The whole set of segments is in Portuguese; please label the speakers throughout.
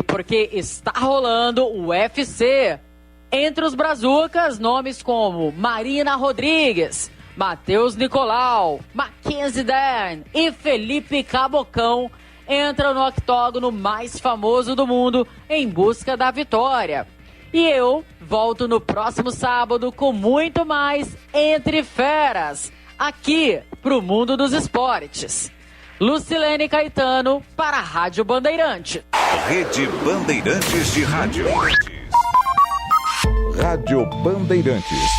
Speaker 1: Porque está rolando o UFC. Entre os brazucas, nomes como Marina Rodrigues, Matheus Nicolau, Mackenzie Dern e Felipe Cabocão entram no octógono mais famoso do mundo em busca da vitória. E eu volto no próximo sábado com muito mais Entre Feras, aqui pro mundo dos esportes. Lucilene Caetano para a Rádio Bandeirante.
Speaker 2: Rede Bandeirantes de Rádio.
Speaker 3: Rádio Bandeirantes.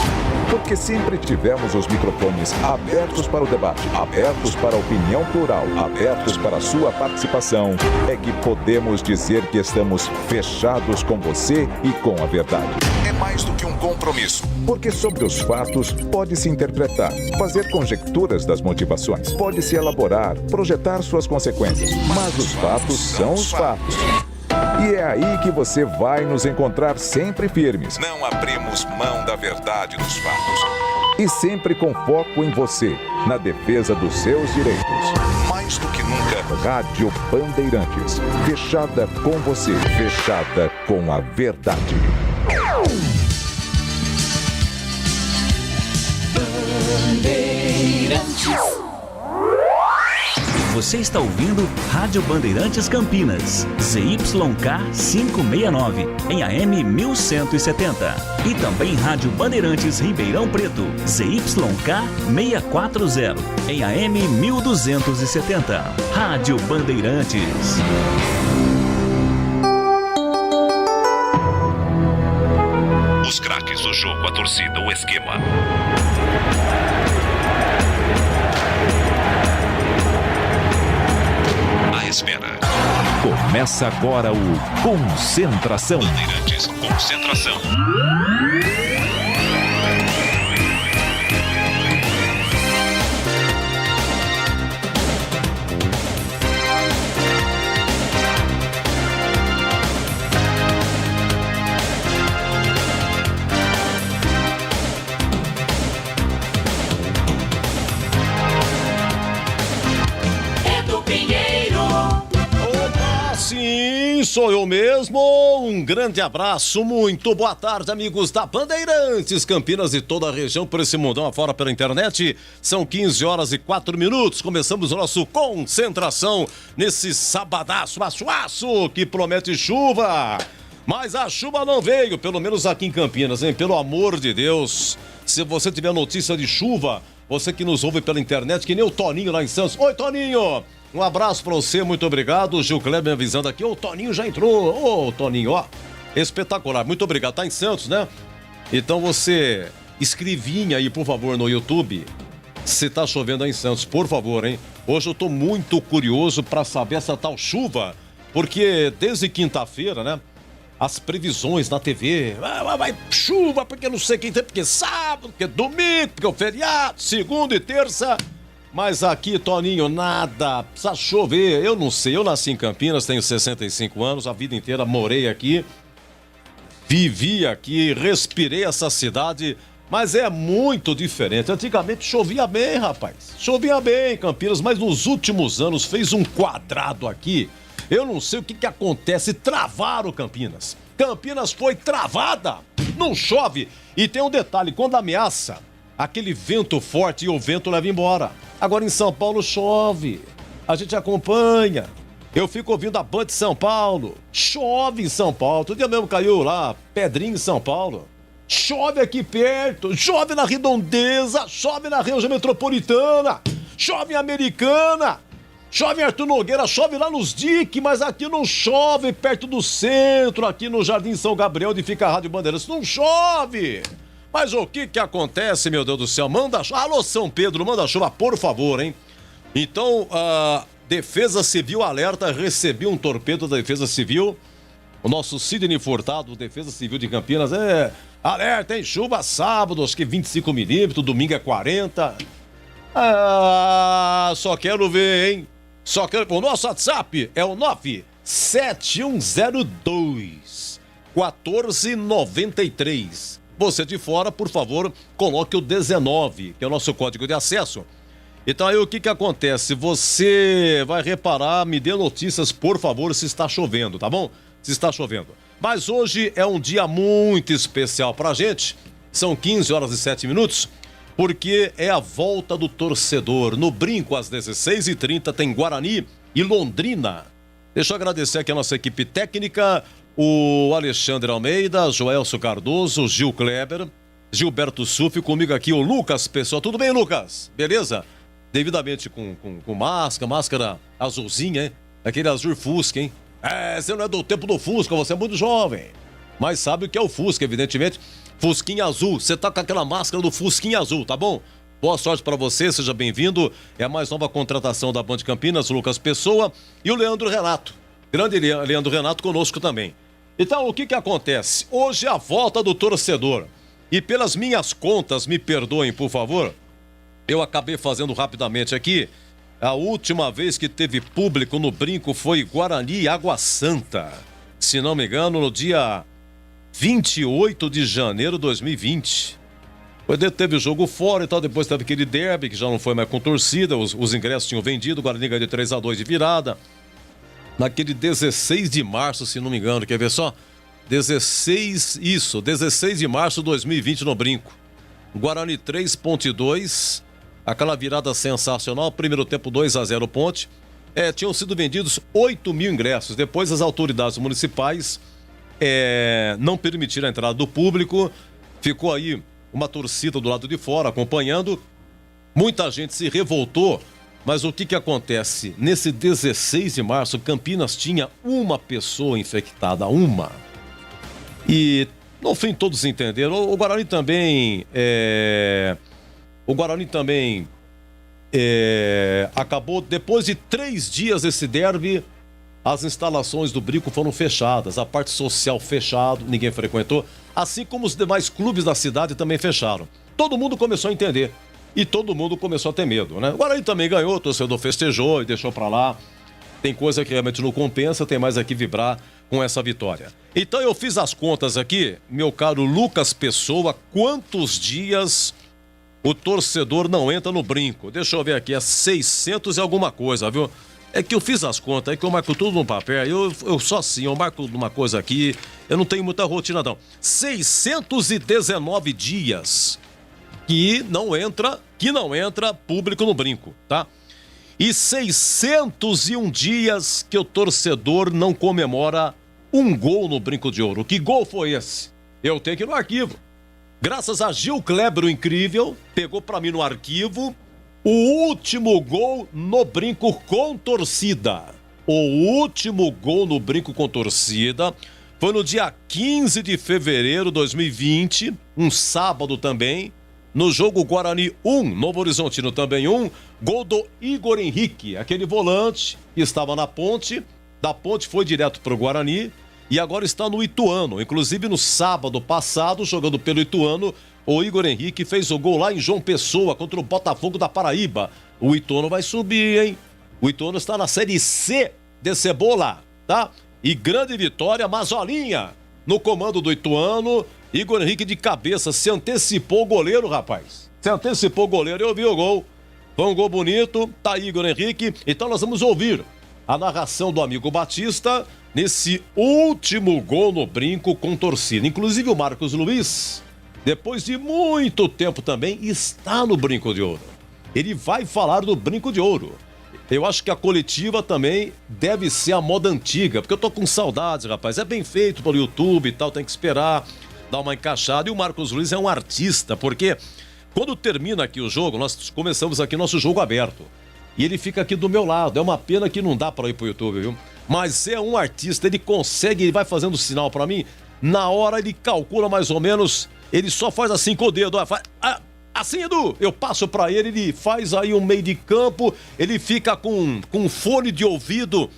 Speaker 3: Porque sempre tivemos os microfones abertos para o debate, abertos para a opinião plural, abertos para a sua participação, é que podemos dizer que estamos fechados com você e com a verdade.
Speaker 2: É mais do que um compromisso.
Speaker 3: Porque sobre os fatos pode-se interpretar, fazer conjecturas das motivações, pode-se elaborar, projetar suas consequências. Mas os fatos são os fatos. E é aí que você vai nos encontrar sempre firmes.
Speaker 2: Não abrimos mão da verdade dos fatos.
Speaker 3: E sempre com foco em você, na defesa dos seus direitos.
Speaker 2: Mais do que nunca.
Speaker 3: Rádio Bandeirantes. Fechada com você, fechada com a verdade.
Speaker 4: Bandeirantes. Você está ouvindo Rádio Bandeirantes Campinas, ZYK 569, em AM 1170. E também Rádio Bandeirantes Ribeirão Preto, ZYK 640, em AM 1270. Rádio Bandeirantes.
Speaker 2: Os craques do jogo, a torcida, o esquema. Espera.
Speaker 3: Começa agora o Concentração.
Speaker 2: Bandeirantes, concentração.
Speaker 5: Sim, sou eu mesmo. Um grande abraço, muito boa tarde, amigos da Bandeirantes Campinas e toda a região por esse mundão afora pela internet. São 15 horas e 4 minutos. Começamos o nosso Concentração nesse sabadaço, aço que promete chuva. Mas a chuva não veio, pelo menos aqui em Campinas, hein? Pelo amor de Deus. Se você tiver notícia de chuva, você que nos ouve pela internet, que nem o Toninho lá em Santos. Oi, Toninho! Um abraço pra você, muito obrigado. O Gil Kleber me avisando aqui. O Toninho já entrou. Ô, Toninho, ó. Espetacular. Muito obrigado. Tá em Santos, né? Então você escrevinha aí, por favor, no YouTube, se tá chovendo aí em Santos, por favor, hein? Hoje eu tô muito curioso pra saber essa tal chuva, porque desde quinta-feira, né? As previsões na TV, vai chuva, porque não sei quem tem, porque sábado, porque domingo, porque é o feriado, segunda e terça. Mas aqui, Toninho, nada, precisa chover. Eu não sei, eu nasci em Campinas, tenho 65 anos, a vida inteira morei aqui, vivi aqui, respirei essa cidade, mas é muito diferente. Antigamente chovia bem, rapaz, chovia bem em Campinas, mas nos últimos anos fez um quadrado aqui. Eu não sei o que acontece, travaram Campinas. Campinas foi travada, não chove. E tem um detalhe, quando ameaça, aquele vento forte e o vento leva embora. Agora em São Paulo chove, a gente acompanha. Eu fico ouvindo a Band de São Paulo, chove em São Paulo. Outro dia mesmo caiu lá, pedrinha em São Paulo. Chove aqui perto, chove na Redondeza, chove na região metropolitana, chove em Americana, chove em Arthur Nogueira, chove lá nos Dique, mas aqui não chove perto do centro, aqui no Jardim São Gabriel, onde fica a Rádio Bandeirantes, não chove. Mas o que acontece, meu Deus do céu? Manda chuva. Alô, São Pedro, manda chuva, por favor, hein? Então, a Defesa Civil alerta, recebi um torpedo da Defesa Civil. O nosso Sidney Furtado, Defesa Civil de Campinas, alerta, hein? Chuva sábado, acho que 25 milímetros, domingo é 40. Só quero ver, hein? Só quero... O nosso WhatsApp é o 97102 1493. Você de fora, por favor, coloque o 19, que é o nosso código de acesso. Então aí o que acontece? Você vai reparar, me dê notícias, por favor, se está chovendo, tá bom? Se está chovendo. Mas hoje é um dia muito especial pra gente. São 15 horas e 7 minutos, porque é a volta do torcedor. No Brinco, às 16h30, tem Guarani e Londrina. Deixa eu agradecer aqui a nossa equipe técnica, o Alexandre Almeida, Joelso Cardoso, Gil Kleber, Gilberto Sufi, comigo aqui o Lucas Pessoa. Tudo bem, Lucas? Beleza? Devidamente com máscara azulzinha, hein? Aquele azul Fusca, hein? Você não é do tempo do Fusca, você é muito jovem. Mas sabe o que é o Fusca, evidentemente. Fusquinha azul, você tá com aquela máscara do Fusquinha azul, tá bom? Boa sorte pra você, seja bem-vindo. É a mais nova contratação da Band Campinas, o Lucas Pessoa e o Leandro Renato. Grande Leandro Renato conosco também. Então, o que acontece? Hoje é a volta do torcedor. E pelas minhas contas, me perdoem, por favor, eu acabei fazendo rapidamente aqui. A última vez que teve público no Brinco foi Guarani e Água Santa. Se não me engano, no dia 28 de janeiro de 2020. Depois teve o jogo fora e tal, depois teve aquele derby que já não foi mais com torcida, os ingressos tinham vendido, o Guarani ganhou de 3-2 de virada. Naquele 16 de março, se não me engano, quer ver só? 16 de março de 2020 no Brinco. Guarani 3, Ponte 2, aquela virada sensacional, primeiro tempo 2-0 Ponte. Tinham sido vendidos 8 mil ingressos. Depois as autoridades municipais não permitiram a entrada do público. Ficou aí uma torcida do lado de fora acompanhando. Muita gente se revoltou. Mas o que acontece? Nesse 16 de março, Campinas tinha uma pessoa infectada, uma. E, no fim, todos entenderam. O Guarani também... acabou, depois de 3 dias desse derby, as instalações do Brinco foram fechadas, a parte social fechada, ninguém frequentou, assim como os demais clubes da cidade também fecharam. Todo mundo começou a entender e todo mundo começou a ter medo, né? O Guarani também ganhou, o torcedor festejou e deixou pra lá. Tem coisa que realmente não compensa, tem mais aqui vibrar com essa vitória. Então eu fiz as contas aqui, meu caro Lucas Pessoa, quantos dias o torcedor não entra no Brinco? Deixa eu ver aqui, é 600 e alguma coisa, viu? É que eu fiz as contas, é que eu marco tudo no papel, eu só assim, eu marco uma coisa aqui, eu não tenho muita rotina não. 619 dias que não entra público no Brinco, tá? E 601 dias que o torcedor não comemora um gol no Brinco de Ouro. Que gol foi esse? Eu tenho que ir no arquivo. Graças a Gil Kleber, o incrível, pegou pra mim no arquivo o último gol no Brinco com torcida. O último gol no Brinco com torcida foi no dia 15 de fevereiro de 2020, um sábado também, no jogo Guarani 1, Novo Horizontino também 1, gol do Igor Henrique, aquele volante que estava na Ponte, da Ponte foi direto para o Guarani e agora está no Ituano. Inclusive no sábado passado, jogando pelo Ituano, o Igor Henrique fez o gol lá em João Pessoa contra o Botafogo da Paraíba. O Ituano vai subir, hein? O Ituano está na Série C de Cebola, tá? E grande vitória, Mazolinha no comando do Ituano. Igor Henrique de cabeça, se antecipou o goleiro, rapaz. Se antecipou o goleiro, eu vi o gol. Foi um gol bonito, tá aí Igor Henrique. Então nós vamos ouvir a narração do amigo Batista nesse último gol no Brinco com torcida. Inclusive o Marcos Luiz, depois de muito tempo também, está no Brinco de Ouro. Ele vai falar do Brinco de Ouro. Eu acho que a coletiva também deve ser a moda antiga, porque eu tô com saudades, rapaz. É bem feito pelo YouTube e tal, tem que esperar dar uma encaixada. E o Marcos Luiz é um artista, porque quando termina aqui o jogo, nós começamos aqui nosso jogo aberto. E ele fica aqui do meu lado. É uma pena que não dá pra ir pro YouTube, viu? Mas é um artista, ele consegue, ele vai fazendo sinal pra mim. Na hora ele calcula mais ou menos, ele só faz assim com o dedo. Assim, Edu, eu passo pra ele, ele faz aí um meio de campo, ele fica com fone de ouvido,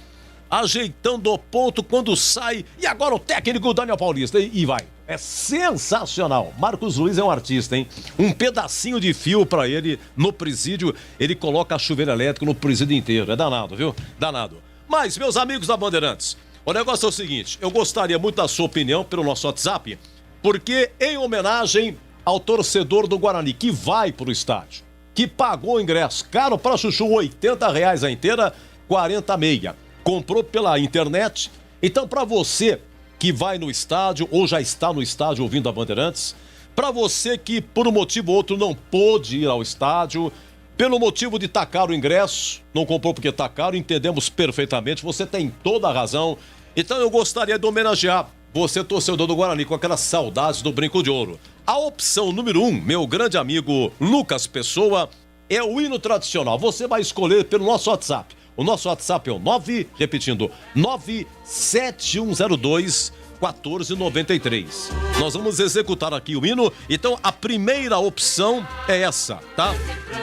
Speaker 5: ajeitando o ponto quando sai. E agora o técnico Daniel Paulista, e vai. É sensacional. Marcos Luiz é um artista, hein? Um pedacinho de fio pra ele no presídio, ele coloca chuveiro elétrico no presídio inteiro. É danado, viu? Danado. Mas, meus amigos da Bandeirantes, o negócio é o seguinte, eu gostaria muito da sua opinião pelo nosso WhatsApp, porque em homenagem ao torcedor do Guarani que vai pro estádio, que pagou o ingresso caro para chuchu, R$80 a inteira, 40 meia. Comprou pela internet. Então, para você que vai no estádio ou já está no estádio ouvindo a Bandeirantes, para você que por um motivo ou outro não pôde ir ao estádio, pelo motivo de tá caro o ingresso, não comprou porque tá caro, entendemos perfeitamente, você tem toda a razão. Então eu gostaria de homenagear você, torcedor do Guarani, com aquelas saudades do Brinco de Ouro. A opção número 1, meu grande amigo Lucas Pessoa, é o hino tradicional. Você vai escolher pelo nosso WhatsApp. O nosso WhatsApp é o 97102-1493. Nós vamos executar aqui o hino. Então, a primeira opção é essa, tá?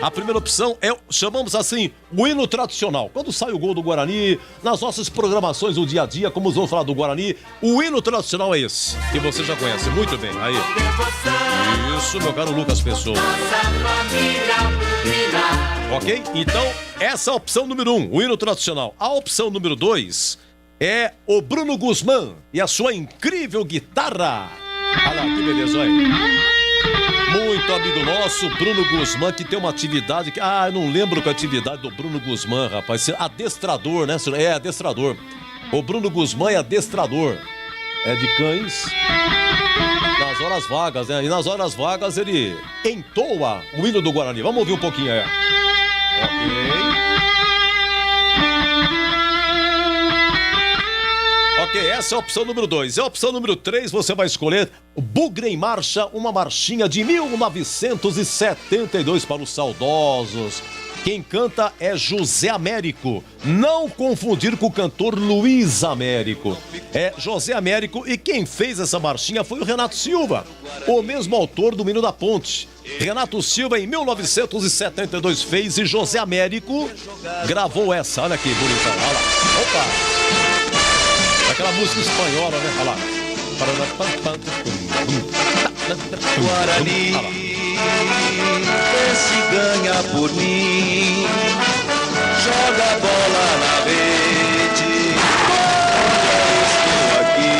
Speaker 5: A primeira opção é, chamamos assim, o hino tradicional. Quando sai o gol do Guarani, nas nossas programações do dia a dia, como vamos falar do Guarani, o hino tradicional é esse, que você já conhece muito bem. Aí. Isso, meu caro Lucas Pessoa. Ok? Então, essa é a opção número 1, o hino tradicional. A opção número 2 é o Bruno Guzmán e a sua incrível guitarra. Olha lá, que beleza, aí. Muito amigo nosso, Bruno Guzmán, que tem uma atividade que... eu não lembro qual a atividade do Bruno Guzmán, rapaz. Adestrador, né? É, adestrador. O Bruno Guzmán é adestrador. É de cães... nas horas vagas, né? E nas horas vagas ele entoa o hino do Guarani. Vamos ouvir um pouquinho aí. Ok, essa é a opção número 2. A opção número 3, você vai escolher o Bugre em Marcha, uma marchinha de 1972 para os saudosos. Quem canta é José Américo. Não confundir com o cantor Luiz Américo. É José Américo, e quem fez essa marchinha foi o Renato Silva, o mesmo autor do Hino da Ponte. Renato Silva, em 1972, fez, e José Américo gravou essa. Olha aqui, bonitão. Olha lá. Opa! Aquela música espanhola, né? Olha lá.
Speaker 6: Guarani, esse ganha por mim, joga a bola na rede, eu estou aqui.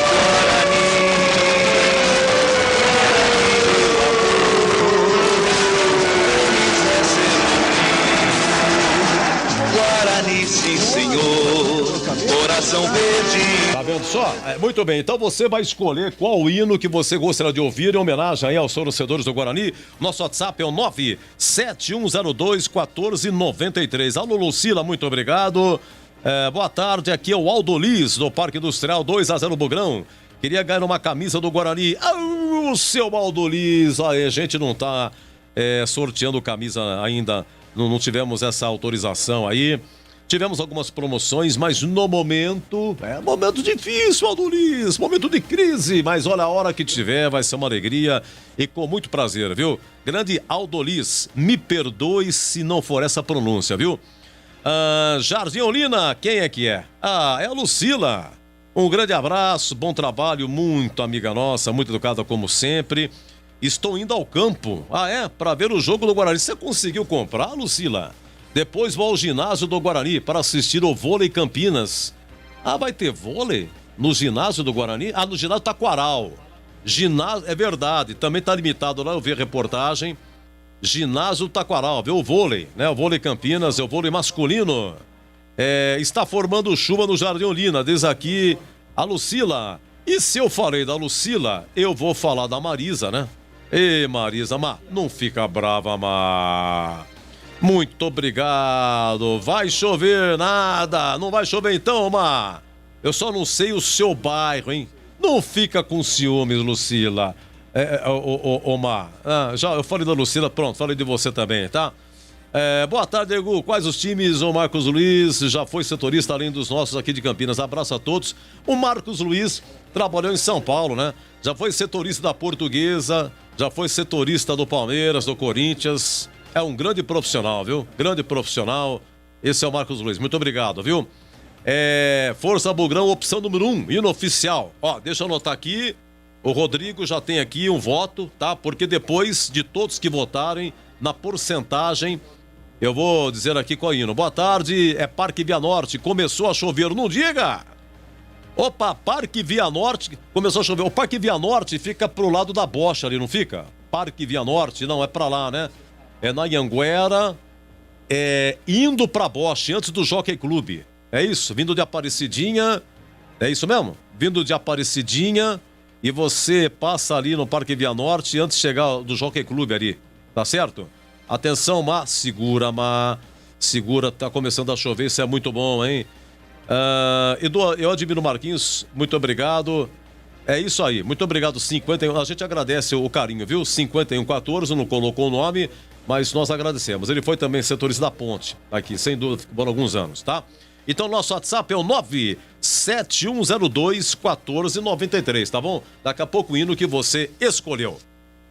Speaker 6: Guarani, Guarani, sim senhor, coração verde.
Speaker 5: Tá vendo só? Muito bem, então você vai escolher qual o hino que você gostaria de ouvir em homenagem aí aos torcedores do Guarani. Nosso WhatsApp é o 97102-1493. Alô, Lucila, muito obrigado. Boa tarde, aqui é o Aldolis, do Parque Industrial, 2-0 Bugrão. Queria ganhar uma camisa do Guarani. O seu Aldolis, a gente não tá sorteando camisa ainda, não tivemos essa autorização aí. Tivemos algumas promoções, mas no momento, momento difícil, Aldolis, momento de crise, mas olha, a hora que tiver vai ser uma alegria e com muito prazer, viu? Grande Aldolis, me perdoe se não for essa pronúncia, viu? Jardim Olina, quem é que é? É a Lucila. Um grande abraço, bom trabalho, muito amiga nossa, muito educada como sempre. Estou indo ao campo, para ver o jogo do Guarani. Você conseguiu comprar, Lucila? Depois vou ao ginásio do Guarani para assistir o vôlei Campinas. Vai ter vôlei no ginásio do Guarani? No ginásio Taquaral. Ginásio, é verdade, também está limitado lá, eu vi a reportagem. Ginásio Taquaral, viu o vôlei, né? O vôlei Campinas, é o vôlei masculino. Está formando chuva no Jardim Olina, diz aqui a Lucila. E se eu falei da Lucila, eu vou falar da Marisa, né? Ei, Marisa, não fica brava, Muito obrigado. Vai chover nada. Não vai chover então, Eu só não sei o seu bairro, hein? Não fica com ciúmes, Lucila. Já eu falei da Lucila, pronto, falei de você também, tá? Boa tarde, Egu. Quais os times? O Marcos Luiz já foi setorista além dos nossos aqui de Campinas. Abraço a todos. O Marcos Luiz trabalhou em São Paulo, né? Já foi setorista da Portuguesa, já foi setorista do Palmeiras, do Corinthians. É um grande profissional, viu? Grande profissional. Esse é o Marcos Luiz. Muito obrigado, viu? Força Bugrão, opção número 1, hino oficial. Deixa eu anotar aqui. O Rodrigo já tem aqui um voto, tá? Porque depois de todos que votarem, na porcentagem, eu vou dizer aqui qual hino. Boa tarde, Parque Via Norte. Começou a chover, não diga! Opa, Parque Via Norte, começou a chover. O Parque Via Norte fica pro lado da Bocha ali, não fica? Parque Via Norte, não, é pra lá, né? É na Anhanguera, indo pra Bosch, antes do Jockey Club. É isso, vindo de Aparecidinha, é isso mesmo? Vindo de Aparecidinha e você passa ali no Parque Via Norte antes de chegar do Jockey Club ali, tá certo? Atenção, Má, segura, tá começando a chover, isso é muito bom, hein? Edu, eu admiro o Marquinhos, muito obrigado. É isso aí, muito obrigado, 51. A gente agradece o carinho, viu? 5114, não colocou o nome, mas nós agradecemos. Ele foi também setorista da Ponte, aqui, sem dúvida, por alguns anos, tá? Então, nosso WhatsApp é o 97102-1493, tá bom? Daqui a pouco o hino que você escolheu.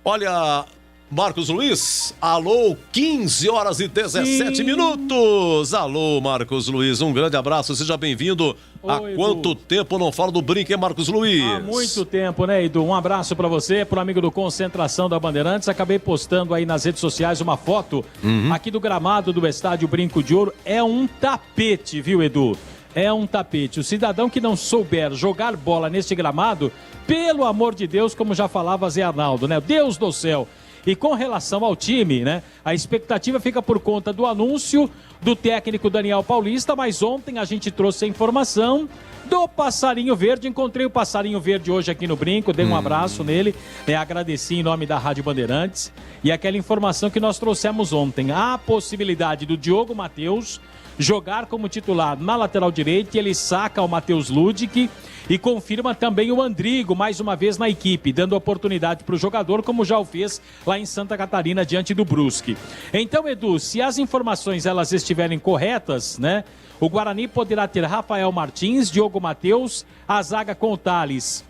Speaker 5: Olha, Marcos Luiz, alô, 15 horas e 17 minutos. Alô, Marcos Luiz, um grande abraço, seja bem-vindo. Há quanto tempo não falo do brinco, hein, Marcos Luiz?
Speaker 7: Há muito tempo, né, Edu? Um abraço pra você, pro amigo do Concentração da Bandeirantes. Acabei postando aí nas redes sociais uma foto aqui do gramado do estádio Brinco de Ouro. É um tapete, viu, Edu? É um tapete. O cidadão que não souber jogar bola neste gramado, pelo amor de Deus, como já falava Zé Arnaldo, né? Deus do céu. E com relação ao time, né? A expectativa fica por conta do anúncio do técnico Daniel Paulista, mas ontem a gente trouxe a informação do Passarinho Verde. Encontrei o Passarinho Verde hoje aqui no Brinco, dei um abraço nele, né? Agradeci em nome da Rádio Bandeirantes. E aquela informação que nós trouxemos ontem, a possibilidade do Diogo Matheus jogar como titular na lateral direita, e ele saca o Matheus Ludic e confirma também o Andrigo mais uma vez na equipe, dando oportunidade para o jogador, como já o fez lá em Santa Catarina diante do Brusque. Então, Edu, se as informações elas estiverem corretas, né, o Guarani poderá ter Rafael Martins, Diogo Matheus, a zaga com o Thales,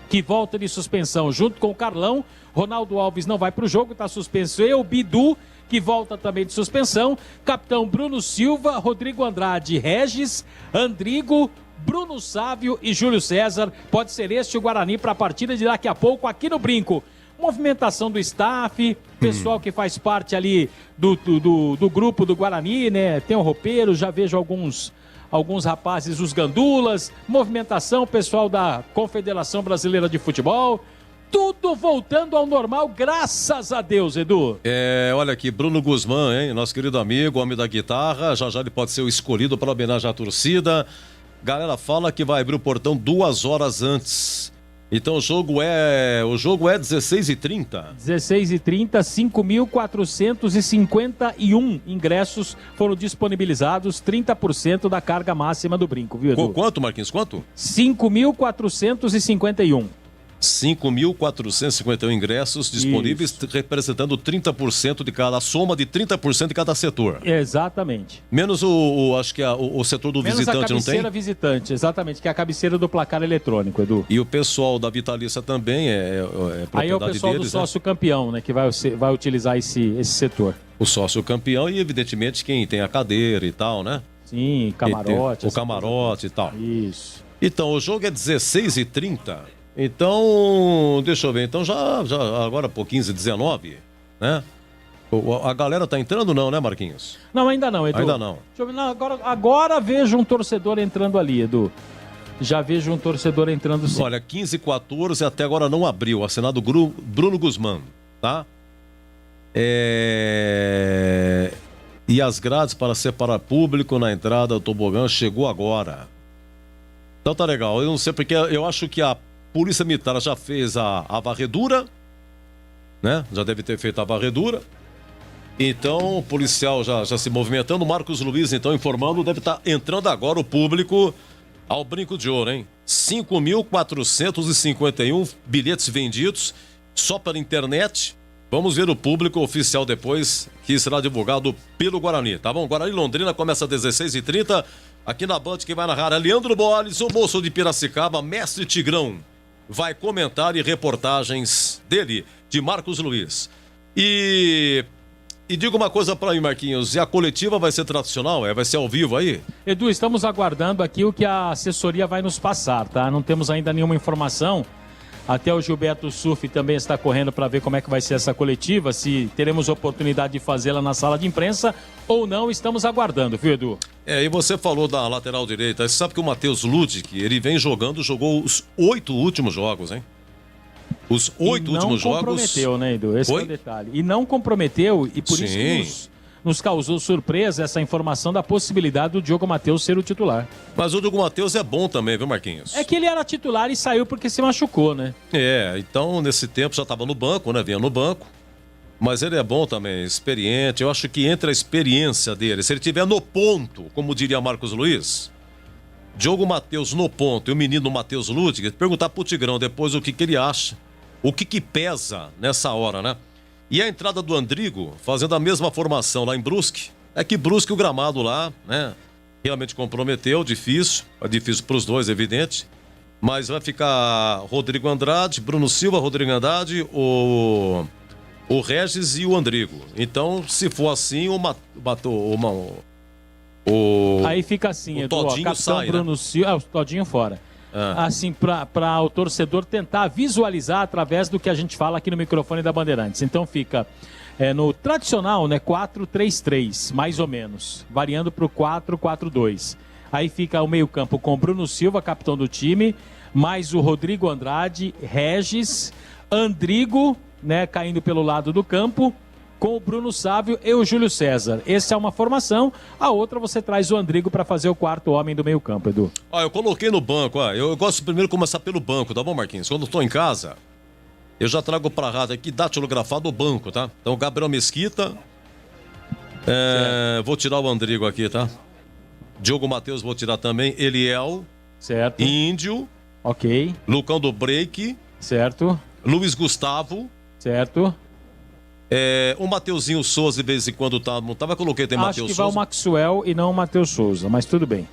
Speaker 7: que volta de suspensão junto com o Carlão. Ronaldo Alves não vai para o jogo, está suspenso. E o Bidu, que volta também de suspensão. Capitão Bruno Silva, Rodrigo Andrade, Regis, Andrigo, Bruno Sávio e Júlio César. Pode ser este o Guarani para a partida de daqui a pouco aqui no Brinco. Movimentação do staff, pessoal que faz parte ali do grupo do Guarani, né? Tem o roupeiro, já vejo alguns rapazes, os gandulas, movimentação, pessoal da Confederação Brasileira de Futebol. Tudo voltando ao normal, graças a Deus, Edu.
Speaker 5: Olha aqui, Bruno Guzmán, hein? Nosso querido amigo, homem da guitarra. Já ele pode ser o escolhido para homenagear a torcida. Galera fala que vai abrir o portão 2 horas antes. Então o jogo é 16h30.
Speaker 7: 16h30, 5.451 ingressos foram disponibilizados, 30% da carga máxima do Brinco, viu, Edu?
Speaker 5: Quanto, Marquinhos? Quanto?
Speaker 7: 5.451.
Speaker 5: 5.451 ingressos disponíveis, isso, representando 30% de cada, a soma de 30% de cada setor.
Speaker 7: Exatamente.
Speaker 5: Menos acho que o setor do
Speaker 7: menos
Speaker 5: visitante, não tem?
Speaker 7: A cabeceira visitante, exatamente, que é a cabeceira do placar eletrônico, Edu.
Speaker 5: E o pessoal da Vitalícia também é propriedade deles,
Speaker 7: aí é o pessoal deles, do sócio campeão, né, que vai utilizar esse setor.
Speaker 5: O sócio campeão e, evidentemente, quem tem a cadeira e tal, né?
Speaker 7: Sim, camarote.
Speaker 5: O camarote e tal.
Speaker 7: Isso.
Speaker 5: Então, o jogo é 16h30. Então, deixa eu ver, então já agora por 15h19, né? A galera tá entrando não, né, Marquinhos?
Speaker 7: Não, ainda não, Edu.
Speaker 5: Ainda não.
Speaker 7: Deixa eu ver, não, agora vejo um torcedor entrando ali, Edu. Já vejo um torcedor entrando sim.
Speaker 5: Olha, 15h14 até agora não abriu, assinado Bruno Guzmán, tá? E as grades para separar público na entrada do tobogã chegou agora. Então tá legal, eu não sei porque eu acho que a Polícia Militar já fez a varredura, né? Já deve ter feito a varredura. Então, o policial já se movimentando. Marcos Luiz, então, informando, deve estar entrando agora o público ao Brinco de Ouro, hein? 5.451 bilhetes vendidos só pela internet. Vamos ver o público oficial depois, que será divulgado pelo Guarani, tá bom? Guarani Londrina começa às 16h30. Aqui na Band, quem vai narrar é Leandro Boales, o moço de Piracicaba, mestre Tigrão. Vai comentar e reportagens dele, de Marcos Luiz. E diga uma coisa para mim, Marquinhos, e a coletiva vai ser tradicional? Vai ser ao vivo aí?
Speaker 7: Edu, estamos aguardando aqui o que a assessoria vai nos passar, tá? Não temos ainda nenhuma informação. Até o Gilberto Surf também está correndo para ver como é que vai ser essa coletiva, se teremos oportunidade de fazê-la na sala de imprensa ou não, estamos aguardando, viu, Edu?
Speaker 5: E você falou da lateral direita, você sabe que o Matheus Ludic, ele vem jogou os 8 últimos jogos, hein? Os 8 últimos jogos...
Speaker 7: não comprometeu, né, Edu? Esse é o detalhe. E não comprometeu, e por isso que nos causou surpresa essa informação da possibilidade do Diogo Matheus ser o titular.
Speaker 5: Mas o Diogo Matheus é bom também, viu, Marquinhos?
Speaker 7: É que ele era titular e saiu porque se machucou, né?
Speaker 5: Então nesse tempo já estava no banco, né? Vinha no banco. Mas ele é bom também, experiente. Eu acho que entre a experiência dele, se ele estiver no ponto, como diria Marcos Luiz, Diogo Matheus no ponto e o menino Matheus Ludwig, perguntar pro Tigrão depois o que ele acha. O que pesa nessa hora, né? E a entrada do Andrigo, fazendo a mesma formação lá em Brusque, é que Brusque o gramado lá, né? Realmente comprometeu, difícil. É difícil para os dois, evidente. Mas vai ficar Rodrigo Andrade, Bruno Silva, Rodrigo Andrade, o Regis e o Andrigo. Então, se for assim,
Speaker 7: aí fica assim,
Speaker 5: o
Speaker 7: Edu,
Speaker 5: Todinho
Speaker 7: capitão
Speaker 5: sai,
Speaker 7: Bruno
Speaker 5: né?
Speaker 7: Silva, o Todinho fora. Assim, para o torcedor tentar visualizar através do que a gente fala aqui no microfone da Bandeirantes. Então fica no tradicional, né, 4-3-3, mais ou menos, variando para o 4-4-2. Aí fica o meio-campo com Bruno Silva, capitão do time, mais o Rodrigo Andrade, Regis, Andrigo, né, caindo pelo lado do campo, com o Bruno Sávio e o Júlio César. Essa é uma formação, a outra você traz o Andrigo para fazer o quarto homem do meio campo, Edu.
Speaker 5: Eu coloquei no banco, eu gosto primeiro de começar pelo banco, tá bom, Marquinhos? Quando eu tô em casa, eu já trago pra rádio aqui, datilografado o banco, tá? Então, Gabriel Mesquita, vou tirar o Andrigo aqui, tá? Diogo Matheus vou tirar também, Eliel,
Speaker 7: certo.
Speaker 5: Índio,
Speaker 7: ok.
Speaker 5: Lucão do Break,
Speaker 7: certo.
Speaker 5: Luiz Gustavo,
Speaker 7: certo.
Speaker 5: O Mateuzinho Souza, de vez em quando não tava, coloquei tem Matheus Souza.
Speaker 7: Acho que vai o Maxwell e não o Matheus Souza, mas tudo bem.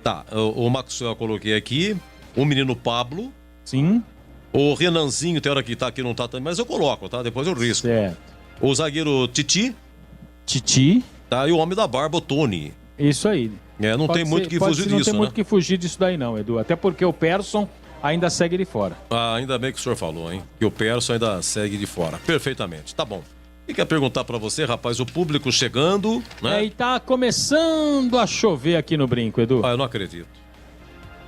Speaker 5: Tá, o Maxwell eu coloquei aqui, o menino Pablo.
Speaker 7: Sim.
Speaker 5: O Renanzinho, tem hora que tá aqui, não tá também, mas eu coloco, tá? Depois eu risco.
Speaker 7: Certo.
Speaker 5: O zagueiro Titi. Tá, e o homem da barba, o Tony.
Speaker 7: Isso aí.
Speaker 5: Não tem muito que fugir disso, né?
Speaker 7: Não tem muito que fugir disso daí não, Edu. Até porque o Persson ainda segue de fora.
Speaker 5: Ainda bem que o senhor falou, hein? Que o Persson ainda segue de fora. Perfeitamente, tá bom. E quer perguntar pra você, rapaz, o público chegando, né?
Speaker 7: E tá começando a chover aqui no Brinco, Edu.
Speaker 5: Eu não acredito.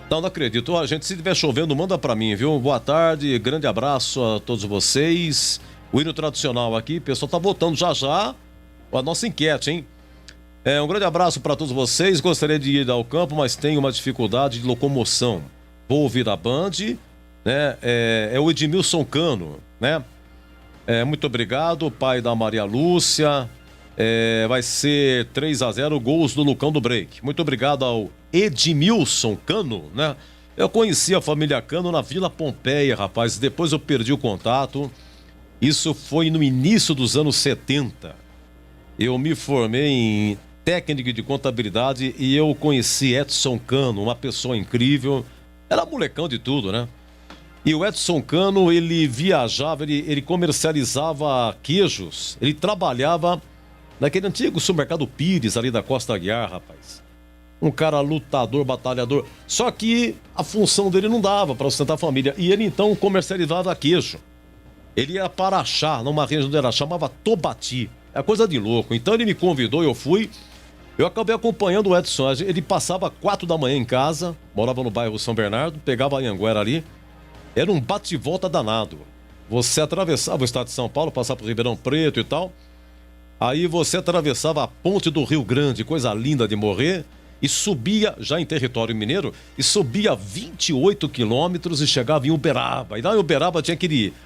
Speaker 5: Não acredito. Gente, se estiver chovendo, manda pra mim, viu? Boa tarde, grande abraço a todos vocês. O hino tradicional aqui, o pessoal tá votando já a nossa enquete, hein? Um grande abraço pra todos vocês. Gostaria de ir ao campo, mas tenho uma dificuldade de locomoção. Vou ouvir a Band, né? É o Edmilson Cano, né? Muito obrigado, pai da Maria Lúcia. Vai ser 3-0 gols do Lucão do Break. Muito obrigado ao Edmilson Cano, né? Eu conheci a família Cano na Vila Pompeia, rapaz. Depois eu perdi o contato. Isso foi no início dos anos 70. Eu me formei em técnico de contabilidade e eu conheci Edson Cano, uma pessoa incrível. Era molecão de tudo, né? E o Edson Cano, ele viajava, ele comercializava queijos. Ele trabalhava naquele antigo supermercado Pires, ali da Costa Aguiar, rapaz. Um cara lutador, batalhador. Só que a função dele não dava para sustentar a família. E ele, então, comercializava queijo. Ele ia para Araxá, numa região de Araxá, chamava Tobati. É coisa de louco. Então ele me convidou, eu fui. Eu acabei acompanhando o Edson. Ele passava 4 da manhã em casa, morava no bairro São Bernardo, pegava a Anhanguera ali. Era um bate-volta danado. Você atravessava o estado de São Paulo, passava por Ribeirão Preto e tal. Aí você atravessava a ponte do Rio Grande, coisa linda de morrer, e subia, já em território mineiro, e subia 28 quilômetros e chegava em Uberaba. E lá em Uberaba tinha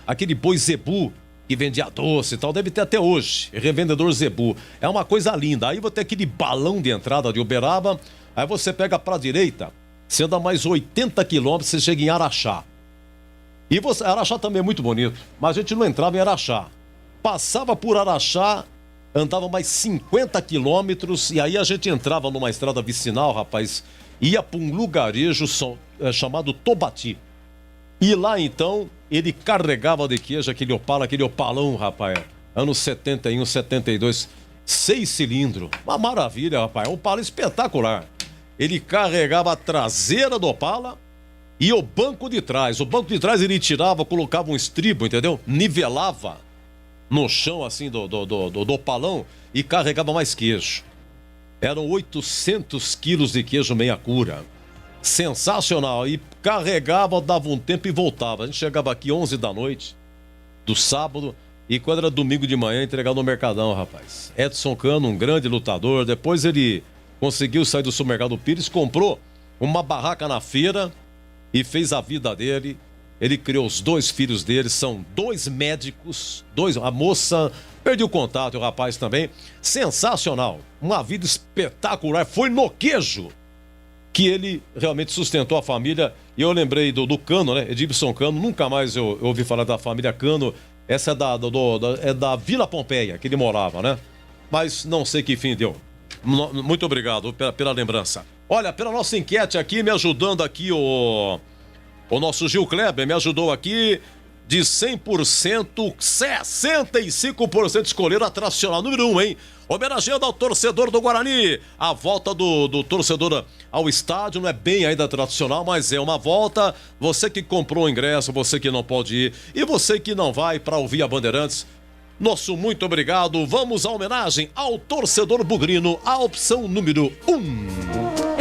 Speaker 5: aquele boi zebu, que vendia doce e tal, deve ter até hoje, revendedor zebu. É uma coisa linda. Aí você tem aquele balão de entrada de Uberaba, aí você pega pra direita, você anda mais 80 quilômetros, você chega em Araxá. E Araxá também é muito bonito, mas a gente não entrava em Araxá. Passava por Araxá, andava mais 50 quilômetros, e aí a gente entrava numa estrada vicinal, rapaz, ia para um lugarejo chamado Tobati. E lá, então, ele carregava de queijo aquele opalão, rapaz. Anos 71, 72, 6 cilindros. Uma maravilha, rapaz. Um Opala espetacular. Ele carregava a traseira do Opala e o banco de trás. O banco de trás ele tirava, colocava um estribo, entendeu? Nivelava no chão, assim, do opalão e carregava mais queijo. Eram 800 quilos de queijo meia cura. Sensacional. E carregava, dava um tempo e voltava. A gente chegava aqui 11 da noite. do sábado. E quando era domingo de manhã, entregar no Mercadão, rapaz. Edson Cano, um grande lutador. Depois ele conseguiu sair do supermercado Pires, comprou uma barraca na feira e fez a vida dele. Ele criou os 2 filhos dele, são 2 médicos, a moça, perdi o contato, o rapaz também. Sensacional, uma vida espetacular, foi no queijo que ele realmente sustentou a família. E eu lembrei do Cano, né, Edilson Cano, nunca mais eu ouvi falar da família Cano. Essa é da Vila Pompeia, que ele morava, né? Mas não sei que fim deu. Muito obrigado pela lembrança. Olha, pela nossa enquete aqui, me ajudando aqui o nosso Gil Kleber, me ajudou aqui. De 100%, 65% escolheram a tradicional número 1, hein? Homenageando ao torcedor do Guarani. A volta do torcedor ao estádio não é bem ainda tradicional, mas é uma volta. Você que comprou o ingresso, você que não pode ir e você que não vai para ouvir a Bandeirantes, nosso muito obrigado. Vamos à homenagem ao torcedor bugrino, a opção número 1.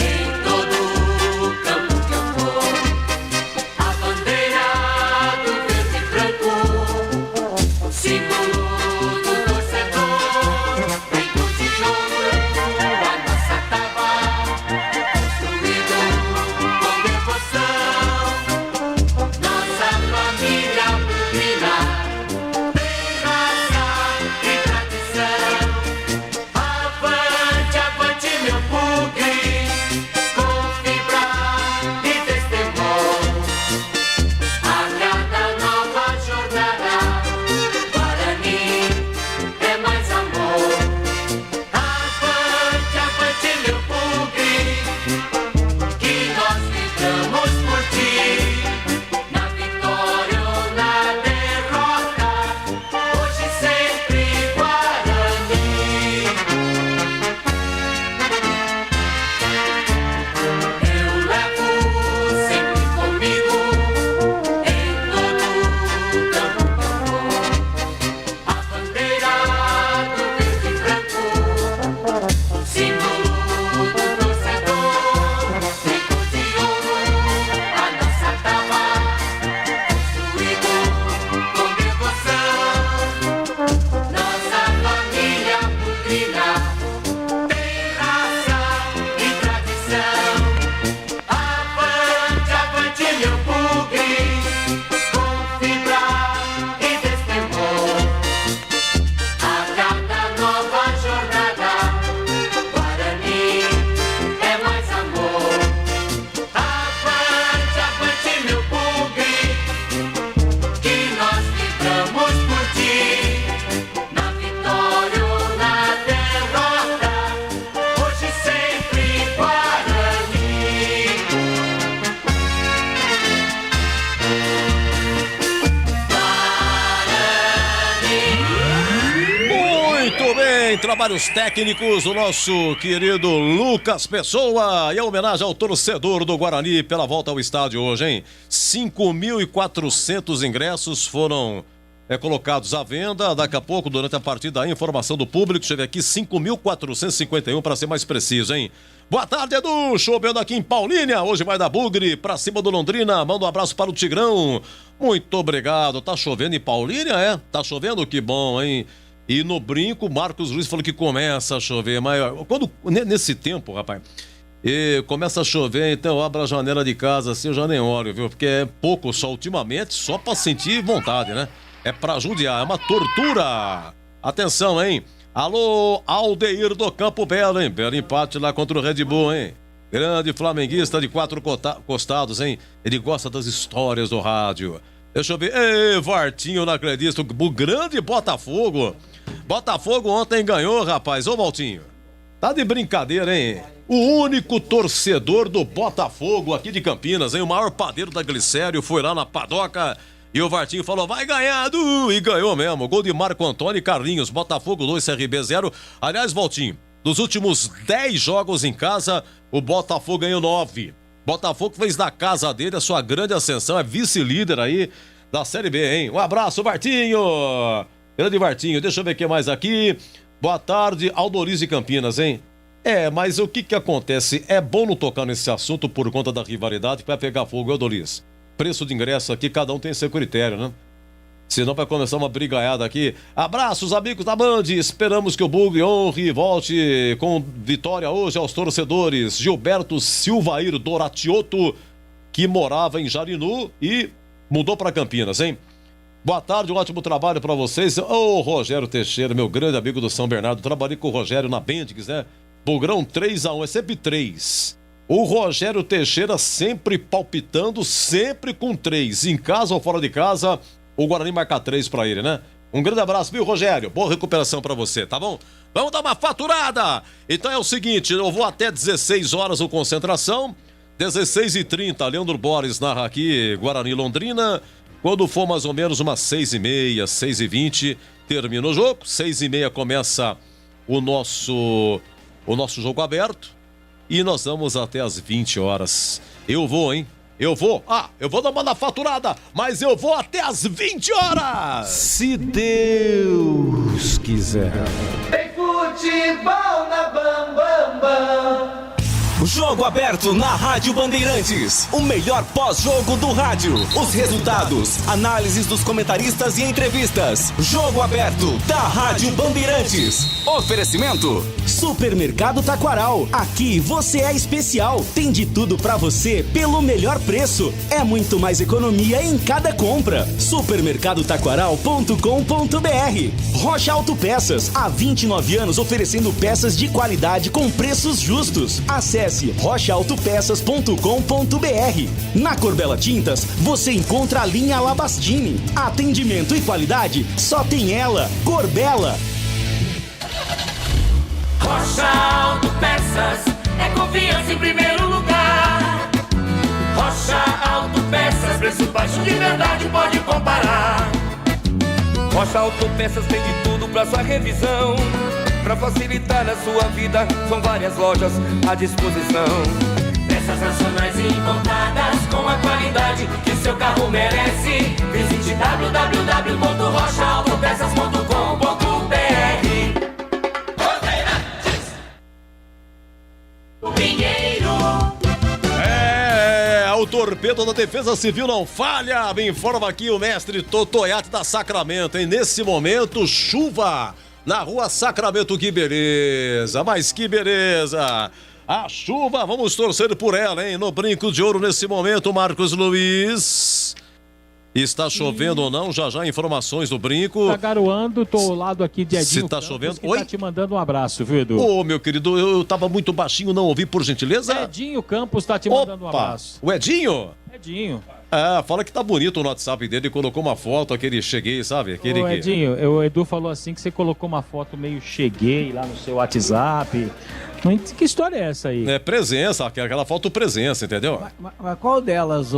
Speaker 5: Trabalhos técnicos do nosso querido Lucas Pessoa e a homenagem ao torcedor do Guarani pela volta ao estádio hoje, hein? 5.400 ingressos foram colocados à venda. Daqui a pouco, durante a partida, a informação do público. Chega aqui 5.451 para ser mais preciso, hein? Boa tarde, Edu. Chovendo aqui em Paulínia. Hoje vai da Bugre pra cima do Londrina. Manda um abraço para o Tigrão. Muito obrigado. Tá chovendo em Paulínia, é? Tá chovendo? Que bom, hein? E no Brinco, Marcos Luiz falou que começa a chover, mas quando, nesse tempo, rapaz, começa a chover, então abra a janela de casa assim, eu já nem olho, viu? Porque é pouco só ultimamente, só pra sentir vontade, né? É pra judiar, é uma tortura. Atenção, hein? Alô, Aldeir do Campo Belo, hein? Belo empate lá contra o Red Bull, hein? Grande flamenguista de 4 costados, hein? Ele gosta das histórias do rádio. Deixa eu ver. Ei, Vartinho, não acredito. O grande Botafogo. Botafogo ontem ganhou, rapaz. Ô, Valtinho. Tá de brincadeira, hein? O único torcedor do Botafogo aqui de Campinas, hein? O maior padeiro da Glicério foi lá na padoca e o Vartinho falou, vai ganhar, e ganhou mesmo. Gol de Marco Antônio e Carlinhos. Botafogo 2, CRB 0. Aliás, Valtinho, dos últimos 10 jogos em casa, o Botafogo ganhou 9. Botafogo fez da casa dele a sua grande ascensão, é vice-líder aí da Série B, hein? Um abraço, Vartinho! Grande Vartinho, deixa eu ver o que mais aqui. Boa tarde, Aldoriz de Campinas, hein? Mas o que acontece? É bom não tocar nesse assunto por conta da rivalidade que vai pegar fogo, Aldoriz. Preço de ingresso aqui, cada um tem seu critério, né? Senão vai começar uma brigaiada aqui. Abraços, amigos da Band. Esperamos que o Bugre honre e volte com vitória hoje aos torcedores. Gilberto Silvair Doratioto, que morava em Jarinu e mudou para Campinas, hein? Boa tarde, um ótimo trabalho para vocês. Ô, Rogério Teixeira, meu grande amigo do São Bernardo. Trabalhei com o Rogério na Bendix, né? Bugrão 3-1, é sempre 3. O Rogério Teixeira sempre palpitando, sempre com 3. Em casa ou fora de casa, o Guarani marca 3 pra ele, né? Um grande abraço, viu, Rogério? Boa recuperação pra você, tá bom? Vamos dar uma faturada! Então é o seguinte, eu vou até 16 horas o Concentração, 16h30, Leandro Borges narra aqui Guarani Londrina. Quando for mais ou menos umas 6h30, 6h20, termina o jogo. 6h30 começa o nosso jogo aberto. E nós vamos até as 20 horas. Eu vou, hein? Eu vou dar uma faturada, mas eu vou até as 20 horas!
Speaker 8: Se Deus quiser.
Speaker 6: Tem futebol na Bam Bam Bam.
Speaker 8: Jogo aberto na Rádio Bandeirantes. O melhor pós-jogo do rádio. Os resultados, análises dos comentaristas e entrevistas. Jogo aberto da Rádio Bandeirantes. Oferecimento: Supermercado Taquaral. Aqui você é especial. Tem de tudo pra você pelo melhor preço. É muito mais economia em cada compra. Supermercadotaquaral.com.br. Rocha Autopeças. Há 29 anos oferecendo peças de qualidade com preços justos. Acesse rochaautopesas.com.br. Na Corbella Tintas, você encontra a linha Labastini. Atendimento e qualidade, só tem ela, Corbella.
Speaker 9: Rocha Autopeças, é confiança em primeiro lugar. Rocha Autopeças, preço baixo de verdade, pode comparar. Rocha Autopeças tem de tudo pra sua revisão. Pra facilitar a sua vida, são várias lojas à disposição. Peças nacionais e importadas com a qualidade que seu carro merece. Visite www.rochaautopesas.com.br. O Pinheiro.
Speaker 5: O torpedo da Defesa Civil não falha. Me informa aqui o mestre Totoiate da Sacramento, hein? Nesse momento, chuva na rua Sacramento, que beleza, mas que beleza. A chuva, vamos torcer por ela, hein? No Brinco de Ouro nesse momento, Marcos Luiz. Está chovendo ou não? Já informações do Brinco.
Speaker 7: Tá garoando, tô ao lado aqui de Edinho.
Speaker 5: Se tá chovendo,
Speaker 7: oi? Tá te mandando um abraço, viu, Edu?
Speaker 5: Ô, meu querido, eu tava muito baixinho, não ouvi, por gentileza.
Speaker 7: Edinho Campos tá te mandando um abraço.
Speaker 5: O Edinho?
Speaker 7: Edinho.
Speaker 5: Fala que tá bonito no WhatsApp dele, colocou uma foto, aquele cheguei, sabe? Aquele
Speaker 7: Ô, Edinho, o Edu falou assim que você colocou uma foto meio cheguei lá no seu WhatsApp. Que história é essa aí?
Speaker 5: É presença, aquela foto presença, entendeu?
Speaker 10: Mas qual delas,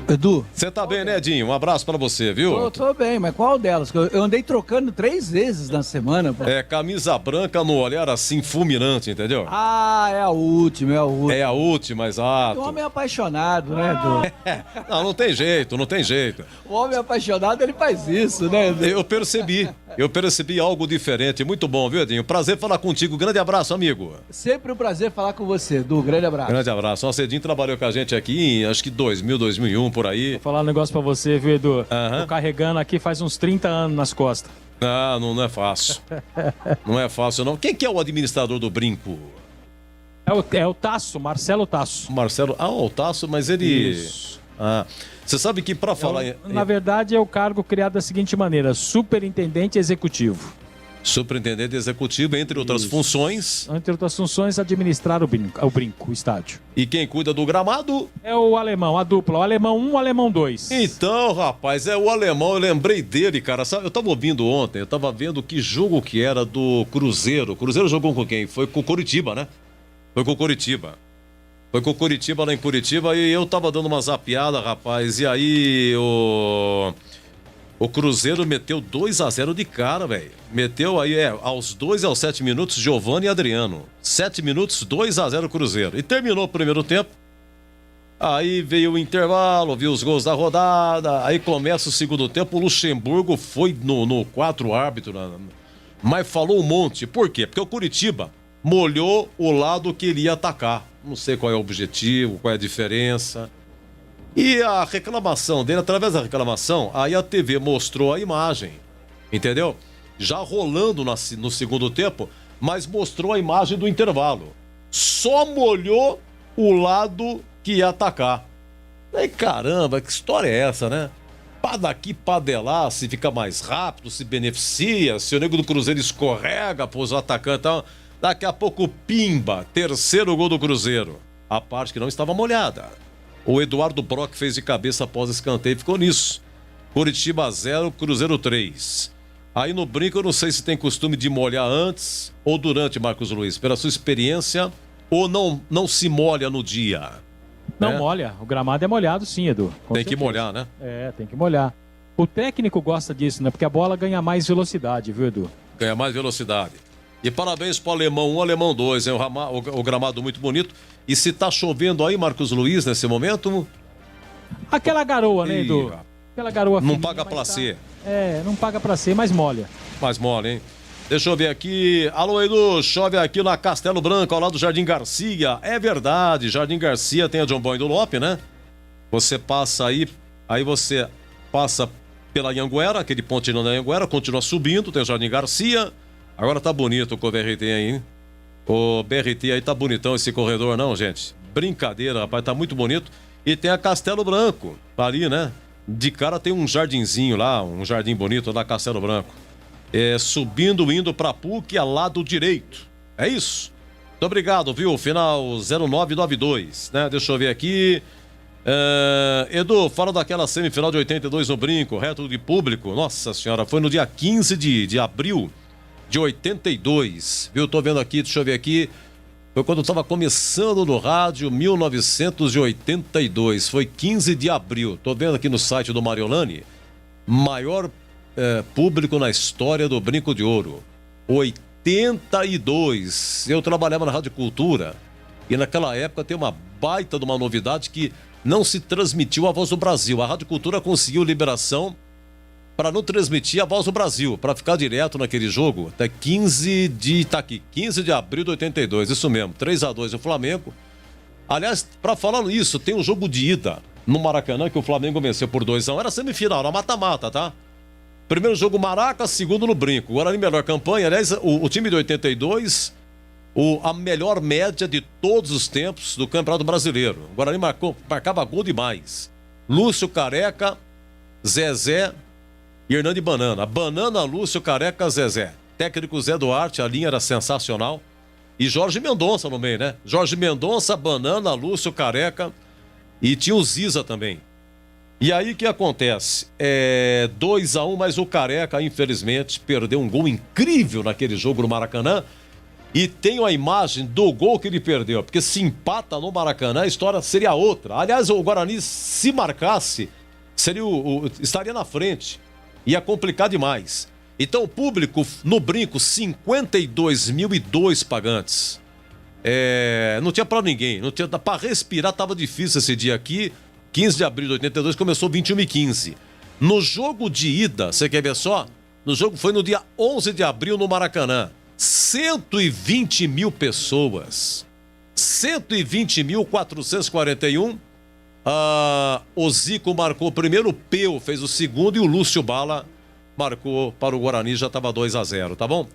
Speaker 10: Edu?
Speaker 5: Você tá bem, né, Edinho? Um abraço pra você, viu?
Speaker 10: Tô bem, mas qual delas? Eu andei trocando 3 vezes na semana. Pô.
Speaker 5: Camisa branca no olhar assim, fulminante, entendeu?
Speaker 10: É a última,
Speaker 5: É a última, exato.
Speaker 10: O homem é apaixonado, né, Edu?
Speaker 5: Não tem jeito.
Speaker 10: O homem apaixonado, ele faz isso, né, Edu?
Speaker 5: Eu percebi algo diferente. Muito bom, viu, Edinho? Prazer falar contigo. Grande abraço, amigo.
Speaker 10: Sempre um prazer falar com você, Edu. Grande abraço.
Speaker 5: Grande abraço. O Edinho trabalhou com a gente aqui em, acho que 2000, 2001, por aí.
Speaker 7: Vou falar um negócio pra você, viu, Edu? Tô carregando aqui faz uns 30 anos nas costas.
Speaker 5: Não é fácil. Não é fácil, não. Quem que é o administrador do Brinco?
Speaker 7: É o Tasso, Marcelo Tasso.
Speaker 5: O Tasso, mas ele... Isso. Você sabe que pra falar...
Speaker 7: Na verdade, é o cargo criado da seguinte maneira: superintendente executivo.
Speaker 5: Superintendente executivo, entre outras funções.
Speaker 7: Entre outras funções, administrar o brinco, o estádio.
Speaker 5: E quem cuida do gramado?
Speaker 7: É o alemão, a dupla. O alemão 1, o alemão 2.
Speaker 5: Então, rapaz, é o alemão. Eu lembrei dele, cara. Sabe, eu tava ouvindo ontem, eu tava vendo que jogo que era do Cruzeiro. O Cruzeiro jogou com quem? Foi com o Coritiba, né? Foi com o Coritiba lá em Curitiba. E eu tava dando uma zapiada, rapaz. E aí o Cruzeiro meteu 2-0 de cara, velho. Meteu aí, aos 2 e aos 7 minutos, Giovani e Adriano. 7 minutos, 2-0 Cruzeiro. E terminou o primeiro tempo. Aí veio o intervalo, viu os gols da rodada. Aí começa o segundo tempo. O Luxemburgo foi no 4 árbitro, mas falou um monte. Por quê? Porque o Curitiba molhou o lado que ele ia atacar. Não sei qual é o objetivo, qual é a diferença. E a reclamação dele, através da reclamação, aí a TV mostrou a imagem, entendeu? Já rolando no segundo tempo, mas mostrou a imagem do intervalo. Só molhou o lado que ia atacar. Aí, caramba, que história é essa, né? Pá daqui, pá de lá, se fica mais rápido, se beneficia, se o nego do Cruzeiro escorrega, pôs o atacante e tal. Daqui a pouco, pimba, terceiro gol do Cruzeiro. A parte que não estava molhada. O Eduardo Brock fez de cabeça após escanteio e ficou nisso. Curitiba 0, Cruzeiro 3. Aí no brinco eu não sei se tem costume de molhar antes ou durante, Marcos Luiz. Pela sua experiência, ou não se molha no dia?
Speaker 7: Não molha. O gramado é molhado sim, Edu.
Speaker 5: Tem que molhar, né?
Speaker 7: É, tem que molhar. O técnico gosta disso, né? Porque a bola ganha mais velocidade, viu, Edu?
Speaker 5: Ganha mais velocidade. E parabéns para o Alemão 1, Alemão 2, hein? O gramado muito bonito. E se tá chovendo aí, Marcos Luiz, nesse momento?
Speaker 7: Aquela garoa, né, Edu? Aquela garoa
Speaker 5: não paga pra ser.
Speaker 7: Não paga pra ser, mas molha.
Speaker 5: Mais mole, hein? Deixa eu ver aqui. Alô, Edu, chove aqui na Castelo Branco, ao lado do Jardim Garcia. É verdade, Jardim Garcia tem a John Boy do Lope, né? Você passa aí você passa pela Anhanguera, aquele pontinho da Anhanguera, continua subindo, tem o Jardim Garcia. Agora tá bonito com o BRT aí, hein? O BRT aí tá bonitão esse corredor, não, gente? Brincadeira, rapaz, tá muito bonito. E tem a Castelo Branco, ali, né? De cara tem um jardinzinho lá, um jardim bonito lá, Castelo Branco. Subindo, indo pra PUC, a lado direito. É isso. Muito obrigado, viu? Final 0992, né? Deixa eu ver aqui. Edu, fala daquela semifinal de 82 no Brinco, reto de público. Nossa senhora, foi no dia 15 de abril de 82, viu? Tô vendo aqui, deixa eu ver aqui. Foi quando eu tava começando no rádio, 1982. Foi 15 de abril. Tô vendo aqui no site do Mariolani. Maior público na história do Brinco de Ouro. 82. Eu trabalhava na Rádio Cultura. E naquela época tem uma baita de uma novidade que não se transmitiu a Voz do Brasil. A Rádio Cultura conseguiu liberação para não transmitir a Voz do Brasil, para ficar direto naquele jogo, até 15 de abril de 82, isso mesmo, 3-2 o Flamengo. Aliás, para falar nisso, tem um jogo de ida no Maracanã que o Flamengo venceu por 2-1, era semifinal, era mata-mata, tá? Primeiro jogo Maraca, segundo no Brinco. Guarani melhor campanha, aliás, o time de 82, a melhor média de todos os tempos do Campeonato Brasileiro. O Guarani marcava gol demais. Lúcio Careca, Zezé e Hernani Banana. Banana, Lúcio, Careca, Zezé. Técnico Zé Duarte, a linha era sensacional. E Jorge Mendonça no meio, né? Jorge Mendonça, Banana, Lúcio, Careca. E tinha o Ziza também. E aí o que acontece? 2-1, mas o Careca, infelizmente, perdeu um gol incrível naquele jogo no Maracanã. E tem a imagem do gol que ele perdeu. Porque se empata no Maracanã, a história seria outra. Aliás, o Guarani, se marcasse, estaria na frente. Ia complicar demais. Então o público no Brinco, 52.002 pagantes. Não tinha pra ninguém, não tinha pra respirar, tava difícil esse dia aqui. 15 de abril de 82, começou 21h15. No jogo de ida, você quer ver só? No jogo foi no dia 11 de abril no Maracanã. 120 mil pessoas. 120.441. O Zico marcou o primeiro, o Peu fez o segundo e o Lúcio Bala marcou para o Guarani, já estava 2-0, tá bom?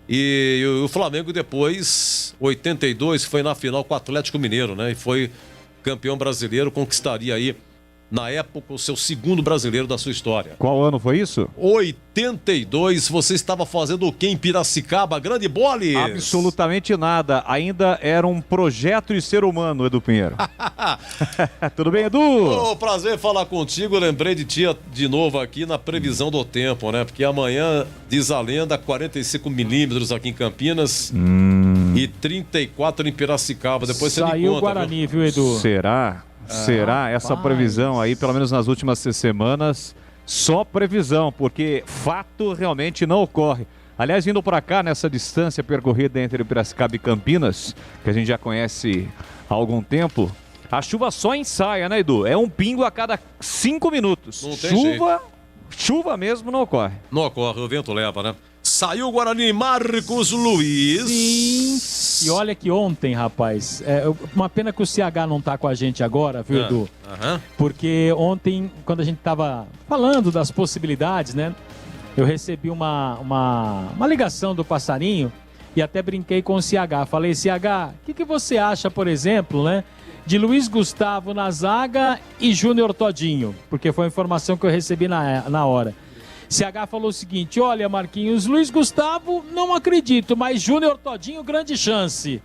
Speaker 5: E o Flamengo depois, 82, foi na final com o Atlético Mineiro, né? E foi campeão brasileiro, conquistaria aí, na época, o seu segundo brasileiro da sua história.
Speaker 11: Qual ano foi isso?
Speaker 5: 82, você estava fazendo o quê em Piracicaba? Grande Boles?
Speaker 11: Absolutamente nada, ainda era um projeto de ser humano, Edu Pinheiro. Tudo bem, Edu?
Speaker 5: Prazer falar contigo, eu lembrei de ti de novo aqui na previsão do tempo, né? Porque amanhã, diz a lenda, 45 milímetros aqui em Campinas e 34 em Piracicaba, depois você me conta.
Speaker 7: Saiu o Guarani, viu, Edu?
Speaker 11: Será essa previsão aí, pelo menos nas últimas semanas, só previsão, porque fato realmente não ocorre. Aliás, indo para cá, nessa distância percorrida entre Piracicaba e Campinas, que a gente já conhece há algum tempo, a chuva só ensaia, né, Edu? É um pingo a cada 5 minutos.
Speaker 5: Não tem jeito.
Speaker 11: Chuva mesmo não ocorre.
Speaker 5: Não ocorre, o vento leva, né? Saiu o Guarani, Marcos Luiz.
Speaker 7: Sim. E olha que ontem, rapaz, uma pena que o CH não tá com a gente agora, viu, Edu? Porque ontem, quando a gente tava falando das possibilidades, né? Eu recebi uma ligação do Passarinho e até brinquei com o CH. Falei, CH, o que você acha, por exemplo, né? De Luiz Gustavo na zaga e Júnior Todinho? Porque foi a informação que eu recebi na hora. CH falou o seguinte, olha, Marquinhos, Luiz Gustavo, não acredito, mas Júnior Todinho, grande chance.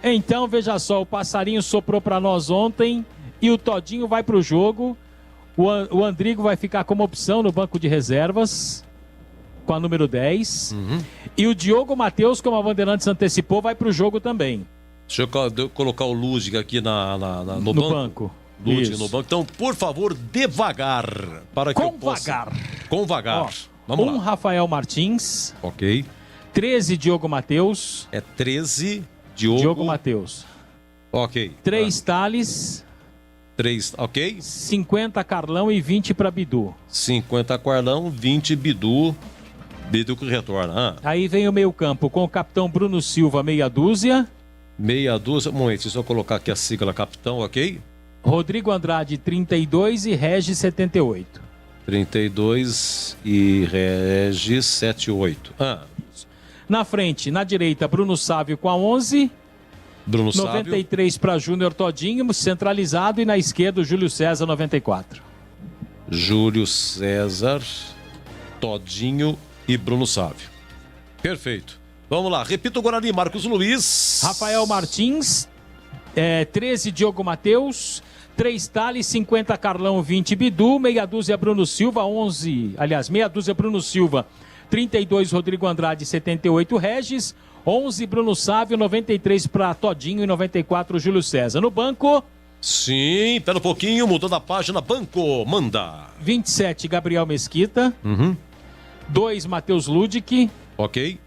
Speaker 7: Então, veja só, o Passarinho soprou para nós ontem e o Todinho vai pro jogo. O Andrigo vai ficar como opção no banco de reservas, com a número 10. E o Diogo Matheus, como a Bandeirantes antecipou, vai pro jogo também.
Speaker 5: Deixa eu colocar o Ludwig aqui no banco. Ludwig no banco. Então, por favor, devagar. Para que eu possa... Com vagar. Vamos lá.
Speaker 7: Rafael Martins.
Speaker 5: Ok.
Speaker 7: 13, Diogo Matheus.
Speaker 5: É 13, Diogo
Speaker 7: Matheus.
Speaker 5: Ok.
Speaker 7: 3, Thales.
Speaker 5: 3, ok.
Speaker 7: 50, Carlão e 20 para Bidu.
Speaker 5: 50, Carlão, 20, Bidu. Bidu que retorna.
Speaker 7: Aí vem o meio campo com o capitão Bruno Silva, meia dúzia.
Speaker 5: Meia dúzia. Um momento, deixa eu colocar aqui a sigla capitão, ok?
Speaker 7: Rodrigo Andrade, 32 e Regis, 78.
Speaker 5: 32 e Regis, 78.
Speaker 7: Na frente, na direita, Bruno Sávio com a 11.
Speaker 5: Bruno
Speaker 7: 93 para Júnior Todinho, centralizado. E na esquerda, o Júlio César, 94.
Speaker 5: Júlio César, Todinho e Bruno Sávio. Perfeito. Vamos lá, repita o Guarani, Marcos Luiz.
Speaker 7: Rafael Martins, 13, Diogo Matheus. 3, Thales, 50, Carlão, 20, Bidu. Meia dúzia, Bruno Silva, 11. Aliás, meia dúzia, Bruno Silva. 32, Rodrigo Andrade, 78, Regis. 11, Bruno Sávio, 93 para Todinho e 94, Júlio César. No banco...
Speaker 5: Sim, pera um pouquinho, mudando a página, banco, manda.
Speaker 7: 27, Gabriel Mesquita. 2, Matheus Ludic.
Speaker 5: Ok.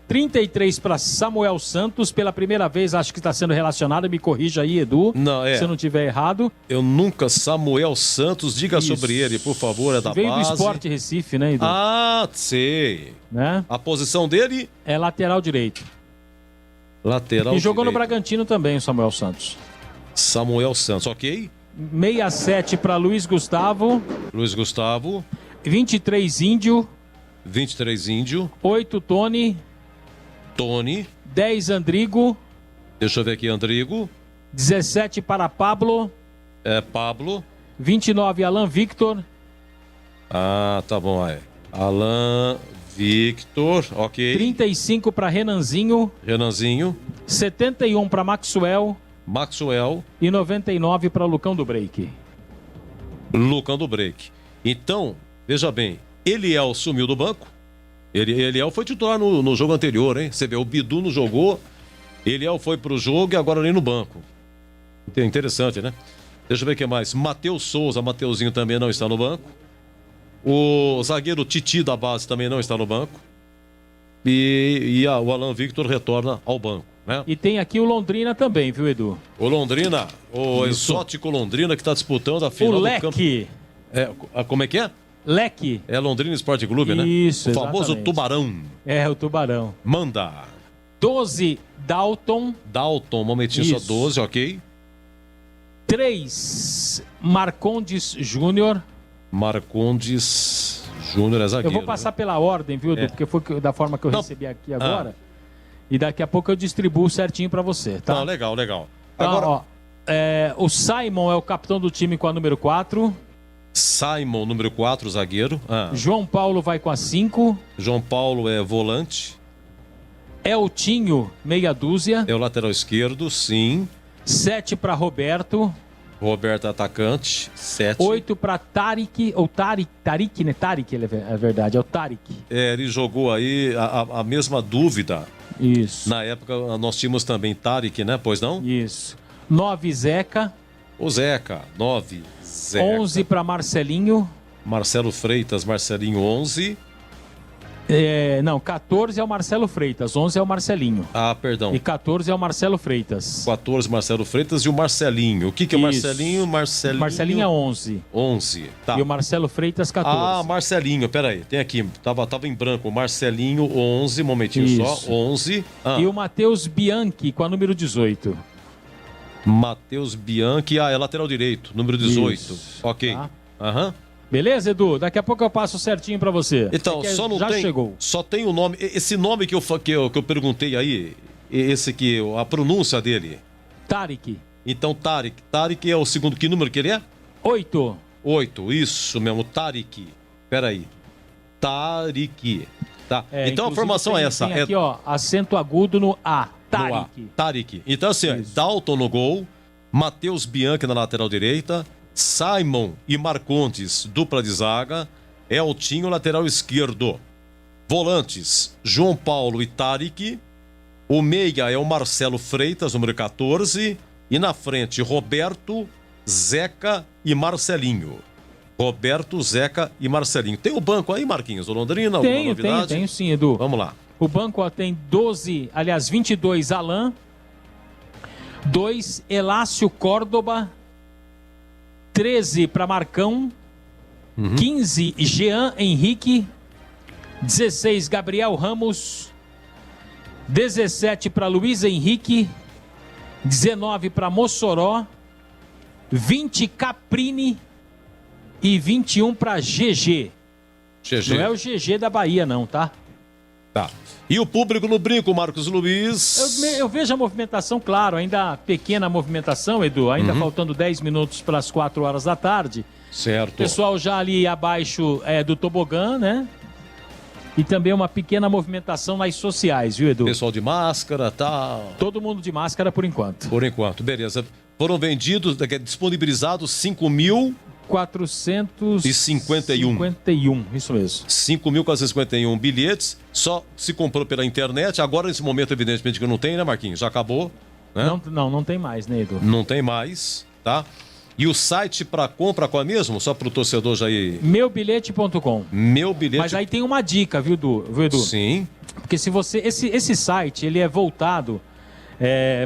Speaker 7: 33 para Samuel Santos, pela primeira vez acho que está sendo relacionado, me corrija aí, Edu, se eu não estiver errado.
Speaker 5: Eu nunca, Samuel Santos, diga sobre ele, por favor, é da
Speaker 7: Veio
Speaker 5: base.
Speaker 7: Veio do Sport Recife, né, Edu?
Speaker 5: Sei.
Speaker 7: Né?
Speaker 5: A posição dele?
Speaker 7: É lateral direito.
Speaker 5: Lateral direito.
Speaker 7: E jogou no Bragantino também, o Samuel Santos.
Speaker 5: Samuel Santos, ok.
Speaker 7: 67 para Luiz Gustavo.
Speaker 5: Luiz Gustavo.
Speaker 7: 23, Índio.
Speaker 5: 23, Índio.
Speaker 7: 8, Tony. 10, Andrigo.
Speaker 5: Deixa eu ver aqui, Andrigo.
Speaker 7: 17 para Pablo.
Speaker 5: Pablo.
Speaker 7: 29, Alan Victor.
Speaker 5: Tá bom, Alan Victor, ok.
Speaker 7: 35 para Renanzinho.
Speaker 5: 71
Speaker 7: para Maxwell.
Speaker 5: E
Speaker 7: 99 para Lucão do Break.
Speaker 5: Então, veja bem, Eliel sumiu do banco. Eliel foi titular no jogo anterior, hein? Você vê, o Bidu não jogou, Eliel foi pro jogo e agora ali no banco. Interessante, né? Deixa eu ver o que mais. Matheus Souza, Mateuzinho também não está no banco. O zagueiro Titi da base também não está no banco. E o Alan Victor retorna ao banco, né?
Speaker 7: E tem aqui o Londrina também, viu, Edu?
Speaker 5: O Londrina, o exótico Londrina que está disputando a final do campo. Como é que é?
Speaker 7: Leque.
Speaker 5: É Londrina Esporte Clube, né?
Speaker 7: Isso,
Speaker 5: o famoso
Speaker 7: exatamente.
Speaker 5: Tubarão.
Speaker 7: O Tubarão.
Speaker 5: Manda.
Speaker 7: 12, Dalton.
Speaker 5: Um momentinho, só 12, ok.
Speaker 7: 3, Marcondes Júnior.
Speaker 5: É zagueiro.
Speaker 7: Eu vou passar pela ordem, viu, Edu? Porque foi da forma que eu recebi aqui agora. E daqui a pouco eu distribuo certinho pra você, tá?
Speaker 5: Legal.
Speaker 7: Então, agora, o Simon é o capitão do time com a número 4.
Speaker 5: Simon, número 4, zagueiro.
Speaker 7: João Paulo vai com a 5.
Speaker 5: João Paulo é volante.
Speaker 7: Eltinho, meia dúzia.
Speaker 5: É o lateral esquerdo, sim.
Speaker 7: 7 para Roberto.
Speaker 5: Roberto atacante, 7.
Speaker 7: 8 para Tarik, ou Tarik, né? Tarik, é verdade, é o Tarik.
Speaker 5: Ele jogou aí a mesma dúvida.
Speaker 7: Isso.
Speaker 5: Na época nós tínhamos também Tarik, né? Pois não?
Speaker 7: Isso. 9, Zeca.
Speaker 5: O Zeca, 9, Zeca.
Speaker 7: 11 para Marcelinho.
Speaker 5: Marcelo Freitas, Marcelinho, 11.
Speaker 7: Não, 14 é o Marcelo Freitas, 11 é o Marcelinho.
Speaker 5: Ah, perdão.
Speaker 7: E 14 é o Marcelo Freitas.
Speaker 5: 14, Marcelo Freitas e o Marcelinho. O que é o
Speaker 7: Isso.
Speaker 5: Marcelinho?
Speaker 7: Marcelinho é 11.
Speaker 5: 11, tá.
Speaker 7: E o Marcelo Freitas, 14.
Speaker 5: Ah, Marcelinho, peraí. Tem aqui, tava em branco. Marcelinho, 11, momentinho
Speaker 7: Isso.
Speaker 5: só, 11.
Speaker 7: E o Matheus Bianchi com a número 18.
Speaker 5: Matheus Bianchi, é lateral direito, número 18.
Speaker 7: Isso.
Speaker 5: Ok.
Speaker 7: Tá.
Speaker 5: Aham.
Speaker 7: Beleza, Edu? Daqui a pouco eu passo certinho pra você.
Speaker 5: Então, só não
Speaker 7: já
Speaker 5: tem.
Speaker 7: chegou.
Speaker 5: Só tem o nome. Esse nome que eu perguntei aí, esse aqui, a pronúncia dele.
Speaker 7: Tarek.
Speaker 5: Então, Tarek. Tarek é o segundo. Que número que ele é?
Speaker 7: 8.
Speaker 5: 8, isso mesmo, Tarek. Peraí. Tarek. Tá. Então a formação é essa.
Speaker 7: Tem aqui, ó, acento agudo no A.
Speaker 5: Tarek. Tarek. Então, assim, Dalton no gol, Matheus Bianchi na lateral direita, Simon e Marcondes, dupla de zaga, Eltinho, lateral esquerdo. Volantes, João Paulo e Tarek. O meia é o Marcelo Freitas, número 14. E na frente, Roberto, Zeca e Marcelinho. Roberto, Zeca e Marcelinho. Tem o banco aí, Marquinhos, do Londrina? Alguma novidade?
Speaker 7: Tenho sim, Edu.
Speaker 5: Vamos lá.
Speaker 7: O banco ó, tem 22 Alain, 2 Elácio Córdoba, 13 para Marcão, 15 Jean Henrique, 16 Gabriel Ramos, 17 para Luiz Henrique, 19 para Mossoró, 20 Caprini e 21 para GG.
Speaker 5: GG.
Speaker 7: Não é o GG da Bahia não, tá?
Speaker 5: Tá. E o público no brinco, Marcos Luiz?
Speaker 7: Eu vejo a movimentação, claro, ainda pequena movimentação, Edu, ainda faltando 10 minutos para as 4 horas da tarde.
Speaker 5: Certo.
Speaker 7: Pessoal já ali abaixo do tobogã, né? E também uma pequena movimentação nas sociais, viu, Edu?
Speaker 5: Pessoal de máscara, tal.
Speaker 7: Todo mundo de máscara por enquanto.
Speaker 5: Por enquanto, beleza. Foram vendidos, disponibilizados 5.451.
Speaker 7: Isso mesmo.
Speaker 5: 5.451 bilhetes. Só se comprou pela internet. Agora, nesse momento, evidentemente que não tem, né, Marquinhos? Já acabou. Né?
Speaker 7: Não tem mais, né, Edu?
Speaker 5: Não tem mais, tá? E o site para compra qual é mesmo? Só para o torcedor já ir...
Speaker 7: Meubilhete.com.
Speaker 5: Meu bilhete.
Speaker 7: Mas aí tem uma dica, viu, Edu?
Speaker 5: Sim.
Speaker 7: Porque se você... Esse site, ele é voltado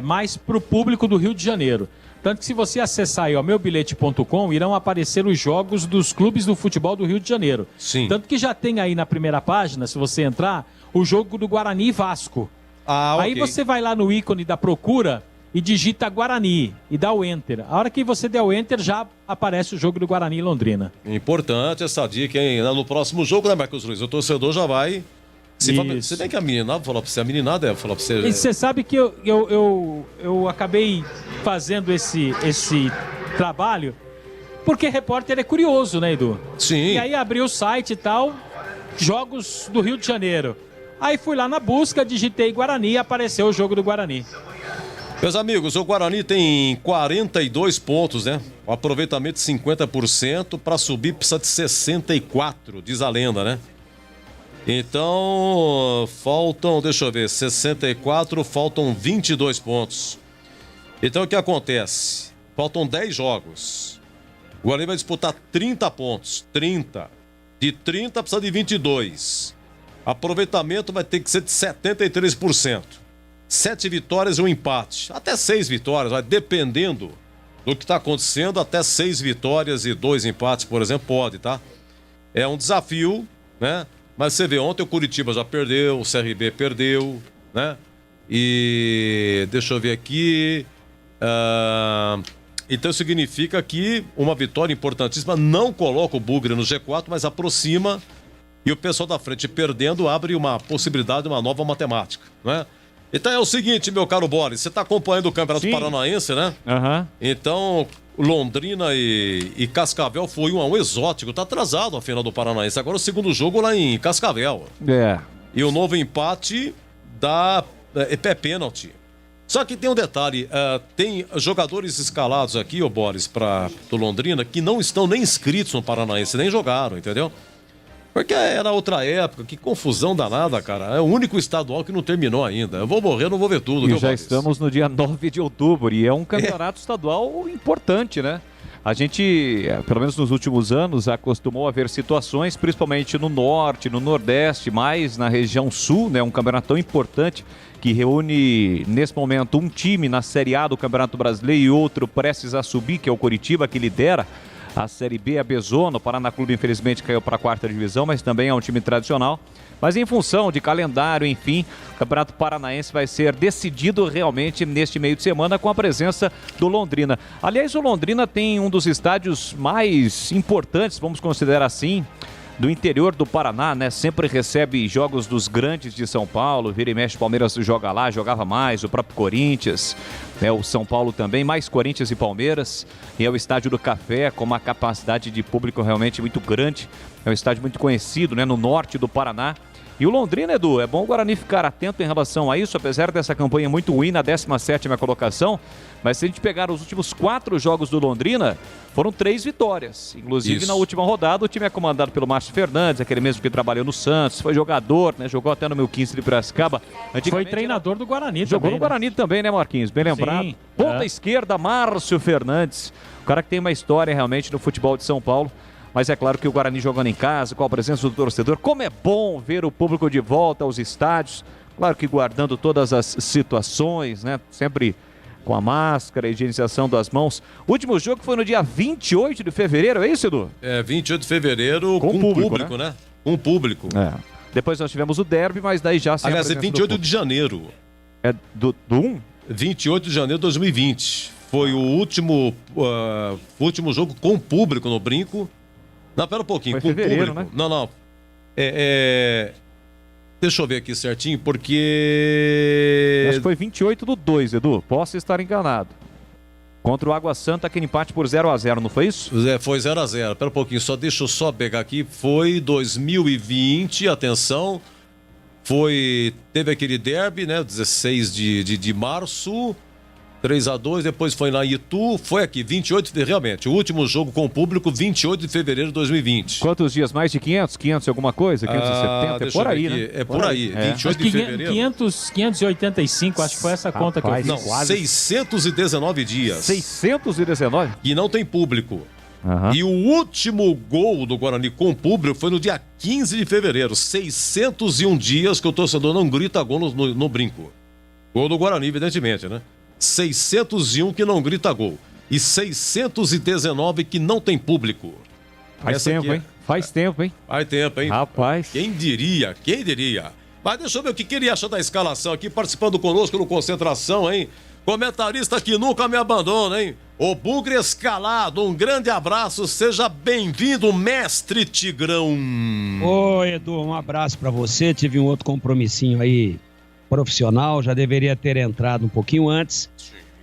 Speaker 7: mais para o público do Rio de Janeiro. Tanto que se você acessar aí, ó, meubilhete.com, irão aparecer os jogos dos clubes do futebol do Rio de Janeiro.
Speaker 5: Sim.
Speaker 7: Tanto que já tem aí na primeira página, se você entrar, o jogo do Guarani e Vasco. Aí você vai lá no ícone da procura e digita Guarani e dá o Enter. A hora que você der o Enter, já aparece o jogo do Guarani e Londrina.
Speaker 5: Importante essa dica, hein? No próximo jogo, né, Marcos Luiz? O torcedor já vai... Se bem que a meninada falou pra você, a meninada deve falar pra você...
Speaker 7: E você sabe que eu acabei fazendo esse trabalho porque repórter é curioso, né, Edu?
Speaker 5: Sim.
Speaker 7: E aí abri o site e tal, jogos do Rio de Janeiro. Aí fui lá na busca, digitei Guarani e apareceu o jogo do Guarani.
Speaker 5: Meus amigos, o Guarani tem 42 pontos, né? O aproveitamento de 50%, para subir precisa de 64, diz a lenda, né? Então, faltam, deixa eu ver, 64, faltam 22 pontos. Então, o que acontece? Faltam 10 jogos. O Guarani vai disputar 30 pontos, 30. De 30 precisa de 22. Aproveitamento vai ter que ser de 73%. 7 vitórias e um empate. Até 6 vitórias, vai dependendo do que está acontecendo, até 6 vitórias e 2 empates, por exemplo, pode, tá? É um desafio, né? Mas você vê, ontem o Curitiba já perdeu, o CRB perdeu, né? E deixa eu ver aqui. Então significa que uma vitória importantíssima não coloca o Bugre no G4, mas aproxima. E o pessoal da frente perdendo abre uma possibilidade de uma nova matemática, né? Então é o seguinte, meu caro Boris, você está acompanhando o Campeonato Paranaense, né? Então, Londrina e Cascavel foi 1-1 exótico, tá atrasado a final do Paranaense. Agora o segundo jogo lá em Cascavel. E o novo empate é pênalti. Só que tem um detalhe, tem jogadores escalados aqui, Boris, do Londrina, que não estão nem inscritos no Paranaense, nem jogaram, entendeu? Porque era outra época, que confusão danada, cara. É o único estadual que não terminou ainda. Eu vou morrer, não vou ver tudo.
Speaker 11: E já estamos no dia 9 de outubro e é um campeonato estadual importante, né? A gente, pelo menos nos últimos anos, acostumou a ver situações, principalmente no norte, no nordeste, mais na região sul, né? Um campeonato tão importante que reúne, nesse momento, um time na Série A do Campeonato Brasileiro e outro prestes a subir, que é o Coritiba, que lidera a Série B, a Bezona. O Paraná Clube, infelizmente, caiu para a 4ª divisão, mas também é um time tradicional. Mas em função de calendário, enfim, o Campeonato Paranaense vai ser decidido realmente neste meio de semana com a presença do Londrina. Aliás, o Londrina tem um dos estádios mais importantes, vamos considerar assim, do interior do Paraná, né? Sempre recebe jogos dos grandes de São Paulo. Vira e mexe, Palmeiras joga lá, jogava mais, o próprio Corinthians, né? O São Paulo também, mais Corinthians e Palmeiras. E é o Estádio do Café, com uma capacidade de público realmente muito grande. É um estádio muito conhecido, né? No norte do Paraná. E o Londrina, Edu, é bom o Guarani ficar atento em relação a isso, apesar dessa campanha muito ruim na 17ª colocação. Mas se a gente pegar os últimos 4 jogos do Londrina, foram 3 vitórias. Inclusive, na última rodada, o time é comandado pelo Márcio Fernandes, aquele mesmo que trabalhou no Santos, foi jogador, né? Jogou até no 2015 de Piracicaba.
Speaker 7: Foi treinador do Guarani
Speaker 11: Jogou
Speaker 7: também,
Speaker 11: no Guarani também, né, Marquinhos? Bem lembrado.
Speaker 7: Sim,
Speaker 11: Ponta esquerda, Márcio Fernandes. O cara que tem uma história realmente no futebol de São Paulo. Mas é claro que o Guarani jogando em casa, com a presença do torcedor, como é bom ver o público de volta aos estádios, claro que guardando todas as situações, né? Sempre com a máscara, a higienização das mãos. O último jogo foi no dia 28 de fevereiro, é isso, Edu?
Speaker 5: 28 de fevereiro com público, né? Com público.
Speaker 11: Depois nós tivemos o derby, mas daí já...
Speaker 5: Aliás, é 28 de janeiro.
Speaker 11: É do 1?
Speaker 5: 28 de janeiro de 2020. Foi o último jogo com público no Brinco. Não, pera um pouquinho,
Speaker 11: foi
Speaker 5: com
Speaker 11: fevereiro,
Speaker 5: público.
Speaker 11: Né?
Speaker 5: Não. Deixa eu ver aqui certinho, porque...
Speaker 11: Acho que foi 28/2, Edu. Posso estar enganado. Contra o Água Santa, aquele empate por 0-0, não foi isso?
Speaker 5: Foi 0-0. Pera um pouquinho, deixa eu só pegar aqui. Foi 2020, atenção. Teve aquele derby, né? 16 de março. 3-2, depois foi lá em Itu, foi aqui, 28 de realmente, o último jogo com o público, 28 de fevereiro de 2020.
Speaker 11: Quantos dias? Mais de 500? 500 e alguma coisa? 570? É por aí, né?
Speaker 5: É por aí, 28 de fevereiro.
Speaker 7: 585, acho que foi essa conta que eu fiz.
Speaker 5: Não, 619 dias.
Speaker 11: 619?
Speaker 5: E não tem público. E o último gol do Guarani com público foi no dia 15 de fevereiro, 601 dias que o torcedor não grita gol no Brinco. Gol do Guarani, evidentemente, né? 601 que não grita gol. E 619 que não tem público.
Speaker 11: Faz tempo, hein? Faz tempo, hein?
Speaker 5: Faz tempo, hein?
Speaker 11: Rapaz.
Speaker 5: Quem diria? Mas deixa eu ver o que ele acha da escalação aqui, participando conosco no Concentração, hein? Comentarista que nunca me abandona, hein? O Bugre Escalado, um grande abraço, seja bem-vindo, mestre Tigrão.
Speaker 12: Oi, Edu, um abraço pra você, tive um outro compromissinho aí profissional, já deveria ter entrado um pouquinho antes,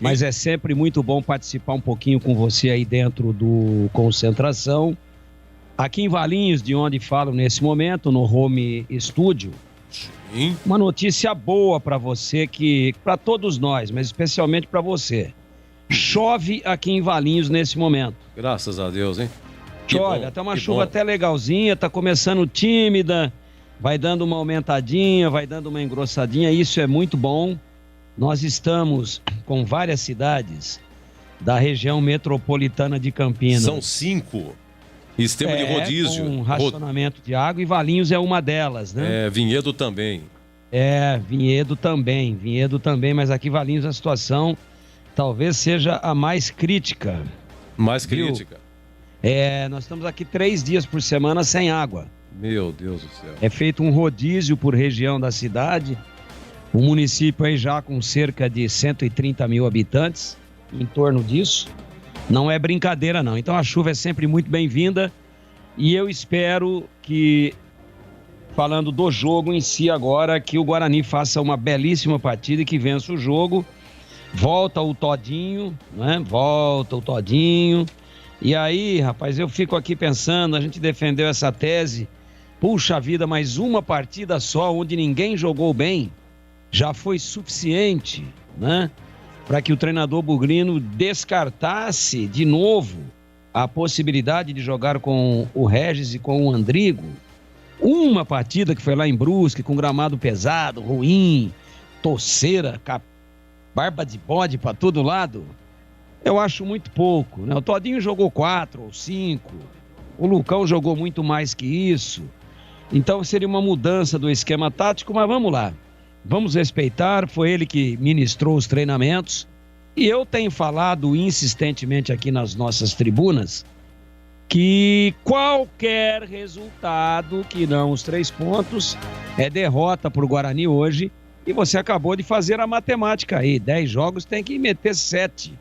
Speaker 12: mas é sempre muito bom participar um pouquinho com você aí dentro do Concentração. Aqui em Valinhos, de onde falo nesse momento, no Home Studio, uma notícia boa para você, para todos nós, mas especialmente para você. Chove aqui em Valinhos nesse momento.
Speaker 5: Graças a Deus, hein?
Speaker 12: Chove, até uma chuva até legalzinha, tá começando tímida, vai dando uma aumentadinha, vai dando uma engrossadinha, isso é muito bom. Nós estamos com várias cidades da região metropolitana de Campinas.
Speaker 5: São 5. Sistema de rodízio.
Speaker 12: Com racionamento de água, e Valinhos é uma delas, né?
Speaker 5: Vinhedo também.
Speaker 12: Vinhedo também, mas aqui Valinhos a situação talvez seja a mais crítica.
Speaker 5: Mais crítica.
Speaker 12: Nós estamos aqui 3 dias por semana sem água.
Speaker 5: Meu Deus do céu.
Speaker 12: É feito um rodízio por região da cidade. O município aí já com cerca de 130 mil habitantes, em torno disso. Não é brincadeira, não. Então a chuva é sempre muito bem-vinda. E eu espero que, falando do jogo em si agora, que o Guarani faça uma belíssima partida e que vença o jogo. Volta o Todinho, né? Volta o Todinho. E aí, rapaz, eu fico aqui pensando, a gente defendeu essa tese. Puxa vida, mas uma partida só onde ninguém jogou bem já foi suficiente, né? Para que o treinador bugrino descartasse de novo a possibilidade de jogar com o Regis e com o Andrigo. Uma partida que foi lá em Brusque, com gramado pesado, ruim, toceira, barba de bode para todo lado. eu acho muito pouco, né? O Todinho jogou 4 ou 5, o Lucão jogou muito mais que isso. Então seria uma mudança do esquema tático, mas vamos lá. Vamos respeitar, foi ele que ministrou os treinamentos. E eu tenho falado insistentemente aqui nas nossas tribunas que qualquer resultado que não os 3 pontos é derrota para o Guarani hoje. E você acabou de fazer a matemática aí. 10 jogos tem que meter 7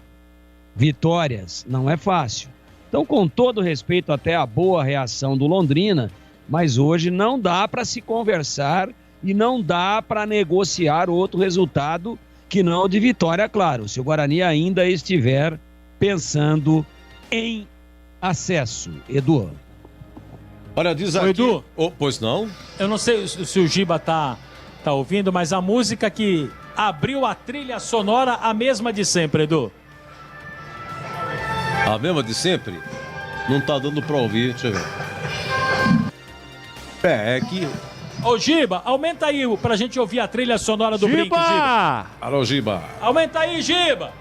Speaker 12: vitórias. Não é fácil. Então, com todo respeito até a boa reação do Londrina, mas hoje não dá para se conversar e não dá para negociar outro resultado que não o de vitória, claro. Se o Guarani ainda estiver pensando em acesso. Edu.
Speaker 5: Olha, diz aqui...
Speaker 7: Edu.
Speaker 5: Pois não?
Speaker 7: Eu não sei se o Giba tá ouvindo, mas a música que abriu a trilha sonora, a mesma de sempre, Edu.
Speaker 5: A mesma de sempre? Não tá dando pra ouvir, deixa eu ver. É que...
Speaker 7: Ô, Giba, aumenta aí pra gente ouvir a trilha sonora do Brinco, Giba.
Speaker 5: Alô, Giba.
Speaker 7: Aumenta aí, Giba.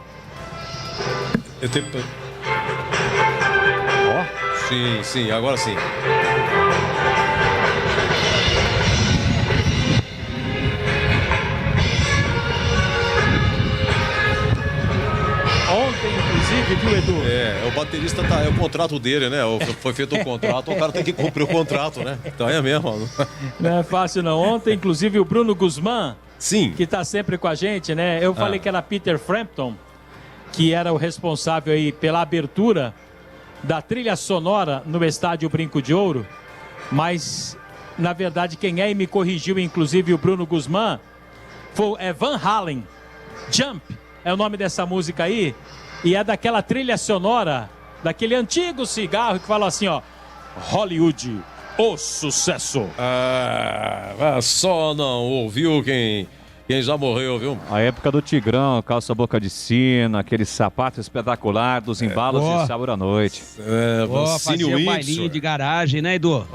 Speaker 5: Eu tenho... Sim, agora sim.
Speaker 7: Ontem, inclusive, viu, Edu?
Speaker 5: O baterista é o contrato dele, né? Foi feito um contrato, o cara tem que cumprir o contrato, né? Então é mesmo.
Speaker 7: Não é fácil não. Ontem, inclusive, o Bruno Guzmán,
Speaker 5: sim,
Speaker 7: que tá sempre com a gente, né? Eu falei que era Peter Frampton, que era o responsável aí pela abertura da trilha sonora no estádio Brinco de Ouro, mas, na verdade, quem é e me corrigiu, inclusive o Bruno Guzmán, é Van Halen. Jump é o nome dessa música aí, e é daquela trilha sonora, daquele antigo cigarro que fala assim, ó, Hollywood, o sucesso.
Speaker 5: Só não ouviu quem já morreu, viu?
Speaker 11: A época do Tigrão, calça boca de sino, aquele sapato espetacular dos embalos de sábado à noite.
Speaker 12: Fazia um bailinho de garagem, né, Edu?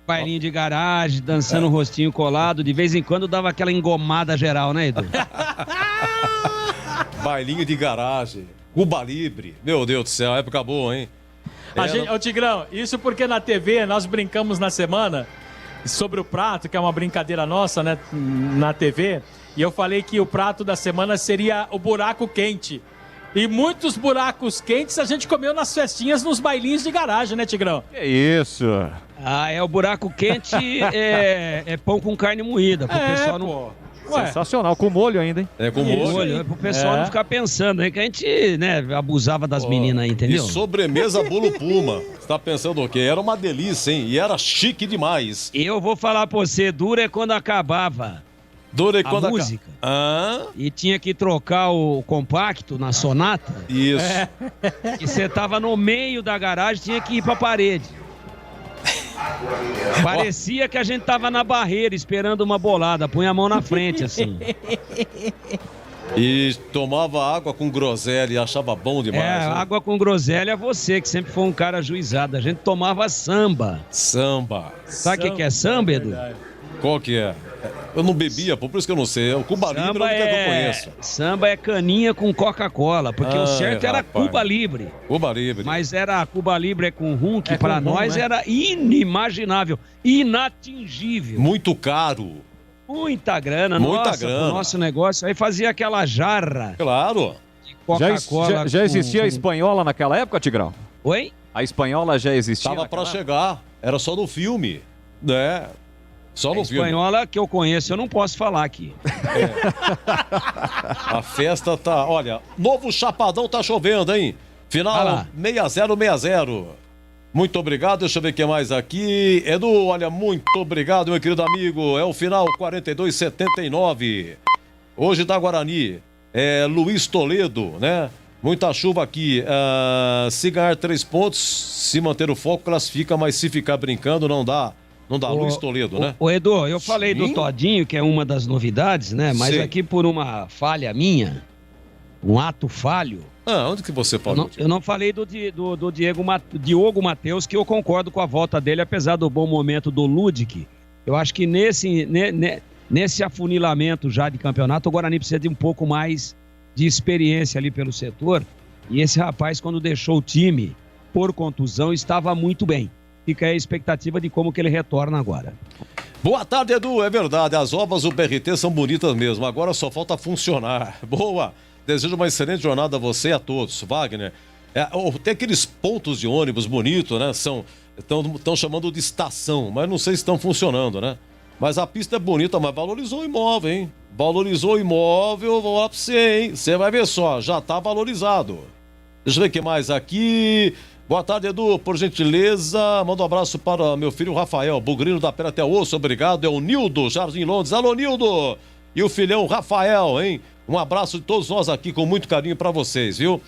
Speaker 12: Bailinho de garagem, dançando o rostinho colado, de vez em quando dava aquela engomada geral, né, Edu?
Speaker 5: Bailinho de garagem, Cuba Libre, meu Deus do céu, época boa, hein?
Speaker 7: Ô, Tigrão, isso porque na TV nós brincamos na semana sobre o prato, que é uma brincadeira nossa, né, na TV, e eu falei que o prato da semana seria o buraco quente. E muitos buracos quentes a gente comeu nas festinhas, nos bailinhos de garagem, né, Tigrão?
Speaker 11: Que isso?
Speaker 12: O buraco quente é pão com carne moída, pro pessoal não...
Speaker 11: Sensacional, com molho ainda, hein?
Speaker 5: Com molho.
Speaker 12: Pro pessoal não ficar pensando, né? Que a gente, né, abusava das meninas aí, entendeu?
Speaker 5: E sobremesa bolo Puma. Você tá pensando o quê? Era uma delícia, hein? E era chique demais.
Speaker 12: Eu vou falar pra você, duro é quando acabava a música. E tinha que trocar o compacto na sonata.
Speaker 5: Isso.
Speaker 12: E você tava no meio da garagem, tinha que ir pra parede. Parecia que a gente tava na barreira esperando uma bolada, punha a mão na frente assim.
Speaker 5: E tomava água com groselha, achava bom demais. Né?
Speaker 12: Água com groselha é você, que sempre foi um cara ajuizado. A gente tomava samba. Sabe o que é samba, Edu?
Speaker 5: Qual que é? Eu não bebia, por isso que eu não sei. O Cuba Libre é o que eu conheço.
Speaker 12: Samba é caninha com Coca-Cola, porque o certo era Cuba Libre.
Speaker 5: Cuba Libre.
Speaker 12: Mas era Cuba Libre com rum, que pra nós era inimaginável, inatingível.
Speaker 5: Muito caro.
Speaker 12: Muita grana,
Speaker 5: grana.
Speaker 12: O nosso negócio. Aí fazia aquela jarra.
Speaker 5: Claro.
Speaker 12: De Coca-Cola.
Speaker 11: Já existia a espanhola naquela época, Tigrão?
Speaker 12: Oi?
Speaker 11: A espanhola já existia?
Speaker 5: Tava pra chegar. Era só no filme, né? Só no filme.
Speaker 12: Espanhola que eu conheço, eu não posso falar aqui.
Speaker 5: A festa tá... Olha, novo Chapadão tá chovendo, hein? Final 6060. Muito obrigado, deixa eu ver o que mais aqui. Edu, olha, muito obrigado, meu querido amigo. É o final 4279. Hoje da Guarani. Luiz Toledo, né? Muita chuva aqui. Se ganhar 3 pontos, se manter o foco, classifica, mas se ficar brincando, não dá. Não dá, Luiz Toledo, né?
Speaker 12: Edu, eu falei do Todinho, que é uma das novidades, né? Mas aqui por uma falha minha, um ato falho.
Speaker 5: Onde que você falou?
Speaker 12: Eu não falei do Diogo Matheus, que eu concordo com a volta dele, apesar do bom momento do Ludic. Eu acho que nesse afunilamento já de campeonato, o Guarani precisa de um pouco mais de experiência ali pelo setor. E esse rapaz, quando deixou o time por contusão, estava muito bem. Fica aí a expectativa de como que ele retorna agora.
Speaker 5: Boa tarde, Edu. É verdade, as obras do BRT são bonitas mesmo. Agora só falta funcionar. Boa. Desejo uma excelente jornada a você e a todos. Wagner, tem aqueles pontos de ônibus bonitos, né? Estão chamando de estação, mas não sei se estão funcionando, né? Mas a pista é bonita, mas valorizou o imóvel, hein? Valorizou o imóvel, vou lá pra você, hein? Você vai ver só, já tá valorizado. Deixa eu ver o que mais aqui. Boa tarde, Edu. Por gentileza, manda um abraço para meu filho Rafael, bugrino da pele até o osso, obrigado. É o Nildo, Jardim Londres. Alô, Nildo! E o filhão Rafael, hein? Um abraço de todos nós aqui com muito carinho para vocês, viu?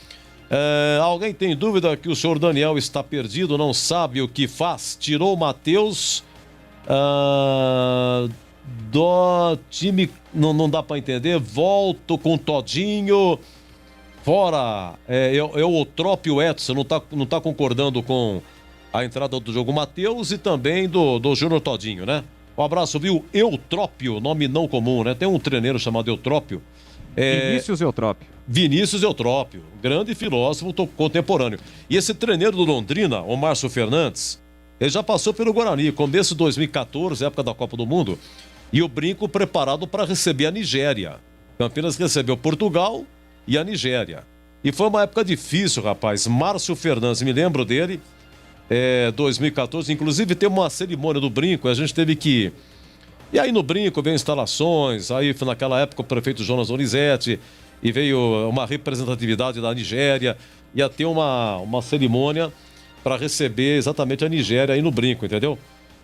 Speaker 5: Alguém tem dúvida que o senhor Daniel está perdido, não sabe o que faz? Tirou o Matheus do time, não dá para entender. Volto com Todinho. Fora, o Eutrópio Edson, não tá concordando com a entrada do jogo Matheus e também do Júnior Todinho, né? Um abraço, viu? Eutrópio, nome não comum, né? Tem um treineiro chamado Eutrópio. Vinícius Eutrópio, grande filósofo contemporâneo. E esse treineiro do Londrina, o Márcio Fernandes, ele já passou pelo Guarani, começo de 2014, época da Copa do Mundo, e o Brinco preparado para receber a Nigéria. Campinas recebeu Portugal e a Nigéria. E foi uma época difícil, rapaz. Márcio Fernandes, me lembro dele, 2014, inclusive tem uma cerimônia do Brinco, a gente teve que... E aí no Brinco veio instalações, aí naquela época o prefeito Jonas Donizete, e veio uma representatividade da Nigéria, ia ter uma cerimônia para receber exatamente a Nigéria aí no Brinco, entendeu?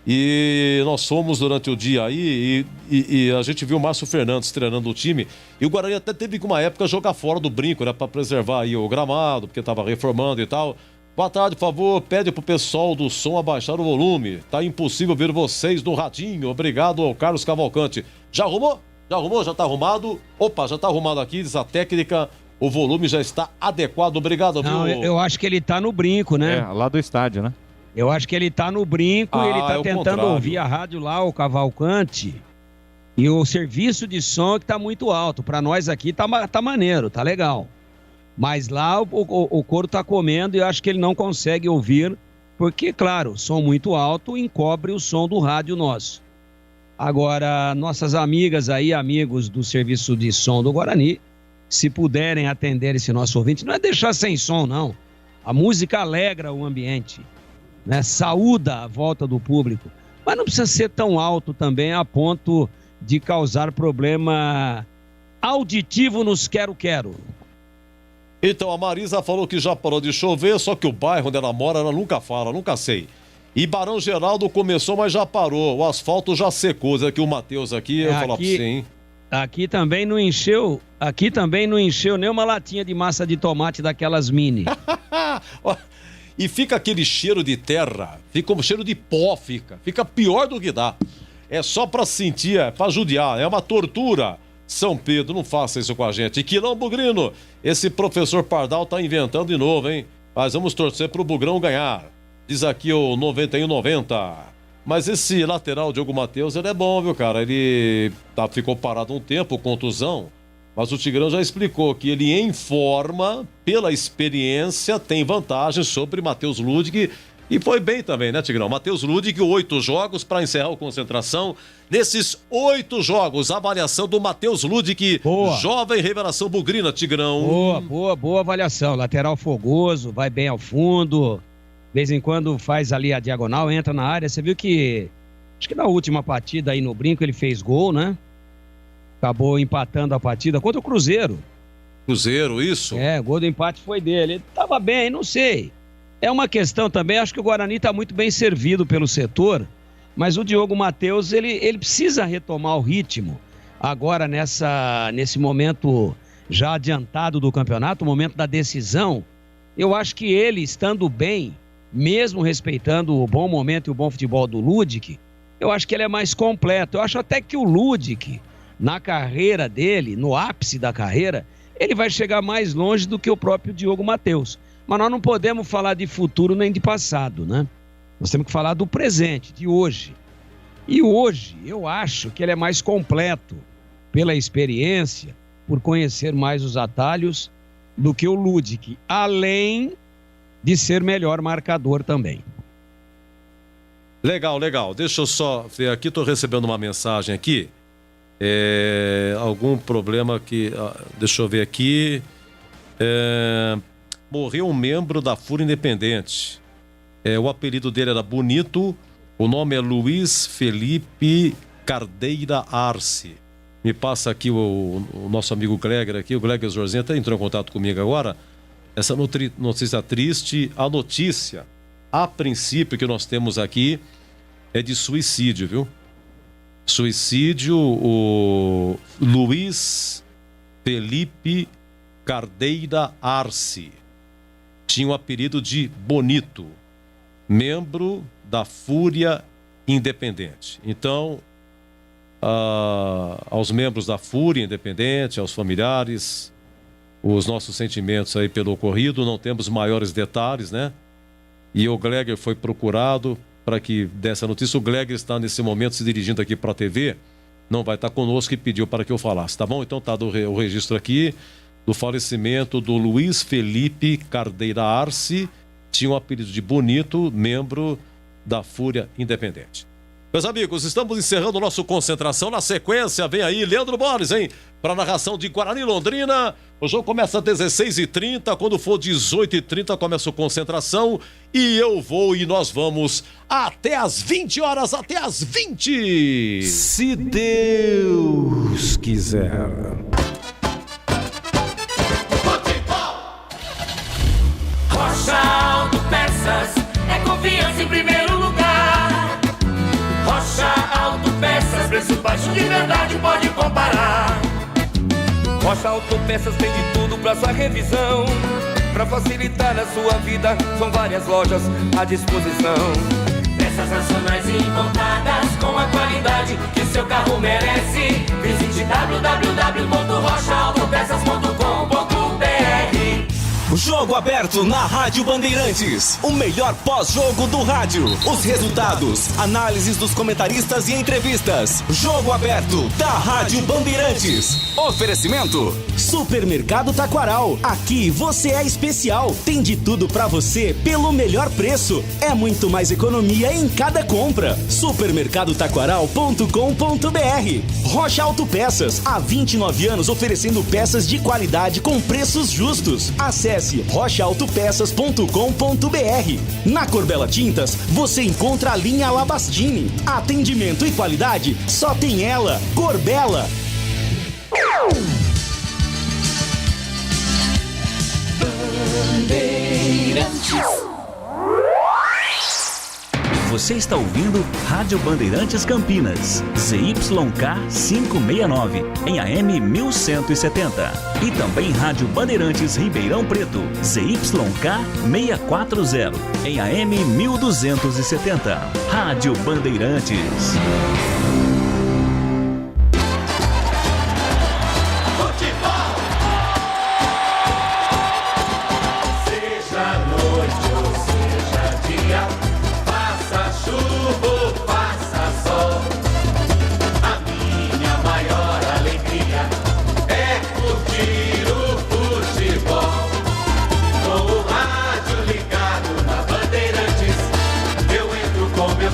Speaker 5: E nós fomos durante o dia aí e a gente viu o Márcio Fernandes treinando o time, e o Guarani até teve que uma época jogar fora do Brinco, né, para preservar aí o gramado, porque estava reformando e tal. Boa tarde, por favor, pede pro pessoal do som abaixar o volume. Tá impossível ver vocês no radinho. Obrigado ao Carlos Cavalcante. Já arrumou? Já arrumou? Já tá arrumado? Opa, já tá arrumado aqui, diz a técnica. O volume já está adequado. Obrigado,
Speaker 12: não,
Speaker 5: viu?
Speaker 12: Eu acho que ele tá no Brinco, né?
Speaker 11: Lá do estádio, né?
Speaker 12: Eu acho que ele tá no Brinco e ele tá tentando contrário. Ouvir a rádio lá, o Cavalcante. E o serviço de som que tá muito alto. Pra nós aqui tá maneiro, tá legal. Mas lá o couro tá comendo e eu acho que ele não consegue ouvir, porque, claro, som muito alto encobre o som do rádio nosso. Agora, nossas amigas aí, amigos do serviço de som do Guarani, se puderem atender esse nosso ouvinte, não é deixar sem som, não. A música alegra o ambiente, né? Saúda a volta do público, mas não precisa ser tão alto também a ponto de causar problema auditivo nos quero-quero.
Speaker 5: Então, a Marisa falou que já parou de chover, só que o bairro onde ela mora, ela nunca fala, nunca sei. E Barão Geraldo começou, mas já parou. O asfalto já secou. Diz aqui o Matheus aqui, eu vou falar pra você, hein?
Speaker 12: Aqui também não encheu nem uma latinha de massa de tomate daquelas mini.
Speaker 5: E fica aquele cheiro de terra, fica um cheiro de pó, fica pior do que dá. É só pra sentir, pra judiar, é uma tortura. São Pedro, não faça isso com a gente. E Quilão Bugrino, esse professor Pardal tá inventando de novo, hein? Mas vamos torcer pro Bugrão ganhar. Diz aqui o 9190. Mas esse lateral, Diogo Matheus, ele é bom, viu, cara? Ele ficou parado um tempo, contusão. Mas o Tigrão já explicou que ele, em forma, pela experiência, tem vantagem sobre Matheus Ludwig. E foi bem também, né, Tigrão? Matheus Ludwig, 8 jogos para encerrar a concentração. Nesses 8 jogos, a avaliação do Matheus Ludwig, jovem revelação bugrina, Tigrão.
Speaker 12: Boa avaliação. Lateral fogoso, vai bem ao fundo. De vez em quando faz ali a diagonal, entra na área. Você viu que, acho que na última partida aí no Brinco ele fez gol, né? Acabou empatando a partida contra o Cruzeiro.
Speaker 5: Cruzeiro, isso?
Speaker 12: Gol do empate foi dele. Ele tava bem, não sei. É uma questão também, acho que o Guarani está muito bem servido pelo setor, mas o Diogo Matheus, ele precisa retomar o ritmo agora nesse momento já adiantado do campeonato, o momento da decisão. Eu acho que ele, estando bem, mesmo respeitando o bom momento e o bom futebol do Ludwig, eu acho que ele é mais completo. Eu acho até que o Ludwig, na carreira dele, no ápice da carreira, ele vai chegar mais longe do que o próprio Diogo Matheus. Mas nós não podemos falar de futuro nem de passado, né? Nós temos que falar do presente, de hoje. E hoje, eu acho que ele é mais completo pela experiência, por conhecer mais os atalhos do que o Ludic, além de ser melhor marcador também.
Speaker 5: Legal. Deixa eu só ver aqui, estou recebendo uma mensagem aqui. Algum problema aqui, deixa eu ver aqui. Morreu um membro da Fúria Independente. O apelido dele era Bonito, o nome é Luiz Felipe Cardeira Arce. Me passa aqui o nosso amigo Gleger aqui, o Gleger Zorzinha até entrou em contato comigo agora. Essa notícia triste, a notícia, a princípio que nós temos aqui, é de suicídio, viu? Suicídio, o Luiz Felipe Cardeira Arce. Tinha o apelido de Bonito, membro da Fúria Independente. Então, aos membros da Fúria Independente, aos familiares, os nossos sentimentos aí pelo ocorrido, não temos maiores detalhes, né? E o Gleger foi procurado para que desse a notícia. O Gleger está nesse momento se dirigindo aqui para a TV, não vai estar conosco e pediu para que eu falasse, tá bom? Então tá o registro aqui do falecimento do Luiz Felipe Cardeira Arce, tinha o apelido de Bonito, membro da Fúria Independente. Meus amigos, estamos encerrando o nosso Concentração. Na sequência, vem aí Leandro Borges, hein? Para a narração de Guarani e Londrina. O jogo começa às 16h30. Quando for 18h30, começa o Concentração. E eu vou e nós vamos até às 20 horas, até às 20.
Speaker 11: Se Deus quiser.
Speaker 9: Rocha Autopeças é confiança em primeiro lugar. Rocha Autopeças, preço baixo de verdade, pode comparar.
Speaker 6: Rocha Autopeças tem de tudo pra sua revisão. Pra facilitar a sua vida, são várias lojas à disposição.
Speaker 9: Peças nacionais e importadas com a qualidade que o seu carro merece. Visite www.rochaautopeças.com.br.
Speaker 8: Jogo aberto na Rádio Bandeirantes. O melhor pós-jogo do rádio. Os resultados, análises dos comentaristas e entrevistas. Jogo aberto da Rádio Bandeirantes. Oferecimento: Supermercado Taquaral. Aqui você é especial. Tem de tudo pra você pelo melhor preço. É muito mais economia em cada compra. Supermercadotaquaral.com.br. Rocha Autopeças. Há 29 anos oferecendo peças de qualidade com preços justos. Acesse rochaautopeças.com.br. Na Corbella Tintas, você encontra a linha Labastini. Atendimento e qualidade, só tem ela. Corbella.
Speaker 4: Você está ouvindo Rádio Bandeirantes Campinas, ZYK 569, em AM 1170. E também Rádio Bandeirantes Ribeirão Preto, ZYK 640, em AM 1270. Rádio Bandeirantes.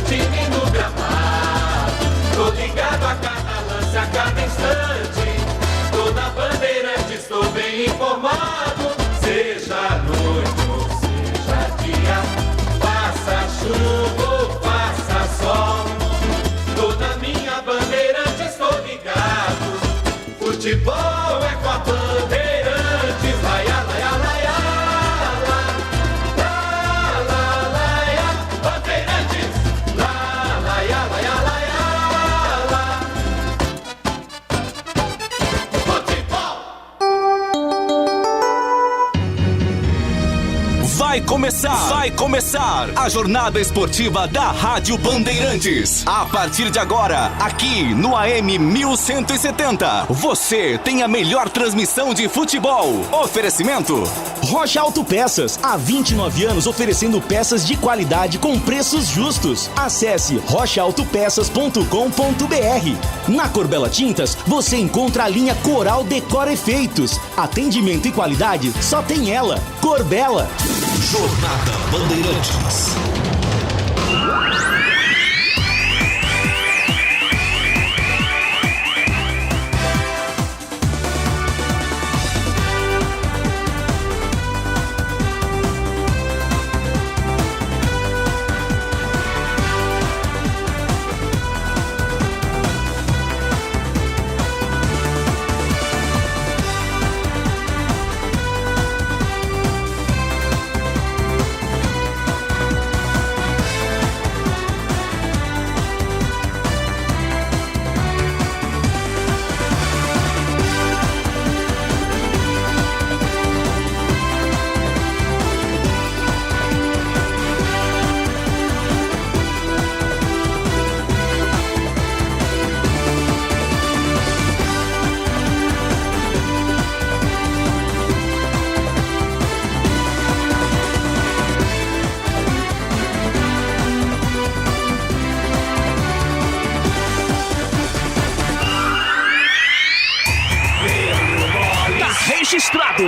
Speaker 9: Time no gramado.
Speaker 8: começar a jornada esportiva da Rádio Bandeirantes. A partir de agora, aqui no AM 1170, você tem a melhor transmissão de futebol. Oferecimento
Speaker 13: Rocha Autopeças, há 29 anos oferecendo peças de qualidade com preços justos. Acesse rochaautopeças.com.br. Na Corbella Tintas, você encontra a linha Coral Decor Efeitos. Atendimento e qualidade só tem ela, Corbella.
Speaker 8: Jornada Bandeirantes.
Speaker 11: Registrado.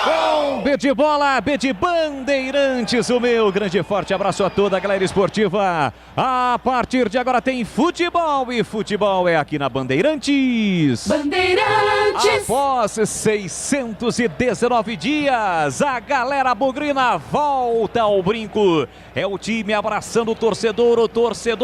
Speaker 11: Com B de bola, B de Bandeirantes, o meu grande e forte abraço a toda a galera esportiva. A partir de agora tem futebol e futebol é aqui na Bandeirantes.
Speaker 9: Bandeirantes.
Speaker 11: Após 619 dias, a galera bugrina volta ao brinco. É o time abraçando o torcedor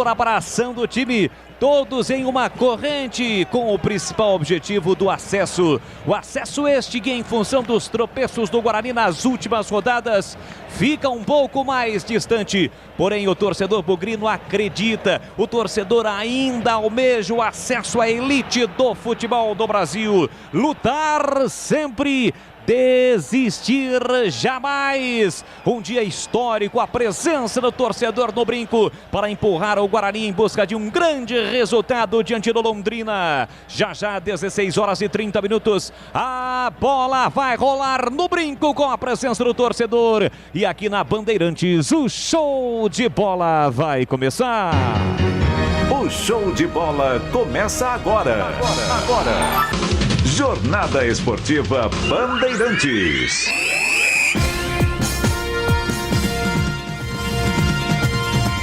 Speaker 11: abraçando o time. Todos em uma corrente com o principal objetivo do acesso. O acesso este que, em função dos tropeços do Guarani nas últimas rodadas, fica um pouco mais distante. Porém, o torcedor bugrino acredita. O torcedor ainda almeja o acesso à elite do futebol do Brasil. Lutar sempre. Desistir jamais. Um dia histórico, a presença do torcedor no brinco para empurrar o Guarani em busca de um grande resultado diante do Londrina. Já 16 horas e 30 minutos. A bola vai rolar no brinco com a presença do torcedor. E aqui na Bandeirantes, o show de bola vai começar.
Speaker 3: O show de bola começa agora. Jornada Esportiva Bandeirantes.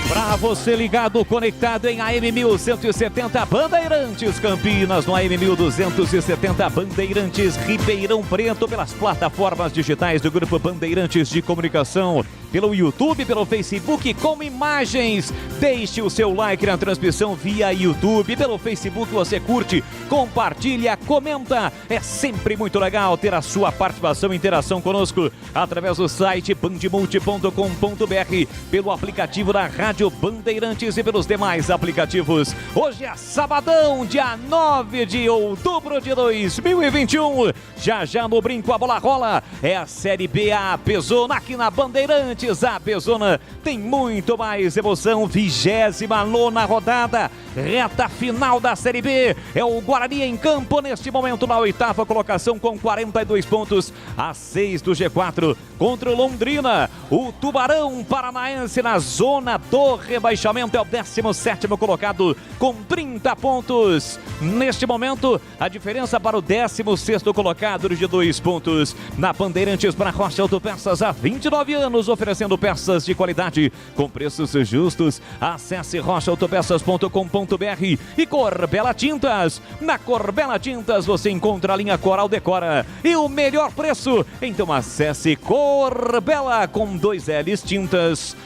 Speaker 11: Para você ligado, conectado em AM 1170 Bandeirantes Campinas, no AM 1270 Bandeirantes Ribeirão Preto, pelas plataformas digitais do Grupo Bandeirantes de Comunicação, pelo YouTube, pelo Facebook, com imagens. Deixe o seu like na transmissão via YouTube. Pelo Facebook você curte, compartilha, comenta. É sempre muito legal ter a sua participação e interação conosco através do site bandmulti.com.br, pelo aplicativo da Rádio Bandeirantes e pelos demais aplicativos. Hoje é sabadão, dia 9 de outubro de 2021. Já no brinco a bola rola. É a Série B, a Pezona aqui na Bandeirantes. A Pezona tem muito mais emoção. 29ª rodada, reta final da Série B. É o Guarani em campo neste momento na 8ª colocação com 42 pontos, a 6 do G4 contra o Londrina. O Tubarão Paranaense na zona do rebaixamento é o 17º colocado com 30 pontos. Neste momento, a diferença para o 16º colocado de 2 pontos. Na Bandeirantes para Rocha Autopeças, há 29 anos, oferecendo peças de qualidade com preços justos. Acesse rochaautopeças.com.br e Corbella Tintas. Na Corbella Tintas você encontra a linha Coral Decora e o melhor preço. Então acesse Corbella com 2 L's tintas.com.br.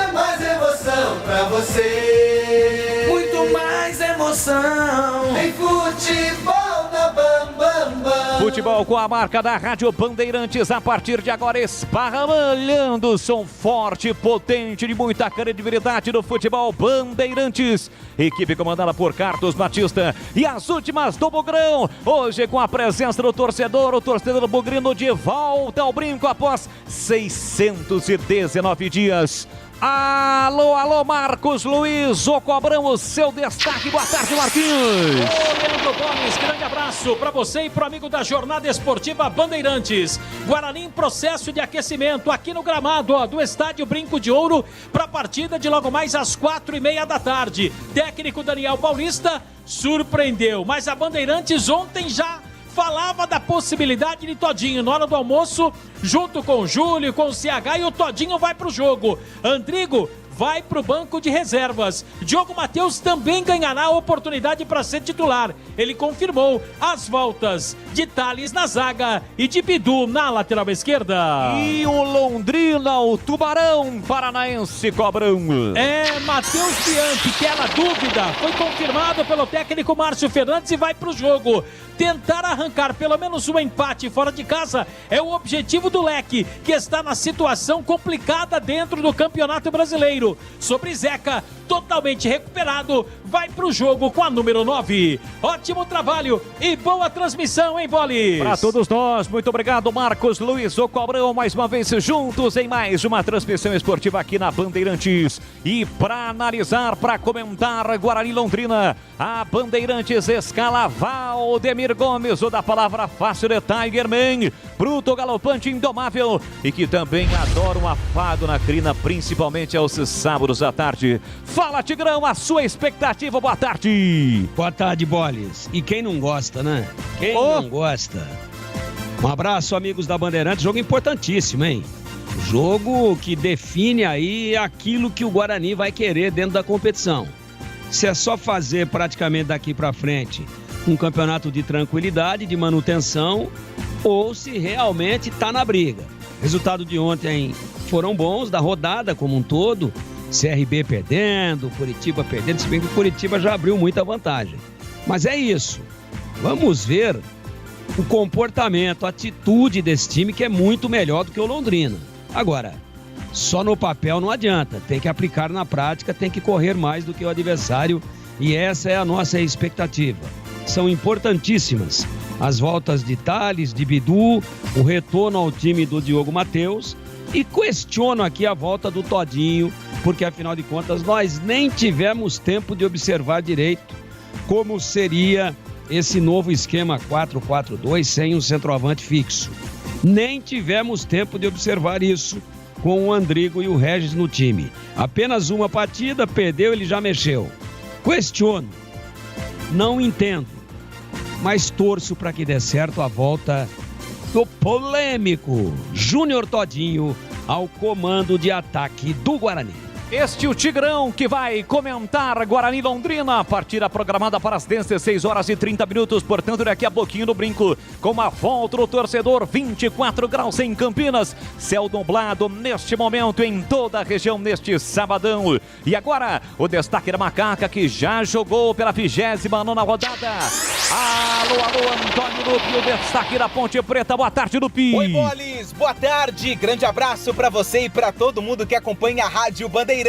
Speaker 9: É mais emoção pra você. Muito mais emoção. Em futebol na Bam Bam Bam.
Speaker 11: Futebol com a marca da Rádio Bandeirantes, a partir de agora esparramando som forte, potente, de muita credibilidade do futebol Bandeirantes. Equipe comandada por Carlos Batista e as últimas do Bugrão. Hoje com a presença do torcedor, o torcedor bugrino de volta ao brinco após 619 dias. Alô, alô, Marcos Luiz, o Cobrão, seu destaque. Boa tarde, Marquinhos.
Speaker 7: Ô, Leandro Gomes, grande abraço para você e para o amigo da Jornada Esportiva Bandeirantes. Guarani em processo de aquecimento aqui no gramado do Estádio Brinco de Ouro para a partida de logo mais às 4:30 da tarde. Técnico Daniel Paulista surpreendeu, mas a Bandeirantes ontem já falava da possibilidade de Todinho na hora do almoço, junto com o Júlio, com o CH, e o Todinho vai pro jogo. Andrigo vai pro banco de reservas. Diogo Matheus também ganhará a oportunidade para ser titular. Ele confirmou as voltas de Thales na zaga e de Bidu na lateral esquerda.
Speaker 11: E o Londrina, o Tubarão Paranaense, Cobrão.
Speaker 7: Matheus Bianchi, que era dúvida, foi confirmado pelo técnico Márcio Fernandes e vai pro jogo. Tentar arrancar pelo menos um empate fora de casa é o objetivo do Leque, que está na situação complicada dentro do Campeonato Brasileiro. Sobre Zeca, totalmente recuperado, vai pro jogo com a número 9. Ótimo trabalho e boa transmissão, hein, Bolis?
Speaker 11: Para todos nós, muito obrigado, Marcos Luiz, o Cobrão, mais uma vez juntos em mais uma transmissão esportiva aqui na Bandeirantes. E para analisar, para comentar, Guarani Londrina, a Bandeirantes escala Valdemir Gomes, o da palavra fácil de Tigerman, bruto, galopante, indomável e que também adora um afago na crina, principalmente aos sábados à tarde. Fala, Tigrão, a sua expectativa, boa tarde.
Speaker 12: Boa tarde, Bolis. E quem não gosta, né? Quem não gosta? Um abraço, amigos da Bandeirantes, jogo importantíssimo, hein? Jogo que define aí aquilo que o Guarani vai querer dentro da competição. Se é só fazer praticamente daqui pra frente um campeonato de tranquilidade, de manutenção, ou se realmente tá na briga. Resultado de ontem foram bons, da rodada como um todo. CRB perdendo, Curitiba perdendo, se bem que o Curitiba já abriu muita vantagem. Mas é isso. Vamos ver o comportamento, a atitude desse time, que é muito melhor do que o Londrina. Agora, só no papel não adianta. Tem que aplicar na prática, tem que correr mais do que o adversário. E essa é a nossa expectativa. São importantíssimas as voltas de Thales, de Bidu, o retorno ao time do Diogo Matheus. E questiono aqui a volta do Todinho, porque afinal de contas nós nem tivemos tempo de observar direito como seria esse novo esquema 4-4-2 sem um centroavante fixo. Nem tivemos tempo de observar isso com o Andrigo e o Regis no time. Apenas uma partida, perdeu, ele já mexeu. Questiono, não entendo, mas torço para que dê certo a volta do polêmico Júnior Todinho ao comando de ataque do Guarani.
Speaker 11: Este é o Tigrão que vai comentar Guarani Londrina, partida programada para as 16h30, portanto daqui a pouquinho no Brinco, com a volta do torcedor, 24 graus em Campinas, céu nublado neste momento em toda a região neste sabadão. E agora o destaque da Macaca, que já jogou pela 29ª rodada. Alô, alô, Antônio Lupi, o destaque da Ponte Preta. Boa tarde, Lupi.
Speaker 14: Oi, Bolis, boa tarde, grande abraço para você e para todo mundo que acompanha a Rádio Bandeirantes.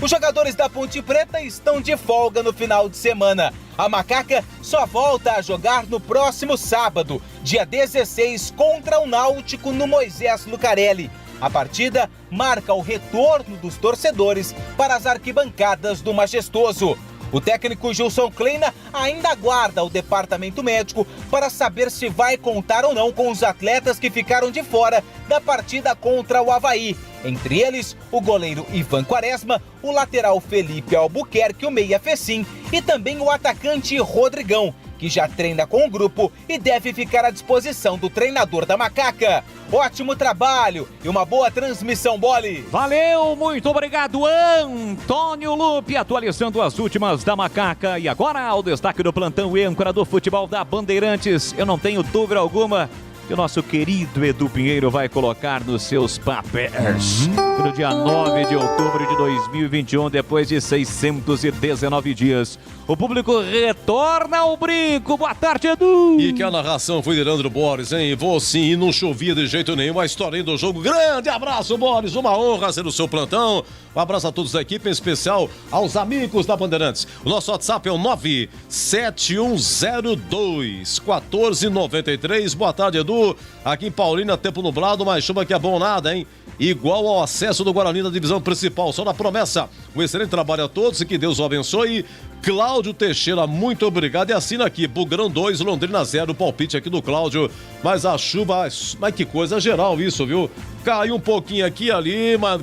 Speaker 14: Os jogadores da Ponte Preta estão de folga no final de semana. A Macaca só volta a jogar no próximo sábado, dia 16, contra o Náutico no Moisés Lucarelli. A partida marca o retorno dos torcedores para as arquibancadas do Majestoso. O técnico Gilson Kleina ainda aguarda o departamento médico para saber se vai contar ou não com os atletas que ficaram de fora da partida contra o Avaí. Entre eles, o goleiro Ivan Quaresma, o lateral Felipe Albuquerque, o meia Fecim e também o atacante Rodrigão, que já treina com o grupo e deve ficar à disposição do treinador da Macaca. Ótimo trabalho e uma boa transmissão, Bolis.
Speaker 11: Valeu, muito obrigado, Antônio Lupi, atualizando as últimas da Macaca. E agora o destaque do plantão e âncora do futebol da Bandeirantes. Eu não tenho dúvida alguma que o nosso querido Edu Pinheiro vai colocar nos seus papéis. No dia 9 de outubro de 2021, depois de 619 dias, O público retorna ao brinco. Boa tarde, Edu.
Speaker 5: E que a narração foi de Leandro Borges, hein? Vou sim, e não chovia de jeito nenhum. A historinha do jogo. Grande abraço, Borges. Uma honra ser o seu plantão. Um abraço a todos da equipe, em especial aos amigos da Bandeirantes. O nosso WhatsApp é o 97102-1493. Boa tarde, Edu. Aqui em Paulínia, tempo nublado, mas chuva que é bom nada, hein? Igual ao acesso do Guarani da divisão principal. Só na promessa. Um excelente trabalho a todos e que Deus o abençoe. Cláudio Teixeira, muito obrigado. E assina aqui, Bugrão 2, Londrina 0, palpite aqui do Cláudio. Mas a chuva, mas que coisa geral isso, viu? Caiu um pouquinho aqui e ali, mas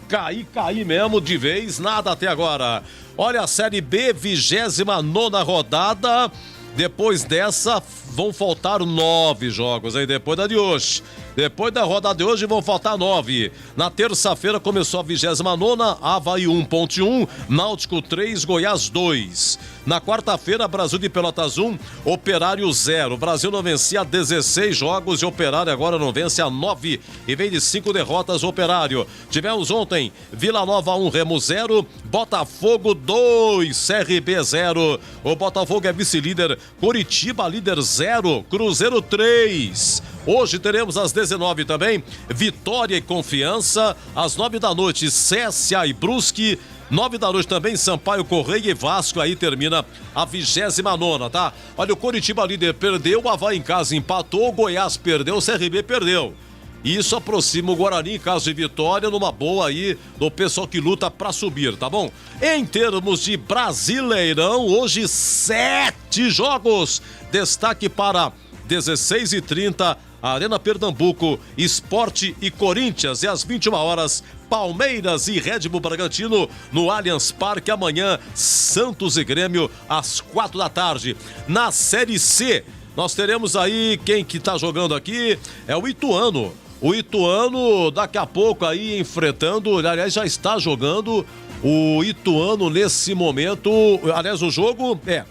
Speaker 5: cair mesmo de vez, nada até agora. Olha a Série B, 29ª rodada. Depois dessa, vão faltar 9 jogos aí, depois da de hoje. Depois da rodada de hoje vão faltar 9. Na terça-feira começou a 29ª, Avaí 1.1, Náutico 3, Goiás 2. Na quarta-feira, Brasil de Pelotas 1, Operário 0. Brasil não vencia 16 jogos e Operário agora não vence a 9 e vem de 5 derrotas o Operário. Tivemos ontem Vila Nova 1, Remo 0, Botafogo 2, CRB 0. O Botafogo é vice-líder, Curitiba líder 0, Cruzeiro 3. Hoje teremos às 19 também, Vitória e Confiança. Às 9 da noite, CSA e Brusque. 9 da noite também, Sampaio Correia e Vasco. Aí termina a 29ª, tá? Olha, o Curitiba líder perdeu, o Avaí em casa empatou, o Goiás perdeu, o CRB perdeu. Isso aproxima o Guarani, em caso de vitória, numa boa aí do pessoal que luta pra subir, tá bom? Em termos de Brasileirão, hoje 7 jogos. Destaque para 16h30, Arena Pernambuco, Sport e Corinthians. E às 21 horas, Palmeiras e Red Bull Bragantino no Allianz Parque. Amanhã, Santos e Grêmio às 4 da tarde. Na Série C, nós teremos aí quem que tá jogando aqui é o Ituano. O Ituano daqui a pouco aí enfrentando, aliás já está jogando o Ituano nesse momento. Aliás, o jogo é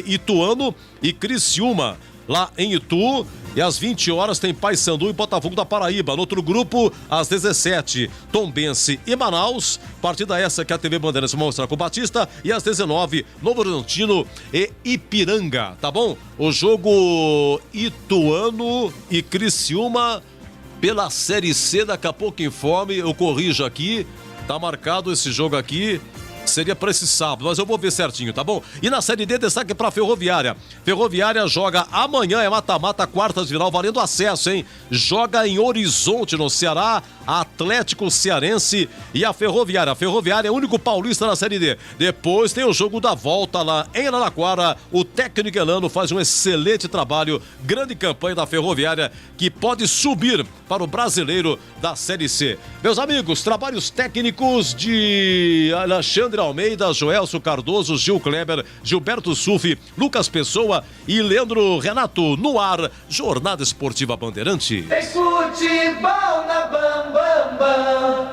Speaker 5: Ituano e Criciúma lá em Itu. E às 20 horas tem Paysandu e Botafogo da Paraíba. No outro grupo, às 17, Tombense e Manaus. Partida essa que a TV Bandeirantes mostra com o Batista. E às 19, Novo Horizontino e Ipiranga, tá bom? O jogo Ituano e Criciúma pela Série C. Daqui a pouco informe, eu corrijo aqui. Tá marcado esse jogo aqui. Seria para esse sábado, mas eu vou ver certinho, tá bom? E na Série D, destaque para Ferroviária. Ferroviária joga amanhã, é mata-mata, quartas de final, valendo acesso, hein? Joga em Horizonte, no Ceará, Atlético Cearense e a Ferroviária. A Ferroviária é o único paulista na Série D. Depois tem o jogo da volta lá em Araraquara. O técnico Elano faz um excelente trabalho, grande campanha da Ferroviária, que pode subir para o brasileiro da Série C. Meus amigos, trabalhos técnicos de Alexandre Almeida, Joelso Cardoso, Gil Kleber, Gilberto Sufi, Lucas Pessoa e Leandro Renato. No ar, Jornada Esportiva Bandeirante.
Speaker 9: Tem futebol na Bam Bam Bam.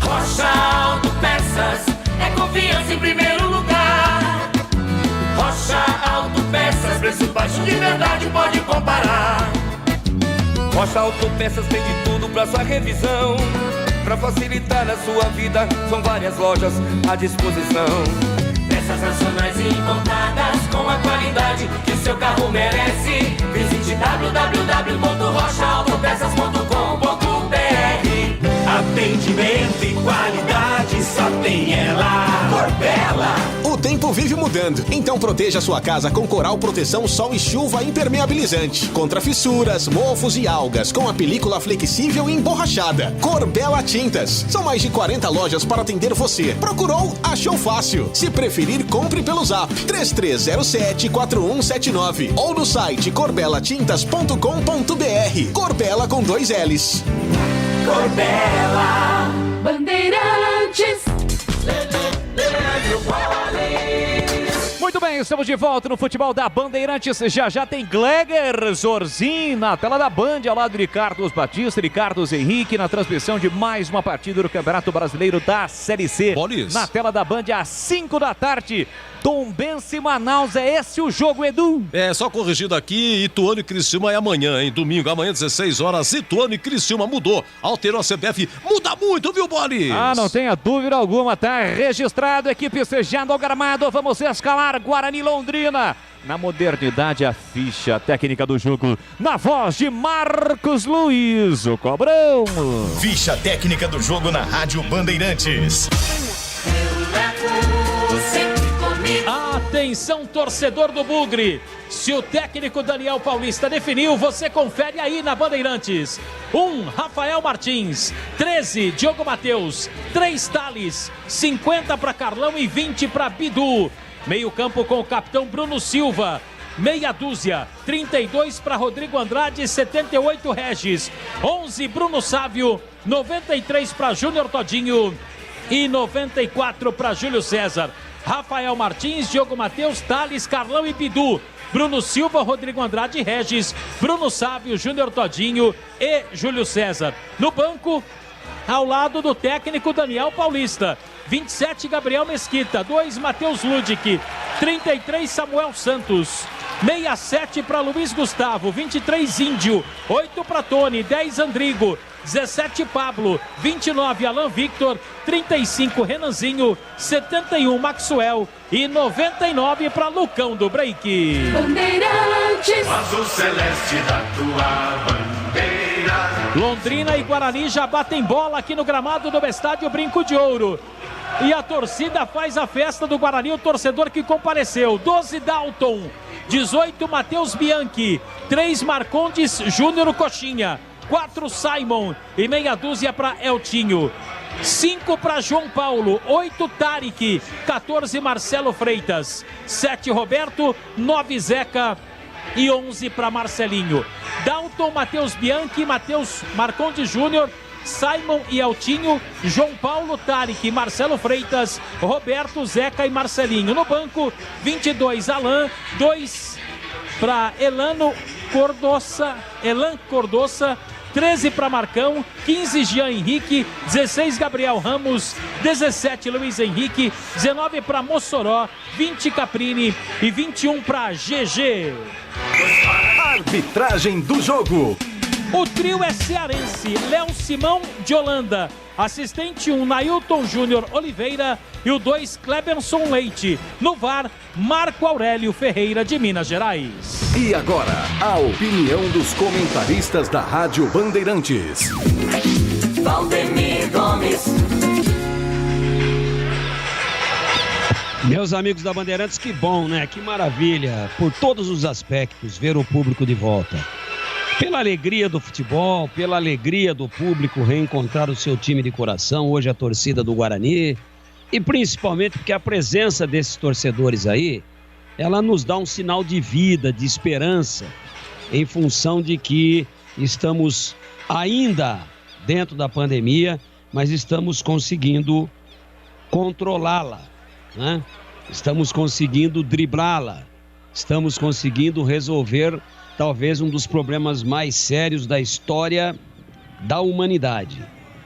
Speaker 9: Rocha Autopeças é confiança em primeiro lugar. Rocha Autopeças, preço baixo de verdade, pode comparar.
Speaker 6: Rocha Autopeças tem de tudo pra sua revisão. Pra facilitar a sua vida, são várias lojas à disposição.
Speaker 9: Peças nacionais e importadas com a qualidade que o seu carro merece. Visite www.rochaautopeças.com.br. Atendimento e qualidade só tem ela. Corbella.
Speaker 13: O tempo vive mudando, então proteja sua casa com Coral Proteção Sol e Chuva Impermeabilizante. Contra fissuras, mofos e algas, com a película flexível e emborrachada. Corbella Tintas. São mais de 40 lojas para atender você. Procurou? Achou fácil. Se preferir, compre pelo Zap 3307-4179 ou no site corbelatintas.com.br. Corbella com 2 L's.
Speaker 9: Corbella. Bandeirantes.
Speaker 11: Muito bem, bem, estamos de volta no futebol da Bandeirantes. Já tem Gleger Zorzin na tela da Band, ao lado de Carlos Batista, Ricardo Henrique, na transmissão de mais uma partida do Campeonato Brasileiro da Série C.
Speaker 5: Bolis.
Speaker 11: Na tela da Band, às 5 da tarde. Tombense e Manaus, é esse o jogo, Edu?
Speaker 5: É, só corrigido aqui, Ituano e Criciúma é amanhã, hein? Domingo, amanhã, 16 horas, Ituano e Criciúma mudou. Alterou a CBF, muda muito, viu, Boris?
Speaker 11: Ah, não tenha dúvida alguma, tá registrado, equipe fechando ao gramado, vamos escalar Guarani Londrina. Na modernidade, a ficha técnica do jogo, na voz de Marcos Luiz, o Cobrão.
Speaker 8: Ficha técnica do jogo na Rádio Bandeirantes.
Speaker 7: Atenção, torcedor do Bugre. Se o técnico Daniel Paulista definiu, você confere aí na Bandeirantes. 1, Rafael Martins. 13, Diogo Matheus. 3, Thales. 50 para Carlão e 20 para Bidu. Meio campo com o capitão Bruno Silva. Meia dúzia, 32 para Rodrigo Andrade, 78 Regis. 11, Bruno Sávio. 93 para Júnior Todinho. E 94 para Júlio César. Rafael Martins, Diogo Matheus, Thales, Carlão e Bidu. Bruno Silva, Rodrigo Andrade, Regis, Bruno Sávio, Júnior Todinho e Júlio César. No banco, ao lado do técnico Daniel Paulista. 27, Gabriel Mesquita. 2, Matheus Ludic. 33, Samuel Santos. 67 para Luiz Gustavo. 23, Índio. 8 para Tony. 10, Andrigo. 17, Pablo. 29, Alan Victor. 35, Renanzinho. 71, Maxwell. E 99 para Lucão do Break.
Speaker 9: Bandeirantes. Azul celeste da tua bandeira.
Speaker 7: Londrina e Guarani já batem bola aqui no gramado do Estádio Brinco de Ouro. E a torcida faz a festa do Guarani, o torcedor que compareceu. 12, Dalton. 18, Matheus Bianchi. 3, Marcondes Júnior Coxinha. 4, Simon. E meia dúzia para Eltinho. 5 para João Paulo. 8, Tarek. 14, Marcelo Freitas. 7, Roberto. 9, Zeca. E 11 para Marcelinho. Dalton, Matheus Bianchi, Matheus Marcondes Júnior, Simon e Eltinho, João Paulo, Tarek, Marcelo Freitas, Roberto, Zeca e Marcelinho. No banco, 22, Alan, 2 para Elan Cordoça, 13 para Marcão, 15, Jean Henrique, 16, Gabriel Ramos, 17, Luiz Henrique, 19 para Mossoró, 20, Caprini e 21 para GG.
Speaker 8: Arbitragem do jogo.
Speaker 7: O trio é cearense, Léo Simão de Holanda. Assistente 1, Nailton Júnior Oliveira. E o 2, Clebenson Leite. No VAR, Marco Aurélio Ferreira de Minas Gerais.
Speaker 8: E agora, a opinião dos comentaristas da Rádio Bandeirantes.
Speaker 9: Valdemir Gomes.
Speaker 12: Meus amigos da Bandeirantes, que bom, né? Que maravilha, por todos os aspectos, ver o público de volta. Pela alegria do futebol, pela alegria do público reencontrar o seu time de coração, hoje a torcida do Guarani, e principalmente porque a presença desses torcedores aí, ela nos dá um sinal de vida, de esperança, em função de que estamos ainda dentro da pandemia, mas estamos conseguindo controlá-la, né? Estamos conseguindo driblá-la, estamos conseguindo resolver talvez um dos problemas mais sérios da história da humanidade.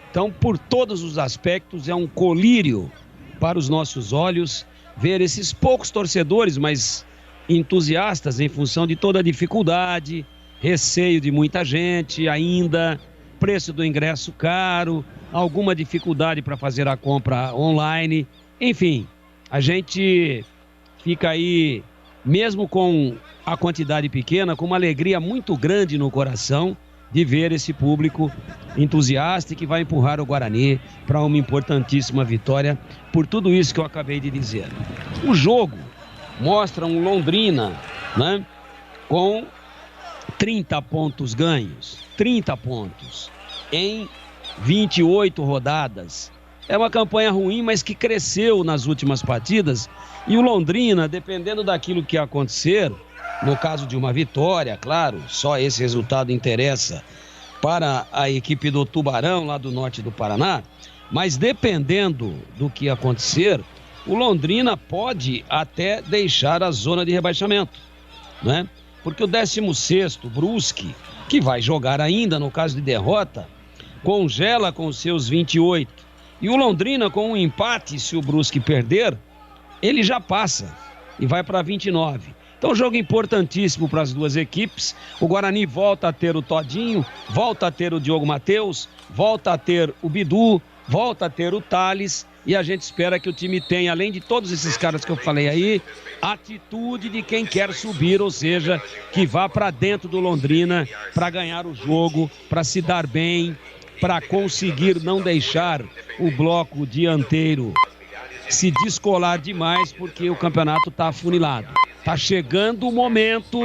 Speaker 12: Então, por todos os aspectos, é um colírio para os nossos olhos ver esses poucos torcedores, mas entusiastas em função de toda a dificuldade, receio de muita gente ainda, preço do ingresso caro, alguma dificuldade para fazer a compra online, enfim, a gente fica aí, mesmo com a quantidade pequena, com uma alegria muito grande no coração de ver esse público entusiasta e que vai empurrar o Guarani para uma importantíssima vitória por tudo isso que eu acabei de dizer. O jogo mostra um Londrina, né, com 30 pontos ganhos, 30 pontos em 28 rodadas. É uma campanha ruim, mas que cresceu nas últimas partidas. E o Londrina, dependendo daquilo que acontecer, no caso de uma vitória, claro, só esse resultado interessa para a equipe do Tubarão, lá do norte do Paraná, mas dependendo do que acontecer, o Londrina pode até deixar a zona de rebaixamento, né? Porque o 16º, Brusque, que vai jogar ainda no caso de derrota, congela com seus 28. E o Londrina, com um empate, se o Brusque perder, ele já passa e vai para 29. Então, jogo importantíssimo para as duas equipes. O Guarani volta a ter o Todinho, volta a ter o Diogo Matheus, volta a ter o Bidu, volta a ter o Thales. E a gente espera que o time tenha, além de todos esses caras que eu falei aí, atitude de quem quer subir, ou seja, que vá para dentro do Londrina para ganhar o jogo, para se dar bem, para conseguir não deixar o bloco dianteiro se descolar demais, porque o campeonato está afunilado. Está chegando o momento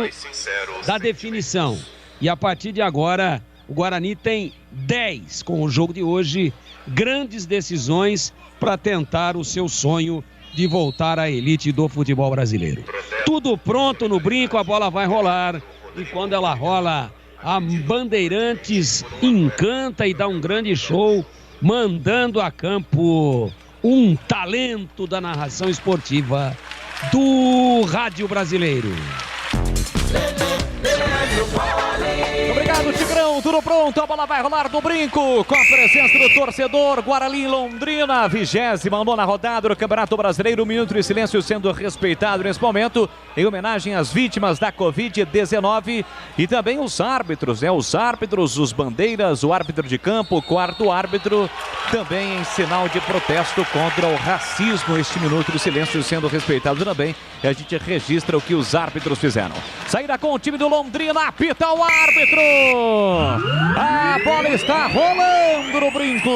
Speaker 12: da definição. E a partir de agora, o Guarani tem 10 com o jogo de hoje, grandes decisões para tentar o seu sonho de voltar à elite do futebol brasileiro. Tudo pronto no brinco, a bola vai rolar. E quando ela rola, a Bandeirantes encanta e dá um grande show, mandando a campo um talento da narração esportiva do rádio brasileiro.
Speaker 11: Obrigado, Tigrão. Tudo pronto. A bola vai rolar do brinco com a presença do torcedor Guarani Londrina. 29ª rodada do Campeonato Brasileiro. Um minuto de silêncio sendo respeitado nesse momento em homenagem às vítimas da Covid-19 e também os árbitros, né? Os árbitros, os bandeiras, o árbitro de campo, o quarto árbitro, também em sinal de protesto contra o racismo. Este minuto de silêncio sendo respeitado também. E a gente registra o que os árbitros fizeram. Saída com o time do Londrina, apita o árbitro. A bola está rolando no brinco.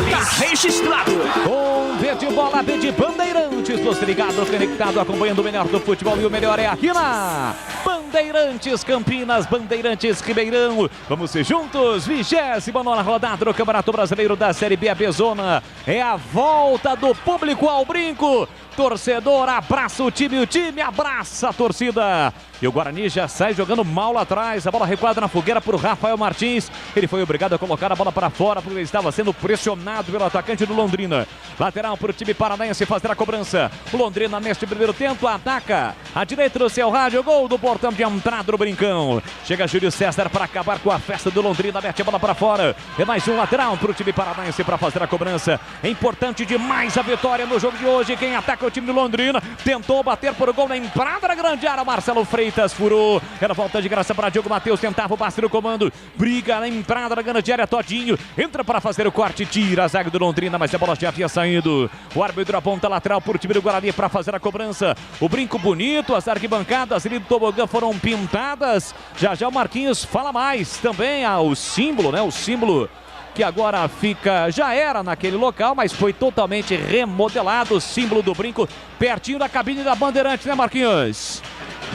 Speaker 11: Está registrado. Com verde bola, B de Bandeirantes. Você ligado, conectado, acompanhando o melhor do futebol. E o melhor é aqui na Bandeirantes Campinas, Bandeirantes Ribeirão. Vamos ser juntos. 29ª rodada do Campeonato Brasileiro da Série B, a B-Zona. É a volta do público ao brinco. Torcedor abraça o time abraça a torcida. E o Guarani já sai jogando mal lá atrás. A bola recuada na fogueira por Rafael Martins. Ele foi obrigado a colocar a bola para fora porque ele estava sendo pressionado pelo atacante do Londrina. Lateral para o time paranaense fazer a cobrança. O Londrina neste primeiro tempo ataca. À direita do seu rádio, gol do portão de entrada do brincão. Chega Júlio César para acabar com a festa do Londrina. Mete a bola para fora. É mais um lateral para o time paranaense para fazer a cobrança. É importante demais a vitória no jogo de hoje. Quem ataca o time do Londrina. Tentou bater por gol na entrada da grande área. Marcelo Freitas furou. Era volta de graça para Diogo Matheus. Tentava o passe no comando. Briga na entrada da grande área. Todinho entra para fazer o corte. Tira a zaga do Londrina, mas a bola já havia saído. O árbitro aponta lateral por time do Guarani para fazer a cobrança. O brinco bonito. As arquibancadas ali do tobogã foram pintadas. Já o Marquinhos fala mais também. O símbolo, né? O símbolo que agora fica, já era naquele local, mas foi totalmente remodelado, o símbolo do brinco, pertinho da cabine da Bandeirantes, né, Marquinhos?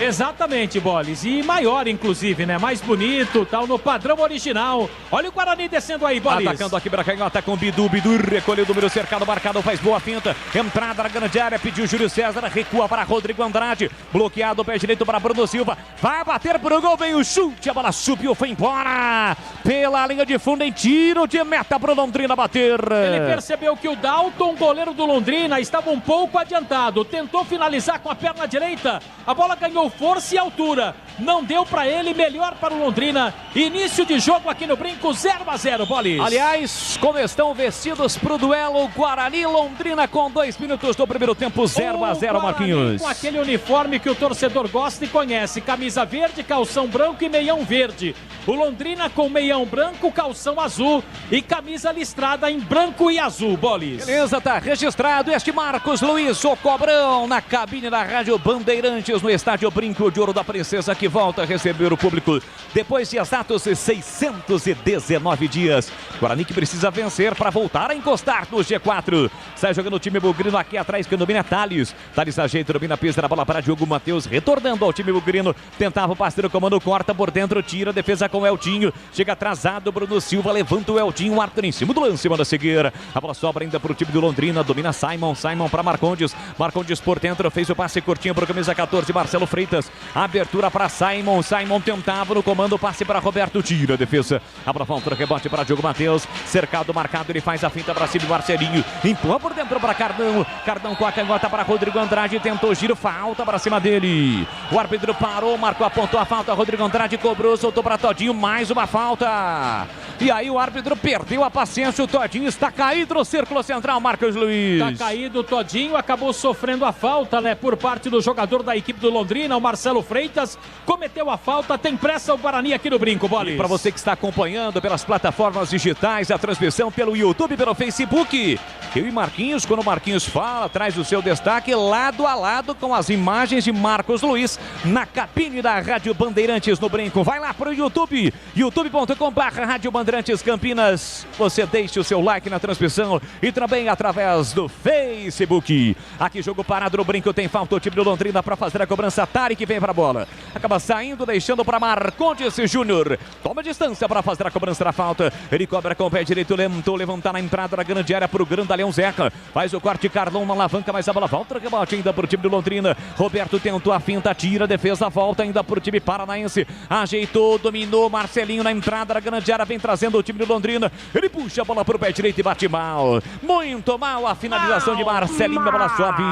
Speaker 7: Exatamente, Bolis. E maior, inclusive, né? Mais bonito, tal, no padrão original. Olha o Guarani descendo aí, Bolis.
Speaker 11: Atacando aqui para canhota com o Bidu. Bidu recolheu o número cercado, marcado, faz boa finta. Entrada na grande área, pediu Júlio César, recua para Rodrigo Andrade. Bloqueado, pé direito para Bruno Silva. Vai bater pro gol, vem o chute, a bola subiu, foi embora. Pela linha de fundo, em tiro de meta pro Londrina bater.
Speaker 7: Ele percebeu que o Dalton, goleiro do Londrina, estava um pouco adiantado. Tentou finalizar com a perna direita. A bola ganhou força e altura, não deu para ele, melhor para o Londrina. Início de jogo aqui no brinco, 0-0, Bolis.
Speaker 11: Aliás, como estão vestidos pro duelo Guarani Londrina com 2 minutos do primeiro tempo, 0-0, Marquinhos.
Speaker 7: Com aquele uniforme que o torcedor gosta e conhece, camisa verde, calção branco e meião verde. O Londrina com meião branco, calção azul e camisa listrada em branco e azul, Bolis.
Speaker 11: Beleza, tá registrado este Marcos Luiz, o Cobrão, na cabine da Rádio Bandeirantes, no estádio Brinco de Ouro da Princesa, que volta a receber o público depois de exatos 619 dias. Guarani que precisa vencer para voltar a encostar no G4. Sai jogando o time bugrino aqui atrás, que domina Thales. Thales ajeita, domina a pista, na bola para Diogo Matheus, retornando ao time bugrino. Tentava o passe no comando, corta por dentro, tira, defesa com o Eltinho. Chega atrasado, Bruno Silva, levanta o Eltinho, o árbitro em cima do lance, manda seguir. A bola sobra ainda para o time do Londrina, domina Simon para Marcondes. Marcondes por dentro, fez o passe curtinho para o camisa 14, Marcelo Freitas. Abertura para Simon tentava no comando, passe para Roberto, tira a defesa. A bola volta, rebote para Diogo Matheus. Cercado, marcado, ele faz a finta para cima, Marcelinho. Empurra por por dentro para Cardão. Cardão com a canhota para Rodrigo Andrade. Tentou giro, falta para cima dele. O árbitro parou, marcou, apontou a falta. Rodrigo Andrade cobrou, soltou para Todinho. Mais uma falta. E aí o árbitro perdeu a paciência. O Todinho está caído no círculo central, Marcos Luiz.
Speaker 7: Está caído o Todinho, acabou sofrendo a falta, né? Por parte do jogador da equipe do Londrina, o Marcelo Freitas. Cometeu a falta, tem pressa o Guarani aqui no Brinco, Bolis.
Speaker 11: E para você que está acompanhando pelas plataformas digitais, a transmissão pelo YouTube, pelo Facebook. Eu e Marquinhos, quando o Marquinhos fala, traz o seu destaque lado a lado com as imagens de Marcos Luiz na cabine da Rádio Bandeirantes no Brinco. Vai lá para o YouTube, youtube.com/Rádio Bandeirantes Campinas. Você deixe o seu like na transmissão e também através do Facebook. Aqui jogo parado no Brinco, tem falta o time do Londrina para fazer a cobrança. Tarek vem para a bola, acaba saindo, deixando para Marcondes Júnior. Toma distância para fazer a cobrança da falta. Ele cobra com o pé direito, tentou levantar na entrada da grande área para o Grandalhão Zeca. Faz o corte, Carlão na alavanca, mas a bola volta, rebote ainda para o time do Londrina. Roberto tentou a finta, tira, defesa, volta ainda para o time paranaense. Ajeitou, dominou, Marcelinho na entrada da grande área, vem trazendo o time do Londrina. Ele puxa a bola para o pé direito e bate mal. Muito mal a finalização de Marcelinho, a bola sobe.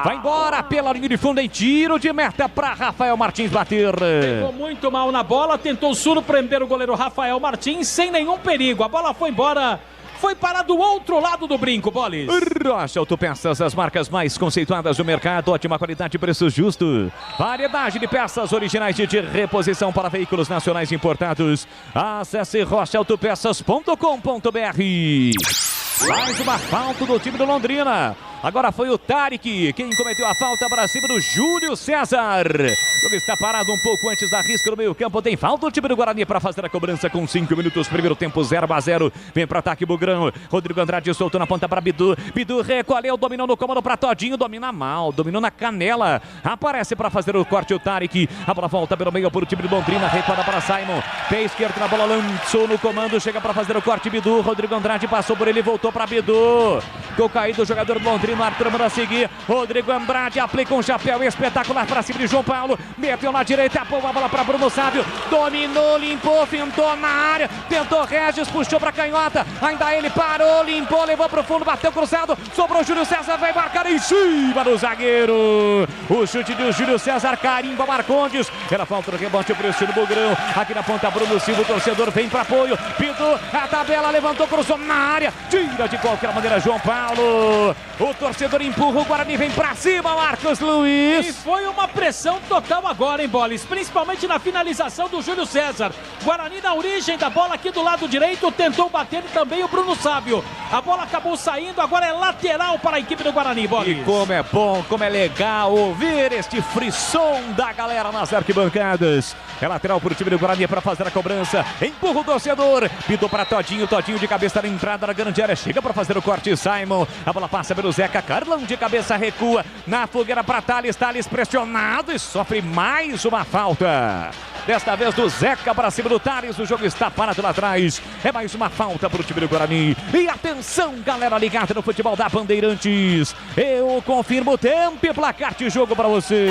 Speaker 11: Vai embora pela linha de fundo em tiro de meta para Rafael Martins bater.
Speaker 7: Pegou muito mal na bola, tentou surpreender o goleiro Rafael Martins sem nenhum perigo. A bola foi embora. Foi parar do outro lado do Brinco, Bolis.
Speaker 11: Rocha Autopeças, as marcas mais conceituadas do mercado, ótima qualidade e preço justo. Variedade de peças originais de reposição para veículos nacionais importados. Acesse rochaautopeças.com.br. Mais uma falta do time do Londrina. Agora foi o Tarek quem cometeu a falta para cima do Júlio César. O jogo está parado um pouco antes da risca no meio campo. Tem falta o time do Guarani para fazer a cobrança com 5 minutos. Primeiro tempo 0-0. Vem para ataque Bugrão. Rodrigo Andrade soltou na ponta para Bidu. Bidu recolheu, dominou no comando para Todinho. Domina mal, dominou na canela. Aparece para fazer o corte o Tarek. A bola volta pelo meio para o time do Londrina. Repada para Simon. Pé esquerdo na bola, lançou no comando. Chega para fazer o corte Bidu. Rodrigo Andrade passou por ele, voltou para Bidu. Ficou caído o jogador do Londrina. Arthur manda seguir. Rodrigo Andrade aplica um chapéu espetacular para cima de João Paulo. Meteu na direita, a bola para Bruno Sábio. Dominou, limpou, fintou na área. Tentou Regis, puxou para canhota. Ainda ele parou, limpou, levou para o fundo, bateu cruzado. Sobrou Júlio César, vai marcar em cima do zagueiro. O chute de Júlio César, carimba Marcondes. Era falta do rebote para o time do Bugrão. Aqui na ponta, Bruno Silva, o torcedor vem para apoio. Pintou a tabela, levantou, cruzou na área. Tira de qualquer maneira João Paulo. O torcedor empurra, o Guarani vem pra cima, Marcos Luiz.
Speaker 7: E foi uma pressão total agora, hein, Bolis? Principalmente na finalização do Júlio César. Guarani na origem da bola aqui do lado direito, tentou bater também o Bruno Sábio. A bola acabou saindo, agora é lateral para a equipe do Guarani, Bolis.
Speaker 11: E como é bom, como é legal ouvir este frisson da galera nas arquibancadas. É lateral para o time do Guarani para fazer a cobrança. Empurra o torcedor. Pintou para Todinho, Todinho de cabeça na entrada da grande área. Chega para fazer o corte, Simon. A bola passa pelo Zeca. Carlão de cabeça recua na fogueira para Thales. Thales pressionado e sofre mais uma falta. Desta vez do Zeca para cima do Thales. O jogo está parado lá atrás. É mais uma falta para o time do Guarani. E atenção, galera ligada no futebol da Bandeirantes. Eu confirmo o tempo e placar de jogo para você.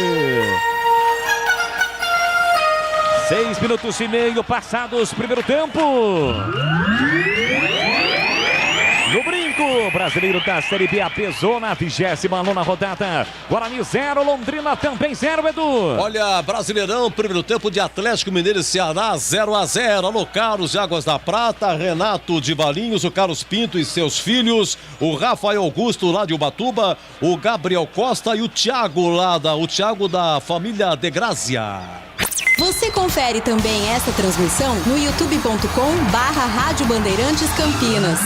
Speaker 11: 6 minutos e meio passados, primeiro tempo. No Brinco, brasileiro da Série B pesou na 29ª rodada. Guarani 0, Londrina também 0, Edu.
Speaker 5: Olha, Brasileirão, primeiro tempo de Atlético Mineiro e Ceará, 0-0. Alô, Carlos de Águas da Prata, Renato de Valinhos, o Carlos Pinto e seus filhos, o Rafael Augusto lá de Ubatuba, o Gabriel Costa e o Thiago da família De Grazia.
Speaker 15: Você confere também essa transmissão no youtube.com/Rádio Bandeirantes Campinas.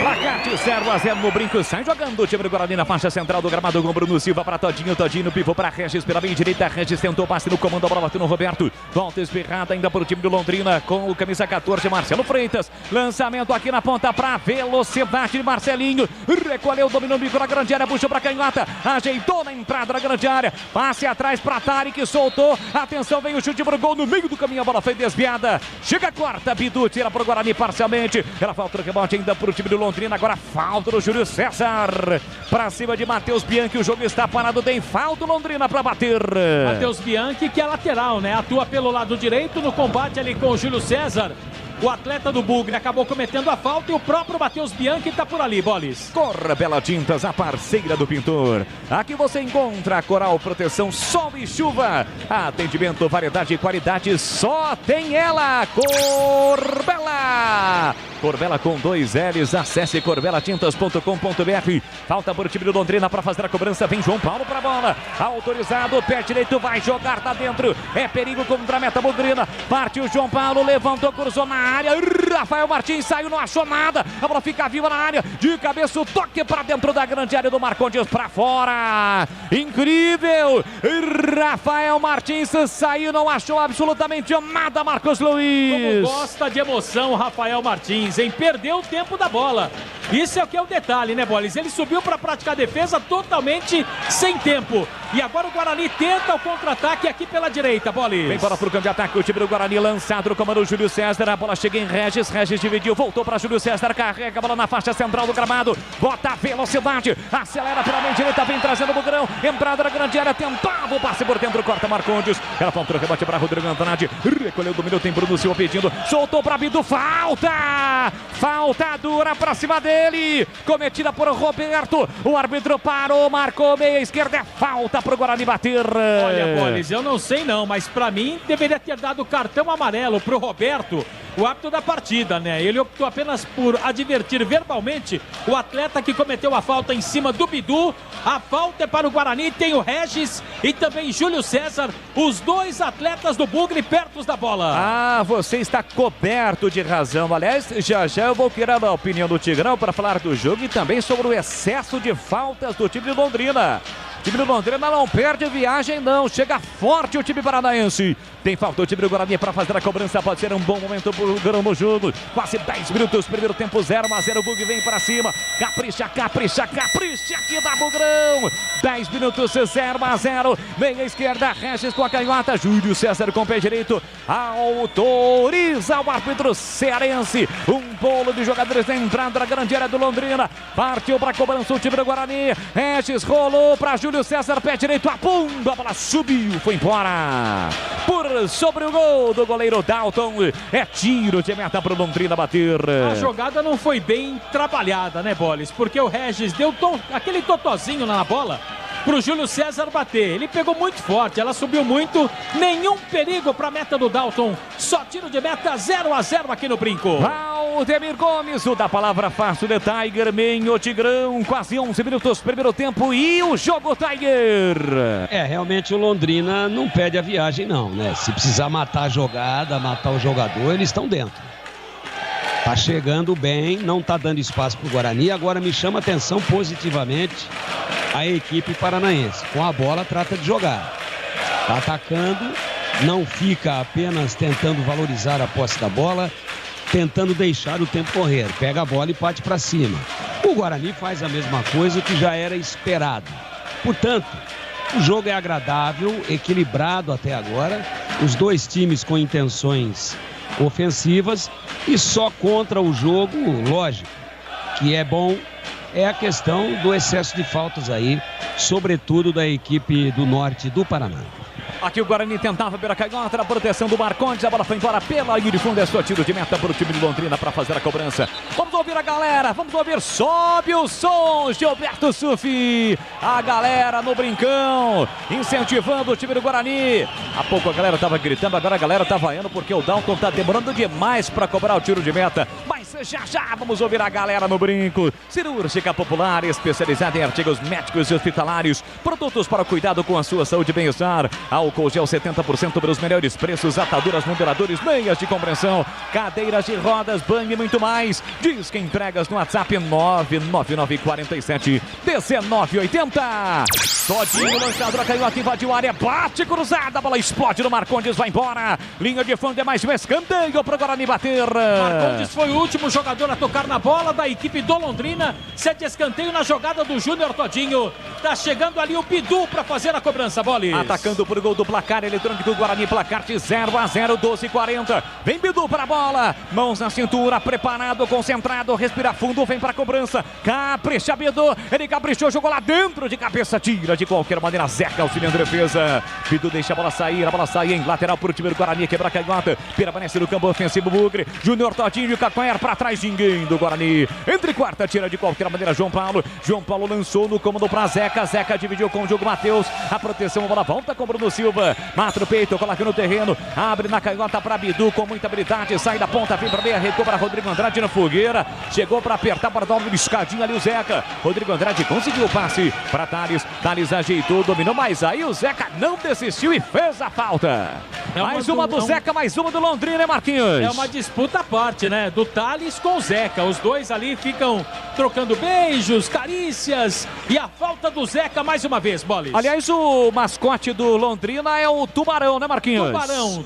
Speaker 11: Placar de 0-0 no Brinco. Sai jogando o time do Guarani na faixa central do gramado com Bruno Silva para Todinho. Todinho no pivô para Regis pela meia direita. Regis tentou passe no comando. A bola bateu no Roberto. Volta espirrada ainda para o time do Londrina com o camisa 14, Marcelo Freitas. Lançamento aqui na ponta para velocidade de Marcelinho. Recolheu, dominou o bico na grande área. Puxou para canhota. Ajeitou na entrada da grande área. Passe atrás para Tarek. Soltou. Atenção, veio o chute para o gol no meio do caminho. A bola foi desviada. Chega a quarta. Bidu tira para o Guarani parcialmente. Era falta do rebote ainda para o time do Londrina. Agora falta do Júlio César. Para cima de Matheus Bianchi. O jogo está parado. Tem falta o Londrina para bater.
Speaker 7: Matheus Bianchi, que é lateral, né? Atua pelo lado direito no combate ali com o Júlio César. o atleta do Bugre acabou cometendo a falta e o próprio Matheus Bianchi está por ali, Bolis.
Speaker 11: Corbela Tintas, a parceira do pintor. Aqui você encontra Coral Proteção Sol e Chuva. Atendimento, variedade e qualidade, só tem ela. Corbela! Corbela com 2 L's. Acesse corbelatintas.com.br. Falta por time do Londrina para fazer a cobrança. Vem João Paulo para a bola. Autorizado, pé direito, vai jogar, tá dentro. É perigo contra a meta Londrina. Partiu João Paulo, levantou, cruzou na área. Rafael Martins saiu, não achou nada. A bola fica viva na área. De cabeça, o toque para dentro da grande área do Marcondes, para fora. Incrível. Rafael Martins saiu, não achou absolutamente nada, Marcos Luiz.
Speaker 7: Como gosta de emoção, Rafael Martins, hein? Perdeu o tempo da bola. Isso é o que é o detalhe, né, Bolis? Ele subiu para praticar a defesa totalmente sem tempo. E agora o Guarani tenta o contra-ataque aqui pela direita, Bolis.
Speaker 11: Vem bola pro campo de ataque, o time do Guarani lançado no comando do Júlio César. A bola chega em Regis, Regis dividiu, voltou para Júlio César, carrega a bola na faixa central do gramado, bota a velocidade, acelera pela meia direita, vem trazendo o Bugrão, entrada na grande área, tentava o passe por dentro, corta Marcondes, ela faltou o rebate para Rodrigo Antonati, recolheu o domínio, tem Bruno Silva pedindo, soltou para Bidu, falta dura para cima dele, cometida por Roberto, o árbitro parou, marcou meia esquerda, é falta pro Guarani bater.
Speaker 7: Olha, Bolis, eu não sei não, mas pra mim deveria ter dado cartão amarelo pro Roberto, o árbitro da partida, né? Ele optou apenas por advertir verbalmente o atleta que cometeu a falta em cima do Bidu. A falta é para o Guarani, tem o Regis e também Júlio César, os dois atletas do Bugre perto da bola.
Speaker 11: Ah, você está coberto de razão. Aliás, já eu vou querer a opinião do Tigrão para falar do jogo e também sobre o excesso de faltas do time de Londrina. O time do Londrina não perde viagem, não. Chega forte o time paranaense. Tem falta o time do Guarani para fazer a cobrança. Pode ser um bom momento para o Grão no jogo. Quase 10 minutos. Primeiro tempo 0-0. O Bug vem para cima. Capricha aqui da Bugrão. 10 minutos 0-0. Meia esquerda. Regis com a canhota. Júlio César com o pé direito. Autoriza o árbitro cearense. Um bolo de jogadores na entrada da grande área do Londrina. Partiu para a cobrança o time do Guarani. Regis rolou para Júlio César. Pé direito. A bunda. A bola subiu. Foi embora. Sobre o gol do goleiro Dalton, é tiro de meta para o Londrina bater.
Speaker 7: A jogada não foi bem trabalhada, né, Bolis? Porque o Regis deu aquele totozinho na bola pro Júlio César bater. Ele pegou muito forte, ela subiu muito, nenhum perigo para a meta do Dalton. Só tiro de meta, 0-0 aqui no Brinco.
Speaker 11: Valdemir Gomes, o da palavra fácil de Tiger, meio Tigrão, quase 11 minutos, primeiro tempo e o jogo, Tiger.
Speaker 12: Realmente o Londrina não perde a viagem não, né? Se precisar matar a jogada, matar o jogador, eles estão dentro. Tá chegando bem, não tá dando espaço pro Guarani, agora me chama atenção positivamente a equipe paranaense. Com a bola trata de jogar. Tá atacando, não fica apenas tentando valorizar a posse da bola, tentando deixar o tempo correr. Pega a bola e parte para cima. O Guarani faz a mesma coisa que já era esperado. Portanto, o jogo é agradável, equilibrado até agora. Os dois times com intenções ofensivas e só contra o jogo, lógico, que é bom, é a questão do excesso de faltas aí, sobretudo da equipe do norte do Paraná.
Speaker 11: Aqui o Guarani tentava pela canhota, a proteção do Marcondes, a bola foi embora pela linha de fundo, é só tiro de meta para o time de Londrina para fazer a cobrança. Vamos ouvir a galera, vamos ouvir, sobe o som, Gilberto Sufi, a galera no Brincão, incentivando o time do Guarani. Há pouco a galera estava gritando, agora a galera está vaiando porque o Dalton está demorando demais para cobrar o tiro de meta. Mas já vamos ouvir a galera no Brinco. Cirúrgica Popular, especializada em artigos médicos e hospitalários, produtos para o cuidado com a sua saúde e bem-estar. Álcool gel 70% pelos melhores preços, ataduras, moderadores, meias de compreensão, cadeiras de rodas, banho e muito mais. Diz que entregas no WhatsApp 99947-1980. Todinho lançado na canhota, invadiu a área, bate cruzada, a bola explode no Marcondes, vai embora. Linha de fundo é mais um escanteio para o Guarani bater.
Speaker 7: Marcondes foi o último jogador a tocar na bola da equipe do Londrina. Sete escanteio na jogada do Júnior Todinho. Tá chegando ali o Bidu para fazer a cobrança, Bolis.
Speaker 11: Atacando por gol do placar eletrônico do Guarani, placar de 0-0, 12:40. Vem Bidu para a bola, mãos na cintura, preparado, concentrado, respira fundo, vem para a cobrança. Capricha Bidu, ele caprichou, jogou lá dentro de cabeça, tira tira de qualquer maneira, Zeca auxiliando a defesa. Bidu deixa a bola sair em lateral para o time do Guarani, quebra a canhota, permanece no campo ofensivo, Bugre, Júnior Todinho e Cacoer para trás, ninguém do Guarani. Entre quarta, tira de qualquer maneira João Paulo lançou no comando para Zeca dividiu com o Diogo Matheus, a proteção, a bola volta com o Bruno Silva, mata o peito, coloca no terreno, abre na canhota para Bidu com muita habilidade, sai da ponta, vem para meia, recua para Rodrigo Andrade na fogueira, chegou para apertar, para dar uma escadinha ali o Zeca, Rodrigo Andrade conseguiu o passe para Thales ajeitou, dominou, mas aí o Zeca não desistiu e fez a falta. Mais uma do Zeca, mais uma do Londrina, né, Marquinhos?
Speaker 7: É uma disputa à parte, né? Do Thales com o Zeca. Os dois ali ficam trocando beijos, carícias. E a falta do Zeca mais uma vez, Bolis.
Speaker 11: Aliás, o mascote do Londrina é o Tubarão, né, Marquinhos?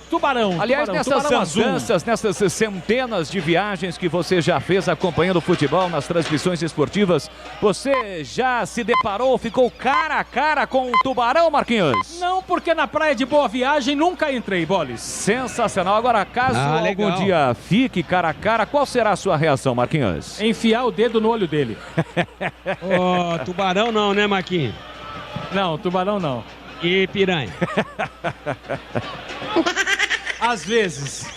Speaker 7: Tubarão.
Speaker 11: Aliás,
Speaker 7: tubarão,
Speaker 11: nessas andanças, nessas centenas de viagens que você já fez acompanhando o futebol nas transmissões esportivas, você já se deparou, ficou cara a cara com o Tubarão, Marquinhos?
Speaker 7: Não, porque na praia de Boa Viagem nunca entrei, Bolis.
Speaker 11: Sensacional. Agora, caso algum dia fique cara a cara, qual será a sua reação, Marquinhos?
Speaker 7: Enfiar o dedo no olho dele.
Speaker 12: Tubarão não, né, Marquinhos?
Speaker 7: Não, tubarão não.
Speaker 12: E piranha?
Speaker 7: Às vezes.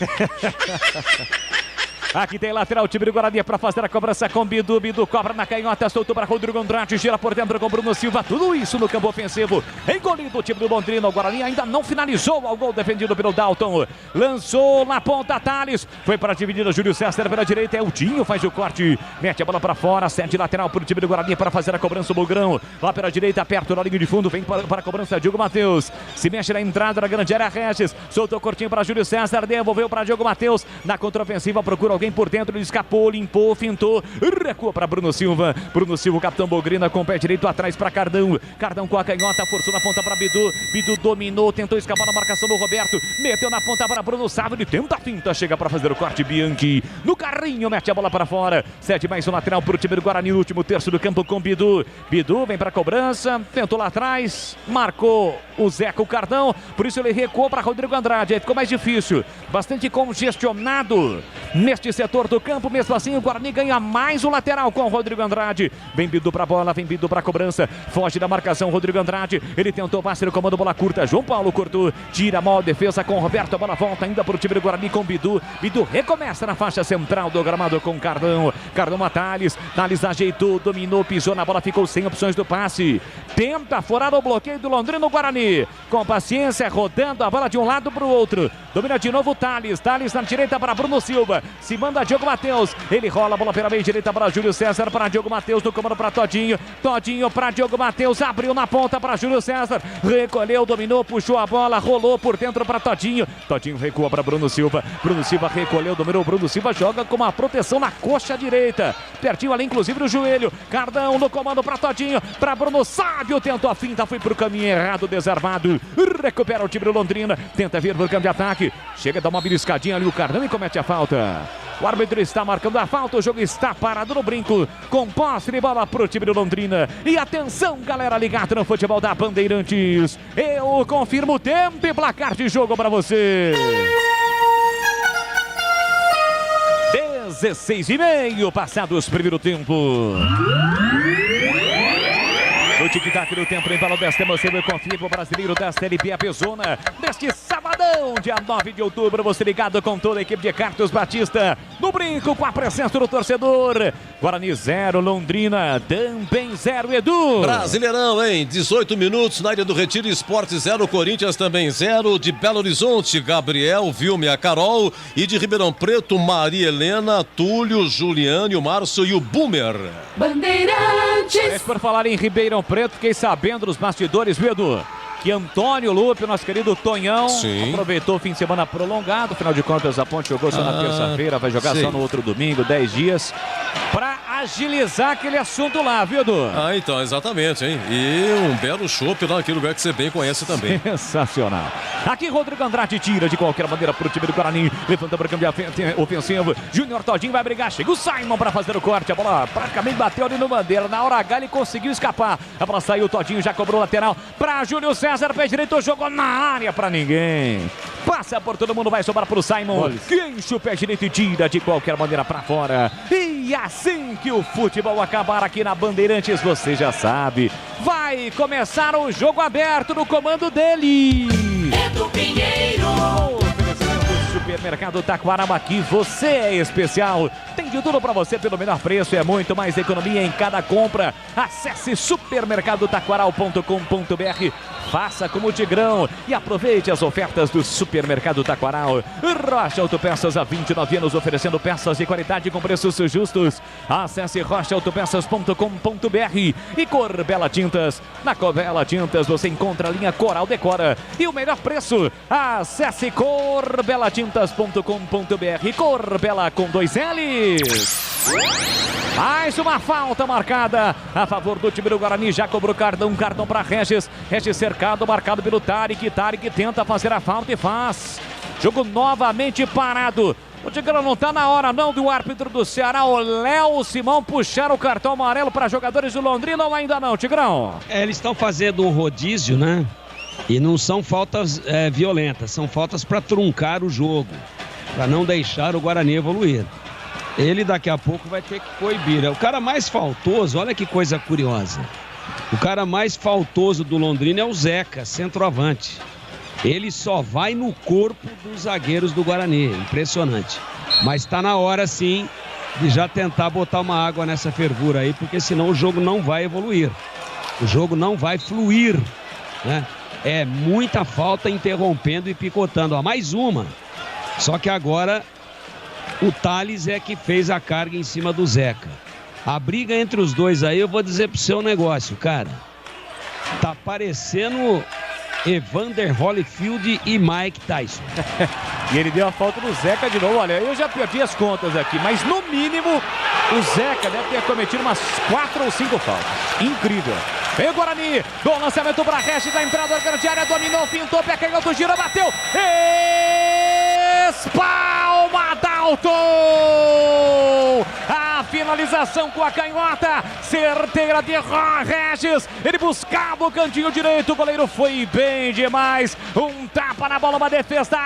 Speaker 11: Aqui tem lateral, o time do Guarani para fazer a cobrança com Bidu. Bidu cobra na canhota, soltou para Rodrigo Andrade, gira por dentro com Bruno Silva. Tudo isso no campo ofensivo. Engolido o time do Londrina. O Guarani ainda não finalizou ao gol defendido pelo Dalton. Lançou na ponta, Thales. Foi para a dividida, Júlio César pela direita. Eldinho faz o corte. Mete a bola para fora. Sete lateral para o time do Guarani para fazer a cobrança. O Bugrão lá pela direita, perto da linha de fundo. Vem para a cobrança, Diogo Matheus. Se mexe na entrada da grande área, Regis. Soltou o cortinho para Júlio César. Devolveu para Diogo Matheus. Na contraofensiva, procura alguém por dentro, ele escapou, limpou, fintou, recua para Bruno Silva, o capitão Bogrina com o pé direito atrás para Cardão com a canhota, forçou na ponta para Bidu dominou, tentou escapar na marcação do Roberto, meteu na ponta para Bruno Sávio, ele tenta a finta, chega para fazer o corte, Bianchi no carrinho, mete a bola para fora, cede mais um lateral para o time do Guarani, no último terço do campo com Bidu vem para a cobrança, tentou lá atrás, marcou o Zeca, o Cardão, por isso ele recuou para Rodrigo Andrade, aí ficou mais difícil, bastante congestionado neste setor do campo, mesmo assim o Guarani ganha mais o lateral com o Rodrigo Andrade, vem Bidu para a bola, vem Bidu para a cobrança, foge da marcação Rodrigo Andrade, ele tentou passe no comando, bola curta, João Paulo cortou, tira a mal defesa com o Roberto, a bola volta ainda para o time do Guarani com Bidu recomeça na faixa central do gramado com Cardão a Thales ajeitou, dominou, pisou na bola, ficou sem opções do passe, tenta furar o bloqueio do Londrina, o Guarani com paciência, rodando a bola de um lado para o outro, domina de novo o Thales na direita para Bruno Silva, se manda Diogo Matheus, ele rola a bola pela meia direita para Júlio César, para Diogo Matheus, no comando para Todinho para Diogo Matheus, abriu na ponta para Júlio César, recolheu, dominou, puxou a bola, rolou por dentro para Todinho recua para Bruno Silva recolheu, dominou, Bruno Silva joga com uma proteção na coxa direita, pertinho ali inclusive no joelho, Cardão no comando para Todinho, para Bruno Sábio, tentou a finta, foi para o caminho errado, desarmado, recupera o time do Londrina, tenta vir por campo de ataque, chega a dar uma beliscadinha ali o Cardão e comete a falta. O árbitro está marcando a falta, o jogo está parado no brinco, com posse de bola pro time do Londrina. E atenção, galera ligada no futebol da Bandeirantes. Eu confirmo o tempo e placar de jogo para você. 16:30 passados primeiro tempo. O tic-tac do tempo em Balo desta emoção, eu confirmo o brasileiro da Série B, a Pezona, neste sabadão, dia 9 de outubro, você ligado com toda a equipe de Carlos Batista, no brinco com a presença do torcedor, Guarani 0, Londrina também 0, Edu.
Speaker 5: Brasileirão, hein? 18 minutos na Ilha do Retiro, Esporte 0, Corinthians também 0, de Belo Horizonte, Gabriel, Vilme, a Carol, e de Ribeirão Preto, Maria Helena, Túlio, Juliane, o Márcio e o Boomer.
Speaker 15: Bandeirantes.
Speaker 11: Por falar em Ribeirão Preto, fiquei sabendo dos bastidores, viu, Edu? Que Antônio Lupe, nosso querido Tonhão, aproveitou o fim de semana prolongado, afinal de contas a Ponte jogou só na terça-feira, vai jogar só no outro domingo, 10 dias, para agilizar aquele assunto lá, viu, Edu?
Speaker 5: Então, exatamente, hein? E um belo chopp lá naquele lugar que você bem conhece também.
Speaker 11: Sensacional. Aqui Rodrigo Andrade tira de qualquer maneira pro time do Guarani, levanta para o campo ofensivo, Júnior Todinho vai brigar, chega o Simon para fazer o corte, a bola praticamente bateu ali no bandeira, na hora H ele conseguiu escapar, a bola saiu, Todinho já cobrou lateral para Júlio César, pé direito, jogou na área para ninguém. Passa por todo mundo, vai sobrar pro Simon, que enche o pé direito e tira de qualquer maneira para fora. E assim que o futebol acabar aqui na Bandeirantes, você já sabe, Vai começar o jogo aberto no comando dele.
Speaker 9: Edu Pinheiro.
Speaker 11: Supermercado Taquaral, aqui você é especial. Tem de tudo para você pelo menor preço, é muito mais economia em cada compra. Acesse supermercadotaquaral.com.br, faça como o Tigrão e aproveite as ofertas do Supermercado Taquaral. Rocha Autopeças há 29 anos oferecendo peças de qualidade com preços justos. Acesse rochaautopeças.com.br e Corbela Tintas. Na Corbela Tintas você encontra a linha Coral Decora e o melhor preço. Acesse corbelatintas.com.br. Corbela com 2 L's. Mais uma falta marcada a favor do time do Guarani. Já cobrou cartão para Regis. Regis cercado, marcado pelo Tarek. Tarek tenta fazer a falta e faz. Jogo novamente parado. O Tigrão não está na hora não do árbitro do Ceará, o Léo Simão, puxar o cartão amarelo para jogadores do Londrina ou ainda não, Tigrão?
Speaker 12: Eles estão fazendo um rodízio, né? E não são faltas violentas, são faltas para truncar o jogo, para não deixar o Guarani evoluir. Ele daqui a pouco vai ter que coibir. O cara mais faltoso, olha que coisa curiosa. O cara mais faltoso do Londrina é o Zeca, centroavante. Ele só vai no corpo dos zagueiros do Guarani. Impressionante. Mas está na hora, sim, de já tentar botar uma água nessa fervura aí, porque senão o jogo não vai evoluir. O jogo não vai fluir, né? É muita falta interrompendo e picotando. Ó, mais uma. Só que agora o Thales é que fez a carga em cima do Zeca. A briga entre os dois aí, eu vou dizer pro seu negócio, cara. Tá parecendo Evander Holyfield e Mike Tyson.
Speaker 11: E ele deu a falta do Zeca de novo. Olha, eu já perdi as contas aqui, mas no mínimo o Zeca deve ter cometido umas 4 ou 5 faltas. Incrível. Vem o Guarani, bom lançamento para Regis, da entrada da grande área, dominou, pintou, pé canhoto, gira, bateu, espalma Dalton! A finalização com a canhota, certeira de Regis, ele buscava o cantinho direito, o goleiro foi bem demais, um tapa na bola, uma defesa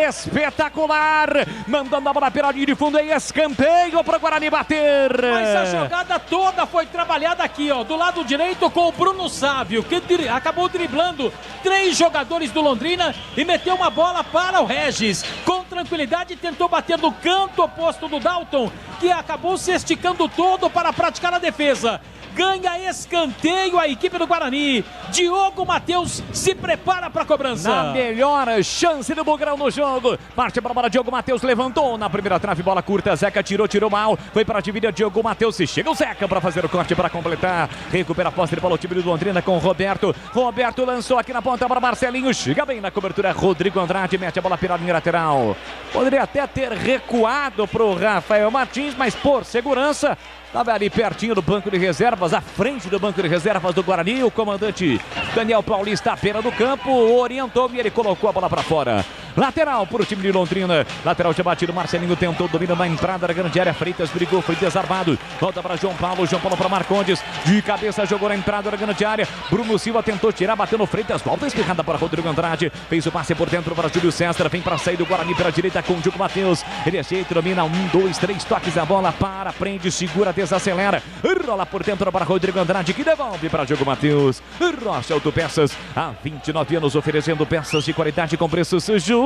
Speaker 11: espetacular, mandando a bola pela linha de fundo, e escanteio para o Guarani bater.
Speaker 7: Mas a jogada toda foi trabalhada aqui, ó, do lado direito com o Bruno Sávio, que acabou driblando 3 jogadores do Londrina e meteu uma bola para o Regis. Com tranquilidade tentou bater no canto oposto do Dalton, que acabou se esticando todo para praticar a defesa. Ganha escanteio a equipe do Guarani. Diogo Matheus se prepara para a cobrança.
Speaker 11: Na melhor chance do Bugrão no jogo. Parte para a bola, Diogo Matheus levantou na primeira trave, bola curta. Zeca tirou mal. Foi para a dividida, Diogo Matheus. Se chega o Zeca para fazer o corte para completar. Recupera a posse de bola o time do Londrina com o Roberto. Roberto lançou aqui na ponta para Marcelinho. Chega bem na cobertura. Rodrigo Andrade mete a bola pela linha lateral. Poderia até ter recuado para o Rafael Martins, mas por segurança estava ali pertinho do banco de reservas, à frente do banco de reservas do Guarani. O comandante Daniel Paulista à beira do campo orientou e ele colocou a bola para fora. Lateral para o time de Londrina. Lateral já batido. Marcelinho tentou, domina na entrada da grande área. Freitas brigou, foi desarmado. Volta para João Paulo. João Paulo para Marcondes. De cabeça jogou na entrada da grande área. Bruno Silva tentou tirar, bateu no Freitas. Volta espirrada para Rodrigo Andrade. Fez o passe por dentro para Júlio César. Vem para sair do Guarani pela direita com o Diogo Matheus. Ele ajeita, domina 1, 2, 3 toques a bola. Para, prende, segura, desacelera. Rola por dentro para Rodrigo Andrade, que devolve para Diogo Matheus. Rocha Autopeças, há 29 anos oferecendo peças de qualidade com preços justos.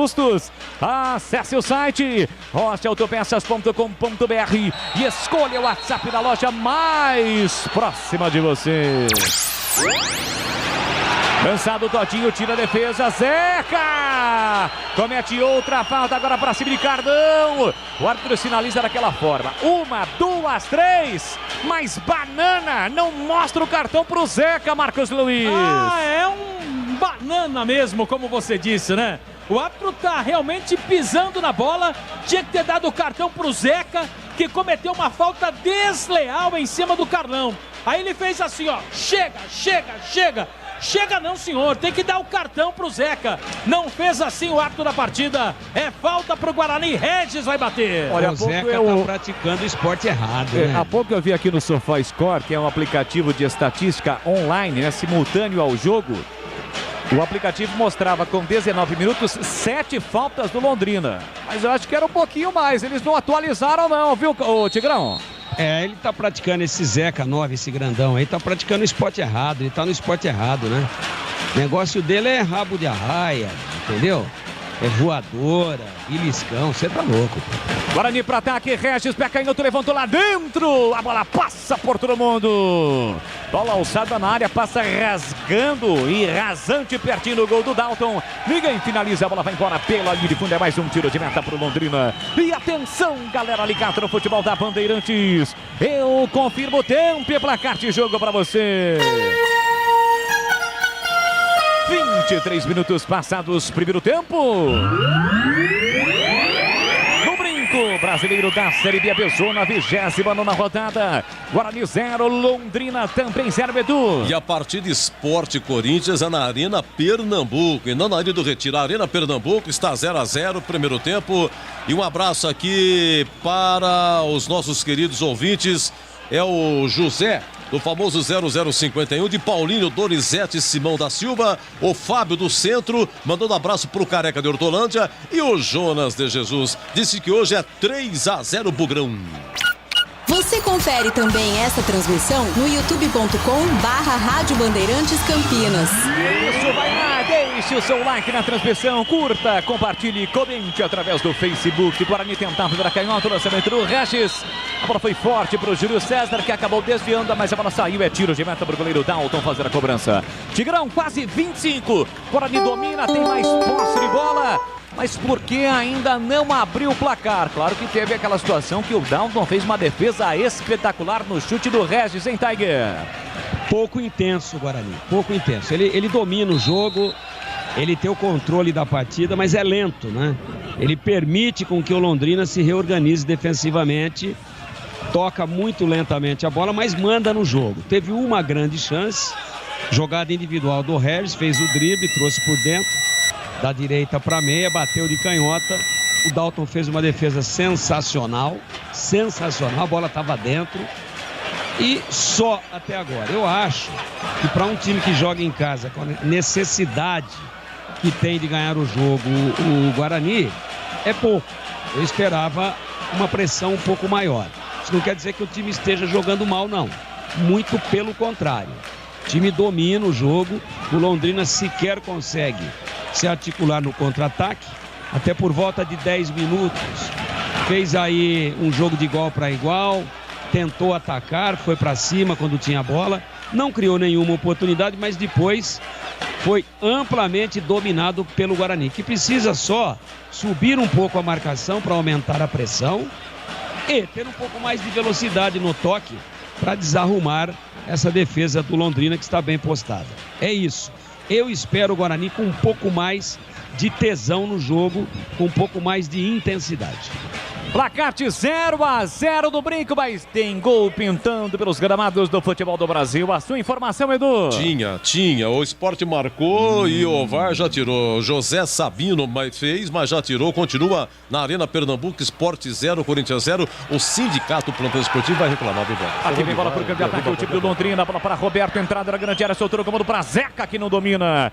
Speaker 11: Acesse o site rochaautopeças.com.br e escolha o WhatsApp da loja mais próxima de você. Lançado o Todinho, tira a defesa, Zeca! Comete outra falta agora para cima de Cardão. O árbitro sinaliza daquela forma. 1, 2, 3. Mas banana não mostra o cartão para o Zeca, Marcos Luiz.
Speaker 7: Ah, é um banana mesmo, como você disse, né? O árbitro tá realmente pisando na bola. Tinha que ter dado o cartão para o Zeca, que cometeu uma falta desleal em cima do Carlão. Aí ele fez assim, ó. Chega, chega, chega. Chega não, senhor, tem que dar o cartão pro Zeca. Não fez assim o árbitro da partida. É falta pro Guarani, Regis vai bater.
Speaker 12: Olha, o Zeca tá praticando esporte errado, né?
Speaker 11: Há pouco eu vi aqui no SofaScore, que é um aplicativo de estatística online, né, simultâneo ao jogo. O aplicativo mostrava com 19 minutos 7 faltas do Londrina. Mas eu acho que era um pouquinho mais. Eles não atualizaram não, viu, ô Tigrão?
Speaker 12: Ele tá praticando esse Zeca 9, esse grandão aí, tá praticando o esporte errado, ele tá no esporte errado, né? O negócio dele é rabo de arraia, entendeu? É voadora, beliscão, você tá louco.
Speaker 11: Guarani para ataque, Regis, pé canhoto, levantou lá dentro, a bola passa por todo mundo. Bola alçada na área, passa rasgando e rasante pertinho do gol do Dalton. Ninguém finaliza, a bola vai embora pela linha de fundo, é mais um tiro de meta pro Londrina. E atenção, galera ligada no futebol da Bandeirantes. Eu confirmo o tempo e placar de jogo para você. 23 minutos passados, primeiro tempo. No brinco, brasileiro da Série B abençoou na 29ª rodada. Guarani 0, Londrina também 0, Edu.
Speaker 5: E a partida Esporte Corinthians é na Arena Pernambuco e não na Ilha do Retiro. A Arena Pernambuco está 0-0, primeiro tempo. E um abraço aqui para os nossos queridos ouvintes. É o José, do famoso 0051, de Paulinho, Donizete, Simão da Silva, o Fábio do Centro, mandando abraço pro Careca de Hortolândia, e o Jonas de Jesus, disse que hoje é 3-0 Bugrão.
Speaker 16: Você confere também essa transmissão no youtube.com/Rádio Bandeirantes Campinas.
Speaker 11: Isso, vai lá, deixe o seu like na transmissão, curta, compartilhe e comente através do Facebook. Guarani tentava virar canhota, o lançamento do Regis. A bola foi forte para o Júlio César, que acabou desviando, mas a bola saiu, é tiro de meta para o goleiro Dalton fazer a cobrança. Tigrão, quase 25, Guarani domina, tem mais posse de bola. Mas por que ainda não abriu o placar? Claro que teve aquela situação que o Dalton fez uma defesa espetacular no chute do Regis, hein, Tiger?
Speaker 12: Pouco intenso, Guarani, pouco intenso. Ele domina o jogo, ele tem o controle da partida, mas é lento, né? Ele permite com que o Londrina se reorganize defensivamente, toca muito lentamente a bola, mas manda no jogo. Teve uma grande chance, jogada individual do Regis, fez o drible, trouxe por dentro. Da direita para meia, bateu de canhota. O Dalton fez uma defesa sensacional. Sensacional, a bola estava dentro. E só até agora. Eu acho que para um time que joga em casa, com a necessidade que tem de ganhar o jogo, o Guarani, é pouco. Eu esperava uma pressão um pouco maior. Isso não quer dizer que o time esteja jogando mal, não. Muito pelo contrário. O time domina o jogo. O Londrina sequer consegue se articular no contra-ataque, até por volta de 10 minutos. Fez aí um jogo de igual para igual, tentou atacar, foi para cima quando tinha a bola, não criou nenhuma oportunidade, mas depois foi amplamente dominado pelo Guarani, que precisa só subir um pouco a marcação para aumentar a pressão e ter um pouco mais de velocidade no toque para desarrumar essa defesa do Londrina, que está bem postada. É isso. Eu espero o Guarani com um pouco mais de tesão no jogo, com um pouco mais de intensidade.
Speaker 11: Placar de 0-0 do brinco, mas tem gol pintando pelos gramados do futebol do Brasil. A sua informação, Edu?
Speaker 5: Tinha. O Sport marcou e o VAR já tirou. José Sabino fez, mas já tirou. Continua na Arena Pernambuco, Sport 0, Corinthians 0. O Sindicato Plantão Esportivo vai reclamar do VAR.
Speaker 11: Aqui vem bola para o campo de ataque, o time do Londrina. Bola para Roberto, entrada na grande área, soltou o comando para Zeca, que não domina.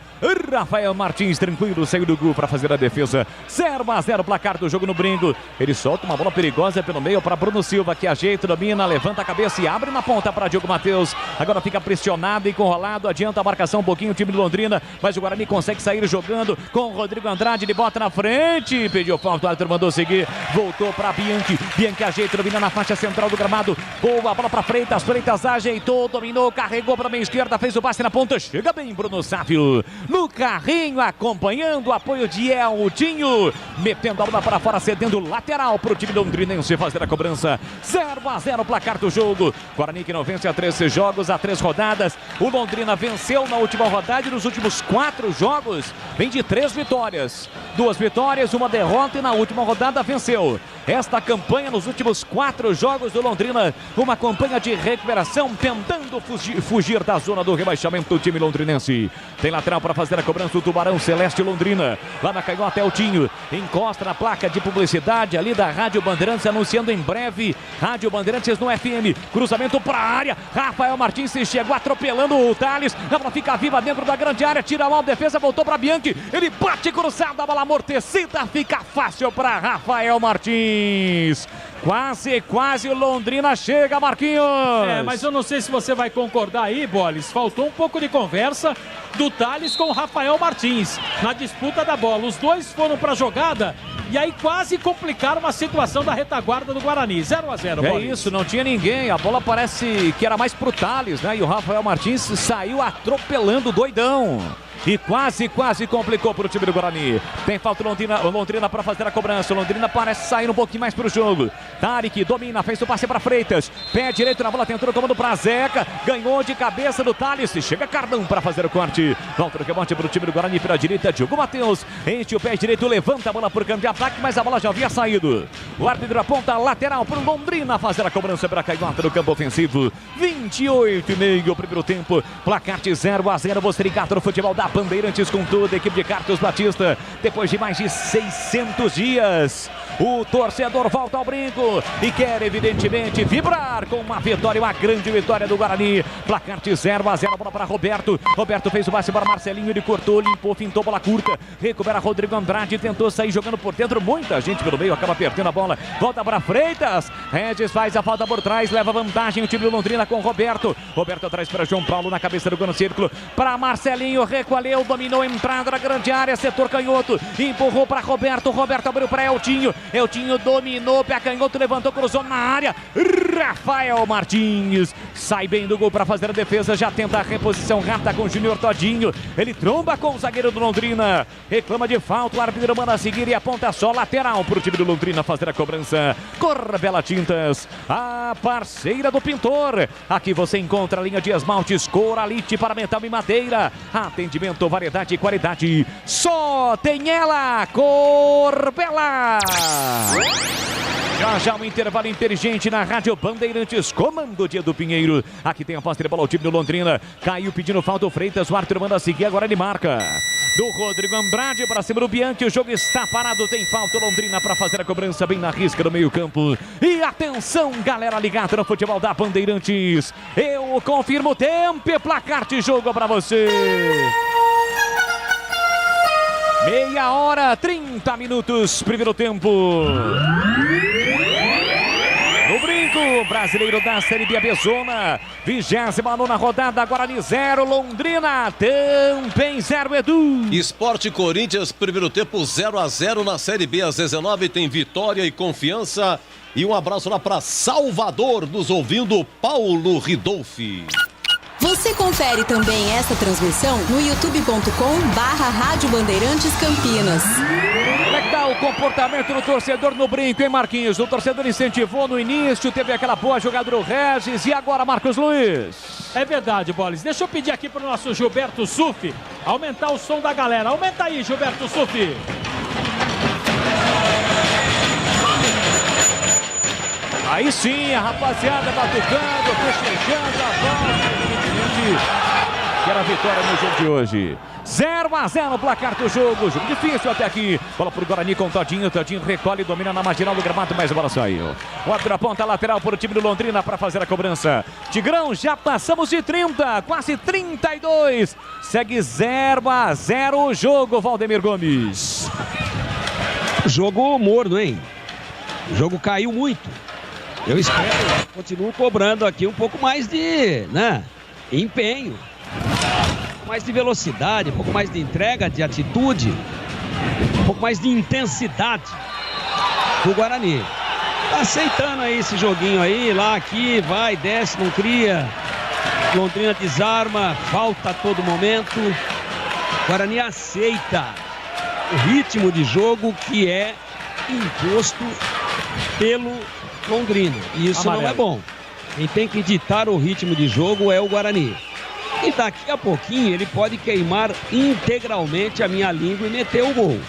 Speaker 11: Rafael Martins, tranquilo, saiu do gol para fazer a defesa. 0-0, placar do jogo no brinco. Ele solta uma bola perigosa pelo meio para Bruno Silva, que ajeita, domina, levanta a cabeça e abre na ponta para Diogo Matheus. Agora fica pressionado e enrolado, adianta a marcação um pouquinho o time de Londrina, mas o Guarani consegue sair jogando com o Rodrigo Andrade, ele bota na frente, pediu falta, o árbitro mandou seguir, voltou para Bianchi ajeita, domina na faixa central do gramado, boa bola para Freitas ajeitou, dominou, carregou para a meia esquerda, fez o passe na ponta, chega bem Bruno Sávio, no carrinho, acompanhando o apoio de Eltinho, metendo a bola para fora, cedendo lateral para o time do Londrinense fazer a cobrança. 0-0 placar do jogo. Guarani que não vence há 13 jogos, há 3 rodadas. O Londrina venceu na última rodada e nos últimos 4 jogos vem de 3 vitórias. 2 vitórias, 1 derrota e na última rodada venceu. Esta campanha nos últimos 4 jogos do Londrina, uma campanha de recuperação, tentando fugir da zona do rebaixamento do time londrinense. Tem lateral para fazer a cobrança do Tubarão Celeste Londrina. Lá na canhota Eltinho, encosta na placa de publicidade ali da Rádio Bandeirantes, anunciando em breve Rádio Bandeirantes no FM. Cruzamento para a área, Rafael Martins se chegou atropelando o Thales. A bola fica viva dentro da grande área, tira mal a defesa, voltou para Bianchi. Ele bate cruzado, a bola amortecida, fica fácil para Rafael Martins. Quase o Londrina chega, Marquinhos.
Speaker 7: Mas eu não sei se você vai concordar aí, Bolis. Faltou um pouco de conversa do Thales com o Rafael Martins na disputa da bola. Os dois foram pra jogada e aí quase complicaram a situação da retaguarda do Guarani. 0-0, Bolis.
Speaker 11: É isso, não tinha ninguém. A bola parece que era mais pro Thales, né? E o Rafael Martins saiu atropelando, doidão. E quase complicou para o time do Guarani. Tem falta Londrina para fazer a cobrança. Londrina parece sair um pouquinho mais para o jogo. Tarek domina, fez o passe para Freitas. Pé direito na bola, tentou o comando para Zeca. Ganhou de cabeça do Thales. Chega Cardão para fazer o corte. Volta no rebote para o time do Guarani pela direita. Diogo Matheus enche o pé direito, levanta a bola por campo de ataque, mas a bola já havia saído. O árbitro aponta lateral para o Londrina fazer a cobrança para Caivata no campo ofensivo. 28,5 o primeiro tempo. Placar de 0-0. Você ligado no futebol da Bandeirantes com toda a equipe de Carlos Batista. Depois de mais de 600 dias, o torcedor volta ao brinco e quer evidentemente vibrar com uma vitória, uma grande vitória do Guarani. Placar de 0-0, bola para Roberto. Roberto fez o passe para Marcelinho, ele cortou, limpou, fintou, bola curta. Recupera Rodrigo Andrade, tentou sair jogando por dentro. Muita gente pelo meio, acaba perdendo a bola. Volta para Freitas. Regis faz a falta por trás, leva vantagem o time do Londrina com Roberto. Roberto atrás para João Paulo na cabeça do gol no círculo. Para Marcelinho, recolheu, dominou a entrada na grande área, setor canhoto. Empurrou para Roberto. Roberto abriu para Eltinho. Eltinho dominou, pé canhoto, levantou, cruzou na área. Rafael Martins sai bem do gol para fazer a defesa. Já tenta a reposição rápida com o Júnior Todinho. Ele tromba com o zagueiro do Londrina. Reclama de falta, o árbitro manda seguir e aponta só lateral para o time do Londrina fazer a cobrança. Corbela Tintas, a parceira do pintor. Aqui você encontra a linha de esmaltes Coralite para metal e madeira. Atendimento, variedade e qualidade. Só tem ela, Corbela. Já um intervalo inteligente na Rádio Bandeirantes, comando de Edu Pinheiro. Aqui tem a posse de bola, o time do Londrina. Caiu pedindo falta o Freitas, o árbitro manda seguir, agora ele marca. Do Rodrigo Andrade para cima do Bianchi, o jogo está parado, tem falta o Londrina para fazer a cobrança bem na risca do meio campo. E atenção, galera ligada no futebol da Bandeirantes. Eu confirmo o tempo e placar de jogo para você. 30 primeiro tempo. No brinco, brasileiro da Série B, Bezona. 29ª rodada, Guarani 0, Londrina também 0, Edu.
Speaker 5: Sport Corinthians, primeiro tempo 0-0 na Série B, às 19 tem Vitória e Confiança. E um abraço lá para Salvador, nos ouvindo, Paulo Ridolfi.
Speaker 16: Você confere também essa transmissão no youtube.com/Rádio Bandeirantes Campinas.
Speaker 11: Como é que tá o comportamento do torcedor no brinco, hein, Marquinhos? O torcedor incentivou no início, teve aquela boa jogada do Regis, e agora Marcos Luiz?
Speaker 7: É verdade, Bolis. Deixa eu pedir aqui pro nosso Gilberto Sufi aumentar o som da galera. Aumenta aí, Gilberto Sufi.
Speaker 11: Aí sim, a rapaziada batucando, festejando a volta. Que era a vitória no jogo de hoje. 0-0 o placar do jogo. Jogo difícil até aqui. Bola pro Guarani com Todinho. Todinho recolhe e domina na marginal do gramado, mas a bola saiu. O árbitro aponta lateral para o time do Londrina para fazer a cobrança. Tigrão, já passamos de 30, quase 32. Segue 0-0 o jogo, Valdemir Gomes.
Speaker 12: Jogo morno, hein? O jogo caiu muito. Eu espero, continuo cobrando aqui um pouco mais de, empenho, um pouco mais de velocidade, um pouco mais de entrega, de atitude, um pouco mais de intensidade do Guarani. Tá aceitando aí esse joguinho aí, lá, aqui, vai, desce, não cria. Londrina desarma, falta a todo momento. Guarani aceita o ritmo de jogo que é imposto pelo Londrina, e isso não é bom. Quem tem que ditar o ritmo de jogo é o Guarani. E daqui a pouquinho ele pode queimar integralmente a minha língua e meter o gol.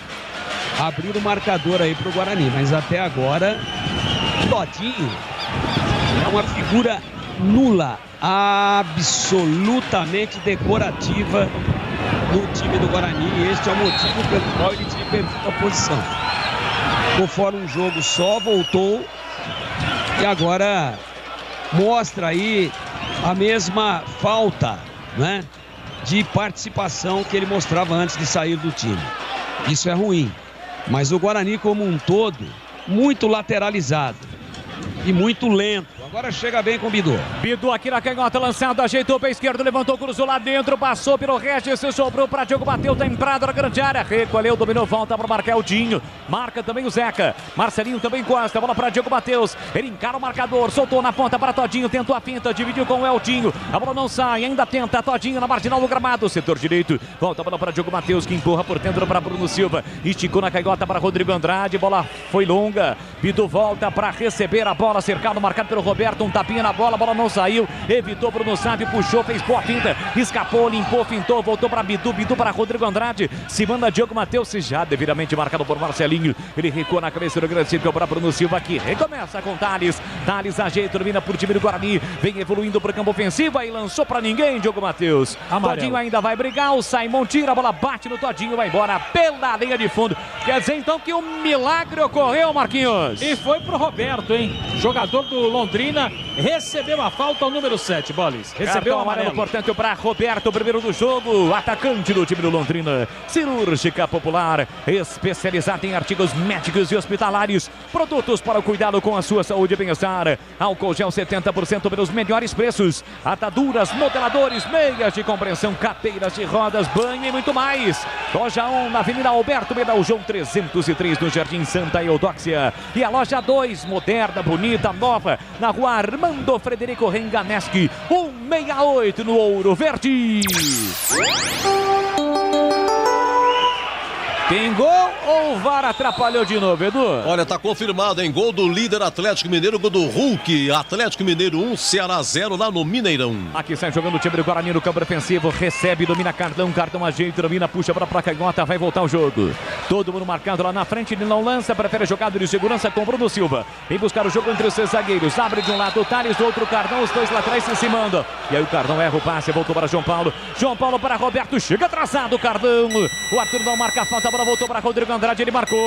Speaker 12: Abrir o marcador aí pro Guarani, mas até agora Todinho é uma figura nula, absolutamente decorativa no time do Guarani, e este é o motivo pelo qual ele tinha perdido a posição. Ficou fora um jogo só, voltou e agora mostra aí a mesma falta, de participação que ele mostrava antes de sair do time. Isso é ruim, mas o Guarani como um todo, muito lateralizado. e muito lento. Agora chega bem com o Bidu.
Speaker 11: Bidu aqui na canhota, lançado, ajeitou o pé esquerdo, levantou, cruzou lá dentro, passou pelo Regis, sobrou para Diogo Matheus, tá entrada na grande área, recolheu, dominou, volta para marcar o Dinho, marca também o Zeca, Marcelinho também encosta, bola para Diogo Matheus, ele encara o marcador, soltou na ponta para Todinho, tentou a finta, dividiu com o Eltinho, a bola não sai, ainda tenta Todinho na marginal do gramado, setor direito, volta a bola para Diogo Matheus, que empurra por dentro para Bruno Silva, esticou na canhota para Rodrigo Andrade, bola foi longa, Bidu volta para receber a bola, cercado, marcado pelo Roberto, um tapinha na bola, a bola não saiu, evitou Bruno Sábio, puxou, fez boa finta, escapou, limpou, fintou, voltou para Bidu, Bidu para Rodrigo Andrade, se manda Diogo Matheus, já devidamente marcado por Marcelinho, ele recua na cabeça do grande círculo para Bruno Silva, que recomeça com Thales, Thales ajeita, domina por time do Guarani, vem evoluindo para o campo ofensivo, aí lançou para ninguém, Diogo Matheus, Todinho ainda vai brigar, o Simon tira, a bola bate no Todinho, vai embora pela linha de fundo, quer dizer então que um milagre ocorreu, Marquinhos.
Speaker 7: E foi pro Roberto, hein, jogador do Londrina, recebeu a falta, o número 7, Bolis, recebeu o amarelo,
Speaker 11: portanto, para Roberto, primeiro do jogo, atacante do time do Londrina, cirúrgica popular, especializada em artigos médicos e hospitalares, produtos para o cuidado com a sua saúde e bem-estar, álcool gel 70% pelos melhores preços, ataduras, modeladores, meias de compreensão, cadeiras de rodas, banho e muito mais. Loja 1 na Avenida Alberto Medal João 303 no Jardim Santa Eudóxia, e a loja 2, moderna, bonita, nova, na Rua Armando Frederico Renganeschi 168 no Ouro Verde. Tem gol ou o VAR atrapalhou de novo, Edu?
Speaker 5: Olha, tá confirmado, hein? Gol do líder Atlético Mineiro, gol do Hulk. Atlético Mineiro 1, Ceará 0 lá no Mineirão.
Speaker 11: Aqui sai jogando o time do Guarani no campo defensivo. Recebe, domina Carlão, cartão ajeita, domina, puxa pra canhota, vai voltar o jogo. Todo mundo marcado lá na frente, ele não lança, prefere jogada de segurança com Bruno Silva. Vem buscar o jogo entre os seus zagueiros. Abre de um lado o Thales, do outro Carlão, os dois lá atrás se mandam. E aí o Carlão erra o passe, voltou para João Paulo. João Paulo para Roberto, chega atrasado o Carlão. O Arthur não marca a falta, a bola voltou para Rodrigo Andrade, ele marcou.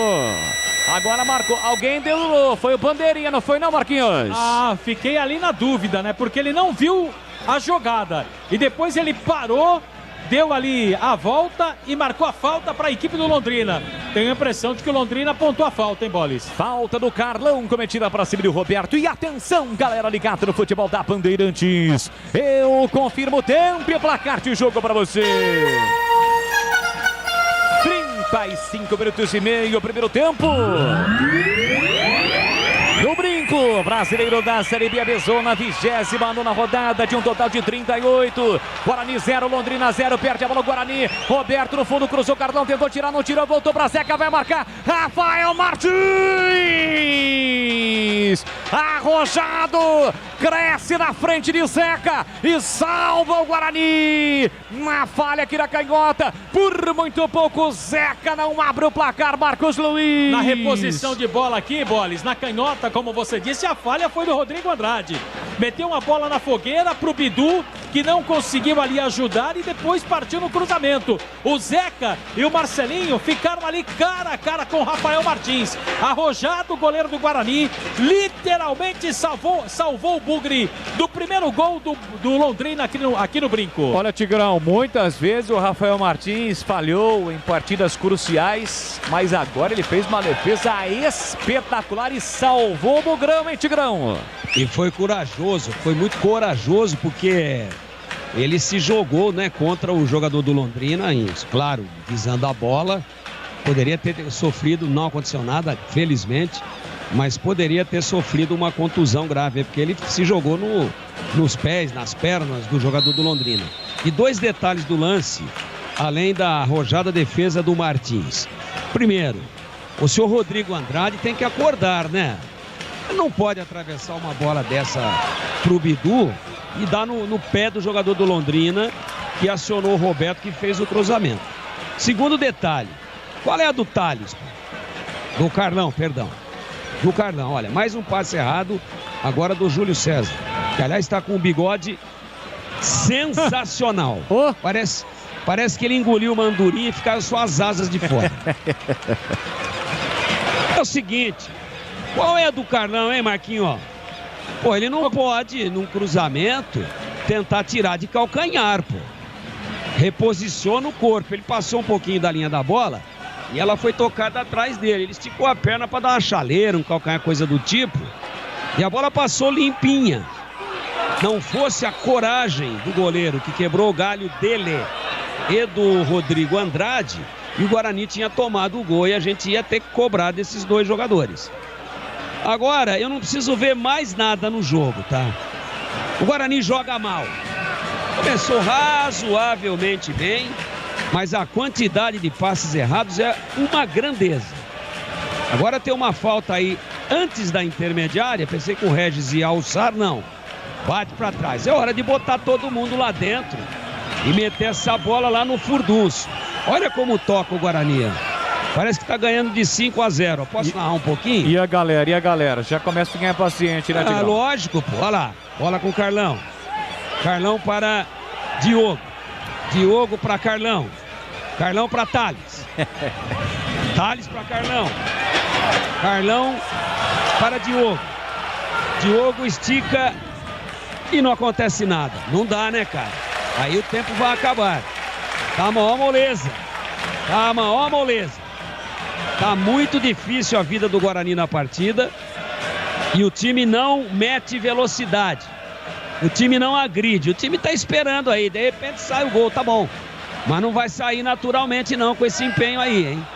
Speaker 11: Agora marcou, alguém deu, foi o Bandeirinha, não foi não, Marquinhos?
Speaker 7: Ah, fiquei ali na dúvida, né, porque ele não viu a jogada e depois ele parou, deu ali a volta e marcou a falta para a equipe do Londrina. Tenho a impressão de que o Londrina apontou a falta, hein, Bolis?
Speaker 11: Falta do Carlão, cometida para cima do Roberto. E atenção, galera ligada no futebol da Bandeirantes. Eu confirmo o tempo e o placar de jogo para você. 35 minutos e meio, primeiro tempo. No Brinco, brasileiro da Série B, Abezona, 29ª rodada de um total de 38. Guarani 0, Londrina 0, perde a bola o Guarani. Roberto no fundo, cruzou, Carlão tentou tirar, não tirou, voltou pra Zeca, vai marcar Rafael Martins. Arrojado, cresce na frente de Zeca e salva o Guarani. Na falha aqui na canhota, por muito pouco, Zeca não abre o placar, Marcos Luiz.
Speaker 7: Na reposição de bola aqui, Bolis, na canhota, como você disse, a falha foi do Rodrigo Andrade. Meteu uma bola na fogueira pro Bidu, que não conseguiu ali ajudar e depois partiu no cruzamento. O Zeca e o Marcelinho ficaram ali cara a cara com o Rafael Martins. Arrojado, o goleiro do Guarani, literalmente salvou o bugre do primeiro gol do Londrina aqui no Brinco.
Speaker 11: Olha, Tigrão, muitas vezes o Rafael Martins falhou em partidas cruciais, mas agora ele fez uma defesa espetacular e salvou o Bugrão, hein, Tigrão?
Speaker 12: E foi corajoso, foi muito corajoso, porque ele se jogou, né, contra o jogador do Londrina, claro, visando a bola. Poderia ter sofrido, não aconteceu nada, felizmente, mas poderia ter sofrido uma contusão grave, porque ele se jogou nos pés, nas pernas do jogador do Londrina. E dois detalhes do lance, além da arrojada defesa do Martins. Primeiro, o senhor Rodrigo Andrade tem que acordar, né? Não pode atravessar uma bola dessa pro Bidu e dar no pé do jogador do Londrina, que acionou o Roberto, que fez o cruzamento. Segundo detalhe, qual é a do Thales? Do Carlão, perdão. Do Carlão, olha, mais um passe errado agora do Júlio César, que aliás está com um bigode sensacional. Parece que ele engoliu uma andorinha e ficaram só as asas de fora. É o seguinte, qual é a do Carlão, hein, Marquinhos? Pô, ele não pode, num cruzamento, tentar tirar de calcanhar, pô. Reposiciona o corpo, ele passou um pouquinho da linha da bola e ela foi tocada atrás dele. Ele esticou a perna para dar uma chaleira, um calcanhar, coisa do tipo. E a bola passou limpinha. Não fosse a coragem do goleiro que quebrou o galho dele e do Rodrigo Andrade, e o Guarani tinha tomado o gol e a gente ia ter que cobrar desses dois jogadores. Agora, eu não preciso ver mais nada no jogo, tá? O Guarani joga mal. Começou razoavelmente bem, mas a quantidade de passes errados é uma grandeza. Agora tem uma falta aí antes da intermediária, pensei que o Regis ia alçar, não. Bate para trás. É hora de botar todo mundo lá dentro e meter essa bola lá no furdunço. Olha como toca o Guarani. Parece que tá ganhando de 5-0. Posso narrar um pouquinho?
Speaker 11: E a galera? Já começa a ficar impaciente, né, Tigrão?
Speaker 12: Lógico, pô. Olha lá. Bola com o Carlão. Carlão para Diogo. Diogo para Carlão. Carlão para Thales. Thales para Carlão. Carlão para Diogo. Diogo estica e não acontece nada. Não dá, né, cara? Aí o tempo vai acabar. Tá a maior moleza. Tá muito difícil a vida do Guarani na partida. E o time não mete velocidade. O time não agride. O time tá esperando aí. De repente sai o gol, tá bom. Mas não vai sair naturalmente não com esse empenho aí, hein?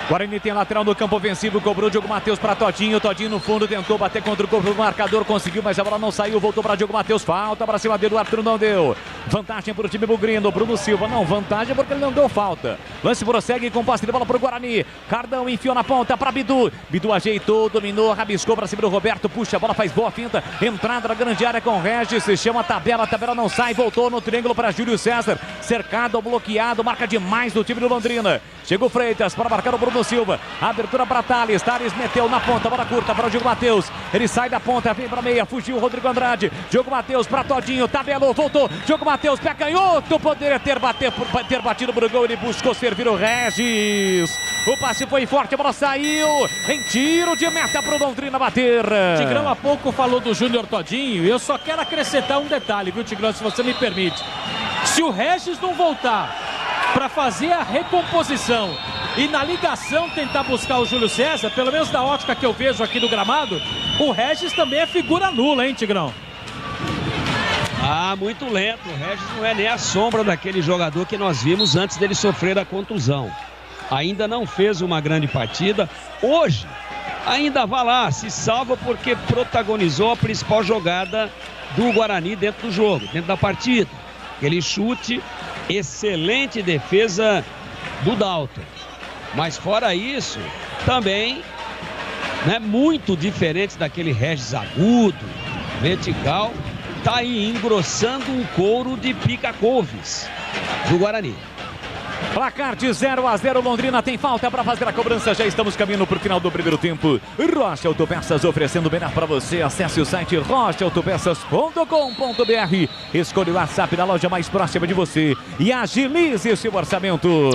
Speaker 11: Guarani tem lateral no campo ofensivo, cobrou Diogo Matheus para Todinho. Todinho no fundo tentou bater contra o corpo do marcador, conseguiu, mas a bola não saiu. Voltou para Diogo Matheus, falta para cima dele, o Arthur não deu. Vantagem para o time bugrino. Bruno Silva, não, vantagem porque ele não deu falta. Lance prossegue com posse de bola para o Guarani. Cardão enfiou na ponta para Bidu. Bidu ajeitou, dominou, rabiscou para cima do Roberto. Puxa a bola, faz boa finta. Entrada na grande área com o Regis. Se chama a tabela não sai. Voltou no triângulo para Júlio César. Cercado, bloqueado, marca demais do time do Londrina. Chegou Freitas para marcar o Bruno Silva. Abertura para Thales. Thales meteu na ponta, bola curta para o Diogo Matheus. Ele sai da ponta, vem para meia, fugiu o Rodrigo Andrade. Diogo Matheus para Todinho, tabelou, voltou. Diogo Matheus, pé canhoto, poderia ter batido pro gol. Ele buscou servir o Regis. O passe foi forte, a bola saiu. Em tiro de meta pro Londrina bater.
Speaker 7: Tigrão há pouco falou do Júnior Todinho. Eu só quero acrescentar um detalhe, viu, Tigrão, se você me permite. Se o Regis não voltar para fazer a recomposição e na ligação tentar buscar o Júlio César, pelo menos da ótica que eu vejo aqui do gramado, o Regis também é figura nula, hein, Tigrão?
Speaker 12: Muito lento. O Regis não é nem a sombra daquele jogador que nós vimos antes dele sofrer a contusão. Ainda não fez uma grande partida. Hoje, ainda vai lá, se salva porque protagonizou a principal jogada do Guarani dentro do jogo, dentro da partida. Aquele chute, excelente defesa do Dalton. Mas fora isso, também, né, muito diferente daquele Regis agudo, vertical, tá aí engrossando um couro de pica-couves do Guarani.
Speaker 11: Placar de 0-0, Londrina tem falta para fazer a cobrança. Já estamos caminhando para o final do primeiro tempo. Rocha Autopeças oferecendo o melhor para você. Acesse o site rochaautopeças.com.br. Escolha o WhatsApp da loja mais próxima de você e agilize seu orçamento.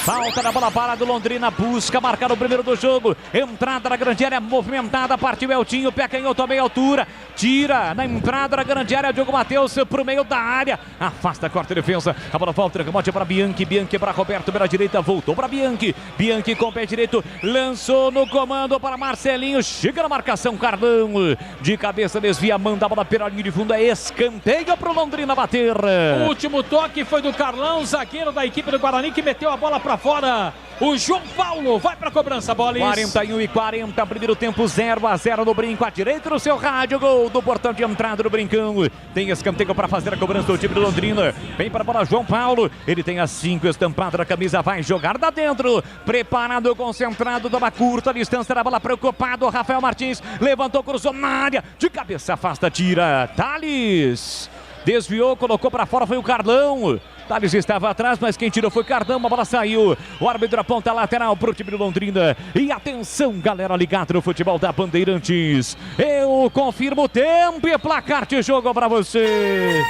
Speaker 11: Falta na bola para do Londrina, busca marcar o primeiro do jogo. Entrada na grande área movimentada, partiu Eltinho, pé canhoto a meia altura. Tira na entrada da grande área, Diogo Matheus pro meio da área. Afasta, corta a defesa. A bola volta, remote para Bianchi. Bianchi para Roberto pela direita, voltou para Bianchi. Bianchi com o pé direito, lançou no comando para Marcelinho. Chega na marcação, Carlão. De cabeça desvia, manda a bola pela linha de fundo. É escanteio pro Londrina bater.
Speaker 7: O último toque foi do Carlão, zagueiro da equipe do Guarani, que meteu a bola para fora. O João Paulo vai para a cobrança, bola.
Speaker 11: 41-40, primeiro tempo 0-0 no Brinco, à direita do seu rádio, gol do portão de entrada do Brincão. Tem escanteio para fazer a cobrança do time do Londrina. Vem para a bola João Paulo, ele tem as 5 estampadas na camisa, vai jogar da dentro. Preparado, concentrado, dá uma curta distância da bola, preocupado. Rafael Martins levantou, cruzou na área, de cabeça afasta, tira. Thales desviou, colocou para fora, foi o Carlão. Thales estava atrás, mas quem tirou foi Cardão, a bola saiu. O árbitro aponta lateral para o time do Londrina. E atenção, galera ligada no futebol da Bandeirantes. Eu confirmo o tempo e placar de jogo para você.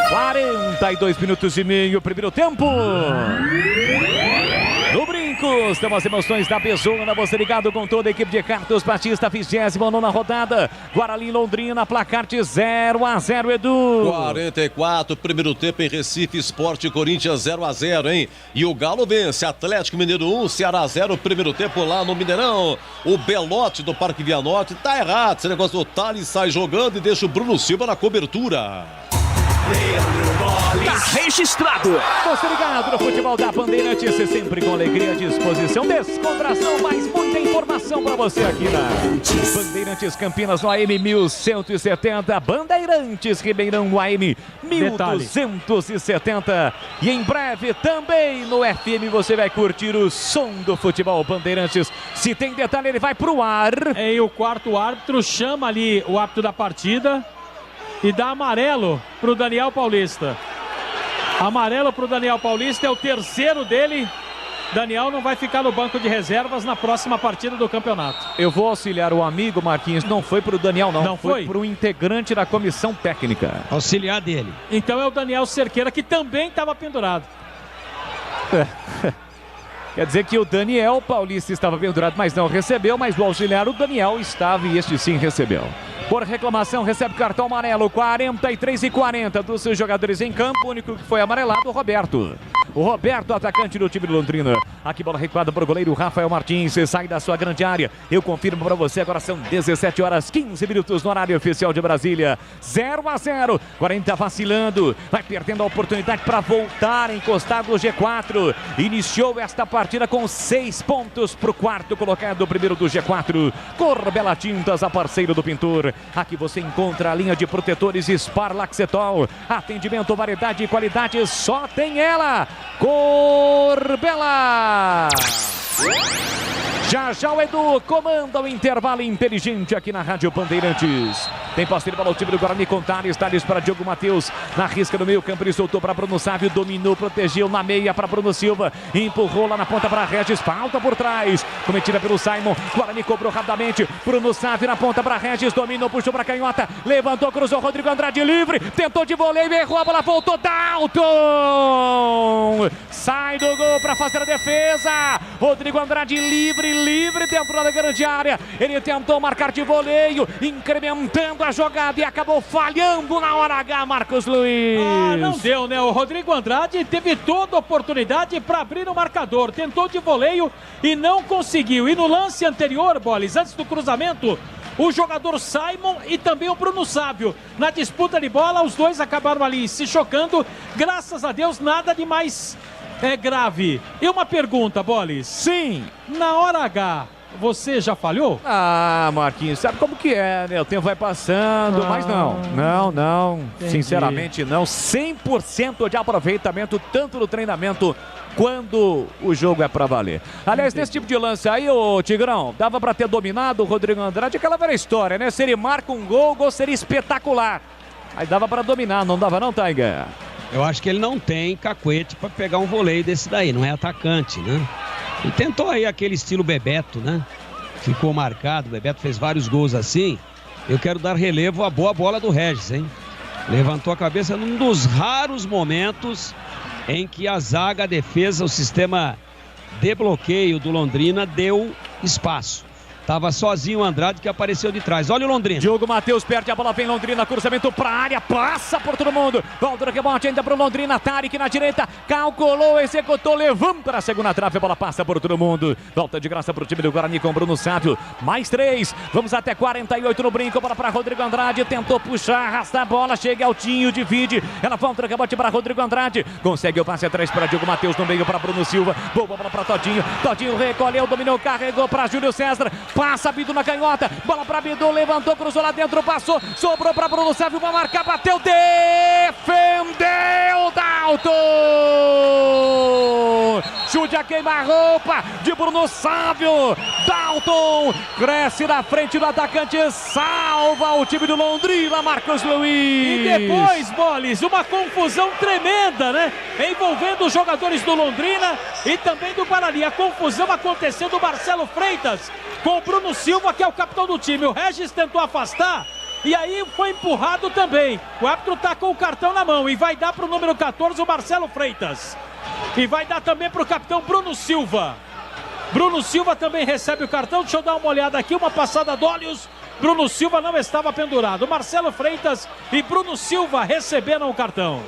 Speaker 11: 42 minutos e meio, primeiro tempo. No Brinco, Custam as emoções da Bezona. Você ligado com toda a equipe de Carlos Batista, 29ª rodada. Guarani Londrina, placar de 0-0, Edu.
Speaker 5: 44, primeiro tempo em Recife, Sport Corinthians 0-0, hein? E o Galo vence, Atlético Mineiro 1, Ceará 0, primeiro tempo lá no Mineirão. O Belote do Parque Vianote tá errado, esse negócio do Thales sai jogando e deixa o Bruno Silva na cobertura.
Speaker 8: Tá registrado.
Speaker 11: Você ligado no futebol da Bandeirantes, sempre com alegria, disposição, descontração, mas muita informação pra você aqui na Bandeirantes Campinas no AM 1170, Bandeirantes Ribeirão no AM 1270. E em breve também no FM você vai curtir o som do futebol Bandeirantes. Se tem detalhe, ele vai pro ar.
Speaker 7: E o quarto árbitro chama ali o árbitro da partida e dá amarelo pro Daniel Paulista. Amarelo pro Daniel Paulista, é o terceiro dele. Daniel não vai ficar no banco de reservas na próxima partida do campeonato.
Speaker 11: Eu vou auxiliar o amigo Marquinhos, não foi pro Daniel não. Não foi pro integrante da comissão técnica.
Speaker 12: Auxiliar dele.
Speaker 7: Então é o Daniel Cerqueira, que também estava pendurado.
Speaker 11: Quer dizer que o Daniel Paulista estava pendurado, mas não recebeu, mas o auxiliar, o Daniel, estava e este sim recebeu. Por reclamação, recebe cartão amarelo, 43-40 dos seus jogadores em campo. O único que foi amarelado, o Roberto. O Roberto, atacante do time de Londrina. Aqui bola recuada para o goleiro Rafael Martins. Sai da sua grande área. Eu confirmo para você, agora são 17h15 no horário oficial de Brasília. 0-0. 40 vacilando. Vai perdendo a oportunidade para voltar a encostar no G4. Iniciou esta partida com 6 pontos para o quarto colocado, o primeiro do G4. Corbela Tintas, a parceiro do pintor. Aqui você encontra a linha de protetores Sparlaxetol. Atendimento, variedade e qualidade, só tem ela. Corbela. Já já o Edu comanda o intervalo inteligente aqui na Rádio Bandeirantes. Tem passeio para o time do Guarani com Thales para Diogo Matheus. Na risca do meio campo, ele soltou para Bruno Sávio. Dominou, protegeu na meia para Bruno Silva. Empurrou lá na ponta para Regis. Falta por trás. Cometida pelo Simon. Guarani cobrou rapidamente. Bruno Sávio na ponta para Regis. Dominou, puxou para canhota. Levantou, cruzou. Rodrigo Andrade livre. Tentou de voleio, errou. A bola voltou. Dalton. Sai do gol para fazer a defesa. Rodrigo Andrade livre dentro da grande área. Ele tentou marcar de voleio, incrementando a jogada e acabou falhando na hora H, Marcos Luiz.
Speaker 7: Não deu, né? O Rodrigo Andrade teve toda a oportunidade para abrir o marcador. Tentou de voleio e não conseguiu. E no lance anterior, Bolis, antes do cruzamento, o jogador Simon e também o Bruno Sávio. Na disputa de bola, os dois acabaram ali se chocando. Graças a Deus, nada de mais grave. E uma pergunta, Bolis.
Speaker 11: Sim.
Speaker 7: Na hora H, você já falhou?
Speaker 11: Marquinhos, sabe como que é, né? O tempo vai passando, mas não. Entendi. Sinceramente não. 100% de aproveitamento, tanto no treinamento quando o jogo é pra valer. Aliás, nesse tipo de lance aí, ô Tigrão, dava pra ter dominado o Rodrigo Andrade, aquela velha história, né? Se ele marca um gol, o gol seria espetacular. Aí dava pra dominar, não dava não, Tiger?
Speaker 12: Eu acho que ele não tem cacuete pra pegar um voleio desse daí, não é atacante, né? Ele tentou aí aquele estilo Bebeto, né? Ficou marcado, o Bebeto fez vários gols assim. Eu quero dar relevo à boa bola do Regis, hein? Levantou a cabeça num dos raros momentos em que a zaga, a defesa, o sistema de bloqueio do Londrina deu espaço. Tava sozinho o Andrade que apareceu de trás. Olha o Londrina.
Speaker 11: Diogo Matheus perde a bola, vem Londrina, cruzamento pra área, passa por todo mundo. Volta no rebote ainda pro Londrina, Tarek na direita, calculou, executou, levanta a segunda trave, a bola passa por todo mundo. Volta de graça pro time do Guarani com Bruno Sávio. Mais 3, vamos até 48 no brinco, bola pra Rodrigo Andrade, tentou puxar, arrastar a bola, chega Altinho, divide. Ela volta no rebote para Rodrigo Andrade, consegue o passe atrás para Diogo Matheus, no meio para Bruno Silva. Boa bola para Todinho, Todinho recolheu, dominou, carregou para Júlio César. Passa Bidu na canhota, bola para Bidu, levantou, cruzou lá dentro, passou, sobrou para Bruno Sávio, vai marcar, bateu, defendeu Dalton! Chute a queima-roupa de Bruno Sávio, Dalton cresce na frente do atacante, salva o time do Londrina, Marcos Luiz.
Speaker 7: E depois, Bolis, uma confusão tremenda, né? Envolvendo os jogadores do Londrina e também do Guarani. A confusão aconteceu do Marcelo Freitas com o Bruno Silva, que é o capitão do time. O Regis tentou afastar e aí foi empurrado também. O árbitro tá com o cartão na mão e vai dar para o número 14, o Marcelo Freitas. E vai dar também para o capitão Bruno Silva. Bruno Silva também recebe o cartão. Deixa eu dar uma olhada aqui, uma passada de olhos. Bruno Silva não estava pendurado. Marcelo Freitas e Bruno Silva receberam o cartão.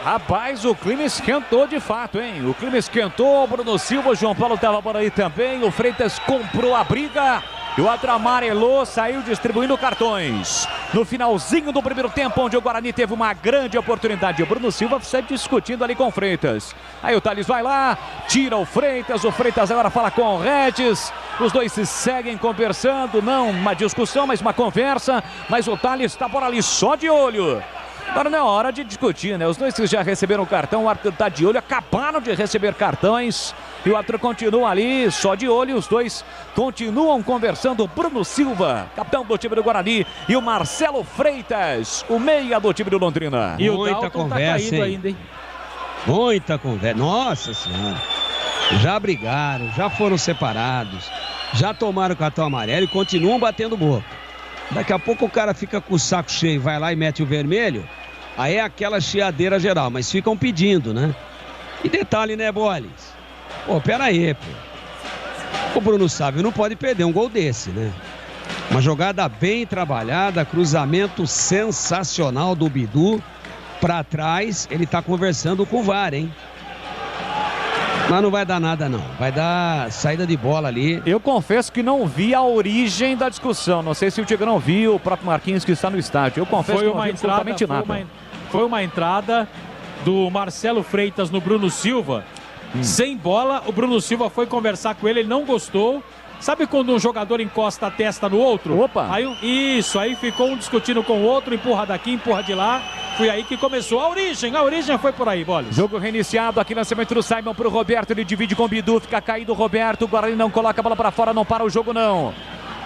Speaker 11: Rapaz, o clima esquentou de fato, hein? O clima esquentou, Bruno Silva, o João Paulo estava por aí também. O Freitas comprou a briga e o outro amarelou, saiu distribuindo cartões. No finalzinho do primeiro tempo, onde o Guarani teve uma grande oportunidade, o Bruno Silva sai discutindo ali com o Freitas. Aí o Thales vai lá, tira o Freitas agora fala com o Regis. Os dois se seguem conversando, não uma discussão, mas uma conversa. Mas o Thales está por ali só de olho. Agora não é hora de discutir, né? Os dois que já receberam o cartão, o árbitro está de olho, acabaram de receber cartões. E o árbitro continua ali, só de olho. Os dois continuam conversando. Bruno Silva, capitão do time do Guarani, e o Marcelo Freitas, o meia do time do Londrina.
Speaker 12: E o Dalton conversa, tá caído ainda, hein? Muita conversa. Nossa Senhora. Já brigaram, já foram separados, já tomaram cartão amarelo e continuam batendo boca. Daqui a pouco o cara fica com o saco cheio, vai lá e mete o vermelho. Aí é aquela chiadeira geral, mas ficam pedindo, né? E detalhe, né, Boles? Pô, pera aí, pô. O Bruno Sávio não pode perder um gol desse, né? Uma jogada bem trabalhada, cruzamento sensacional do Bidu. Pra trás, ele tá conversando com o VAR, hein? Mas não vai dar nada, não. Vai dar saída de bola ali.
Speaker 11: Eu confesso que não vi a origem da discussão. Não sei se o Tigrão viu, o próprio Marquinhos que está no estádio. Eu confesso que não vi absolutamente nada.
Speaker 7: Foi uma entrada do Marcelo Freitas no Bruno Silva. Sem bola, o Bruno Silva foi conversar com ele não gostou. Sabe quando um jogador encosta a testa no outro?
Speaker 11: Opa!
Speaker 7: Aí ficou um discutindo com o outro, empurra daqui, empurra de lá. Foi aí que começou a origem foi por aí, Boles.
Speaker 11: Jogo reiniciado, aqui lançamento do Simon pro Roberto, ele divide com o Bidu, fica caído o Roberto, o Guarani não coloca a bola para fora, não para o jogo não.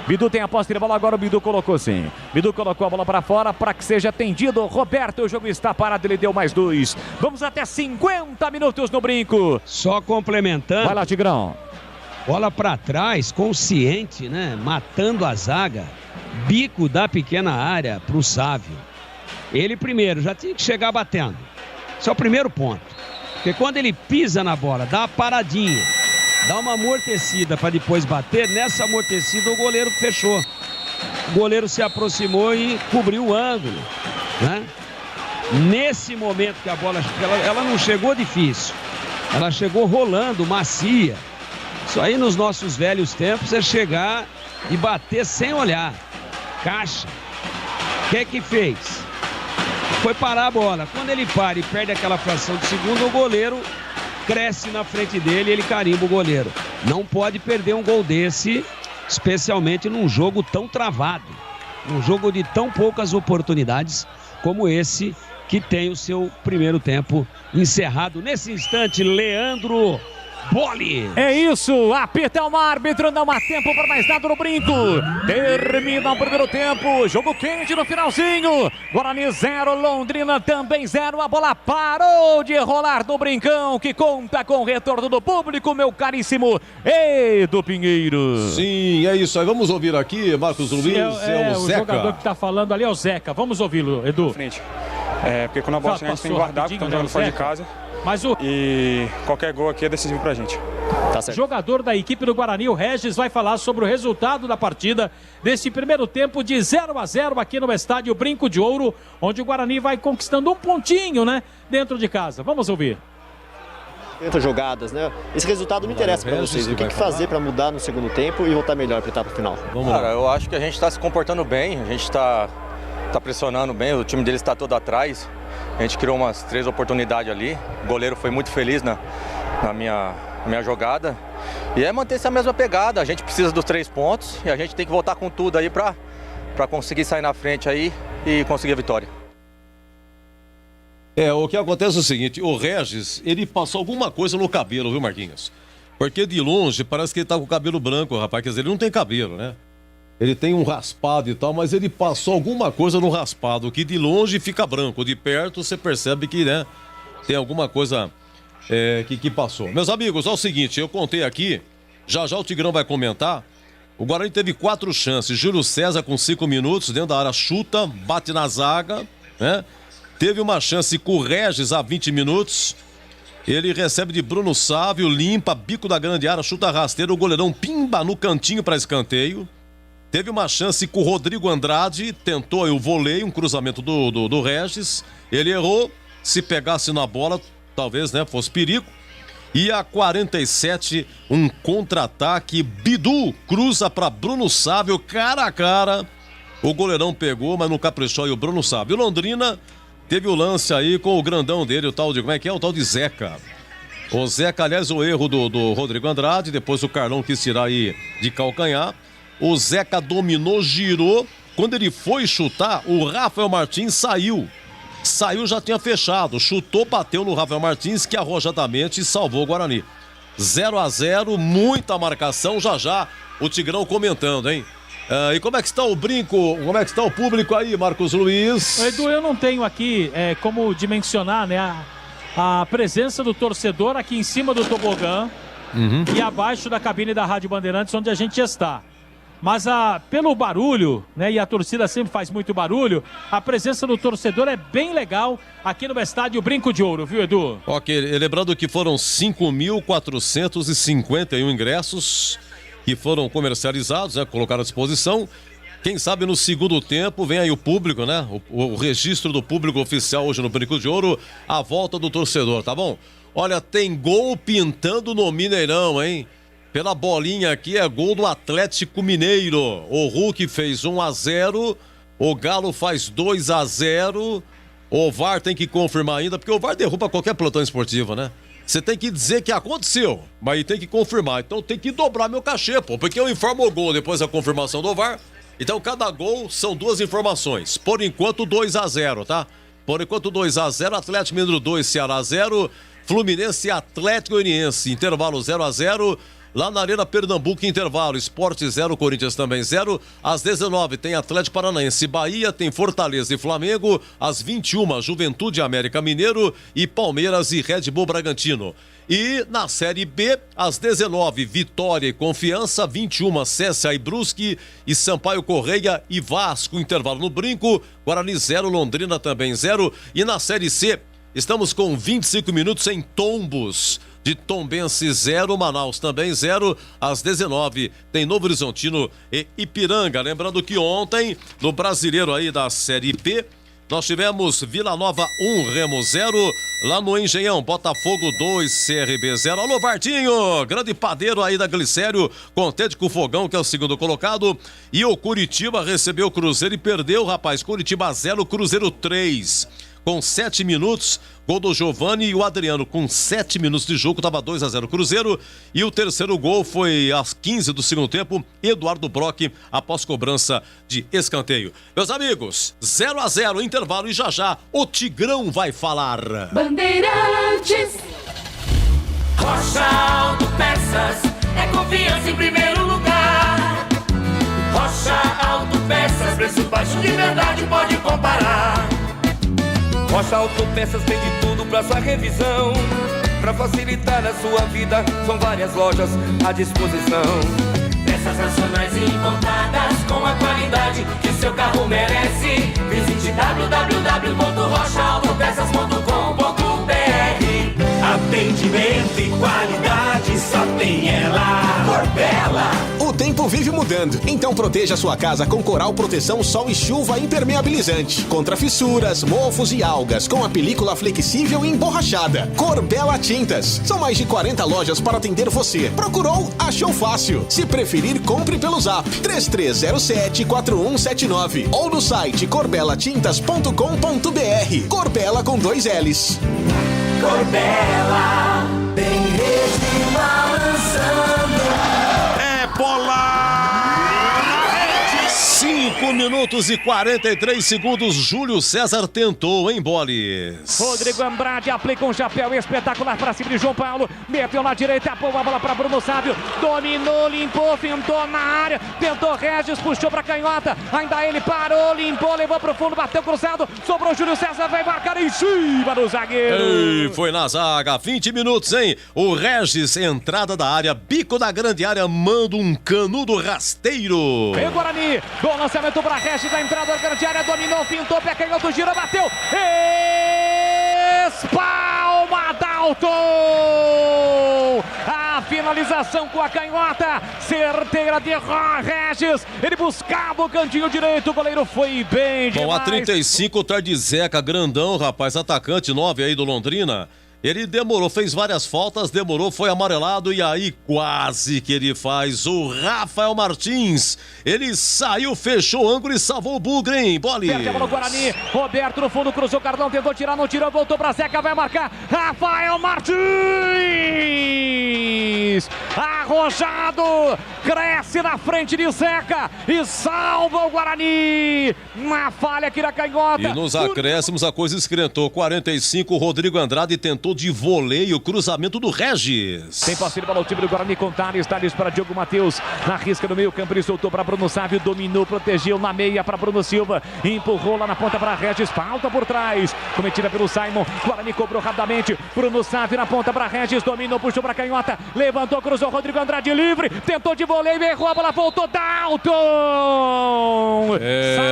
Speaker 11: Bidu tem a posse de bola, agora o Bidu colocou sim. Bidu colocou a bola para fora para que seja atendido. Roberto, o jogo está parado, ele deu mais 2. Vamos até 50 minutos no brinco.
Speaker 12: Só complementando.
Speaker 11: Vai lá, Tigrão.
Speaker 12: Bola para trás, consciente, né? Matando a zaga. Bico da pequena área pro Sávio. Ele primeiro já tinha que chegar batendo. Esse é o primeiro ponto. Porque quando ele pisa na bola, dá uma paradinha, dá uma amortecida para depois bater, nessa amortecida o goleiro fechou. O goleiro se aproximou e cobriu o ângulo, né? Nesse momento que a bola, ela não chegou difícil, ela chegou rolando, macia. Isso aí nos nossos velhos tempos é chegar e bater sem olhar. Caixa. O que fez? Foi parar a bola. Quando ele para e perde aquela fração de segundo, o goleiro cresce na frente dele e ele carimba o goleiro. Não pode perder um gol desse, especialmente num jogo tão travado. Um jogo de tão poucas oportunidades como esse, que tem o seu primeiro tempo encerrado. Nesse instante, Leandro Boles.
Speaker 11: É isso, apita o árbitro, não há tempo para mais nada no brinco. Termina o primeiro tempo, jogo quente no finalzinho. Guarani 0, Londrina também 0. A bola parou de rolar no brincão, que conta com o retorno do público, meu caríssimo Edu Pinheiro.
Speaker 5: Sim, é isso aí. Vamos ouvir aqui, Marcos Luiz,
Speaker 7: o
Speaker 5: Zeca.
Speaker 7: Jogador que está falando ali é o Zeca. Vamos ouvi-lo, Edu.
Speaker 17: Frente. Porque quando a bola chega, a gente tem que guardar, porque estamos jogando fora de casa. E qualquer gol aqui é decisivo pra gente.
Speaker 7: Tá certo. Jogador da equipe do Guarani, o Regis, vai falar sobre o resultado da partida desse primeiro tempo de 0-0 aqui no estádio Brinco de Ouro, onde o Guarani vai conquistando um pontinho, né, dentro de casa. Vamos ouvir.
Speaker 18: 30 jogadas, né? Esse resultado me interessa para vocês. O que fazer para mudar no segundo tempo e voltar melhor para a etapa final?
Speaker 19: Cara, eu acho que a gente está se comportando bem, a gente está pressionando bem, o time deles está todo atrás. A gente criou umas 3 oportunidades ali. O goleiro foi muito feliz na minha jogada. E é manter essa mesma pegada. A gente precisa dos 3 pontos e a gente tem que voltar com tudo aí para conseguir sair na frente aí e conseguir a vitória.
Speaker 5: O que acontece é o seguinte, o Regis, ele passou alguma coisa no cabelo, viu, Marquinhos? Porque de longe parece que ele tá com o cabelo branco, rapaz. Quer dizer, ele não tem cabelo, né? Ele tem um raspado e tal, mas ele passou alguma coisa no raspado, que de longe fica branco, de perto você percebe que, né, tem alguma coisa que passou. Meus amigos, é o seguinte, eu contei aqui, já o Tigrão vai comentar, o Guarani teve 4 chances, Júlio César com 5 minutos, dentro da área, chuta, bate na zaga, né? Teve uma chance com o Regis há 20 minutos, Ele recebe de Bruno Sávio, limpa, bico da grande área, chuta rasteiro, o goleirão pimba no cantinho para escanteio. Teve uma chance com o Rodrigo Andrade, tentou aí o voleio, um cruzamento do Regis. Ele errou, se pegasse na bola, talvez, né, fosse perigo. E a 47, um contra-ataque, Bidu cruza para Bruno Sávio, cara a cara. O goleirão pegou, mas não caprichou, e o Bruno Sávio. O Londrina teve o lance aí com o grandão dele, o tal de, como é que é? O tal de Zeca. O Zeca, aliás, o erro do Rodrigo Andrade, depois o Carlão quis tirar aí de calcanhar. O Zeca dominou, girou. Quando ele foi chutar, o Rafael Martins saiu. Saiu, já tinha fechado. Chutou, bateu no Rafael Martins, que arrojadamente salvou o Guarani. 0-0, muita marcação. Já o Tigrão comentando, hein? E como é que está o brinco? Como é que está o público aí, Marcos Luiz?
Speaker 7: Edu, eu não tenho aqui como dimensionar, né, a presença do torcedor aqui em cima do tobogã e abaixo da cabine da Rádio Bandeirantes, onde a gente está. Mas pelo barulho, né, e a torcida sempre faz muito barulho, a presença do torcedor é bem legal aqui no estádio Brinco de Ouro, viu, Edu?
Speaker 5: Ok, lembrando que foram 5.451 ingressos que foram comercializados, né, colocaram à disposição. Quem sabe no segundo tempo vem aí o público, né? O registro do público oficial hoje no Brinco de Ouro, a volta do torcedor, tá bom? Olha, tem gol pintando no Mineirão, hein? Pela bolinha aqui é gol do Atlético Mineiro. O Hulk fez 1-0, o Galo faz 2-0. O VAR tem que confirmar ainda, porque o VAR derruba qualquer plantão esportivo, né? Você tem que dizer que aconteceu, mas tem que confirmar. Então tem que dobrar meu cachê, pô, porque eu informo o gol depois da confirmação do VAR. Então cada gol são 2 informações. Por enquanto 2-0, tá? Por enquanto 2-0, Atlético Mineiro 2, Ceará 0, Fluminense e Atlético Goianiense, intervalo 0-0. Lá na Arena Pernambuco, intervalo, Sport 0, Corinthians também 0. Às 19 tem Atlético Paranaense, Bahia, tem Fortaleza e Flamengo. Às 21, Juventude, América Mineiro e Palmeiras e Red Bull Bragantino. E na Série B, às 19, Vitória e Confiança, 21, CSA e Brusque e Sampaio Correia e Vasco, intervalo no Brinco. Guarani 0, Londrina também 0. E na Série C, estamos com 25 minutos em Tombos. De Tombense 0, Manaus também 0. Às 19 tem Novo Horizontino e Ipiranga. Lembrando que ontem, no Brasileiro aí da Série B, nós tivemos Vila Nova 1, Remo 0. Lá no Engenhão, Botafogo 2, CRB 0. Alô, Vartinho, grande padeiro aí da Glicério, contente com o Fogão, que é o segundo colocado. E o Curitiba recebeu o Cruzeiro e perdeu, rapaz. Curitiba 0, Cruzeiro 3. Com 7 minutos, gol do Giovani e o Adriano com 7 minutos de jogo, estava 2-0 Cruzeiro. E o terceiro gol foi às 15 do segundo tempo, Eduardo Brock, após cobrança de escanteio. Meus amigos, 0-0, intervalo e já o Tigrão vai falar.
Speaker 15: Bandeirantes.
Speaker 9: Rocha Autopeças é confiança em primeiro lugar. Rocha Autopeças, preço baixo de verdade, pode comparar.
Speaker 6: Rocha Autopeças tem de tudo pra sua revisão. Pra facilitar a sua vida, são várias lojas à disposição.
Speaker 9: Peças nacionais e importadas com a qualidade que seu carro merece. Visite www.rochaautopeças.com.br. Atendimento e qualidade só tem ela. Corbella.
Speaker 13: O tempo vive mudando, então proteja sua casa com Coral Proteção Sol e Chuva Impermeabilizante. Contra fissuras, mofos e algas, com a película flexível e emborrachada. Corbella Tintas. São mais de 40 lojas para atender você. Procurou? Achou fácil. Se preferir, compre pelo Zap 3307-4179 ou no site corbelatintas.com.br. Corbella com 2 L's.
Speaker 9: Corbella, bem rede balançando.
Speaker 5: É bola! 5 minutos e 43 segundos. Júlio César tentou, hein, Boles?
Speaker 20: Rodrigo Andrade aplica um chapéu espetacular para cima de João Paulo. Meteu na direita, a bola para Bruno Sávio. Dominou, limpou, fintou na área. Tentou Regis, puxou para canhota. Ainda ele parou, limpou, levou para o fundo, bateu cruzado. Sobrou Júlio César, vai marcar em cima do zagueiro.
Speaker 5: Ei, foi na zaga, 20 minutos, hein? O Regis, entrada da área, bico da grande área, manda um canudo rasteiro.
Speaker 20: Vem o Guarani, bom lançamento para Regis, da entrada da grande área, dominou, fintou, pé canhoto, girou, bateu. Espalma da Dalton! A finalização com a canhota, certeira de Regis, ele buscava o cantinho direito, o goleiro foi bem demais.
Speaker 5: Bom, a 35, o Tarde Zeca, grandão, rapaz, atacante 9 aí do Londrina. Ele demorou, fez várias faltas, demorou, foi amarelado e aí quase que ele faz o Rafael Martins. Ele saiu, fechou o ângulo e salvou o Bugre, hein? Bola.
Speaker 20: Perde a bola no Guarani, Roberto no fundo, cruzou o Carlão, tentou tirar, não tirou, voltou pra Zeca, vai marcar Rafael Martins! Arrojado, cresce na frente de Zeca e salva o Guarani! Uma falha aqui na canhota.
Speaker 5: E nos acréscimos a coisa esquentou. 45, Rodrigo Andrade tentou de voleio, cruzamento do Regis.
Speaker 20: Tem posse de bola o time do Guarani com Thales para Diogo Matheus, na risca do meio campo, ele soltou para Bruno Sávio, dominou, protegeu na meia para Bruno Silva, empurrou lá na ponta para Regis, falta por trás, cometida pelo Simon, Guarani cobrou rapidamente, Bruno Sávio na ponta para Regis, dominou, puxou para canhota, levantou, cruzou, Rodrigo Andrade livre, tentou de voleio, errou, a bola voltou, Dalton!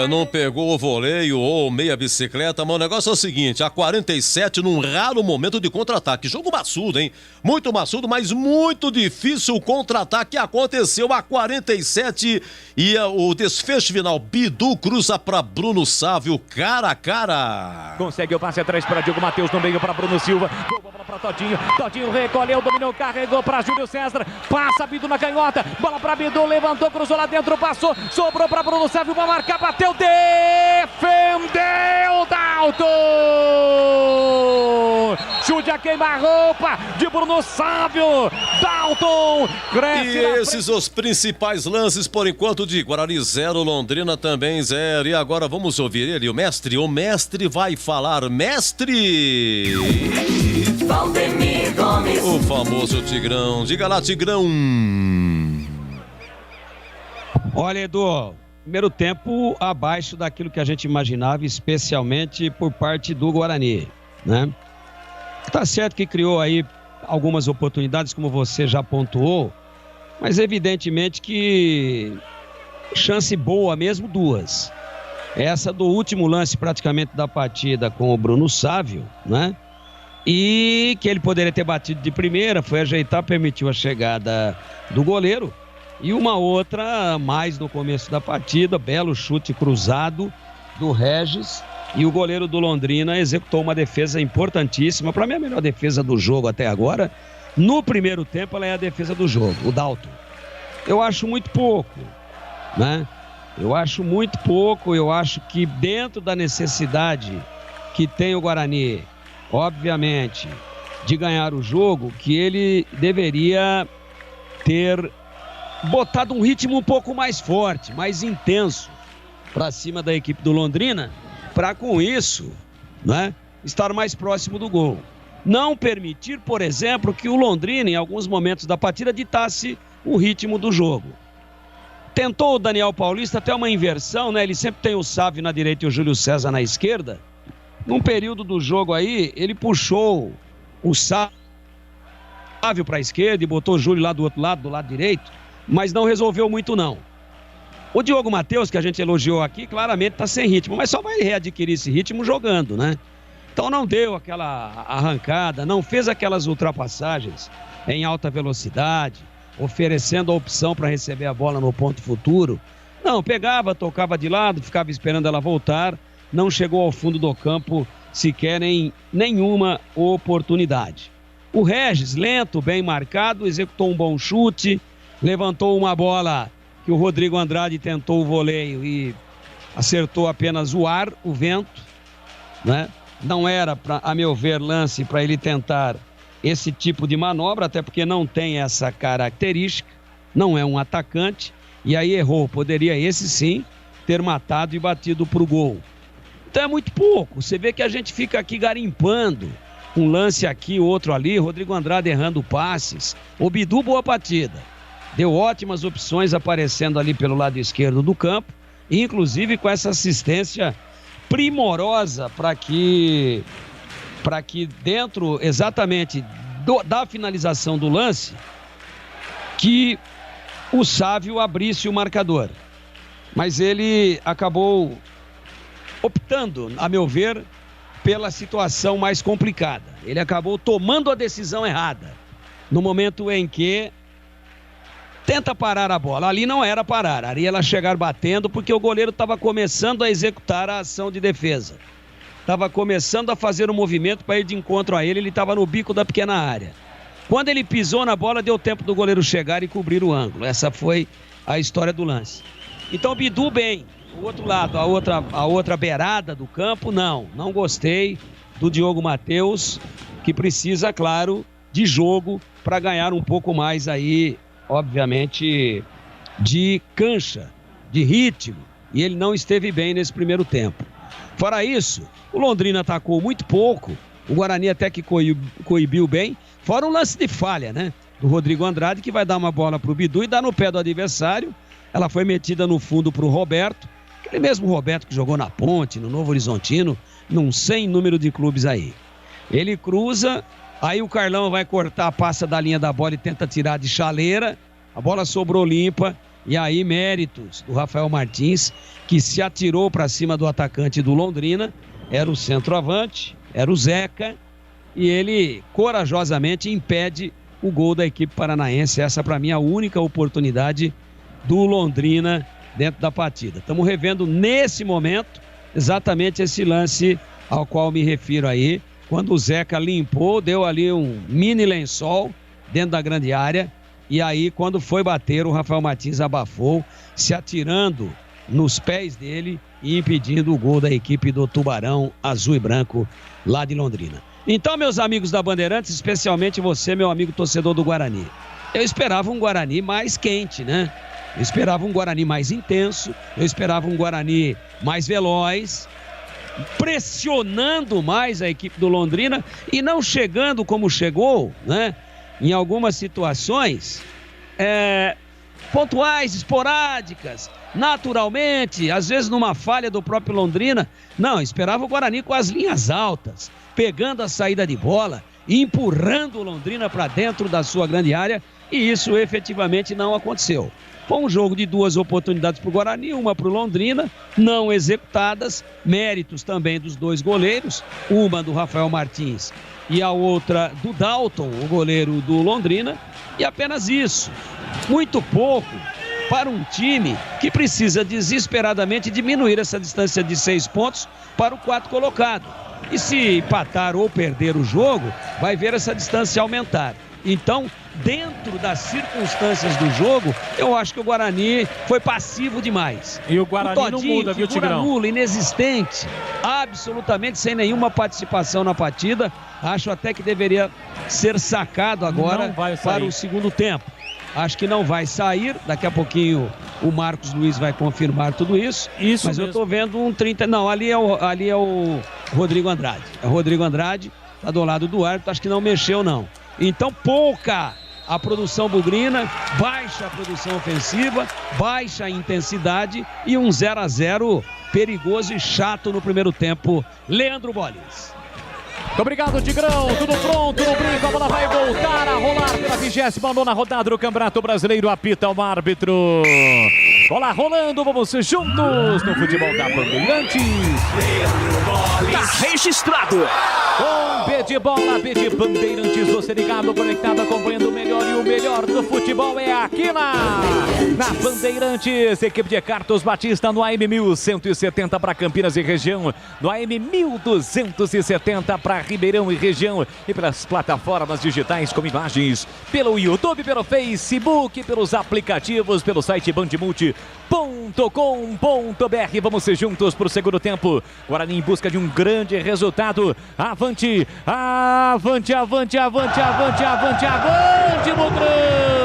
Speaker 5: Não pegou o voleio ou meia bicicleta, mas o negócio é o seguinte, a 47 num raro momento de contra-ataque. Jogo maçudo, hein? Muito maçudo, mas muito difícil o contra-ataque. Aconteceu a 47 e o desfecho final. Bidu cruza para Bruno Sávio, cara a cara.
Speaker 20: Consegue o passe atrás para Diogo Matheus, no meio para Bruno Silva. Bola para Todinho. Todinho recolheu, dominou, carregou para Júlio César. Passa Bidu na canhota. Bola para Bidu, levantou, cruzou lá dentro, passou. Sobrou para Bruno Sávio, vai marcar, bateu, defendeu Dalton! Chute a queima-roupa de Bruno Sávio. Dalton cresce.
Speaker 5: E esses os principais lances por enquanto de Guarani 0, Londrina também 0. E agora vamos ouvir ele, o mestre. O mestre vai falar. Mestre!
Speaker 9: Valdemir Gomes.
Speaker 5: O famoso Tigrão. Diga lá, Tigrão.
Speaker 12: Olha, Edu, primeiro tempo abaixo daquilo que a gente imaginava, especialmente por parte do Guarani, né? Tá certo que criou aí algumas oportunidades, como você já pontuou, mas evidentemente que chance boa mesmo, duas. Essa do último lance praticamente da partida com o Bruno Sávio, né? E que ele poderia ter batido de primeira, foi ajeitar, permitiu a chegada do goleiro. E uma outra mais no começo da partida, belo chute cruzado do Regis. E o goleiro do Londrina executou uma defesa importantíssima. Para mim, a melhor defesa do jogo até agora. No primeiro tempo, ela é a defesa do jogo, o Dalton. Eu acho muito pouco, né? Eu acho muito pouco. Eu acho que dentro da necessidade que tem o Guarani, obviamente, de ganhar o jogo, que ele deveria ter botado um ritmo um pouco mais forte, mais intenso para cima da equipe do Londrina, para com isso, né, estar mais próximo do gol. Não permitir, por exemplo, que o Londrina, em alguns momentos da partida, ditasse o ritmo do jogo. Tentou o Daniel Paulista até uma inversão, né? Ele sempre tem o Sávio na direita e o Júlio César na esquerda. Num período do jogo aí, ele puxou o Sávio para a esquerda e botou o Júlio lá do outro lado, do lado direito, mas não resolveu muito não. O Diogo Matheus, que a gente elogiou aqui, claramente está sem ritmo, mas só vai readquirir esse ritmo jogando, né? Então não deu aquela arrancada, não fez aquelas ultrapassagens em alta velocidade, oferecendo a opção para receber a bola no ponto futuro. Não, pegava, tocava de lado, ficava esperando ela voltar, não chegou ao fundo do campo sequer em nenhuma oportunidade. O Regis, lento, bem marcado, executou um bom chute, levantou uma bola que o Rodrigo Andrade tentou o voleio e acertou apenas o ar, o vento, né? Não era, a meu ver, lance para ele tentar esse tipo de manobra, até porque não tem essa característica, não é um atacante, e aí errou. Poderia esse sim ter matado e batido para o gol. Então é muito pouco. Você vê que a gente fica aqui garimpando um lance aqui, outro ali, Rodrigo Andrade errando passes, o Bidu boa partida. Deu ótimas opções aparecendo ali pelo lado esquerdo do campo, inclusive com essa assistência primorosa para que dentro exatamente da finalização do lance, que o Sávio abrisse o marcador. Mas ele acabou optando, a meu ver, pela situação mais complicada. Ele acabou tomando a decisão errada, no momento em que tenta parar a bola. Ali não era parar, ali ela chegar batendo, porque o goleiro estava começando a executar a ação de defesa. Estava começando a fazer um movimento para ir de encontro a ele, ele estava no bico da pequena área. Quando ele pisou na bola, deu tempo do goleiro chegar e cobrir o ângulo. Essa foi a história do lance. Então, Bidu bem. O outro lado, a outra beirada do campo, não gostei do Diogo Matheus, que precisa, claro, de jogo para ganhar um pouco mais aí, obviamente, de cancha, de ritmo. E ele não esteve bem nesse primeiro tempo. Fora isso, o Londrina atacou muito pouco, o Guarani até que coibiu bem, fora um lance de falha, né? Do Rodrigo Andrade, que vai dar uma bola pro Bidu e dá no pé do adversário. Ela foi metida no fundo pro Roberto, aquele mesmo Roberto que jogou na Ponte, no Novo Horizontino, num sem número de clubes aí. Ele cruza, aí o Carlão vai cortar a passa da linha da bola e tenta tirar de chaleira, a bola sobrou limpa, e aí méritos do Rafael Martins, que se atirou para cima do atacante do Londrina, era o centroavante, era o Zeca, e ele corajosamente impede o gol da equipe paranaense. Essa para mim é a única oportunidade do Londrina dentro da partida. Estamos revendo nesse momento exatamente esse lance ao qual me refiro aí, quando o Zeca limpou, deu ali um mini lençol dentro da grande área, e aí quando foi bater, o Rafael Martins abafou, se atirando nos pés dele e impedindo o gol da equipe do Tubarão Azul e Branco lá de Londrina. Então, meus amigos da Bandeirantes, especialmente você, meu amigo torcedor do Guarani, eu esperava um Guarani mais quente, né? Eu esperava um Guarani mais intenso, eu esperava um Guarani mais veloz, pressionando mais a equipe do Londrina e não chegando como chegou, né? Em algumas situações pontuais, esporádicas, naturalmente, às vezes numa falha do próprio Londrina. Não, esperava o Guarani com as linhas altas, pegando a saída de bola, empurrando o Londrina para dentro da sua grande área, e isso efetivamente não aconteceu. Foi um jogo de duas oportunidades para o Guarani, uma para o Londrina, não executadas, méritos também dos dois goleiros, uma do Rafael Martins e a outra do Dalton, o goleiro do Londrina, e apenas isso. Muito pouco para um time que precisa desesperadamente diminuir essa distância de 6 pontos para o 4º colocado. E se empatar ou perder o jogo, vai ver essa distância aumentar. Então, dentro das circunstâncias do jogo, eu acho que o Guarani foi passivo demais.
Speaker 7: E o Guarani
Speaker 12: Todinho,
Speaker 7: não muda, viu, Tigrão?
Speaker 12: Nula, inexistente, absolutamente sem nenhuma participação na partida. Acho até que deveria ser sacado agora para o segundo tempo. Acho que não vai sair, daqui a pouquinho o Marcos Luiz vai confirmar tudo isso. Mas mesmo. Eu estou vendo um 30... Não, ali é o Rodrigo Andrade. É o Rodrigo Andrade, está do lado do árbitro, acho que não mexeu não. Então pouca a produção bugrina, baixa a produção ofensiva, baixa a intensidade e um 0-0 perigoso e chato no primeiro tempo. Leandro Bolles.
Speaker 20: Muito obrigado, Tigrão. Tudo pronto no brinco. A bola vai voltar a rolar pela 29ª rodada do Campeonato Brasileiro. Apita o árbitro. Bola rolando. Vamos juntos no futebol da Bandeirantes.
Speaker 8: Tá registrado.
Speaker 20: Com B de bola, B de Bandeirantes. Você ligado, conectado, acompanhando o melhor. E o melhor do futebol é aqui na Bandeirantes. Equipe de Carlos Batista no AM 1170 para Campinas e região. No AM 1270 para Ribeirão e região, e pelas plataformas digitais com imagens pelo YouTube, pelo Facebook, pelos aplicativos, pelo site bandmulti.com.br. Vamos ser juntos para o segundo tempo. Guarani em busca de um grande resultado. Avante, avante, avante, avante, avante, avante, avante, Mutrão!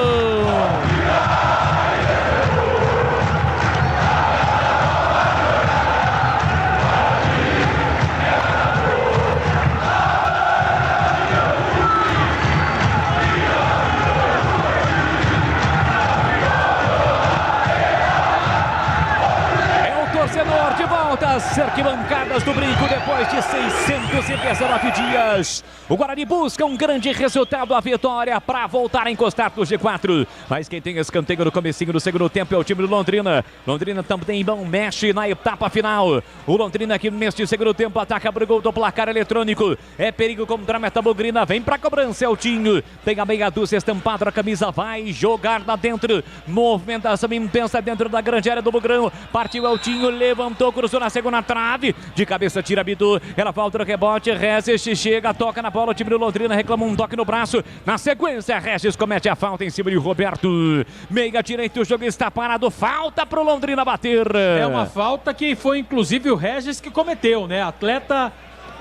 Speaker 20: De volta às arquibancadas do brinco. brinco depois de 619 dias. O Guarani busca um grande resultado, a vitória, para voltar a encostar no G4. Mas quem tem escanteio no comecinho do segundo tempo é o time do Londrina. Londrina também não mexe na etapa final. O Londrina aqui neste segundo tempo ataca para o gol do placar eletrônico. É perigo contra a meta bugrina. Vem para a cobrança, Eltinho. Tem a meia dúzia estampada na camisa. Vai jogar lá dentro. Movimentação intensa dentro da grande área do Bugrão. Partiu Eltinho, levantou, cruzou na segunda trave. De cabeça tira Bidu. Ela volta no rebote. Regis chega, toca na bola. O time do Londrina reclama um toque no braço. Na sequência, Regis comete a falta em cima de Roberto. Meia direita, o jogo está parado. Falta pro Londrina bater.
Speaker 7: É uma falta que foi inclusive o Regis que cometeu, né? Atleta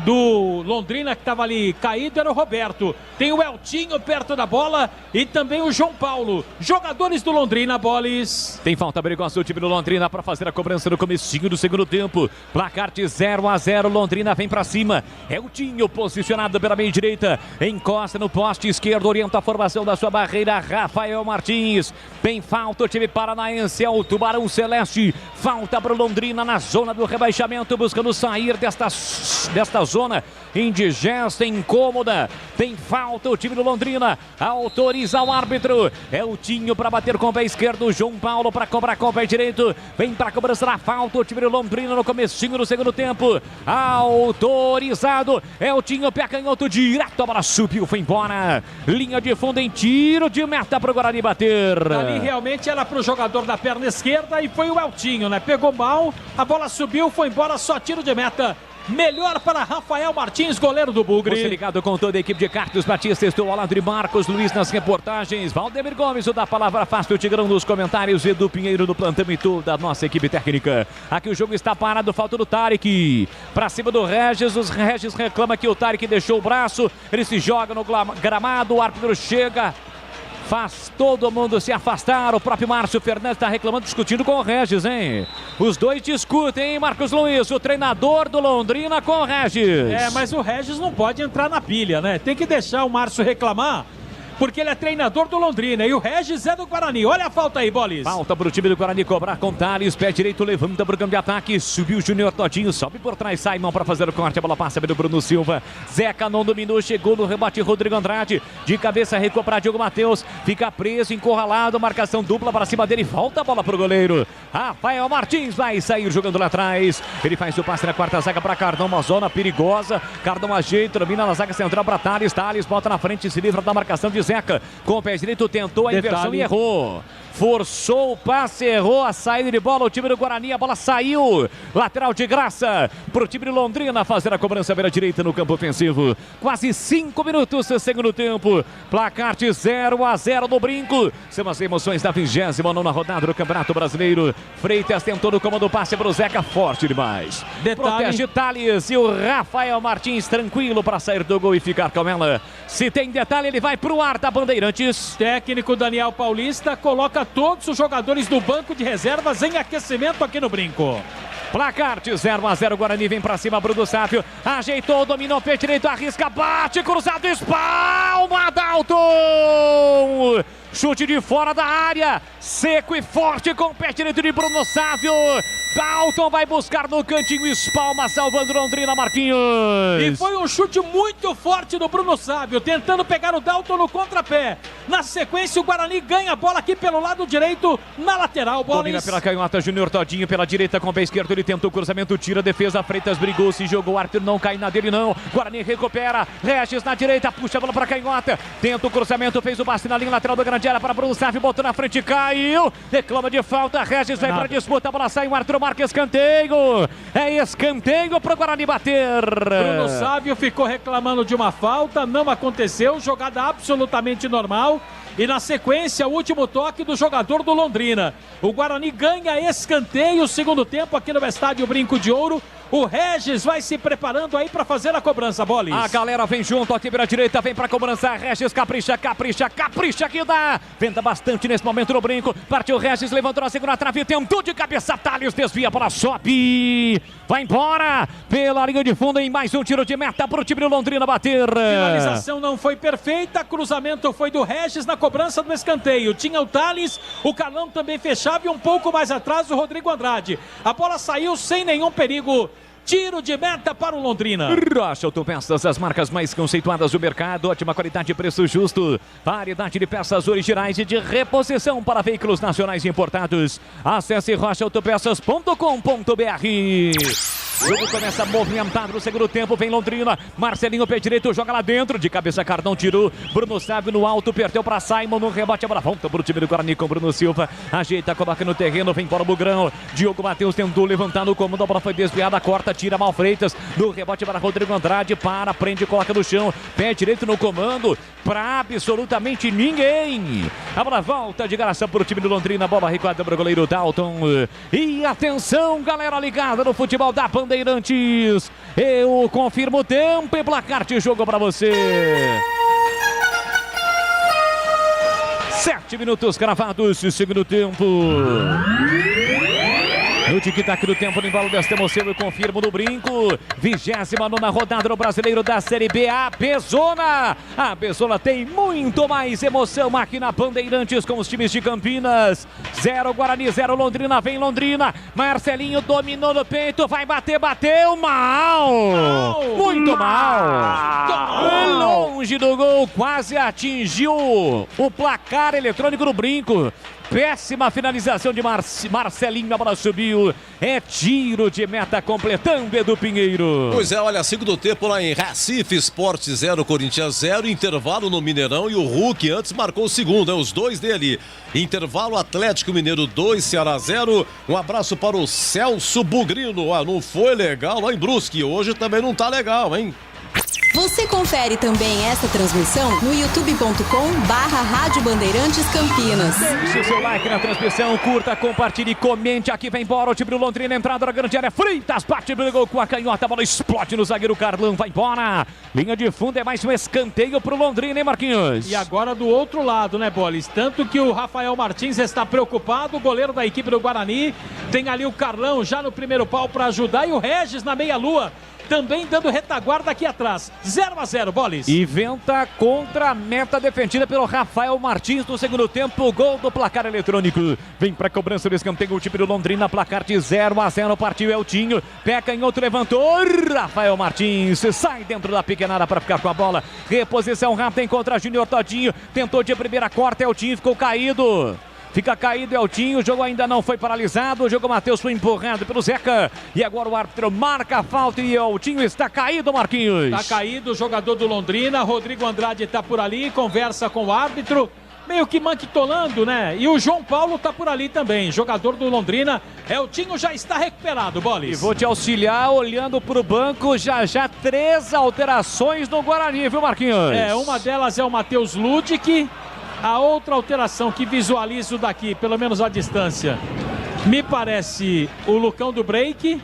Speaker 7: do Londrina que estava ali caído era o Roberto. Tem o Eltinho perto da bola e também o João Paulo. Jogadores do Londrina, Bolis.
Speaker 20: Tem falta perigosa o time do Londrina para fazer a cobrança no comecinho do segundo tempo. Placar de 0-0, Londrina vem para cima. Eltinho posicionado pela meia direita. Encosta no poste esquerdo, orienta a formação da sua barreira. Rafael Martins. Tem falta o time paranaense, é o Tubarão Celeste. Falta para o Londrina na zona do rebaixamento, buscando sair desta zona indigesta, incômoda. Tem falta o time do Londrina. Autoriza o árbitro. É o Tinho para bater com o pé esquerdo. João Paulo para cobrar com o pé direito. Vem para a cobrança da falta o time do Londrina no comecinho do segundo tempo. Autorizado. É o Tinho, pé canhoto direto. A bola subiu, foi embora. Linha de fundo em tiro de meta para o Guarani bater.
Speaker 7: Ali realmente era para o jogador da perna esquerda e foi o Eltinho, né? Pegou mal, a bola subiu, foi embora, só tiro de meta. Melhor para Rafael Martins, goleiro do Bugre.
Speaker 20: Você ligado com toda a equipe de Carlos Batista. Estou ao lado de Marcos Luiz nas reportagens. Valdemir Gomes, o da palavra fácil, o Tigrão nos comentários. Edu Pinheiro no plantão e toda a nossa equipe técnica. Aqui o jogo está parado, falta do Tarek. Para cima do Regis, os Regis reclama que o Tarek deixou o braço. Ele se joga no gramado, o árbitro chega. Faz todo mundo se afastar. O próprio Márcio Fernandes está reclamando, discutindo com o Regis, hein? Os dois discutem, hein, Marcos Luiz? O treinador do Londrina com o Regis.
Speaker 7: É, mas o Regis não pode entrar na pilha, né? Tem que deixar o Márcio reclamar, porque ele é treinador do Londrina e o Regis é do Guarani. Olha a falta aí, Bolis.
Speaker 20: Falta para o time do Guarani cobrar com Thales. Pé direito, levanta para o campo de ataque. Subiu o Júnior Todinho, sobe por trás, Simon para fazer o corte. A bola passa pelo Bruno Silva. Zeca não dominou, chegou no rebate Rodrigo Andrade. De cabeça recua para Diogo Matheus. Fica preso, encurralado, marcação dupla para cima dele. Volta a bola para o goleiro. Rafael Martins vai sair jogando lá atrás. Ele faz o passe na quarta zaga para Cardão, uma zona perigosa. Cardão ajeita, domina na zaga central para Thales. Thales bota na frente e se livra da marcação de Zeca. Com o pé direito tentou a inversão e errou. Forçou o passe, errou a saída de bola. O time do Guarani, a bola saiu. Lateral de graça para o time de Londrina fazer a cobrança pela direita no campo ofensivo. Quase 5 minutos do segundo tempo. Placar de 0-0 no brinco. São as emoções da 29ª rodada do Campeonato Brasileiro. Freitas tentou no comando, passe para o Zeca, forte demais. Protege Thales e o Rafael Martins tranquilo para sair do gol e ficar com ela. Se tem detalhe, ele vai para o ar da Bandeirantes.
Speaker 7: Técnico Daniel Paulista coloca todos os jogadores do banco de reservas em aquecimento aqui no brinco.
Speaker 20: Placar de 0-0, Guarani vem pra cima, Bruno Sávio ajeitou, dominou, pé direito, arrisca, bate, cruzado, espalma, Dalton! Chute de fora da área, seco e forte com o pé direito de Bruno Sávio. Dalton vai buscar no cantinho, espalma, salvando Londrina, Marquinhos.
Speaker 7: E foi um chute muito forte do Bruno Sávio, tentando pegar o Dalton no contrapé. Na sequência, o Guarani ganha a bola aqui pelo lado direito, na lateral.
Speaker 20: Domina pela canhota, Júnior Todinho pela direita com o pé esquerdo. Ele tentou o cruzamento, tira a defesa. Freitas brigou, se jogou. O Arthur não cai na dele, não. Guarani recupera. Regis na direita, puxa a bola para canhota. Tenta o cruzamento, fez o passe na linha lateral da grande área para Bruno Sávio. Botou na frente, caiu. Reclama de falta. Regis vai para disputa. A bola sai. O Arthur marca escanteio. É escanteio para o Guarani bater.
Speaker 7: Bruno Sávio ficou reclamando de uma falta. Não aconteceu. Jogada absolutamente normal. E na sequência, o último toque do jogador do Londrina. O Guarani ganha escanteio, segundo tempo aqui no estádio Brinco de Ouro. O Regis vai se preparando aí para fazer a cobrança, Bolis.
Speaker 20: A galera vem junto aqui pela direita, vem para cobrança. Regis capricha, capricha, capricha que dá. Venta bastante nesse momento no brinco. Partiu Regis, levantou na segunda trave, tentou de cabeça, Thales desvia para Sobe. Vai embora pela linha de fundo em mais um tiro de meta para o time do Londrina bater.
Speaker 7: Finalização não foi perfeita, cruzamento foi do Regis na cobrança do escanteio. Tinha o Thales, o Carlão também fechava e um pouco mais atrás o Rodrigo Andrade. A bola saiu sem nenhum perigo Tiro de meta para o Londrina.
Speaker 20: Rocha Autopeças, as marcas mais conceituadas do mercado, ótima qualidade e preço justo, variedade de peças originais e de reposição para veículos nacionais e importados. Acesse rochaautopeças.com.br. O jogo começa movimentado no segundo tempo, vem Londrina, Marcelinho pé direito, joga lá dentro, de cabeça Cardão tirou, Bruno Sávio no alto, perdeu para Simon, no rebate, a bola volta para o time do Guarani com Bruno Silva, ajeita, coloca no terreno, vem para o Bugrão, Diogo Matheus tentou levantar no comando, a bola foi desviada, corta, tira Mal Freitas, no rebote para Rodrigo Andrade, prende, coloca no chão, pé direito no comando, para absolutamente ninguém. A bola volta de graça para o time do Londrina, bola recuada para o goleiro Dalton. E atenção, galera ligada no futebol da Bandeirantes. Eu confirmo o tempo e placar de jogo para você. 7 minutos cravados, segundo tempo. No tic-tac do tempo, no embalo desta emoção, eu confirmo no brinco. 29ª rodada do Brasileiro da Série B, a Bezona. A Bezona tem muito mais emoção aqui na Bandeirantes com os times de Campinas. 0 Guarani, 0 Londrina, vem Londrina. Marcelinho dominou no peito, vai bater, bateu mal. Muito mal. Longe do gol, quase atingiu o placar eletrônico no brinco. Péssima finalização de Marcelinho, a bola subiu. É tiro de meta completando Edu Pinheiro.
Speaker 5: Pois é, olha, segundo tempo lá em Recife, Sport 0, Corinthians 0, intervalo no Mineirão e o Hulk antes marcou o segundo, os dois dele. Intervalo Atlético Mineiro 2, Ceará 0. Um abraço para o Celso Bugrino. Não foi legal lá em Brusque, hoje também não tá legal, hein?
Speaker 16: Você confere também essa transmissão no youtube.com/Rádio Bandeirantes Campinas.
Speaker 20: Deixe o seu like na transmissão, curta, compartilhe, comente. Aqui vem embora o time do Londrina, entrada da grande área, Freitas bate, brigou com a canhota, a bola explode no zagueiro Carlão, vai embora. Linha de fundo, é mais um escanteio pro Londrina, hein, Marquinhos?
Speaker 7: E agora do outro lado, né, Bolis? Tanto que o Rafael Martins está preocupado, o goleiro da equipe do Guarani. Tem ali o Carlão já no primeiro pau para ajudar e o Regis na meia-lua. Também dando retaguarda aqui atrás. 0-0, Bolis.
Speaker 20: E venta contra a meta defendida pelo Rafael Martins no segundo tempo. Gol do placar eletrônico. Vem pra cobrança do escanteio o time do Londrina. Placar de 0-0. Partiu Eltinho. Pé canhoto, levantou. Rafael Martins sai dentro da pequena área para ficar com a bola. Reposição rápida contra Júnior Todinho. Tentou de primeira, corta. Eltinho ficou caído. Fica caído Eltinho, o jogo ainda não foi paralisado, o jogo Matheus foi empurrado pelo Zeca e agora o árbitro marca a falta e Eltinho está caído, Marquinhos.
Speaker 7: Está caído o jogador do Londrina, Rodrigo Andrade está por ali, conversa com o árbitro, meio que manquitolando, né? E o João Paulo está por ali também, jogador do Londrina. Eltinho já está recuperado, Bolis.
Speaker 20: E vou te auxiliar olhando para o banco, já 3 alterações no Guarani, viu, Marquinhos?
Speaker 7: Uma delas é o Matheus Ludic. A outra alteração que visualizo daqui, pelo menos à distância, me parece o Lucão do break.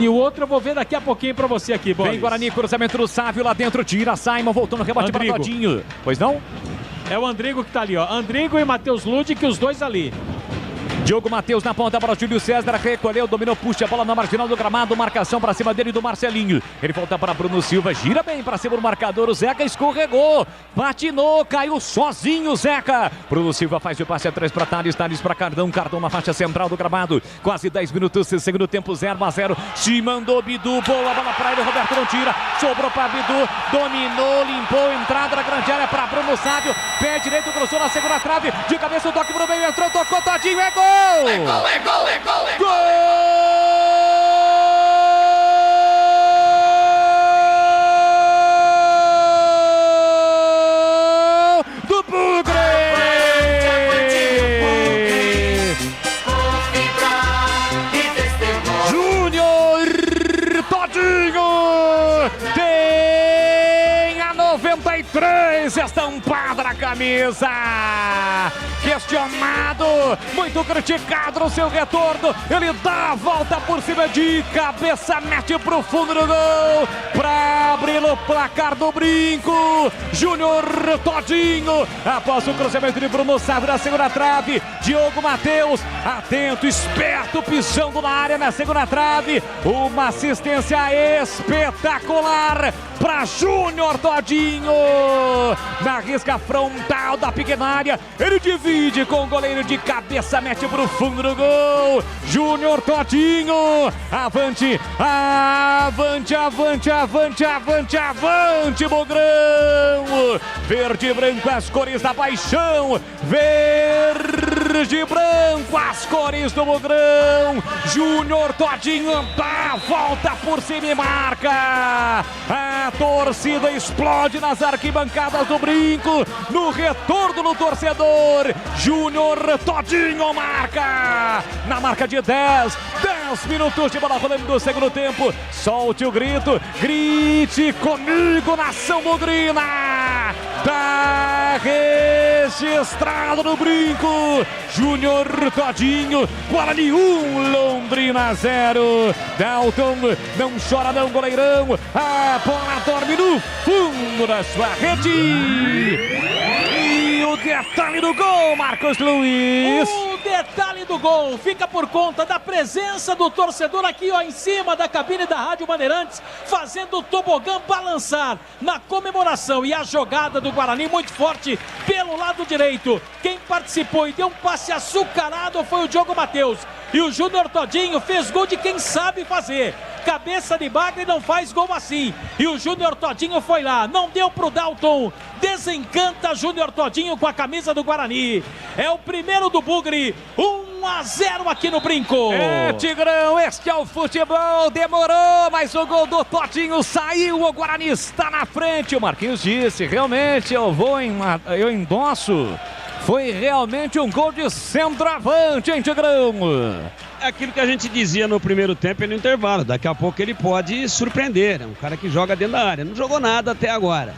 Speaker 7: E o outro eu vou ver daqui a pouquinho pra você aqui, Bolis.
Speaker 20: Vem Guarani, cruzamento do Sávio lá dentro, tira Simon, voltou no rebate para Todinho. Pois não?
Speaker 7: É o Andrigo que tá ali, ó. Andrigo e Matheus Ludic, os dois ali.
Speaker 20: Diogo Matheus na ponta para o Júlio César, recolheu, dominou, puxa a bola na marginal do gramado, marcação para cima dele do Marcelinho. Ele volta para Bruno Silva, gira bem para cima do marcador, o Zeca escorregou, patinou, caiu sozinho o Zeca. Bruno Silva faz o passe atrás para Thales para Cardão, Cardão na faixa central do gramado, quase 10 minutos, segundo tempo, 0-0, se mandou Bidu, boa bola para ele, Roberto não tira, sobrou para Bidu, dominou, limpou, entrada na grande área para Bruno Sávio, pé direito, cruzou na segunda trave, de cabeça o toque pro meio, entrou, tocou, Todinho, é gol! É gol, é gol, é gol, é gol! Gol do Bugre! Júnior Todinho tem a 93 estampada na camisa. Questionado, muito criticado no seu retorno, ele dá a volta por cima de cabeça, mete pro fundo do gol, pra abrir o placar do brinco, Júnior Todinho, após o cruzamento de Bruno Sávio na segunda trave, Diogo Matheus, atento, esperto, pisando na área na segunda trave, uma assistência espetacular para Júnior Todinho, na risca frontal da pequena área, ele divide divide com o goleiro de cabeça, mete pro fundo do gol. Júnior Todinho. Avante, avante, avante, avante, avante, avante, Bugrão. Verde e branco, as cores da paixão. Verde e branco, as cores do Bugrão. Júnior Todinho dá a volta por cima e marca. A torcida explode nas arquibancadas do Brinco. No retorno do torcedor, Júnior Todinho marca. Na marca de 10 minutos de bola rolando do segundo tempo. Solte o grito, grite comigo, nação bugrina. Tá registrado no Brinco. Júnior Todinho, Guarani 1, Londrina 0. Dalton, não chora não, goleirão. A bola dorme no fundo da sua rede. E o detalhe do gol, Marcos Luiz.
Speaker 7: O detalhe do gol fica por conta da presença do torcedor aqui, ó, em cima da cabine da Rádio Bandeirantes, fazendo o tobogã balançar na comemoração. E a jogada do Guarani muito forte pelo lado direito. Quem participou e deu um passe açucarado foi o Diogo Matheus. E o Júnior Todinho fez gol de quem sabe fazer. Cabeça de bagre não faz gol assim. E o Júnior Todinho foi lá, não deu pro Dalton. Desencanta Júnior Todinho com a camisa do Guarani. É o primeiro do Bugre. 1-0 aqui no Brinco.
Speaker 20: É, Tigrão, este é o futebol. Demorou, mas o gol do Todinho saiu. O Guarani está na frente. O Marquinhos disse, realmente eu endosso. Foi realmente um gol de centroavante, hein, Tigrão?
Speaker 12: É aquilo que a gente dizia no primeiro tempo e no intervalo. Daqui a pouco ele pode surpreender. É um cara que joga dentro da área. Não jogou nada até agora,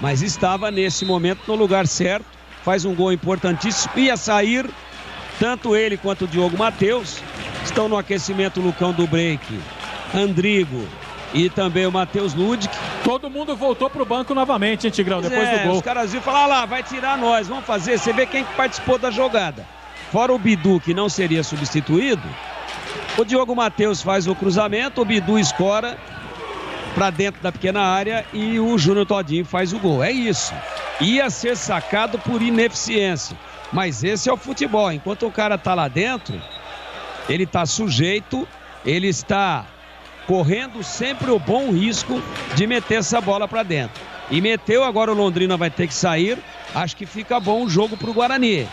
Speaker 12: mas estava nesse momento no lugar certo. Faz um gol importantíssimo. Ia sair, tanto ele quanto o Diogo Matheus. Estão no aquecimento o Lucão do Break, Andrigo e também o Matheus Ludic.
Speaker 7: Todo mundo voltou pro banco novamente, hein, Tigrão, depois do gol.
Speaker 12: Os caras iam falar, lá, vai tirar nós, vamos fazer. Você vê quem participou da jogada. Fora o Bidu, que não seria substituído, o Diogo Matheus faz o cruzamento, o Bidu escora para dentro da pequena área e o Júnior Todinho faz o gol. É isso. Ia ser sacado por ineficiência, mas esse é o futebol. Enquanto o cara tá lá dentro, ele tá sujeito, ele está correndo sempre o bom risco de meter essa bola para dentro. E meteu, agora o Londrina vai ter que sair. Acho que fica bom o jogo pro Guarani.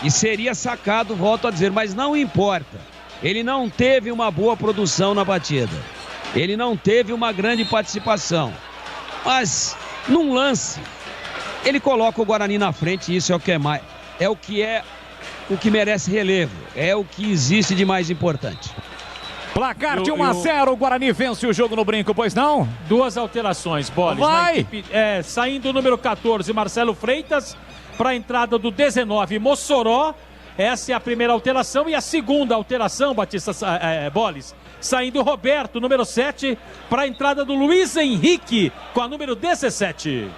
Speaker 12: E seria sacado, volto a dizer, mas não importa. Ele não teve uma boa produção na batida. Ele não teve uma grande participação. Mas, num lance, ele coloca o Guarani na frente e isso é o que é mais. É o que merece relevo. É o que existe de mais importante.
Speaker 20: Placar de 1-0, o Guarani vence o jogo no Brinco, pois não?
Speaker 7: Duas alterações, Bolis.
Speaker 20: Vai!
Speaker 7: Equipe, saindo o número 14, Marcelo Freitas, para a entrada do 19, Mossoró. Essa é a primeira alteração. E a segunda alteração, Batista Bolis, saindo o Roberto, número 7, para a entrada do Luiz Henrique, com a número 17.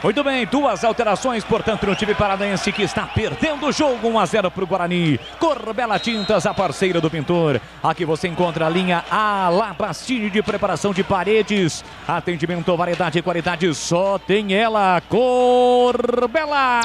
Speaker 20: Muito bem, duas alterações, portanto, no time paranaense que está perdendo o jogo. 1-0 para o Guarani. Corbela Tintas, a parceira do pintor. Aqui você encontra a linha Alabastine de preparação de paredes. Atendimento, variedade e qualidade, só tem ela, Corbela.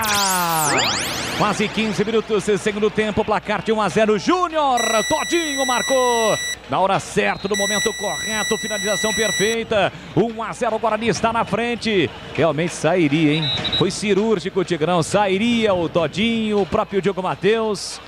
Speaker 20: Quase 15 minutos, segundo tempo, placar de 1-0. Júnior Todinho marcou. Na hora certa, no momento correto, finalização perfeita. 1-0, o Guarani está na frente. Realmente sairia, hein? Foi cirúrgico o Tigrão. Sairia o Todinho, o próprio Diogo Matheus.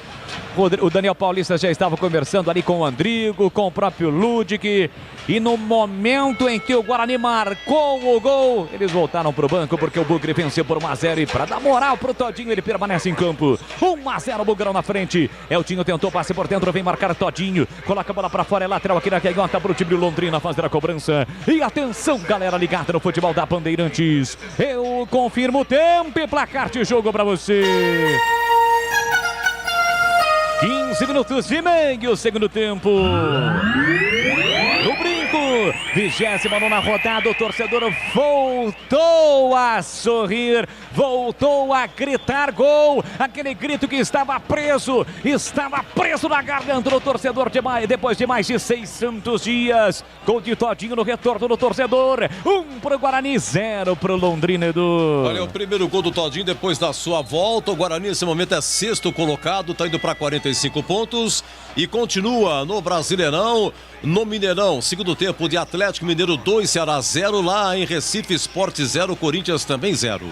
Speaker 20: O Daniel Paulista já estava conversando ali com o Andrigo, com o próprio Ludic. E no momento em que o Guarani marcou o gol, eles voltaram para o banco porque o Bugre venceu por 1-0. E para dar moral para o Todinho, ele permanece em campo. 1-0, o Bugrão na frente. Eltinho tentou passe por dentro, vem marcar Todinho. Coloca a bola para fora, é lateral aqui na canhota para o time do Londrina fazer a cobrança. E atenção, galera ligada no futebol da Bandeirantes. Eu confirmo o tempo e placar de jogo para você. 15 minutos e meio, segundo tempo. No Brinco, 29ª rodada, o torcedor voltou a sorrir, voltou a gritar gol, aquele grito que estava preso na garganta do torcedor depois de mais de 600 dias. Gol de Todinho no retorno do torcedor, 1 pro Guarani, 0 pro Londrina, Edu.
Speaker 5: Olha, o primeiro gol do Todinho depois da sua volta. O Guarani nesse momento é 6º colocado, tá indo para 45 pontos e continua no Brasileirão, no Mineirão. Segundo tempo de Atlético Mineiro 2, Ceará 0, lá em Recife, Sport 0, Corinthians também 0.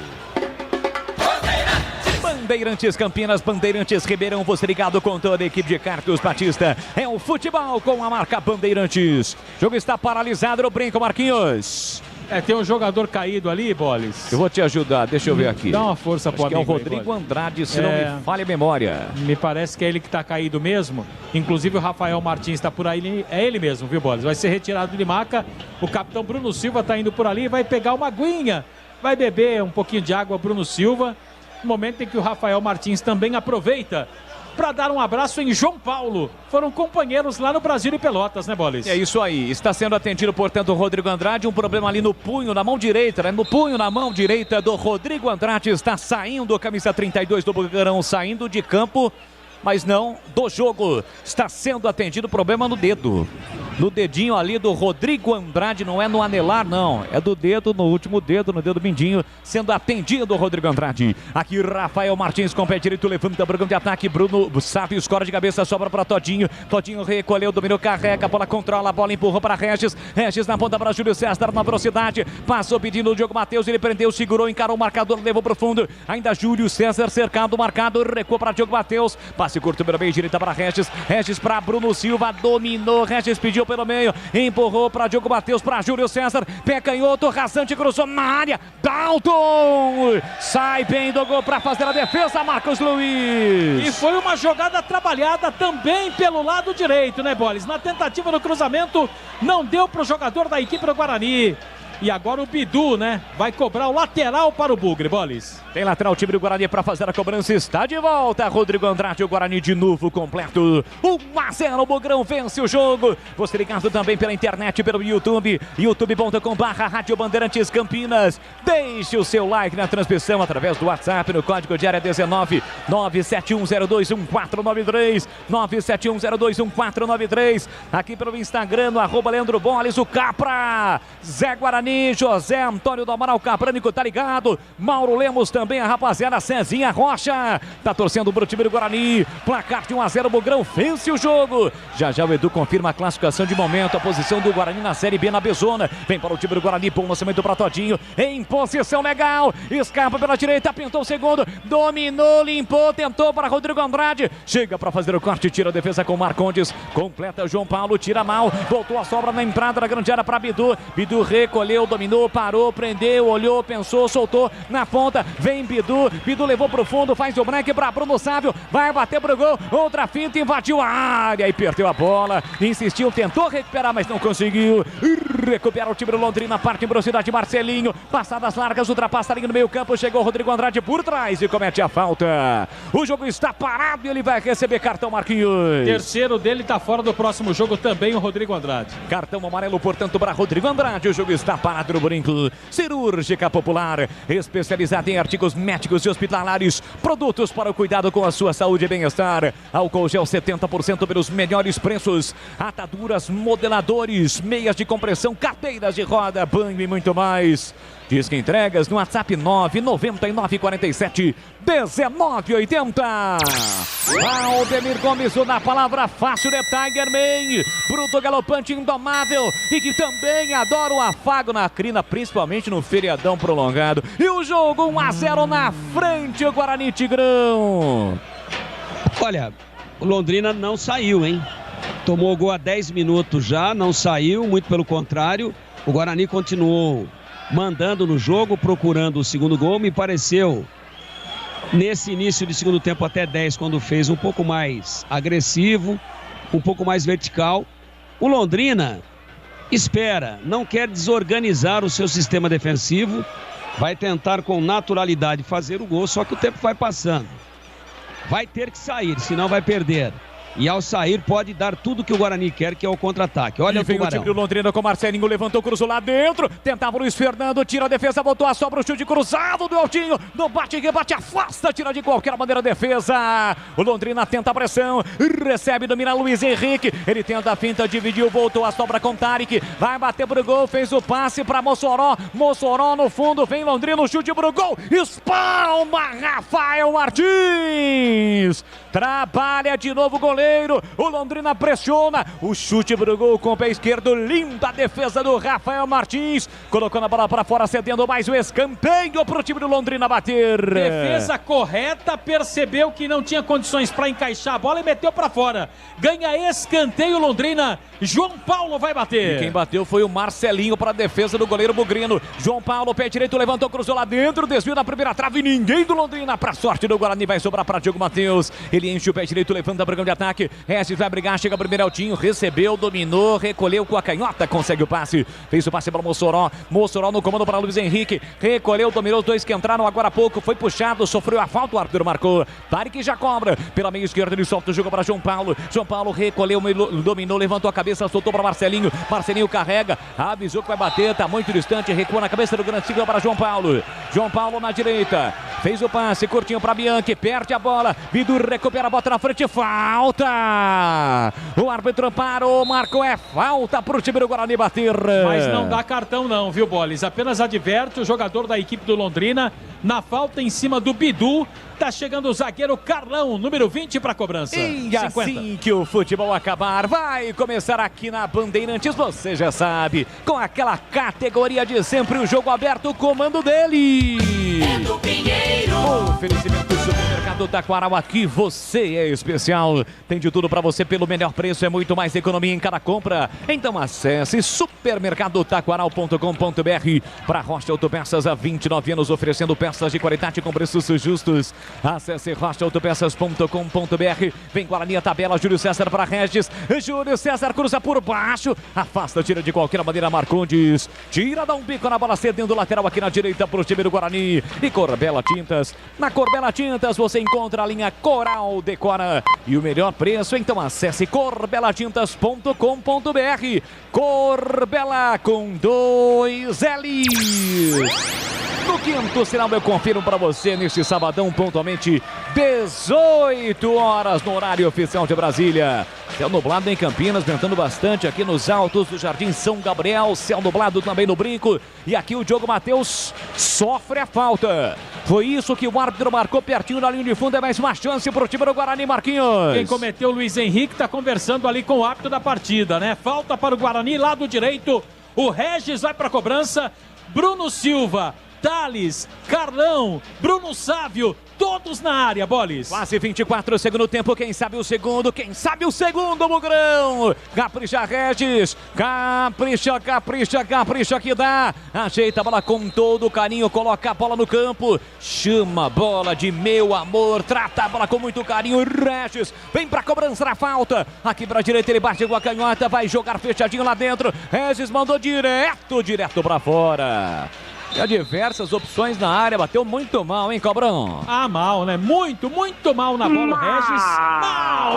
Speaker 20: Bandeirantes Campinas, Bandeirantes Ribeirão, você ligado com toda a equipe de Carlos Batista. É o futebol com a marca Bandeirantes. O jogo está paralisado no brinco, Marquinhos.
Speaker 7: Tem um jogador caído ali, Boles.
Speaker 20: Eu vou te ajudar, deixa eu ver aqui.
Speaker 7: Dá uma força pro amigo.
Speaker 20: É o Rodrigo Andrade, se não me falha a memória.
Speaker 7: Me parece que é ele que está caído mesmo. Inclusive o Rafael Martins está por aí, é ele mesmo, viu, Boles? Vai ser retirado de maca. O capitão Bruno Silva está indo por ali, vai pegar uma aguinha. Vai beber um pouquinho de água, Bruno Silva. No momento em que o Rafael Martins também aproveita para dar um abraço em João Paulo. Foram companheiros lá no Brasil e Pelotas, né, Boles?
Speaker 20: É isso aí. Está sendo atendido, portanto, o Rodrigo Andrade. Um problema ali no punho, na mão direita, né? No punho, na mão direita do Rodrigo Andrade. Está saindo, camisa 32 do Bugarão, saindo de campo, mas não do jogo. Está sendo atendido, problema no dedo. No dedinho ali do Rodrigo Andrade, não é no anelar, não. É do dedo, no último dedo, no dedo mindinho, sendo atendido o Rodrigo Andrade. Aqui Rafael Martins com o pé direito, levanta para o campo de ataque. Bruno Sávio escora de cabeça, sobra para Todinho. Todinho recolheu, dominou, carrega, a bola controla, a bola empurrou para Regis. Regis na ponta para Júlio César, na velocidade. Passou pedindo o Diogo Matheus, ele prendeu, segurou, encarou o marcador, levou para o fundo. Ainda Júlio César cercado, marcado, recuou para Diogo Matheus. Passe curto pela meia direita para Regis. Regis para Bruno Silva, dominou. Regis pediu pelo meio, empurrou para Diogo Matheus, para Júlio César, pé canhoto, rasante, cruzou na área, Dalton sai bem do gol para fazer a defesa, Marcos Luiz.
Speaker 7: E foi uma jogada trabalhada também pelo lado direito, né, Boles? Na tentativa do cruzamento, não deu para o jogador da equipe do Guarani. E agora o Bidu, né? Vai cobrar o lateral para o Bugre, Boles.
Speaker 20: Tem lateral, o time do Guarani para fazer a cobrança. Está de volta, Rodrigo Andrade, o Guarani de novo completo. 1-0, o Bugrão vence o jogo. Você ligado também pela internet, pelo YouTube, youtube.com/Rádio Bandeirantes Campinas. Deixe o seu like na transmissão através do WhatsApp no código de área 19 971021493 971021493. Aqui pelo Instagram, no @Leandro Boles, o Capra, Zé Guarani, José Antônio do Amaral Caprânico, tá ligado? Mauro Lemos também, a rapaziada, Cezinha Rocha, tá torcendo pro time do Guarani. Placar de 1-0, o Bugrão vence o jogo. Já já o Edu confirma a classificação de momento, a posição do Guarani na Série B na Bezona. Vem para o time do Guarani, bom lançamento pra Todinho, em posição legal, escapa pela direita, pintou o segundo, dominou, limpou, tentou para Rodrigo Andrade, chega para fazer o corte, tira a defesa com Marcondes, completa João Paulo, tira mal, voltou a sobra na entrada da grande área para Bidu, Bidu recolheu, dominou, parou, prendeu, olhou, pensou, soltou na ponta, vem Bidu, Bidu levou pro fundo, faz o break para Bruno Sávio, vai bater pro gol, outra finta, invadiu a área e perdeu a bola, insistiu, tentou recuperar, mas não conseguiu, recupera o time do Londrina, parte em velocidade, Marcelinho, passadas largas, ultrapassa ali no meio campo, chegou o Rodrigo Andrade por trás e comete a falta. O jogo está parado e ele vai receber cartão, Marquinhos.
Speaker 7: Terceiro dele tá fora do próximo jogo também, o Rodrigo Andrade.
Speaker 20: Cartão amarelo, portanto, para Rodrigo Andrade, o jogo está parado no brinco. Cirúrgica Popular, especializada em artigos médicos e hospitalares, produtos para o cuidado com a sua saúde e bem-estar. Álcool gel 70% pelos melhores preços, ataduras, modeladores, meias de compressão, cadeiras de roda, banho e muito mais. Diz que entregas no WhatsApp 99947 1980. Aldemir Gomes, na palavra fácil de Tigerman, bruto, galopante, indomável e que também adora o afago na crina, principalmente no feriadão prolongado. E o jogo 1-0 na frente, o Guarani Tigrão.
Speaker 12: Olha, o Londrina não saiu, hein? Tomou gol há 10 minutos já, não saiu, muito pelo contrário. O Guarani continuou mandando no jogo, procurando o segundo gol. Me pareceu, nesse início de segundo tempo até 10, quando fez um pouco mais agressivo, um pouco mais vertical. O Londrina espera, não quer desorganizar o seu sistema defensivo, vai tentar com naturalidade fazer o gol, só que o tempo vai passando. Vai ter que sair, senão vai perder. E ao sair pode dar tudo que o Guarani quer, que é o contra-ataque. Olha,
Speaker 20: e vem o time do Londrina com o Marcelinho, levantou, cruzou lá dentro, tentava o Luiz Fernando, tira a defesa, voltou a sobra, o chute cruzado do Eltinho, não bate, rebate, afasta, tira de qualquer maneira a defesa. O Londrina tenta a pressão, recebe, domina Luiz Henrique, ele tenta a finta, dividiu, voltou a sobra com Tarek, vai bater pro gol, fez o passe para Mossoró no fundo, vem Londrina, o chute pro gol, espalma Rafael Martins, trabalha de novo o goleiro, o Londrina pressiona, o chute pro gol com o pé esquerdo, linda defesa do Rafael Martins, colocando a bola para fora, cedendo mais o escanteio pro time do Londrina bater.
Speaker 7: Defesa correta, percebeu que não tinha condições para encaixar a bola e meteu para fora. Ganha escanteio Londrina, João Paulo vai bater.
Speaker 20: E quem bateu foi o Marcelinho para a defesa do goleiro Bugrino. João Paulo, pé direito, levantou, cruzou lá dentro, desvio na primeira trave, ninguém do Londrina, para sorte do Guarani, vai sobrar para Diogo Matheus. Ele enche o pé direito, levanta para o campo de ataque. Regis vai brigar, chega primeiro Eltinho, recebeu, dominou, recolheu com a canhota, consegue o passe. Fez o passe para Mossoró. Mossoró no comando para Luiz Henrique. Recolheu, dominou os dois que entraram agora há pouco. Foi puxado, sofreu a falta, o árbitro marcou. Tarek já cobra. Pela meia esquerda ele solta o jogo para João Paulo. João Paulo recolheu, dominou, levantou a cabeça, soltou para Marcelinho. Marcelinho carrega, avisou que vai bater, tá muito distante, recua na cabeça do grande ciclo para João Paulo. João Paulo na direita. Fez o passe, curtinho para Bianchi, perde a bola. Bidu recupera, bota na frente, falta. O árbitro parou, marcou, é falta pro time do Guarani bater.
Speaker 7: Mas não dá cartão não, viu, Bolis? Apenas adverte o jogador da equipe do Londrina na falta em cima do Bidu. Tá chegando o zagueiro Carlão, número 20 para cobrança.
Speaker 20: E 50. Assim que o futebol acabar, vai começar aqui na Bandeirantes, você já sabe, com aquela categoria de sempre, o jogo aberto, o comando dele.
Speaker 9: É do Pinheiro.
Speaker 20: Oferecimento do Supermercado Taquaral, aqui você é especial. Tem de tudo para você pelo melhor preço, é muito mais economia em cada compra. Então acesse supermercadotaquaral.com.br. Para Rocha Autopeças há 29 anos, oferecendo peças de qualidade com preços justos. Acesse rochaautopeças.com.br. Vem Guarani, a tabela, Júlio César para Regis. Júlio César cruza por baixo, afasta, tira de qualquer maneira Marcondes. Tira, dá um bico na bola, cedendo o lateral aqui na direita para o time do Guarani. E Corbela Tintas. Na Corbela Tintas você encontra a linha Coral Decora e o melhor preço, então acesse corbelatintas.com.br. Corbela com 2 L's. No quinto sinal eu confiro para você neste sabadão, pontualmente 18 horas no horário oficial de Brasília. Céu nublado em Campinas, ventando bastante aqui nos altos do Jardim São Gabriel. Céu nublado também no Brinco. E aqui o Diogo Matheus sofre a falta. Foi isso que o árbitro marcou pertinho da linha de fundo. É mais uma chance para o time do Guarani, Marquinhos.
Speaker 7: Quem cometeu, o Luiz Henrique, está conversando ali com o árbitro da partida, né? Falta para o Guarani, lado direito. O Regis vai para a cobrança. Bruno Silva, Thales, Carlão, Bruno Sávio, todos na área, Bolis.
Speaker 20: Quase 24 segundo tempo, quem sabe o segundo, Mugrão. Capricha Regis, capricha que dá. Ajeita a bola com todo carinho, coloca a bola no campo, chama a bola de meu amor, trata a bola com muito carinho. Regis vem pra cobrança da falta, aqui pra direita ele bate com a canhota, vai jogar fechadinho lá dentro. Regis mandou direto pra fora. E há diversas opções na área, bateu muito mal, hein, Cobrão?
Speaker 7: Ah, mal, né? Muito mal na bola, Regis.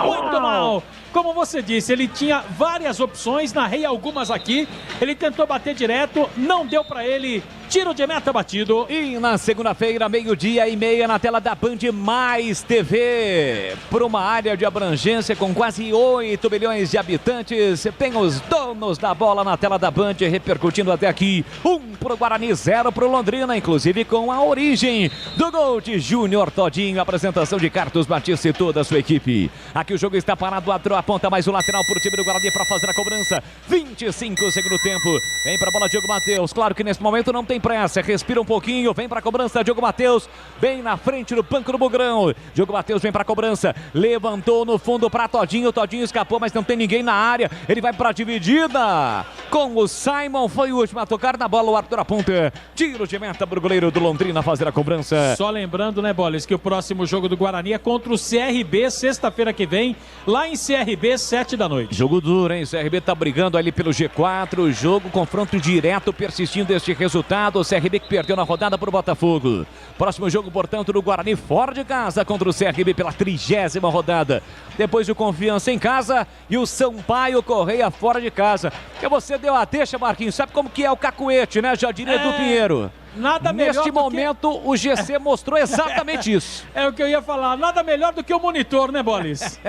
Speaker 7: Muito mal. Como você disse, ele tinha várias opções, narrei algumas aqui. Ele tentou bater direto, não deu pra ele. Tiro de meta batido.
Speaker 20: E na segunda-feira, 12:30 na tela da Band Mais TV. Por uma área de abrangência com quase 8 milhões de habitantes. Tem os donos da bola na tela da Band repercutindo até aqui. 1 pro Guarani, 0 pro Londrina, inclusive com a origem do gol de Júnior Todinho. Apresentação de Carlos Batista e toda a sua equipe. Aqui o jogo está parado, aponta mais o lateral pro time do Guarani para fazer a cobrança. 25 segundo tempo. Vem pra bola Diogo Matheus. Claro que nesse momento não tem pressa. Respira um pouquinho. Vem pra cobrança Diogo Matheus. Bem na frente do banco do Bugrão. Diogo Matheus vem pra cobrança. Levantou no fundo pra Todinho. Todinho escapou, mas não tem ninguém na área. Ele vai pra dividida com o Simon. Foi o último a tocar na bola. O árbitro aponta. Tiro de meta pro goleiro do Londrina fazer a cobrança.
Speaker 7: Só lembrando, né, Bolis, que o próximo jogo do Guarani é contra o CRB, sexta-feira que vem, lá em CRB, 7 da noite.
Speaker 20: Jogo duro, hein? CRB tá brigando ali pelo G4. Jogo, confronto direto, persistindo este resultado. eliminado. O CRB que perdeu na rodada para o Botafogo. Próximo jogo, portanto, do Guarani fora de casa contra o CRB pela 30ª rodada. Depois o Confiança em casa e o Sampaio Correia fora de casa. Porque você deu a deixa, Marquinhos. Sabe como que é o cacuete, né, Jardim Edu Pinheiro?
Speaker 7: Nada melhor
Speaker 20: Neste momento, o GC mostrou exatamente isso.
Speaker 7: É o que eu ia falar. Nada melhor do que o monitor, né, Bolis?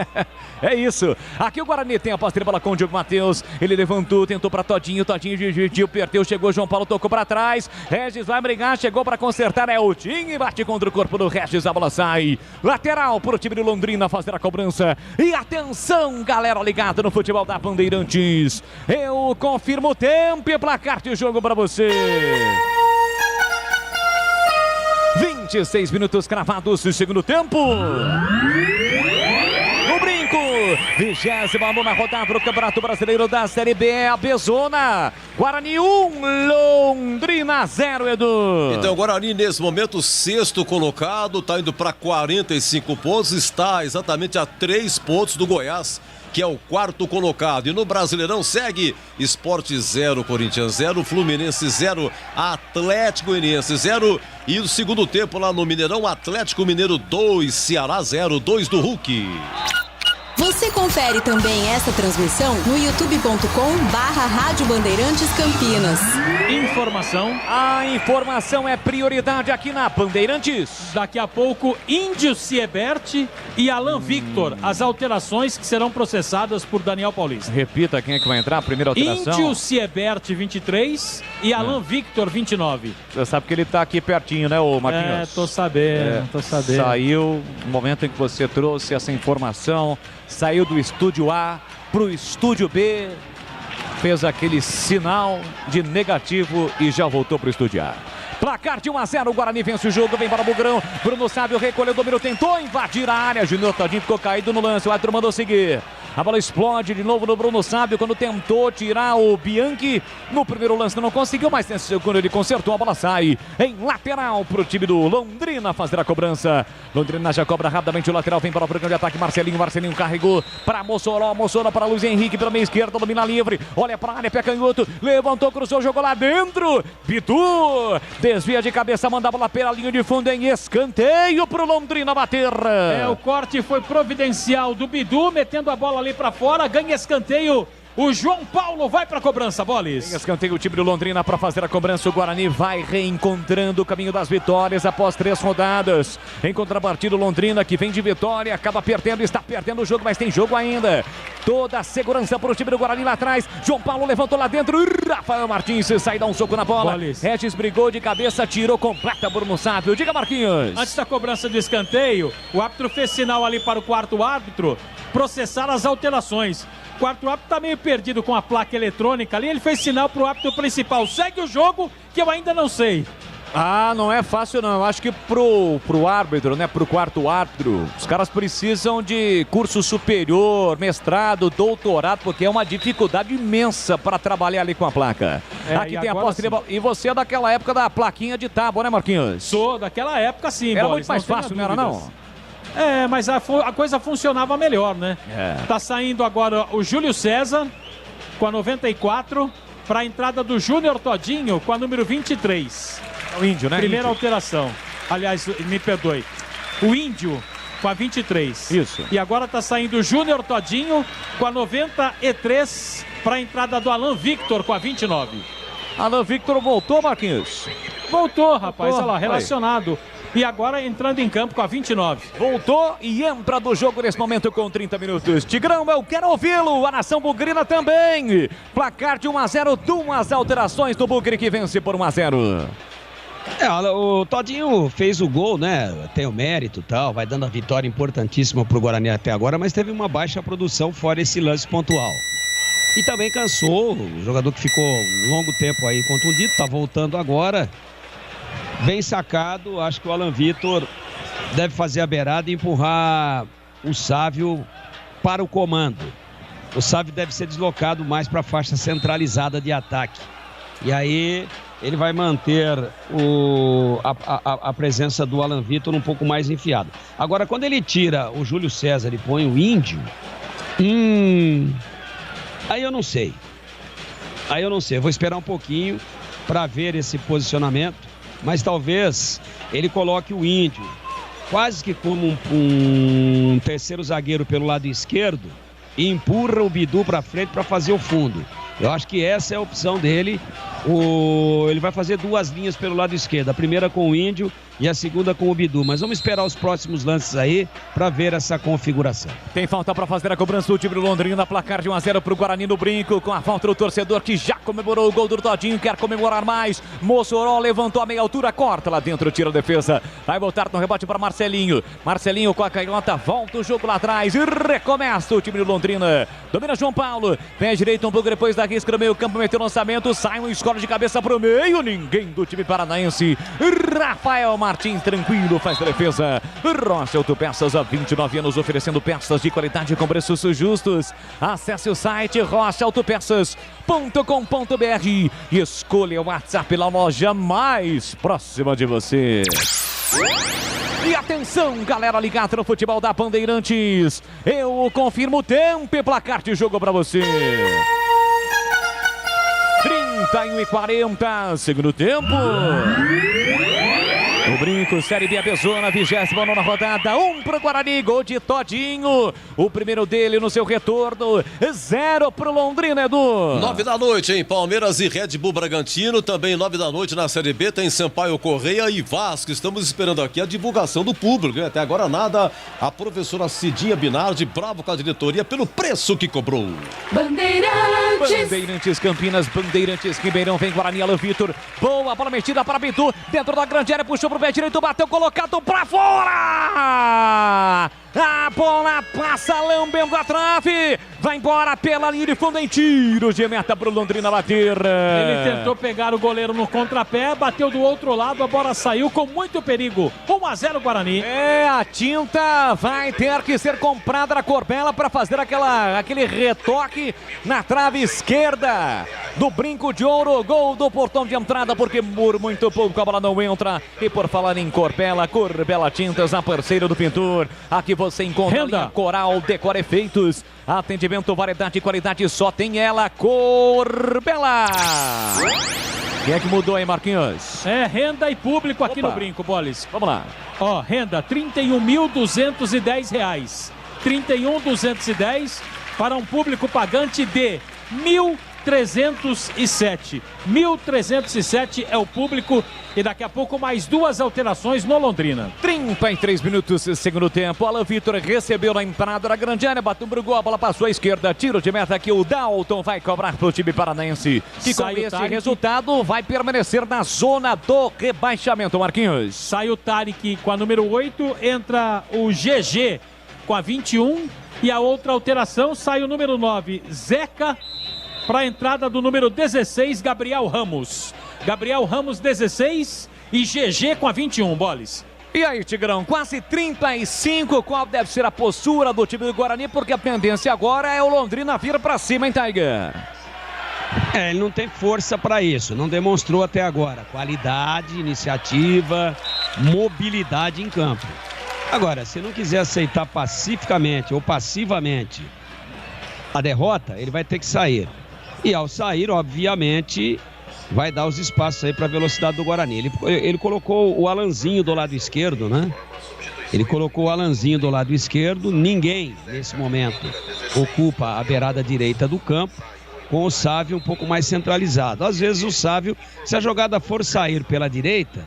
Speaker 20: É isso. Aqui o Guarani tem a posse de bola com o Diogo Matheus. Ele levantou, tentou para Todinho. Todinho dividiu, perdeu, chegou. João Paulo tocou para trás. Regis vai brigar, chegou para consertar. É o Tim e bate contra o corpo do Regis. A bola sai. Lateral para o time de Londrina fazer a cobrança. E atenção, galera ligada no futebol da Bandeirantes. Eu confirmo o tempo e placar de jogo para você. 26 minutos cravados no segundo tempo. No brinco, 29ª rodada do Campeonato Brasileiro da Série B, a Bezona. Guarani 1, Londrina 0, Edu.
Speaker 5: Então, Guarani nesse momento, sexto colocado, está indo para 45 pontos, está exatamente a 3 pontos do Goiás, que é o quarto colocado. E no Brasileirão segue Sport 0, Corinthians 0, Fluminense 0, Atlético Goianiense 0. E no segundo tempo lá no Mineirão, Atlético Mineiro 2, Ceará 0, 2 do Hulk.
Speaker 16: Você confere também essa transmissão no youtube.com/Rádio Bandeirantes Campinas.
Speaker 7: Informação.
Speaker 20: A informação é prioridade aqui na Bandeirantes.
Speaker 7: Daqui a pouco, Índio Siebert e Alan Victor. As alterações que serão processadas por Daniel Paulista.
Speaker 20: Repita quem é que vai entrar, a primeira alteração.
Speaker 7: Índio Siebert 23 e Alan Victor 29.
Speaker 11: Você sabe que ele tá aqui pertinho, né, ô Marquinhos?
Speaker 7: Tô sabendo.
Speaker 11: Saiu no momento em que você trouxe essa informação. Saiu do estúdio A pro estúdio B, fez aquele sinal de negativo e já voltou pro estúdio A. Placar de 1-0, o Guarani vence o jogo, vem para o Bugrão. Bruno Sábio recolheu o domínio, tentou invadir a área. Júnior Todinho ficou caído no lance, o árbitro mandou seguir. A bola explode de novo no Bruno Sábio quando tentou tirar o Bianchi. No primeiro lance não conseguiu, mas nesse segundo ele consertou, a bola sai em lateral para o time do Londrina fazer a cobrança. Londrina já cobra rapidamente o lateral, vem para o programa de ataque. Marcelinho carregou para Mossoró para Luiz Henrique pela meia esquerda, domina livre. Olha para a área, pé canhoto, levantou, cruzou, jogou lá dentro. Bitu desvia de cabeça, manda a bola pela linha de fundo em escanteio para o Londrina bater.
Speaker 7: O corte foi providencial do Bidu, metendo a bola ali para fora, ganha escanteio. O João Paulo vai para a cobrança, Bolis.
Speaker 20: Tem escanteio o time do Londrina para fazer a cobrança. O Guarani vai reencontrando o caminho das vitórias após 3 rodadas. Em contrapartida, o Londrina que vem de vitória, acaba perdendo, está perdendo o jogo, mas tem jogo ainda. Toda a segurança para o time do Guarani lá atrás. João Paulo levantou lá dentro. Rafael Martins sai, dá um soco na bola. Bolis. Regis brigou de cabeça, tirou completa Bruno Sábio. Diga, Marquinhos.
Speaker 7: Antes da cobrança do escanteio, o árbitro fez sinal ali para o quarto árbitro processar as alterações. O quarto árbitro está meio perdido com a placa eletrônica ali. Ele fez sinal para o árbitro principal. Segue o jogo, que eu ainda não sei.
Speaker 20: Ah, não é fácil não. Eu acho que pro árbitro, né, pro quarto árbitro, os caras precisam de curso superior, mestrado, doutorado, porque é uma dificuldade imensa para trabalhar ali com a placa. Aqui tem a posse de bola. E você é daquela época da plaquinha de tábua, né, Marquinhos?
Speaker 7: Sou daquela época, sim.
Speaker 20: Era muito mais fácil, não era não?
Speaker 7: Mas a coisa funcionava melhor, né? Tá saindo agora o Júlio César com a 94 para a entrada do Júnior Todinho com a número 23.
Speaker 20: O Índio, né?
Speaker 7: Primeira alteração. Aliás, me perdoe. O Índio com a 23.
Speaker 20: Isso.
Speaker 7: E agora tá saindo o Júnior Todinho com a 93 para a entrada do Alan Victor com a 29.
Speaker 20: Alan Victor voltou, Marquinhos?
Speaker 7: Voltou, rapaz. Olha lá, relacionado. E agora entrando em campo com a 29.
Speaker 20: Voltou e entra do jogo nesse momento com 30 minutos. Tigrão, eu quero ouvi-lo. A nação bugrina também. Placar de 1-0, 2 alterações do Bugre que vence por 1-0.
Speaker 12: O Todinho fez o gol, né? Tem o mérito e tal, vai dando a vitória importantíssima pro Guarani até agora, mas teve uma baixa produção fora esse lance pontual. E também cansou, o jogador que ficou um longo tempo aí contundido, tá voltando agora. Bem sacado, acho que o Alan Victor deve fazer a beirada e empurrar o Sávio para o comando. O Sávio deve ser deslocado mais para a faixa centralizada de ataque. E aí ele vai manter a presença do Alan Victor um pouco mais enfiado. Agora, quando ele tira o Júlio César e põe o Índio, aí eu não sei. Vou esperar um pouquinho. para ver esse posicionamento, mas talvez ele coloque o Índio quase que como um terceiro zagueiro pelo lado esquerdo e empurra o Bidu para frente para fazer o fundo. Eu acho que essa é a opção dele. Ele vai fazer duas linhas pelo lado esquerdo, a primeira com o Índio e a segunda com o Bidu, mas vamos esperar os próximos lances aí para ver essa configuração.
Speaker 20: Tem falta para fazer a cobrança do time do Londrina, placar de 1-0 para o Guarani no Brinco, com a falta do torcedor que já comemorou o gol do Todinho, quer comemorar mais. Mossoró levantou a meia altura, corta lá dentro, tira a defesa, vai voltar no rebote para Marcelinho. Marcelinho com a canhota, volta o jogo lá atrás e recomeça o time do Londrina. Domina João Paulo, pé direito um pouco depois da risca no meio campo, meteu o lançamento, sai um escola de cabeça pro meio, ninguém do time paranaense. Rafael Martins tranquilo faz a defesa. Rocha Autopeças, há 29 anos oferecendo peças de qualidade com preços justos. Acesse o site rochaautopeças.com.br e escolha o WhatsApp na loja mais próxima de você. E atenção, galera ligada no futebol da Bandeirantes. Eu confirmo o tempo e placar de jogo para você. 31:40, segundo tempo. O Brinco, Série B Abezona, 29ª rodada, 1 pro Guarani, gol de Todinho. O primeiro dele no seu retorno, 0 pro Londrina, Edu.
Speaker 5: 9 da noite em Palmeiras e Red Bull Bragantino, também 9 da noite na Série B, tem Sampaio Correia e Vasco. Estamos esperando aqui a divulgação do público, né? Até agora nada. A professora Cidinha Binardi, bravo com a diretoria pelo preço que cobrou.
Speaker 20: Bandeirantes Campinas, Bandeirantes Ribeirão, vem Guarani, Alan Vitor. Boa bola metida para Bidu, dentro da grande área, puxou pro pé direito, bateu, colocado pra fora! A bola passa lambendo a trave, vai embora pela linha de fundo em tiro de meta pro Londrina bater.
Speaker 7: Ele tentou pegar o goleiro no contrapé, bateu do outro lado, a bola saiu com muito perigo. 1-0 Guarani.
Speaker 20: A tinta vai ter que ser comprada na Corbela para fazer aquele retoque na trave esquerda do Brinco de Ouro. Gol do portão de entrada, porque por muito pouco a bola não entra. E por falar em Corbela, Corbela Tintas, a parceira do pintor. Aqui você encontra a linha Coral Decor Efeitos. Atendimento, variedade e qualidade, só tem ela, Corbela. Quem é que mudou aí, Marquinhos?
Speaker 7: É renda e público aqui no Brinco, Bolis.
Speaker 20: Vamos lá.
Speaker 7: Ó, renda R$ 31.210. 31.210 para um público pagante de 1.307. 1.307 é o público e daqui a pouco mais duas alterações no Londrina.
Speaker 20: 33 minutos, segundo tempo. Alan Vitor recebeu na entrada da grande área, bateu, brigou, a bola passou à esquerda. Tiro de meta que o Dalton vai cobrar pro time paranaense. Que com esse resultado vai permanecer na zona do rebaixamento, Marquinhos.
Speaker 7: Sai o Tarek com a número 8, entra o GG com a 21 e a outra alteração sai o número 9, Zeca, para a entrada do número 16, Gabriel Ramos. Gabriel Ramos, 16 e GG com a 21, Bolis.
Speaker 20: E aí, Tigrão, quase 35, qual deve ser a postura do time do Guarani? Porque a tendência agora é o Londrina vir para cima, hein, Tiger?
Speaker 12: Ele não tem força para isso, não demonstrou até agora. Qualidade, iniciativa, mobilidade em campo. Agora, se não quiser aceitar pacificamente ou passivamente a derrota, ele vai ter que sair. E ao sair, obviamente, vai dar os espaços aí para a velocidade do Guarani. Ele colocou o Alanzinho do lado esquerdo, né? Ele colocou o Alanzinho do lado esquerdo. Ninguém, nesse momento, ocupa a beirada direita do campo, com o Sávio um pouco mais centralizado. Às vezes o Sávio, se a jogada for sair pela direita,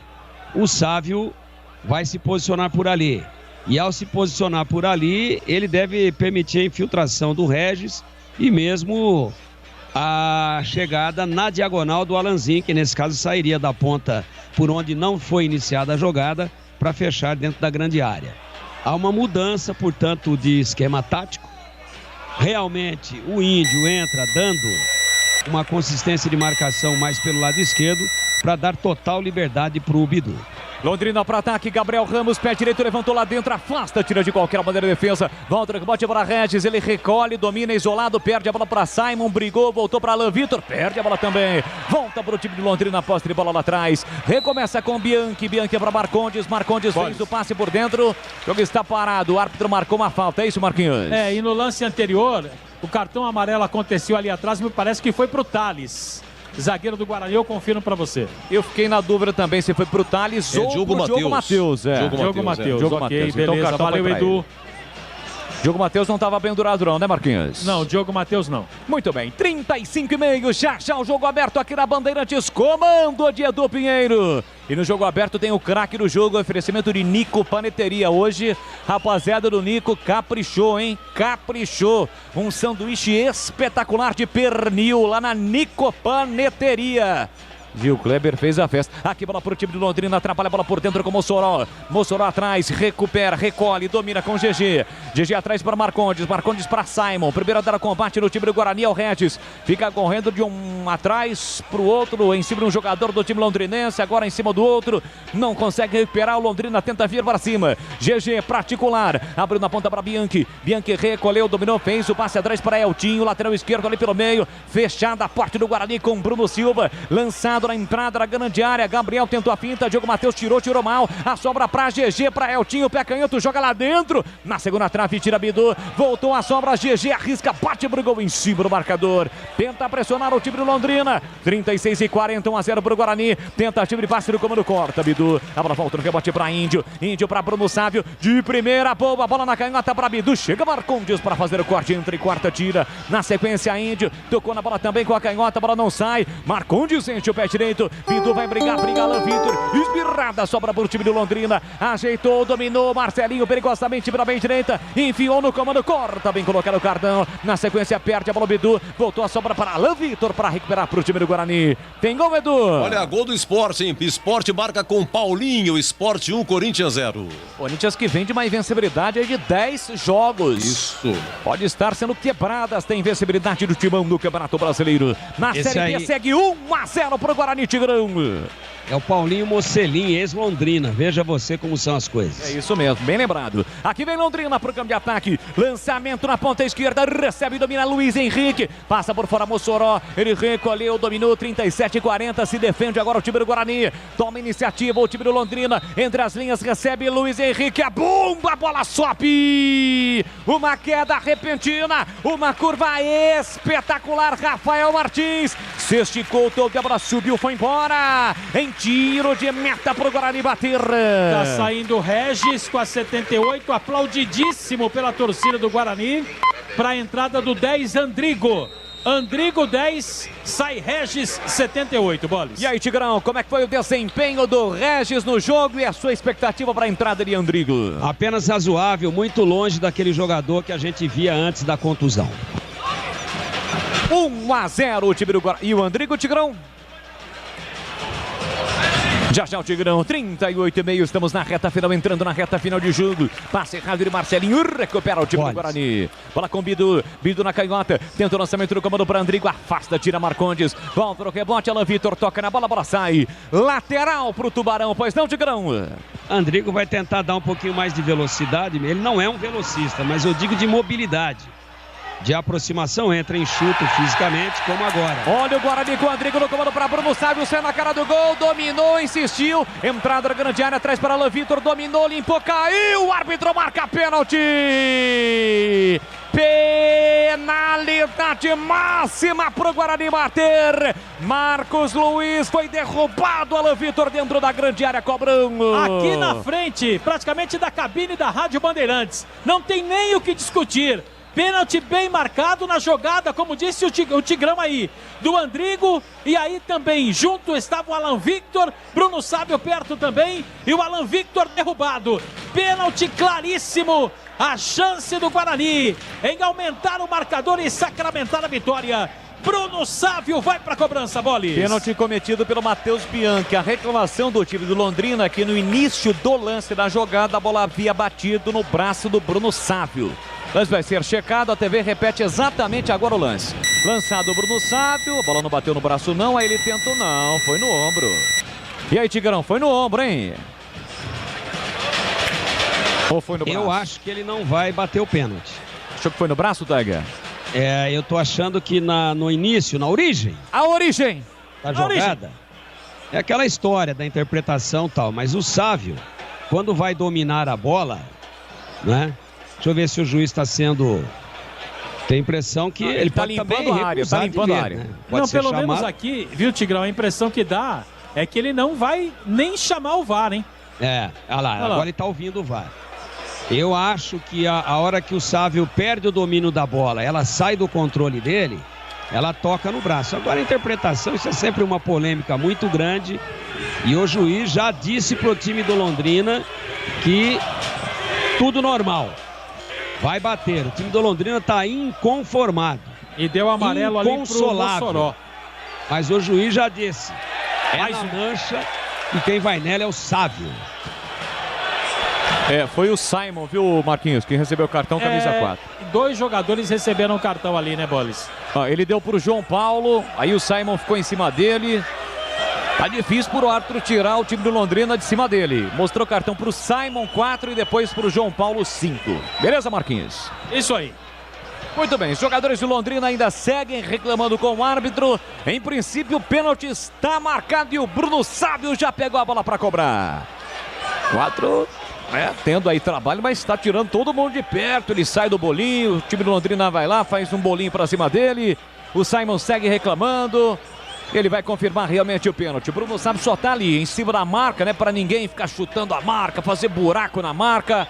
Speaker 12: o Sávio vai se posicionar por ali. E ao se posicionar por ali, ele deve permitir a infiltração do Regis e mesmo a chegada na diagonal do Alanzinho, que nesse caso sairia da ponta por onde não foi iniciada a jogada para fechar dentro da grande área. Há uma mudança, portanto, de esquema tático. Realmente o Índio entra dando uma consistência de marcação mais pelo lado esquerdo para dar total liberdade para o Bidu.
Speaker 20: Londrina para ataque, Gabriel Ramos, pé direito, levantou lá dentro, afasta, tira de qualquer maneira a defesa. Volta, rebote para Regis, ele recolhe, domina isolado, perde a bola para Simon, brigou, voltou para Alan Vitor, perde a bola também. Volta para o time de Londrina, posse de bola lá atrás. Recomeça com Bianchi, Bianchi para Marcondes, Marcondes fez o passe por dentro. O jogo está parado, o árbitro marcou uma falta, é isso, Marquinhos?
Speaker 7: E no lance anterior, o cartão amarelo aconteceu ali atrás, me parece que foi pro Thales. zagueiro do Guarani, eu confirmo pra você.
Speaker 11: Eu fiquei na dúvida também se foi pro Thales ou
Speaker 5: Diogo
Speaker 11: pro Diogo Matheus.
Speaker 7: Diogo Matheus, ok, beleza,
Speaker 11: então,
Speaker 7: valeu, Edu.
Speaker 11: Diogo Matheus não estava bem durado não, né, Marquinhos?
Speaker 7: Não, Diogo Matheus não.
Speaker 4: Muito bem, 35,5, já o jogo aberto aqui na Bandeirantes, comando de Edu Pinheiro. E no jogo aberto tem o craque do jogo, oferecimento de Nico Paneteria. Hoje, rapaziada do Nico caprichou, hein? Caprichou. Um sanduíche espetacular de pernil lá na Nico Paneteria. Viu, Kleber fez a festa. Aqui bola pro time do Londrina, atrapalha a bola por dentro com o Mossoró. Mossoró atrás, recupera, recolhe, domina com o GG. GG atrás para Marcondes, Marcondes para Simon. Primeiro a dar combate no time do Guarani é o Regis. Fica correndo de um atrás pro outro, em cima de um jogador do time londrinense, agora em cima do outro. Não consegue recuperar, o Londrina tenta vir para cima. GG particular, abriu na ponta para Bianchi. Bianchi recolheu, dominou, fez o passe atrás para Eltinho, lateral esquerdo ali pelo meio. Fechada a porta do Guarani com Bruno Silva, lançado na entrada da grande área. Gabriel tentou a finta, Diogo Matheus tirou mal. A sobra pra GG, pra Eltinho, pé canhoto, joga lá dentro. Na segunda trave, tira Bidu. Voltou a sobra, GG arrisca, bate pro gol em cima do marcador. Tenta pressionar o time do Londrina. 36,40, 1-0 pro Guarani. Tentativa de passe no comando, corta Bidu. A bola volta no rebote pra Índio. Índio pra Bruno Sávio. De primeira, boa bola na canhota pra Bidu. Chega Marcondes para fazer o corte entre quarta, tira. Na sequência, Índio. Tocou na bola também com a canhota, a bola não sai. Marcondes sente o pé direito, Bidu vai brigar, Alan Vitor, esbirrada, sobra para o time do Londrina, ajeitou, dominou, Marcelinho perigosamente pela bem direita, enfiou no comando, corta, bem colocado o cartão, na sequência perde a bola, Bidu, voltou a sobra para Alan Vitor para recuperar para o time do Guarani. Tem gol, Edu?
Speaker 5: Olha, gol do Sport, hein? Sport marca com Paulinho, Sport 1, Corinthians 0.
Speaker 4: Corinthians que vem de uma invencibilidade aí de 10 jogos.
Speaker 5: Isso.
Speaker 4: Pode estar sendo quebradas, tem invencibilidade do timão do Campeonato Brasileiro. Na Série B segue 1-0 para o Guarani Tigrão.
Speaker 12: É o Paulinho Mocelin, ex-Londrina. Veja você como são as coisas.
Speaker 4: É isso mesmo, bem lembrado. Aqui vem Londrina pro campo de ataque. Lançamento na ponta esquerda, recebe e domina Luiz Henrique. Passa por fora Mossoró, ele recolheu, dominou, 37-40, se defende agora o time do Guarani. Toma iniciativa o time do Londrina, entre as linhas recebe Luiz Henrique, a bomba, a bola sobe. Uma queda repentina, uma curva espetacular, Rafael Martins. Se esticou, a bola subiu, foi embora. Em tiro de meta pro Guarani bater.
Speaker 7: Tá saindo o Regis com a 78, aplaudidíssimo pela torcida do Guarani. Pra entrada do 10, Andrigo. Andrigo 10, sai Regis 78, Boles.
Speaker 4: E aí, Tigrão, como é que foi o desempenho do Regis no jogo e a sua expectativa para a entrada de Andrigo?
Speaker 12: Apenas razoável, muito longe daquele jogador que a gente via antes da contusão.
Speaker 4: 1-0 o time do Guarani. E o Andrigo, Tigrão? Já o Tigrão, 38,5, estamos na reta final, entrando na reta final de jogo. Passe errado de Marcelinho, recupera o time do Guarani. Bola com Bidu, Bidu na canhota, tenta o lançamento do comando para Andrigo, afasta, tira Marcondes, volta no rebote, Alan Vitor toca na bola, a bola sai. Lateral pro Tubarão, pois não, Tigrão?
Speaker 12: Andrigo vai tentar dar um pouquinho mais de velocidade, ele não é um velocista, mas eu digo de mobilidade. De aproximação, entra em chute fisicamente, como agora.
Speaker 4: Olha o Guarani com o Andrigo no comando para Bruno Sávio, saiu na cara do gol, dominou, insistiu, entrada na grande área, atrás para Alan Vitor, dominou, limpou, caiu, o árbitro marca pênalti! Penalidade máxima pro Guarani bater. Marcos Luiz foi derrubado, Alan Vitor dentro da grande área cobrando.
Speaker 7: Aqui na frente, praticamente da cabine da Rádio Bandeirantes, não tem nem o que discutir. Pênalti bem marcado na jogada, como disse o Tigrão aí, do Andrigo. E aí também junto estava o Alan Victor, Bruno Sábio perto também. E o Alan Victor derrubado. Pênalti claríssimo. A chance do Guarani em aumentar o marcador e sacramentar a vitória. Bruno Sávio vai para a cobrança, Boles.
Speaker 4: Pênalti cometido pelo Matheus Bianchi. A reclamação do time do Londrina que no início do lance da jogada a bola havia batido no braço do Bruno Sávio. Lance vai ser checado, a TV repete exatamente agora o lance. Lançado o Bruno Sávio, a bola não bateu no braço não, aí ele tentou, não, foi no ombro. E aí, Tigrão, foi no ombro, hein? Ou foi no braço?
Speaker 12: Eu acho que ele não vai bater o pênalti.
Speaker 4: Achou que foi no braço, Tiger?
Speaker 12: É, eu tô achando que no início, na origem.
Speaker 4: A origem!
Speaker 12: Da jogada. É aquela história da interpretação e tal, mas o Sávio, quando vai dominar a bola, né? Deixa eu ver se o juiz está sendo Tem a impressão que ele
Speaker 4: tá
Speaker 12: pode
Speaker 4: limpando a área, tá limpando a área.
Speaker 12: Né?
Speaker 7: Não, pelo menos aqui, viu, Tigrão, a impressão que dá é que ele não vai nem chamar o VAR, hein?
Speaker 12: Olha lá, agora ele tá ouvindo o VAR. Eu acho que a hora que o Sávio perde o domínio da bola, ela sai do controle dele, ela toca no braço. Agora a interpretação, isso é sempre uma polêmica muito grande. E o juiz já disse pro time do Londrina que tudo normal. Vai bater. O time do Londrina tá inconformado.
Speaker 7: E deu amarelo ali pro Mossoró.
Speaker 12: Mas o juiz já disse. Mais na mancha e quem vai nela é o Sávio.
Speaker 11: Foi o Simon, viu, Marquinhos, que recebeu o cartão camisa 4.
Speaker 7: 2 jogadores receberam o cartão ali, né, Bolis?
Speaker 11: Ele deu pro João Paulo, aí o Simon ficou em cima dele. Tá difícil pro árbitro tirar o time do Londrina de cima dele. Mostrou cartão pro Simon 4 e depois pro João Paulo 5. Beleza, Marquinhos?
Speaker 7: Isso aí.
Speaker 11: Muito bem, os jogadores do Londrina ainda seguem reclamando com o árbitro. Em princípio, o pênalti está marcado e o Bruno Sávio já pegou a bola para cobrar. 4, tendo aí trabalho, mas está tirando todo mundo de perto. Ele sai do bolinho, o time do Londrina vai lá, faz um bolinho para cima dele. O Simon segue reclamando. Ele vai confirmar realmente o pênalti. O Bruno Sávio só tá ali em cima da marca, né? Para ninguém ficar chutando a marca, fazer buraco na marca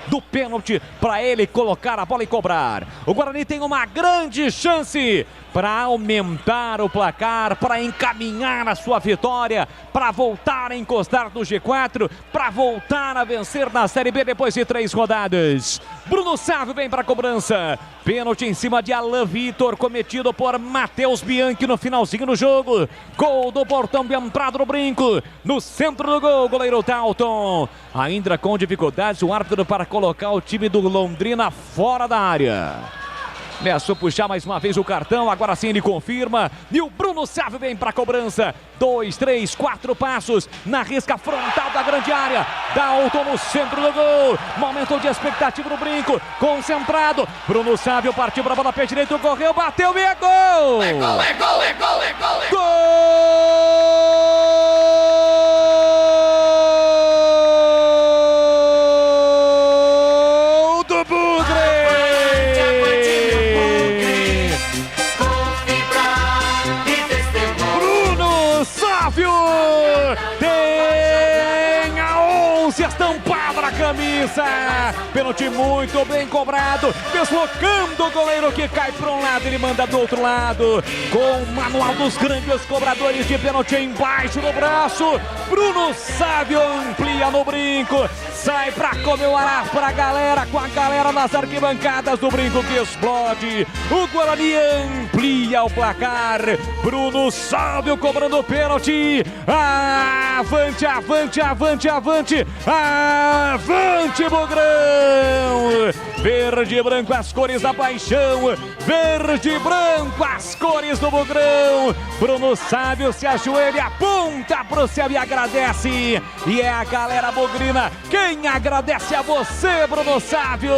Speaker 11: do pênalti para ele colocar a bola e cobrar. O Guarani tem uma grande chance para aumentar o placar, para encaminhar a sua vitória, para voltar a encostar no G4, para voltar a vencer na Série B depois de 3 rodadas. Bruno Sávio vem para a cobrança. Pênalti em cima de Alain Vitor, cometido por Matheus Bianchi no finalzinho do jogo. Gol do portão de entrada no brinco. No centro do gol, goleiro Dalton. Ainda com dificuldades, o árbitro para colocar o time do Londrina fora da área. Começou a puxar mais uma vez o cartão, agora sim ele confirma. E o Bruno Sávio vem para a cobrança. 2, 3, 4 passos na risca frontal da grande área. Dalton no centro do gol. Momento de expectativa no brinco. Concentrado. Bruno Sávio partiu para a bola pé direito, correu, bateu e é gol!
Speaker 9: É gol, é gol, é gol, é gol!
Speaker 11: Gol do Bugre! Tem a 11 estampada na camisa. Pênalti muito bem cobrado, deslocando o goleiro que cai para um lado, ele manda do outro lado, com o manual dos grandes cobradores de pênalti embaixo do braço. Bruno Sávio amplia no brinco, sai para comemorar para a galera, com a galera nas arquibancadas do brinco que explode. O Guarani amplia o placar. Bruno Sávio cobrando o pênalti. Avante, avante, avante, avante, avante, Bugrão! Verde e branco, as cores da paixão. Verde e branco, as cores do Bugrão. Bruno Sávio se ajoelha, aponta pro céu e agradece. E é a galera bugrina quem agradece a você, Bruno Sávio.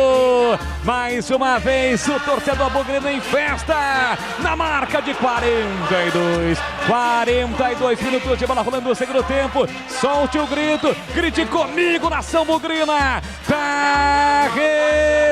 Speaker 11: Mais uma vez, o torcedor bugrino em festa. Na marca de 42 minutos de bola rolando no segundo tempo. Solte o grito, grite comigo, nação bugrina. Tá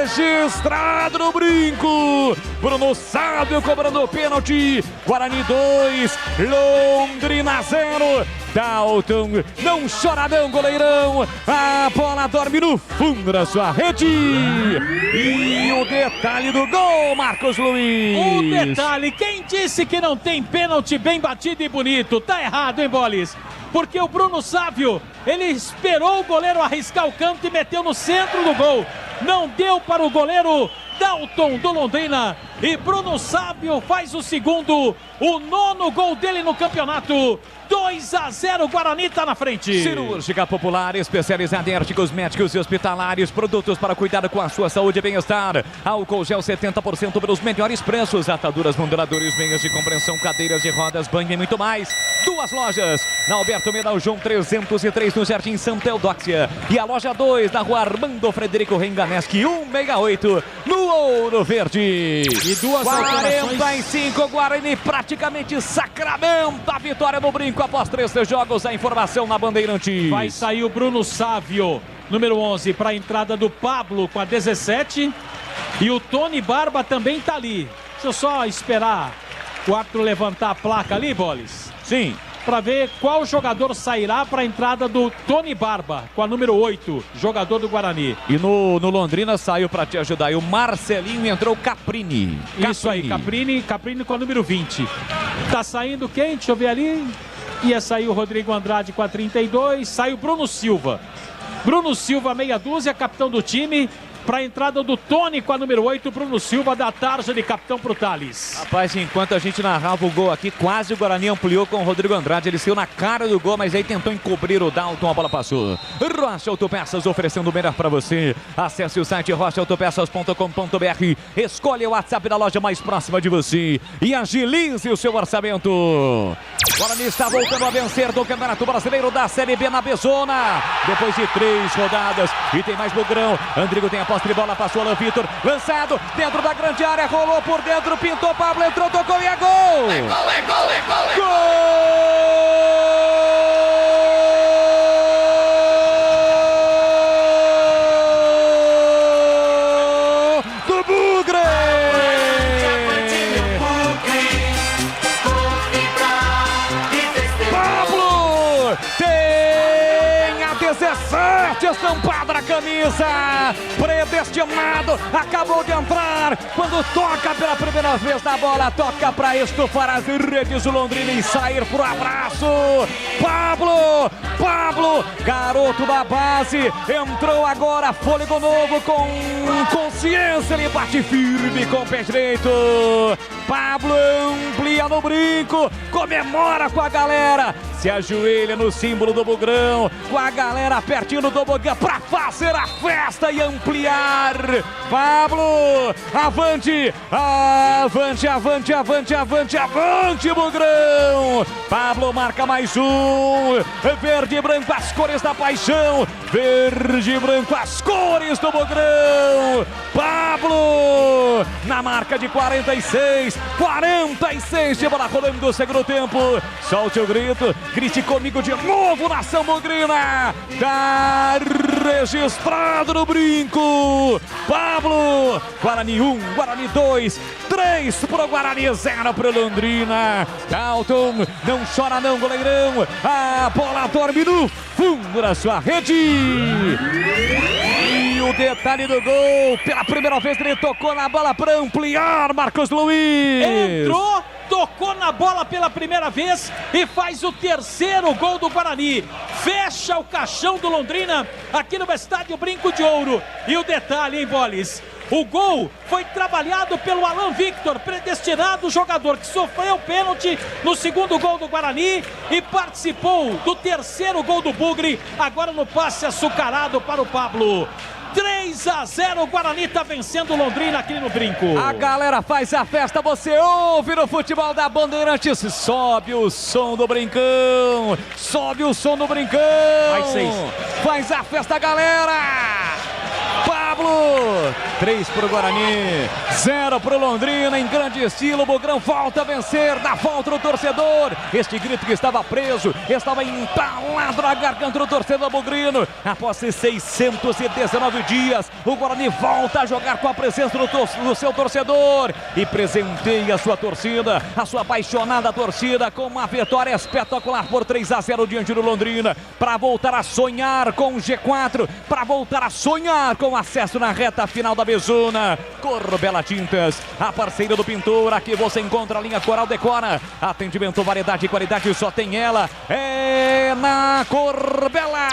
Speaker 11: registrado no brinco. Bruno Sávio cobrando o pênalti. Guarani 2, Londrina 0. Dalton, não chora não, goleirão. A bola dorme no fundo da sua rede. E o detalhe do gol, Marcos Luiz.
Speaker 7: O detalhe, quem disse que não tem pênalti bem batido e bonito? Tá errado, hein, Bolis? Porque o Bruno Sávio, ele esperou o goleiro arriscar o canto e meteu no centro do gol. Não deu para o goleiro Dalton do Londrina. E Bruno Sávio faz o segundo, o 9º gol dele no campeonato. 2-0, Guarani tá na frente.
Speaker 11: Cirúrgica Popular, especializada em artigos médicos e hospitalares, produtos para cuidar com a sua saúde e bem-estar. Álcool gel 70% pelos melhores preços, ataduras, moduladores, meias de compreensão, cadeiras de rodas, banho e muito mais. 2 lojas, na Alberto Medal João 303, no Jardim Santa Eudóxia. E a loja 2, na rua Armando Frederico Renganeschi, 168, no Ouro Verde.
Speaker 7: E 2
Speaker 11: 45, Guarani praticamente sacramenta a vitória no brinco após 3 jogos. A informação na Bandeirantes.
Speaker 7: Vai sair o Bruno Sávio, número 11, para a entrada do Pablo com a 17. E o Tony Barba também tá ali. Deixa eu só esperar o árbitro levantar a placa ali, Boles.
Speaker 4: Sim.
Speaker 7: Para ver qual jogador sairá para a entrada do Tony Barba, com a número 8, jogador do Guarani.
Speaker 4: E no Londrina saiu para te ajudar. E o Marcelinho entrou Caprini.
Speaker 7: Isso aí, Caprini com a número 20. Tá saindo quem? Deixa eu ver ali. Ia sair o Rodrigo Andrade com a 32. Sai o Bruno Silva. Bruno Silva, meia dúzia, capitão do time. Para a entrada do Tony com a número 8, Bruno Silva da tarja de capitão pro Thales.
Speaker 4: Rapaz, enquanto a gente narrava o gol aqui, quase o Guarani ampliou com o Rodrigo Andrade. Ele saiu na cara do gol, mas aí tentou encobrir o Dalton, a bola passou. Rocha Autopeças oferecendo o melhor para você. Acesse o site rochaautopeças.com.br. Escolha o WhatsApp da loja mais próxima de você e agilize o seu orçamento. O Guarani está voltando a vencer do Campeonato Brasileiro da Série B na Bezona. Depois de 3 rodadas e tem mais Bugrão. Andrigo tem a posse de bola, passou Alan Vitor, lançado dentro da grande área, rolou por dentro, pintou, Pablo entrou, tocou e é gol! É gol, é gol, é gol, é gol! Gol do Bugre! Pablo tem a 17 estampada na camisa, predestinado, acabou de entrar, quando toca pela primeira vez na bola, toca para estufar as redes do Londrina e sair pro abraço. Pablo, garoto da base, entrou agora, fôlego novo, com consciência, ele bate firme com o pé direito. Pablo amplia no brinco, comemora com a galera, se ajoelha no símbolo do Bugrão, com a galera pertinho do Tobogã pra fazer a festa e ampliar. Pablo, avante, Bugrão. Pablo marca mais um. Verde e branco, as cores da paixão. Verde e branco, as cores do Bugrão. Pablo, na marca de 46 de bola rolando do segundo tempo. Solte o grito, grite comigo de novo, nação bugrina. Tá registrado no brinco. Pablo, Guarani 1, Guarani 2, 3 pro Guarani, 0 pro Londrina. Dalton, não chora não, goleirão. A bola dorme no fundo da sua rede. E o detalhe do gol, pela primeira vez ele tocou na bola para ampliar, Marcos Luiz.
Speaker 7: Entrou, tocou na bola pela primeira vez e faz o terceiro gol do Guarani. Fecha o caixão do Londrina aqui no Estádio Brinco de Ouro. E o detalhe, hein, Boles? O gol foi trabalhado pelo Alan Victor, predestinado, jogador que sofreu pênalti no segundo gol do Guarani e participou do terceiro gol do Bugre, agora no passe açucarado para o Pablo. 3-0, o Guarani tá vencendo o Londrina aqui no Brinco.
Speaker 4: A galera faz a festa, você ouve no futebol da Bandeirantes. Sobe o som do Brincão,
Speaker 7: Mais 6.
Speaker 4: Faz a festa, galera. Pablo, 3 pro Guarani, 0 pro Londrina, em grande estilo. Bugrão volta a vencer, dá volta no torcedor. Este grito que estava preso, estava entalado na garganta do torcedor bugrino. Após 619 dias, o Guarani volta a jogar com a presença do seu torcedor e presenteia a sua torcida, a sua apaixonada torcida, com uma vitória espetacular por 3-0 diante do Londrina, para voltar a sonhar com o G4, para voltar a sonhar com acesso na reta final da Bezona. Corbela Tintas, a parceira do pintor. Aqui você encontra a linha Coral Decora. Atendimento, variedade e qualidade, só tem ela. É na Corbela.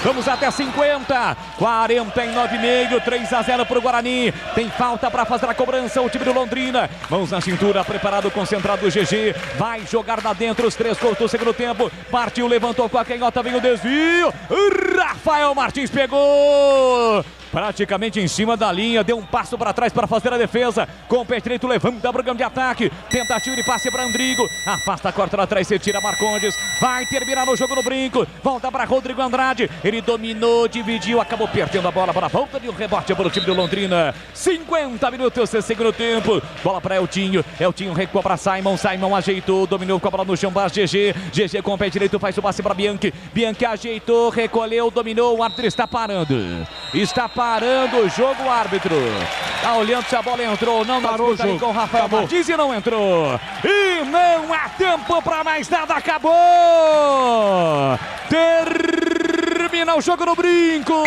Speaker 4: Vamos até 50. 49,5. 3-0 para o Guarani. Tem falta para fazer a cobrança o time do Londrina. Mãos na cintura, preparado, concentrado o GG. Vai jogar lá dentro os 3 gols do segundo tempo. Partiu, levantou com a canhota, vem o desvio. Rafael Martins pegou. Praticamente em cima da linha, deu um passo para trás para fazer a defesa. Com o pé direito, levanta o Brugão de ataque. Tentativa de passe para Andrigo. Afasta, corta lá atrás, se tira Marcondes. Vai terminar o jogo no Brinco. Volta para Rodrigo Andrade. Ele dominou, dividiu, acabou perdendo a bola para a volta de um rebote para o time do Londrina. 50 minutos de segundo tempo. Bola para Eltinho. Eltinho recua para Simon. Simon ajeitou, dominou com a bola no chão. Bas GG. GG com o pé direito, faz o passe para Bianchi. Bianchi ajeitou, recolheu, dominou. O árbitro está parando. Está parando parando o jogo, o árbitro. Tá olhando se a bola entrou ou não.
Speaker 7: Parou o jogo.
Speaker 4: Com o Rafael Martins e não entrou. E não há tempo para mais nada. Acabou. Termina o jogo no Brinco.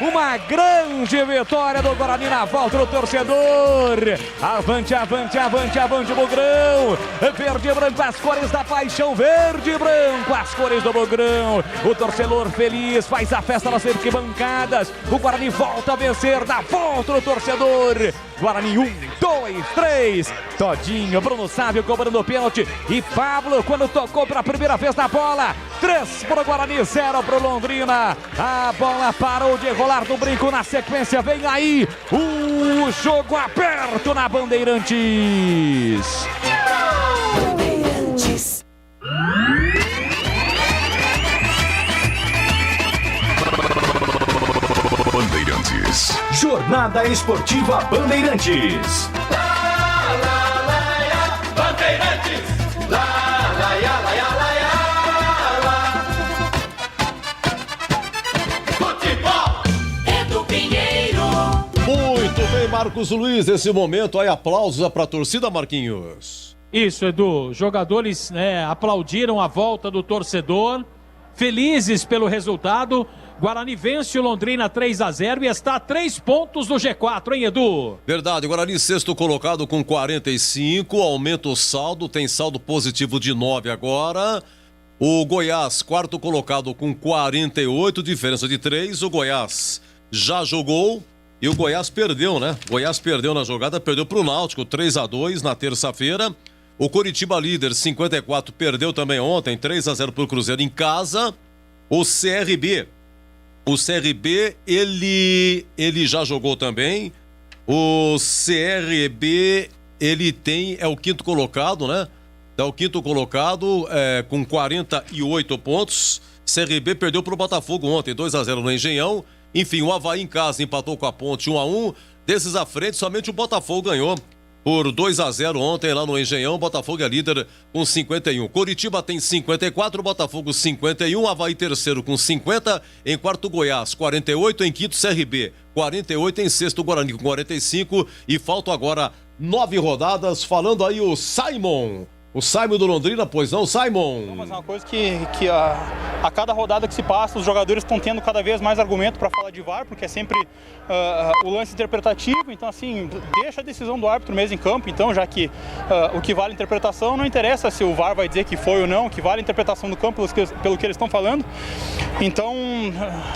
Speaker 4: Uma grande vitória do Guarani na volta do torcedor. Avante, avante, avante, avante, Bugrão. Verde e branco, as cores da paixão. Verde e branco, as cores do Bugrão. O torcedor feliz faz a festa nas arquibancadas. O Guarani volta a vencer, dá volta no torcedor. Guarani 1, 2, 3. Todinho, Bruno Sávio cobrando o pênalti. E Pablo, quando tocou pela primeira vez na bola. 3 para o Guarani, 0 para o Londrina. A bola parou de rolar no Brinco. Na sequência vem aí o jogo aberto na Bandeirantes.
Speaker 8: Bandeirantes. Jornada Esportiva Bandeirantes.
Speaker 9: Bandeirantes. Futebol é do Pinheiro.
Speaker 5: Muito bem, Marcos Luiz. Nesse momento aí, aplausos para a torcida, Marquinhos.
Speaker 7: Isso, Edu. Jogadores aplaudiram a volta do torcedor, felizes pelo resultado. Guarani vence o Londrina 3-0 e está a 3 pontos do G4, hein, Edu?
Speaker 5: Verdade, Guarani sexto colocado com 45, aumenta o saldo, tem saldo positivo de 9 agora. O Goiás, quarto colocado com 48, diferença de 3. O Goiás já jogou e o Goiás perdeu, né? Goiás perdeu na jogada, perdeu para o Náutico 3-2 na terça-feira. O Coritiba líder, 54, perdeu também ontem, 3-0 para o Cruzeiro em casa. O CRB, ele já jogou também. O CRB, é o quinto colocado, né? É o quinto colocado com 48 pontos. CRB perdeu para o Botafogo ontem, 2-0 no Engenhão. Enfim, o Avaí em casa empatou com a Ponte 1-1. Desses à frente, somente o Botafogo ganhou por 2-0 ontem lá no Engenhão. O Botafogo é líder com 51. Coritiba tem 54, Botafogo 51, Avaí terceiro com 50, em quarto Goiás 48, em quinto CRB 48, em sexto Guarani com 45 e faltam agora 9 rodadas. Falando aí o Simon do Londrina, pois não, Simon?
Speaker 21: Não, mas é uma coisa que a cada rodada que se passa, os jogadores estão tendo cada vez mais argumento para falar de VAR, porque é sempre o lance interpretativo, então assim, deixa a decisão do árbitro mesmo em campo, então já que o que vale a interpretação, não interessa se o VAR vai dizer que foi ou não, o que vale a interpretação do campo pelo que eles estão falando, então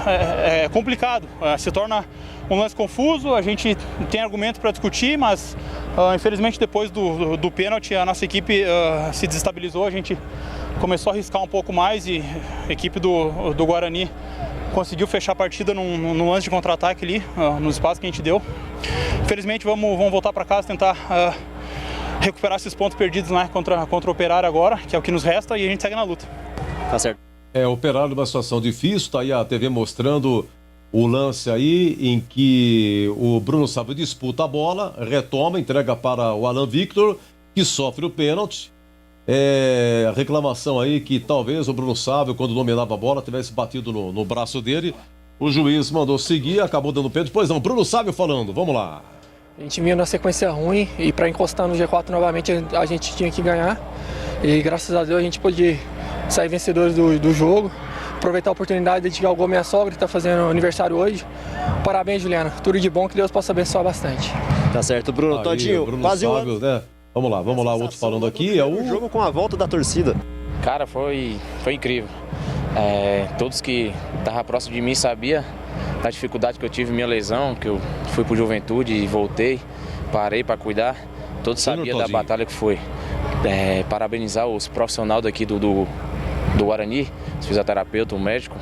Speaker 21: é complicado, se torna um lance confuso, a gente tem argumento para discutir, mas infelizmente depois do pênalti a nossa equipe se desestabilizou, a gente começou a arriscar um pouco mais e a equipe do Guarani conseguiu fechar a partida num lance de contra-ataque ali, no espaço que a gente deu. Infelizmente vamos voltar para casa tentar recuperar esses pontos perdidos, né, contra o Operário agora, que é o que nos resta, e a gente segue na luta.
Speaker 18: Tá certo.
Speaker 5: O Operário numa situação difícil, tá aí a TV mostrando o lance aí em que o Bruno Sávio disputa a bola, retoma, entrega para o Alan Victor, que sofre o pênalti. A reclamação aí que talvez o Bruno Sávio, quando dominava a bola, tivesse batido no braço dele. O juiz mandou seguir, acabou dando pênalti. Pois não, Bruno Sávio falando, vamos lá.
Speaker 22: A gente vinha na sequência ruim e para encostar no G4 novamente a gente tinha que ganhar. E graças a Deus a gente pôde sair vencedores do jogo. Aproveitar a oportunidade de dedicar o gol à minha sogra, que está fazendo aniversário hoje. Parabéns, Juliana. Tudo de bom, que Deus possa abençoar bastante.
Speaker 18: Tá certo, Bruno.
Speaker 5: Aí,
Speaker 18: Todinho,
Speaker 5: Bruno
Speaker 18: quase
Speaker 5: Sávio, né? Vamos lá, outro falando aqui. É o
Speaker 18: jogo com a volta da torcida.
Speaker 23: Cara, foi incrível. Todos que estavam próximos de mim sabiam da dificuldade que eu tive, minha lesão, que eu fui pro Juventude e voltei, parei para cuidar. Todos sabiam da batalha que foi. Parabenizar os profissionais daqui do Guarani, os fisioterapeutas, o médico,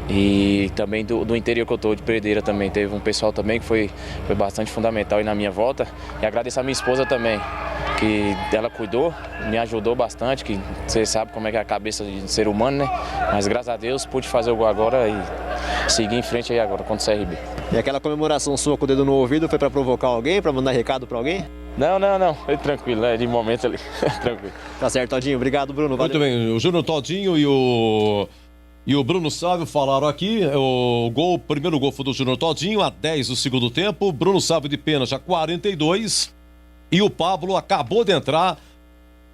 Speaker 23: e também do interior que eu estou, de Pereira também. Teve um pessoal também que foi bastante fundamental aí na minha volta. E agradecer a minha esposa também, que ela cuidou, me ajudou bastante, que você sabe como é que é a cabeça de ser humano, né? Mas graças a Deus pude fazer o gol agora e seguir em frente aí agora contra o CRB.
Speaker 18: E aquela comemoração sua com o dedo no ouvido foi para provocar alguém, para mandar recado para alguém?
Speaker 23: Não, foi tranquilo, de momento ali, tranquilo.
Speaker 18: Tá certo, Todinho, obrigado, Bruno.
Speaker 5: Muito bem, o Júnior Todinho e e o Bruno Sávio falaram aqui, o primeiro gol foi do Júnior Todinho, a 10 do segundo tempo, Bruno Sávio de pênalti a 42, e o Pablo acabou de entrar,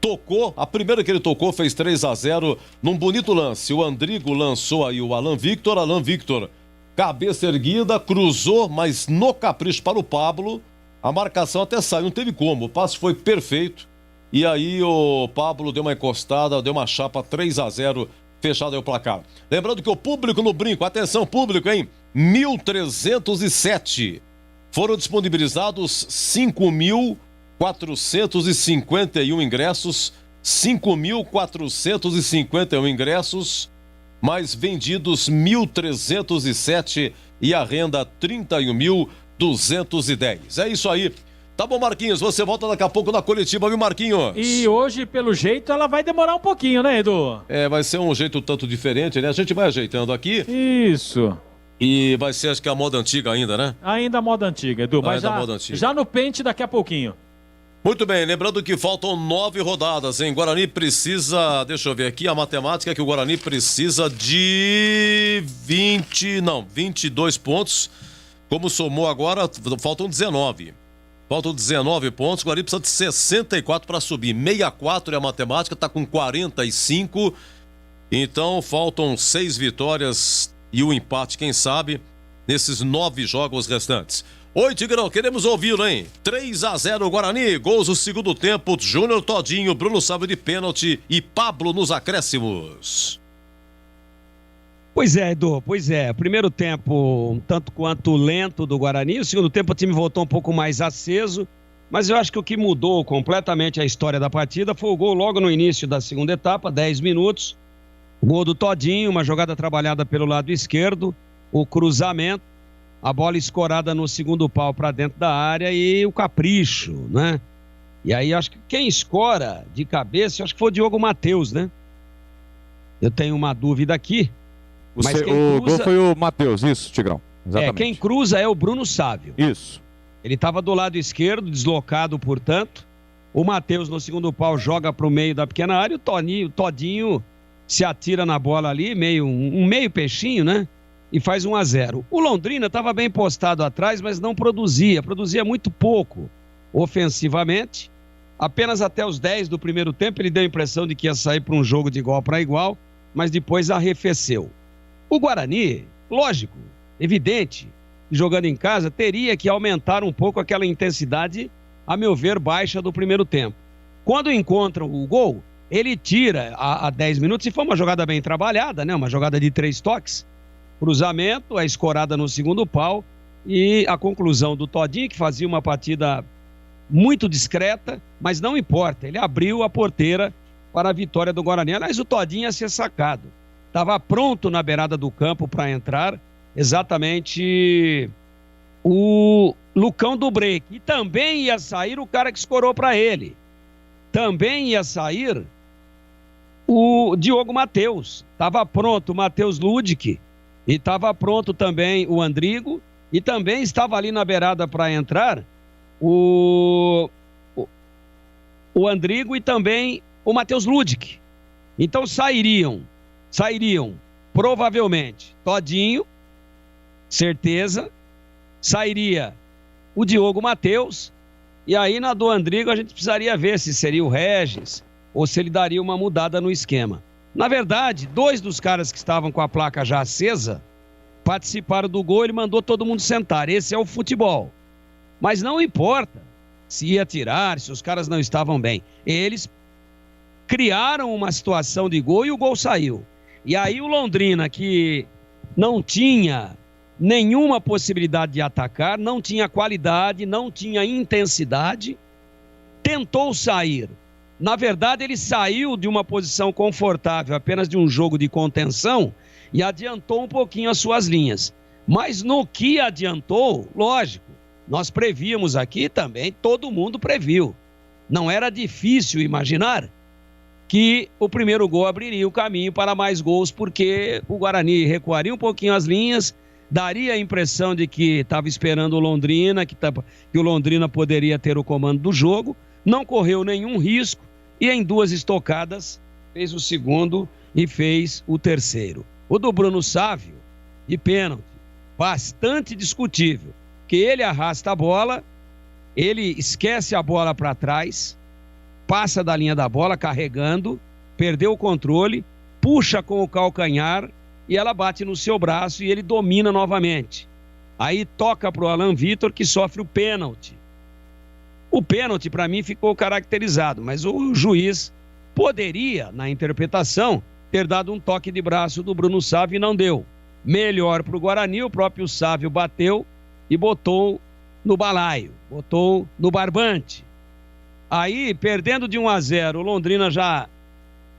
Speaker 5: tocou, a primeira que ele tocou fez 3-0 num bonito lance. O Andrigo lançou aí o Alan Victor, cabeça erguida, cruzou, mas no capricho para o Pablo, a marcação até saiu, não teve como, o passe foi perfeito, e aí o Pablo deu uma encostada, deu uma chapa 3-0, fechado aí o placar. Lembrando que o público no Brinco, atenção público, hein? 1.307. Foram disponibilizados 5.451 ingressos, 5.451 ingressos, mais vendidos 1.307 e a renda 31.210. É isso aí. Tá bom, Marquinhos, você volta daqui a pouco na coletiva, viu, Marquinhos?
Speaker 7: E hoje, pelo jeito, ela vai demorar um pouquinho, né, Edu?
Speaker 5: Vai ser um jeito tanto diferente, né? A gente vai ajeitando aqui.
Speaker 7: Isso.
Speaker 5: E vai ser, acho que a moda antiga ainda, né?
Speaker 7: Ainda a moda antiga, Edu. Mas já no pente daqui a pouquinho.
Speaker 5: Muito bem, lembrando que faltam 9 rodadas, hein? Guarani precisa, deixa eu ver aqui, a matemática é que o Guarani precisa de 22 pontos. Como somou agora, faltam 19. Faltam 19 pontos, o Guarani precisa de 64 para subir. 64 é a matemática, está com 45. Então faltam 6 vitórias e um empate, quem sabe, nesses 9 jogos restantes. Oi, Tigrão, queremos ouvi-lo, hein? 3-0 Guarani, gols do segundo tempo, Júnior Todinho, Bruno Sávio de pênalti e Pablo nos acréscimos.
Speaker 12: Pois é, Edu, primeiro tempo um tanto quanto lento do Guarani, o segundo tempo o time voltou um pouco mais aceso, mas eu acho que o que mudou completamente a história da partida foi o gol logo no início da segunda etapa, 10 minutos, o gol do Todinho, uma jogada trabalhada pelo lado esquerdo, o cruzamento, a bola escorada no segundo pau para dentro da área e o capricho, né? E aí acho que quem escora de cabeça, acho que foi o Diogo Matheus, né? Eu tenho uma dúvida aqui. Mas
Speaker 11: o gol foi o Matheus, isso, Tigrão. Exatamente.
Speaker 12: Quem cruza é o Bruno Sávio.
Speaker 11: Isso.
Speaker 12: Ele estava do lado esquerdo, deslocado, portanto. O Matheus no segundo pau joga para o meio da pequena área. O Todinho se atira na bola ali, um meio peixinho, né? E faz 1-0. O Londrina estava bem postado atrás, mas não produzia muito pouco ofensivamente. Apenas até os 10 do primeiro tempo ele deu a impressão de que ia sair para um jogo de igual para igual, mas depois arrefeceu. O Guarani, lógico, evidente, jogando em casa, teria que aumentar um pouco aquela intensidade, a meu ver, baixa do primeiro tempo. Quando encontra o gol, ele tira a 10 minutos, e foi uma jogada bem trabalhada, né? Uma jogada de 3 toques, cruzamento, a escorada no segundo pau e a conclusão do Todinho, que fazia uma partida muito discreta, mas não importa, ele abriu a porteira para a vitória do Guarani. Aliás, o Todinho ia ser sacado. Estava pronto na beirada do campo para entrar exatamente o Lucão do break. E também ia sair o cara que escorou para ele. Também ia sair o Diogo Matheus. Estava pronto o Matheus Ludic. E estava pronto também o Andrigo. E também estava ali na beirada para entrar o Andrigo e também o Matheus Ludic. Então sairiam provavelmente Todinho, certeza, sairia o Diogo Matheus, e aí na do Andrigo a gente precisaria ver se seria o Regis ou se ele daria uma mudada no esquema. Na verdade, 2 dos caras que estavam com a placa já acesa participaram do gol, ele mandou todo mundo sentar. Esse é o futebol. Mas não importa se ia tirar, se os caras não estavam bem. Eles criaram uma situação de gol e o gol saiu. E aí o Londrina, que não tinha nenhuma possibilidade de atacar, não tinha qualidade, não tinha intensidade, tentou sair. Na verdade, ele saiu de uma posição confortável, apenas de um jogo de contenção, e adiantou um pouquinho as suas linhas. Mas no que adiantou, lógico, nós prevíamos aqui também, todo mundo previu. Não era difícil imaginar que o primeiro gol abriria o caminho para mais gols, porque o Guarani recuaria um pouquinho as linhas, daria a impressão de que estava esperando o Londrina, que o Londrina poderia ter o comando do jogo, não correu nenhum risco e em 2 estocadas fez o segundo e fez o terceiro. O do Bruno Sávio, de pênalti, bastante discutível, que ele arrasta a bola, ele esquece a bola para trás, passa da linha da bola carregando, perdeu o controle, puxa com o calcanhar e ela bate no seu braço e ele domina novamente. Aí toca para o Alan Vitor, que sofre o pênalti. O pênalti, para mim, ficou caracterizado, mas o juiz poderia, na interpretação, ter dado um toque de braço do Bruno Sávio e não deu. Melhor para o Guarani, o próprio Sávio bateu e botou no balaio, botou no barbante. Aí, perdendo de 1-0, o Londrina já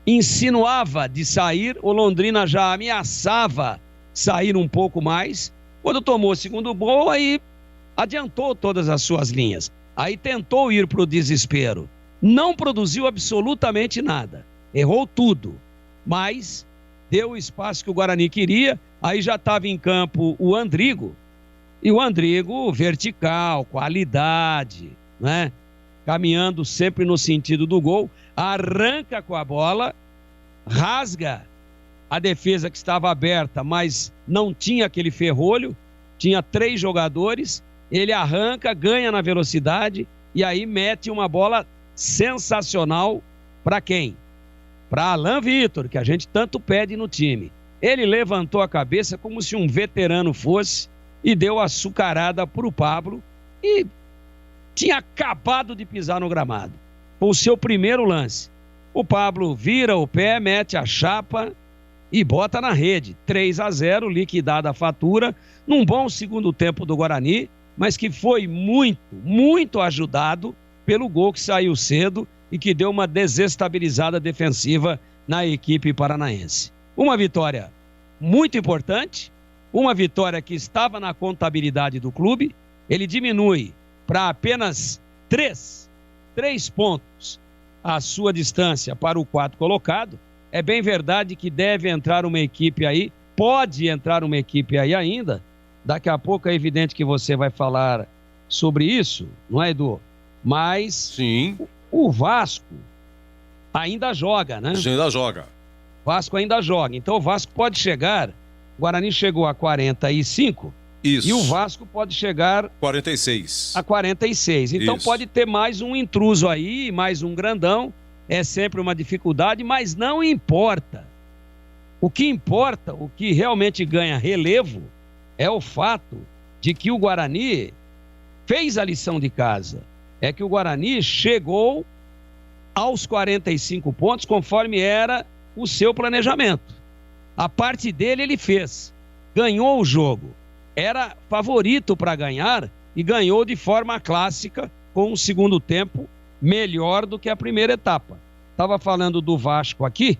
Speaker 12: insinuava de sair, o Londrina já ameaçava sair um pouco mais. Quando tomou o segundo gol, aí adiantou todas as suas linhas. Aí tentou ir para o desespero. Não produziu absolutamente nada. Errou tudo. Mas deu o espaço que o Guarani queria. Aí já estava em campo o Andrigo. E o Andrigo, vertical, qualidade, né? Caminhando sempre no sentido do gol. Arranca com a bola, rasga a defesa que estava aberta, mas não tinha aquele ferrolho, tinha 3 jogadores, ele arranca, ganha na velocidade e aí mete uma bola sensacional para quem? Para Alan Vitor, que a gente tanto pede no time. Ele levantou a cabeça como se um veterano fosse e deu açucarada para o Pablo e tinha acabado de pisar no gramado. Foi o seu primeiro lance. O Pablo vira o pé, mete a chapa e bota na rede. 3-0, liquidada a fatura, num bom segundo tempo do Guarani, mas que foi muito, muito ajudado pelo gol que saiu cedo e que deu uma desestabilizada defensiva na equipe paranaense. Uma vitória muito importante, uma vitória que estava na contabilidade do clube. Ele diminui para apenas 3 pontos a sua distância para o 4º colocado. É bem verdade que deve entrar uma equipe aí, pode entrar uma equipe aí ainda. Daqui a pouco é evidente que você vai falar sobre isso, não é, Edu? Mas
Speaker 5: sim,
Speaker 12: o Vasco ainda joga, né?
Speaker 5: Ainda joga.
Speaker 12: O Vasco ainda joga. Então o Vasco pode chegar, o Guarani chegou a 45,
Speaker 5: isso,
Speaker 12: e o Vasco pode chegar
Speaker 5: 46.
Speaker 12: A 46. Então
Speaker 5: isso,
Speaker 12: pode ter mais um intruso aí, mais um grandão. É sempre uma dificuldade, mas não importa. O que importa, o que realmente ganha relevo, é o fato de que o Guarani fez a lição de casa. É que o Guarani chegou aos 45 pontos, conforme era o seu planejamento. A parte dele ele fez. Ganhou o jogo. Era favorito para ganhar e ganhou de forma clássica, com um segundo tempo melhor do que a primeira etapa. Estava falando do Vasco aqui.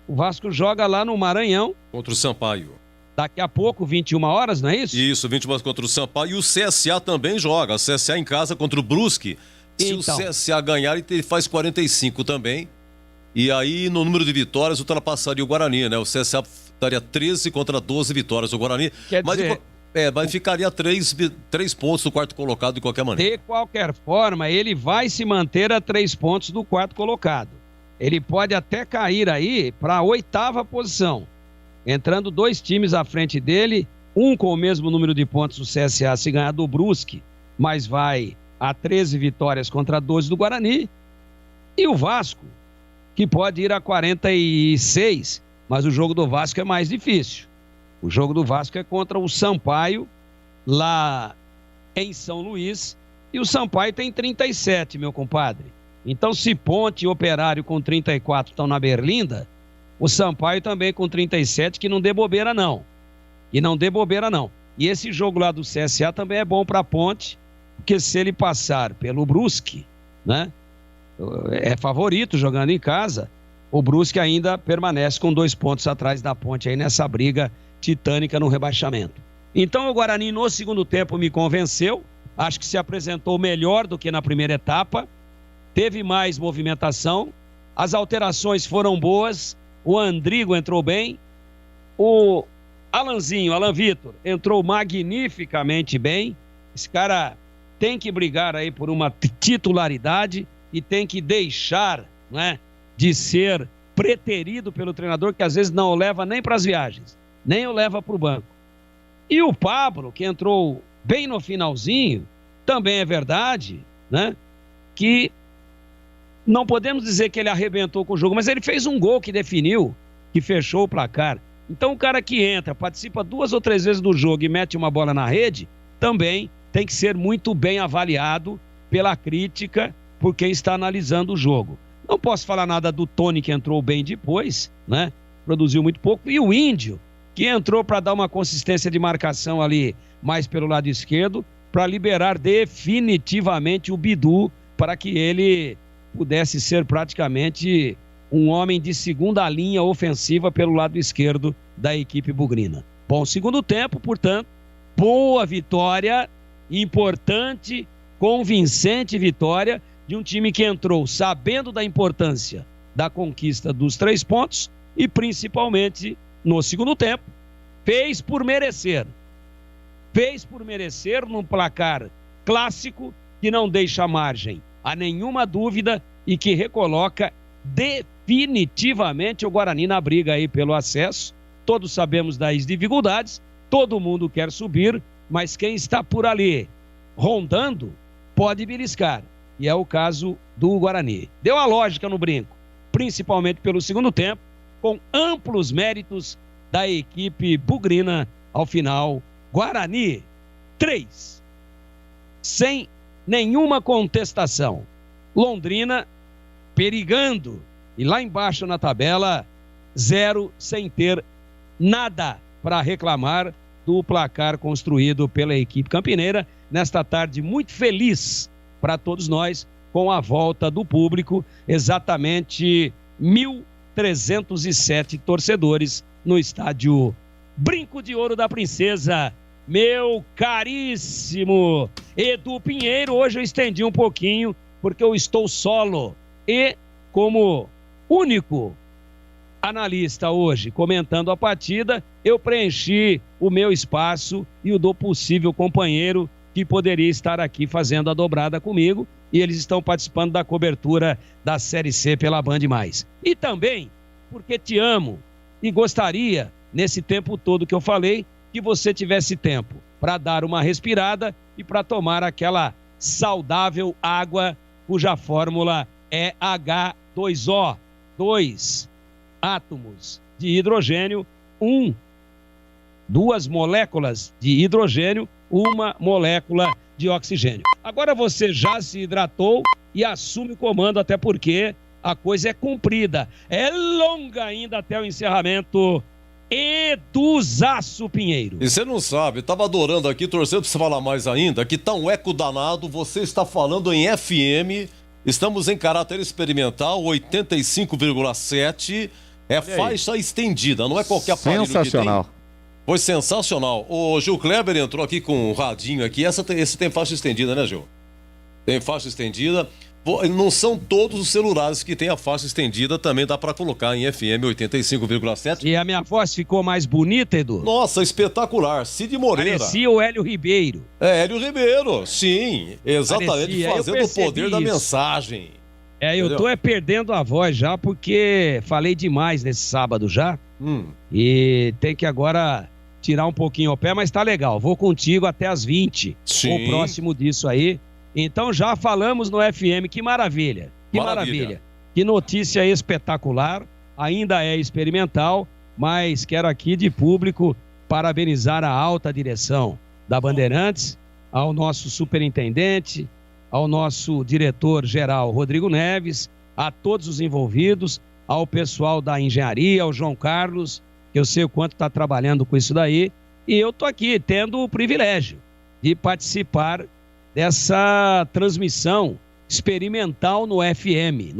Speaker 12: O Vasco joga lá no Maranhão.
Speaker 5: Contra o Sampaio.
Speaker 12: Daqui a pouco, 21 horas, não é isso?
Speaker 5: Isso, 21 horas contra o Sampaio. E o CSA também joga. O CSA em casa contra o Brusque. Se então o CSA ganhar, ele faz 45 também. E aí, no número de vitórias, ultrapassaria o Guarani, né? O CSA estaria 13 contra 12 vitórias. O Guarani... mas ficaria 3 pontos do 4º colocado de qualquer maneira.
Speaker 12: De qualquer forma, ele vai se manter a 3 pontos do 4º colocado. Ele pode até cair aí para a 8ª posição, entrando 2 times à frente dele, um com o mesmo número de pontos do CSA se ganhar do Brusque, mas vai a 13 vitórias contra 12 do Guarani, e o Vasco, que pode ir a 46, mas o jogo do Vasco é mais difícil. O jogo do Vasco é contra o Sampaio, lá em São Luís, e o Sampaio tem 37, meu compadre. Então, se Ponte e Operário com 34 estão na Berlinda, o Sampaio também com 37, que não dê bobeira não. E esse jogo lá do CSA também é bom para a Ponte, porque se ele passar pelo Brusque, né, é favorito jogando em casa, o Brusque ainda permanece com 2 pontos atrás da Ponte aí nessa briga titânica no rebaixamento. Então o Guarani no segundo tempo me convenceu, acho que se apresentou melhor do que na primeira etapa, teve mais movimentação, as alterações foram boas, o Andrigo entrou bem, o Alan Vitor entrou magnificamente bem. Esse cara tem que brigar aí por uma titularidade e tem que deixar, né, de ser preterido pelo treinador, que às vezes não o leva nem para as viagens. nem o leva para o banco. E o Pablo, que entrou bem no finalzinho, também é verdade, né? Que não podemos dizer que ele arrebentou com o jogo, mas ele fez um gol que definiu, que fechou o placar. Então o cara que entra, participa 2 ou 3 vezes do jogo e mete uma bola na rede, também tem que ser muito bem avaliado pela crítica por quem está analisando o jogo. Não posso falar nada do Tony, que entrou bem depois, né? Produziu muito pouco. E o Índio, que entrou para dar uma consistência de marcação ali mais pelo lado esquerdo, para liberar definitivamente o Bidu, para que ele pudesse ser praticamente um homem de segunda linha ofensiva pelo lado esquerdo da equipe bugrina. Bom segundo tempo, portanto, boa vitória, importante, convincente vitória de um time que entrou sabendo da importância da conquista dos 3 pontos e principalmente no segundo tempo fez por merecer num placar clássico que não deixa margem a nenhuma dúvida e que recoloca definitivamente o Guarani na briga aí pelo acesso. Todos sabemos das dificuldades, todo mundo quer subir, mas quem está por ali rondando pode beliscar, e é o caso do Guarani. Deu a lógica no brinco, principalmente pelo segundo tempo, com amplos méritos da equipe bugrina. Ao final, Guarani 3, sem nenhuma contestação. Londrina perigando, e lá embaixo na tabela 0, sem ter nada para reclamar do placar construído pela equipe campineira nesta tarde muito feliz para todos nós, com a volta do público, exatamente 1.307 torcedores no estádio Brinco de Ouro da Princesa. Meu caríssimo Edu Pinheiro, hoje eu estendi um pouquinho porque eu estou solo e como único analista hoje comentando a partida, eu preenchi o meu espaço e o do possível companheiro que poderia estar aqui fazendo a dobrada comigo, e eles estão participando da cobertura da Série C pela Band+. E também porque te amo e gostaria, nesse tempo todo que eu falei, que você tivesse tempo para dar uma respirada e para tomar aquela saudável água cuja fórmula é H2O, 2 átomos de hidrogênio, 2 moléculas de hidrogênio, 1 molécula de oxigênio. Agora você já se hidratou e assume o comando, até porque a coisa é comprida, é longa ainda até o encerramento. Eduzaço Pinheiro.
Speaker 5: E você não sabe, tava adorando aqui, torcendo pra você falar mais ainda, que tá um eco danado, você está falando em FM, estamos em caráter experimental, 85,7, faixa estendida, não é qualquer aparelho
Speaker 11: sensacional.
Speaker 5: Que tem. Foi sensacional. O Gil Kleber entrou aqui com um radinho aqui, esse tem faixa estendida, né, Gil? Tem faixa estendida. Não são todos os celulares que tem a faixa estendida, também dá para colocar em FM 85,7.
Speaker 12: E a minha voz ficou mais bonita, Edu?
Speaker 5: Nossa, espetacular. Cid Moreira.
Speaker 12: Parecia o Hélio Ribeiro.
Speaker 5: Hélio Ribeiro, sim. Exatamente, fazendo o poder da mensagem.
Speaker 12: Eu tô perdendo a voz já, porque falei demais nesse sábado já. E tem que agora tirar um pouquinho o pé, mas tá legal. Vou contigo até as 20.
Speaker 5: Sim.
Speaker 12: O próximo disso aí. Então já falamos no FM, que maravilha, que maravilha. Que notícia espetacular, ainda é experimental, mas quero aqui de público parabenizar a alta direção da Bandeirantes, ao nosso superintendente, ao nosso diretor-geral Rodrigo Neves, a todos os envolvidos, ao pessoal da engenharia, ao João Carlos, que eu sei o quanto está trabalhando com isso daí, e eu tô aqui tendo o privilégio de participar dessa transmissão experimental no FM,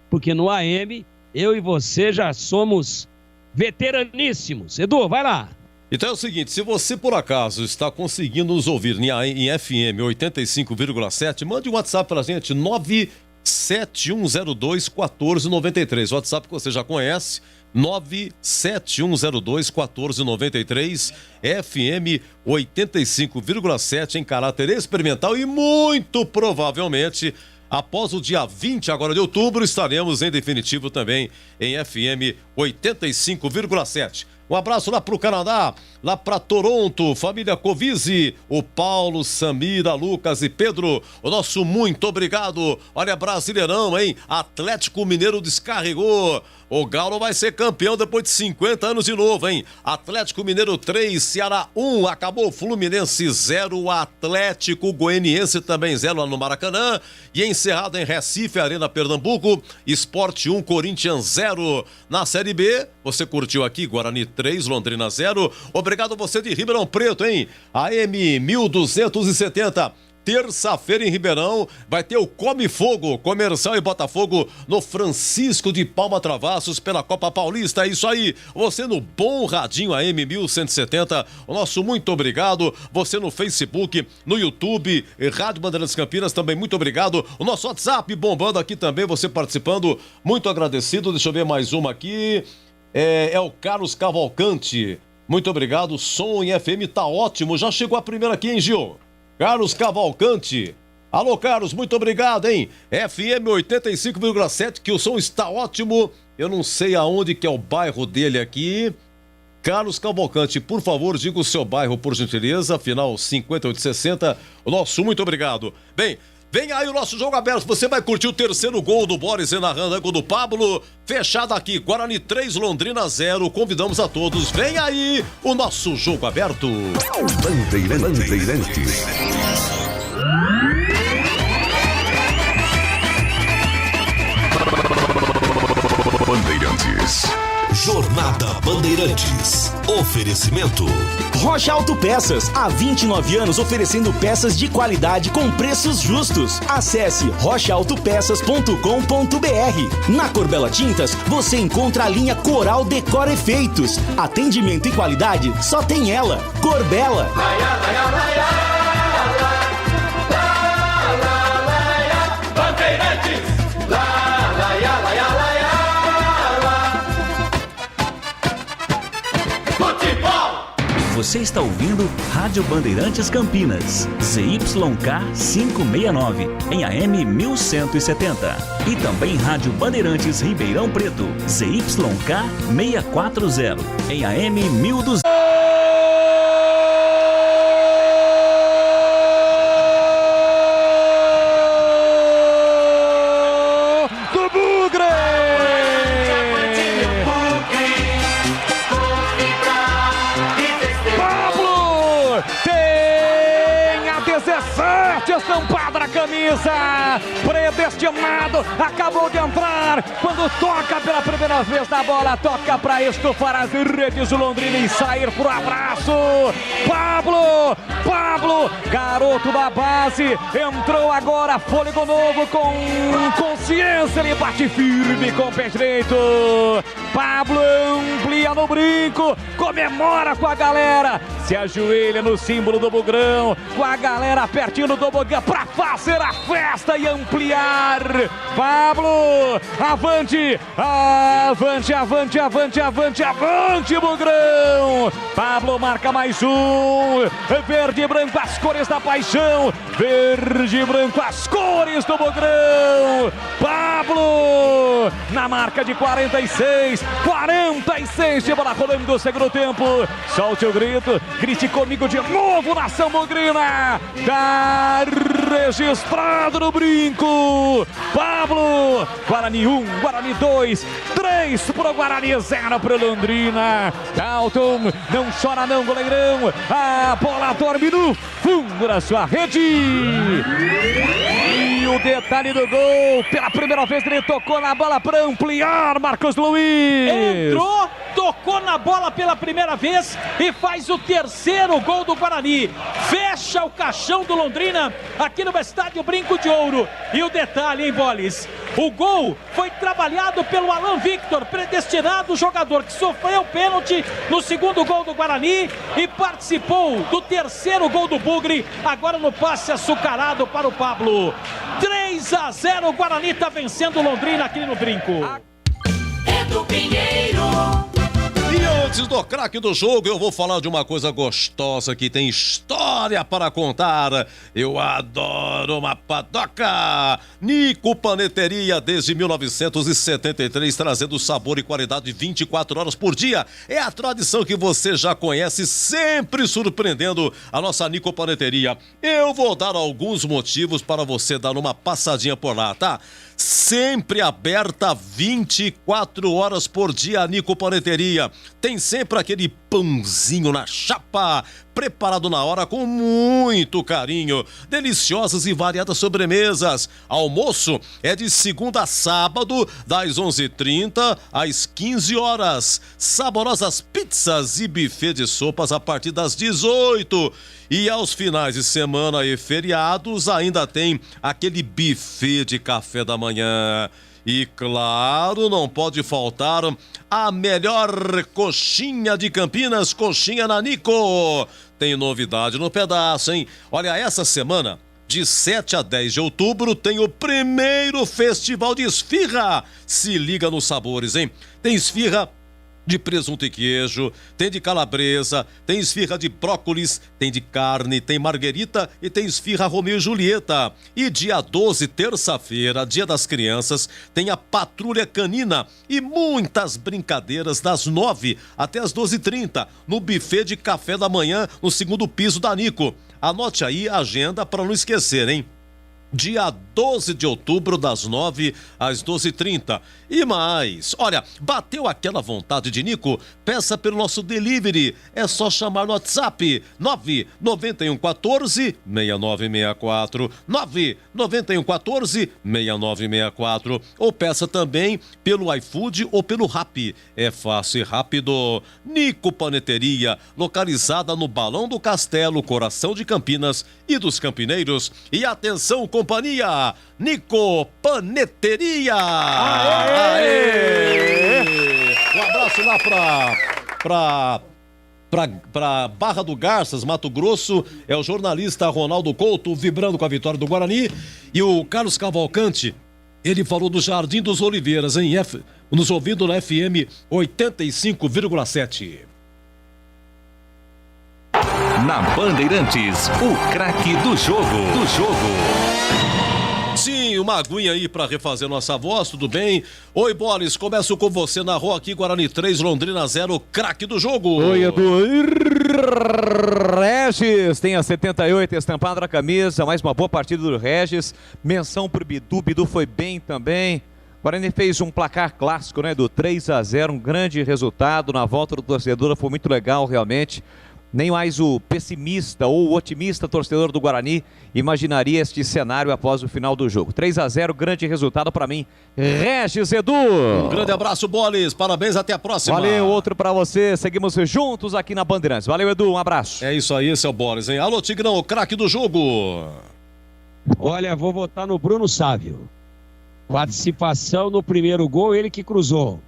Speaker 12: porque no AM eu e você já somos veteraníssimos. Edu, vai lá.
Speaker 5: Então é o seguinte, se você por acaso está conseguindo nos ouvir em FM 85,7, mande um WhatsApp pra gente, 97102-1493, WhatsApp que você já conhece, 97102-1493, FM 85,7 em caráter experimental e muito provavelmente após o dia 20 agora de outubro estaremos em definitivo também em FM 85,7. Um abraço lá pro Canadá, lá pra Toronto, família Covise, o Paulo, Samira, Lucas e Pedro. O nosso muito obrigado. Olha, Brasileirão, hein? Atlético Mineiro descarregou. O Galo vai ser campeão depois de 50 anos de novo, hein? Atlético Mineiro 3, Ceará 1, acabou Fluminense 0, Atlético Goianiense também 0 lá no Maracanã. E encerrado em Recife, Arena Pernambuco, Sport 1, Corinthians 0. Na Série B, você curtiu aqui, Guarani 3, Londrina 0. Obrigado você de Ribeirão Preto, hein? AM 1270. Terça-feira em Ribeirão vai ter o Come Fogo, Comercial e Botafogo no Francisco de Palma Travassos pela Copa Paulista. É isso aí, você no bom radinho AM 1170, o nosso muito obrigado. Você no Facebook, no YouTube, Rádio Bandeirantes Campinas também, muito obrigado. O nosso WhatsApp bombando aqui também, você participando, muito agradecido. Deixa eu ver mais uma aqui, é o Carlos Cavalcante, muito obrigado. Som em FM tá ótimo, já chegou a primeira aqui, hein, Gil? Carlos Cavalcante. Alô, Carlos, muito obrigado, hein? FM 85,7, que o som está ótimo. Eu não sei aonde que é o bairro dele aqui. Carlos Cavalcante, por favor, diga o seu bairro, por gentileza. Final 5860. O nosso muito obrigado. Bem, vem aí o nosso jogo aberto. Você vai curtir o terceiro gol do Boris narrando, gol do Pablo. Fechado aqui, Guarani 3, Londrina 0. Convidamos a todos. Vem aí o nosso jogo aberto.
Speaker 1: Bandeirantes. Jornada Bandeirantes. Oferecimento.
Speaker 8: Rocha Autopeças, há 29 anos oferecendo peças de qualidade com preços justos. Acesse rochaautopeças.com.br. Na Corbella Tintas, você encontra a linha Coral Decor Efeitos. Atendimento e qualidade só tem ela. Corbella.
Speaker 9: Bandeirantes.
Speaker 2: Você está ouvindo Rádio Bandeirantes Campinas, ZYK 569, em AM 1170. E também Rádio Bandeirantes Ribeirão Preto, ZYK 640, em AM 1200.
Speaker 20: Estampado na camisa, predestinado, acabou de entrar, quando toca pela primeira vez na bola, toca para estufar as redes do Londrina e sair pro abraço. Pablo, garoto da base, entrou agora, fôlego novo, com consciência, ele bate firme com o pé direito. Pablo amplia no brinco, comemora com a galera, se ajoelha no símbolo do Bugrão, com a galera pertinho do Tobogã pra fazer a festa e ampliar. Pablo, avante, Bugrão. Pablo marca mais um, verde e branco, as cores da paixão, verde e branco, as cores do Bugrão. Pablo, na marca de 46 de bola rolando do segundo tempo. Solte o grito, grite comigo de novo, nação bugrina. Tá registrado no brinco. Pablo, Guarani 1, Guarani 2, 3 pro Guarani, 0 pro Londrina. Dalton, não chora não, goleirão. A bola dorme no fundo da sua rede. E o detalhe do gol, pela primeira vez ele tocou na bola para ampliar, Marcos Luiz.
Speaker 7: Entrou, tocou na bola pela primeira vez e faz o terceiro gol do Guarani. Fecha o caixão do Londrina aqui no estádio Brinco de Ouro. E o detalhe, hein, Bolis? O gol foi trabalhado pelo Alan Victor, predestinado, jogador que sofreu pênalti no segundo gol do Guarani e participou do terceiro gol do Bugre, agora no passe açucarado para o Pablo. 3-0, o Guarani está vencendo o Londrina aqui no Brinco.
Speaker 9: Edu Pinheiro.
Speaker 5: E antes do craque do jogo, eu vou falar de uma coisa gostosa que tem história para contar. Eu adoro uma padoca. Nico Paneteria, desde 1973, trazendo sabor e qualidade 24 horas por dia. É a tradição que você já conhece, sempre surpreendendo a nossa Nico Paneteria. Eu vou dar alguns motivos para você dar uma passadinha por lá, tá? Sempre aberta 24 horas por dia a Nico Paneteria. Tem sempre aquele pãozinho na chapa, preparado na hora com muito carinho. Deliciosas e variadas sobremesas. Almoço é de segunda a sábado, das 11h30 às 15 horas. Saborosas pizzas e buffet de sopas a partir das 18h. E aos finais de semana e feriados ainda tem aquele buffet de café da manhã. E claro, não pode faltar a melhor coxinha de Campinas, coxinha na Nico. Tem novidade no pedaço, hein? Olha, essa semana, de 7 a 10 de outubro, tem o primeiro festival de esfirra. Se liga nos sabores, hein? Tem esfirra de presunto e queijo, tem de calabresa, tem esfirra de brócolis, tem de carne, tem marguerita e tem esfirra Romeu e Julieta. E dia 12, terça-feira, dia das crianças, tem a patrulha canina e muitas brincadeiras das 9 até as 12h30 no buffet de café da manhã no segundo piso da Nico. Anote aí a agenda para não esquecer, hein? Dia 12 de outubro, das 9 às 12h30. E mais, olha, bateu aquela vontade de Nico? Peça pelo nosso delivery. É só chamar no WhatsApp 99114-6964. 99114-6964. Ou peça também pelo iFood ou pelo Rappi. É fácil e rápido. Nico Paneteria, localizada no Balão do Castelo, coração de Campinas e dos campineiros. E atenção, companhia, Nico Paneteria. Aê! Um abraço lá pra Barra do Garças, Mato Grosso. É o jornalista Ronaldo Couto, vibrando com a vitória do Guarani. E o Carlos Cavalcante, ele falou do Jardim dos Oliveiras, hein? Nos ouvindo na FM 85,7.
Speaker 2: Na Bandeirantes, o craque do jogo.
Speaker 5: Sim, uma aguinha aí pra refazer nossa voz, tudo bem? Oi, Boris, começo com você na rua aqui, Guarani 3, Londrina 0, craque do jogo.
Speaker 11: Oi, Edu. Regis tem a 78 estampada na camisa, mais uma boa partida do Regis. Menção pro Bidu, Bidu foi bem também. Guarani fez um placar clássico, né, do 3-0, um grande resultado. Na volta do torcedor foi muito legal, realmente. Nem mais o pessimista ou o otimista torcedor do Guarani imaginaria este cenário após o final do jogo. 3-0, grande resultado para mim. Regis, Edu.
Speaker 5: Um grande abraço, Bolis. Parabéns, até a próxima.
Speaker 11: Valeu, outro para você. Seguimos juntos aqui na Bandeirantes. Valeu, Edu, um abraço.
Speaker 5: É isso aí, esse é o Bolis, hein? Alô, Tigrão, o craque do jogo.
Speaker 12: Olha, vou votar no Bruno Sávio. Participação no primeiro gol, ele que cruzou.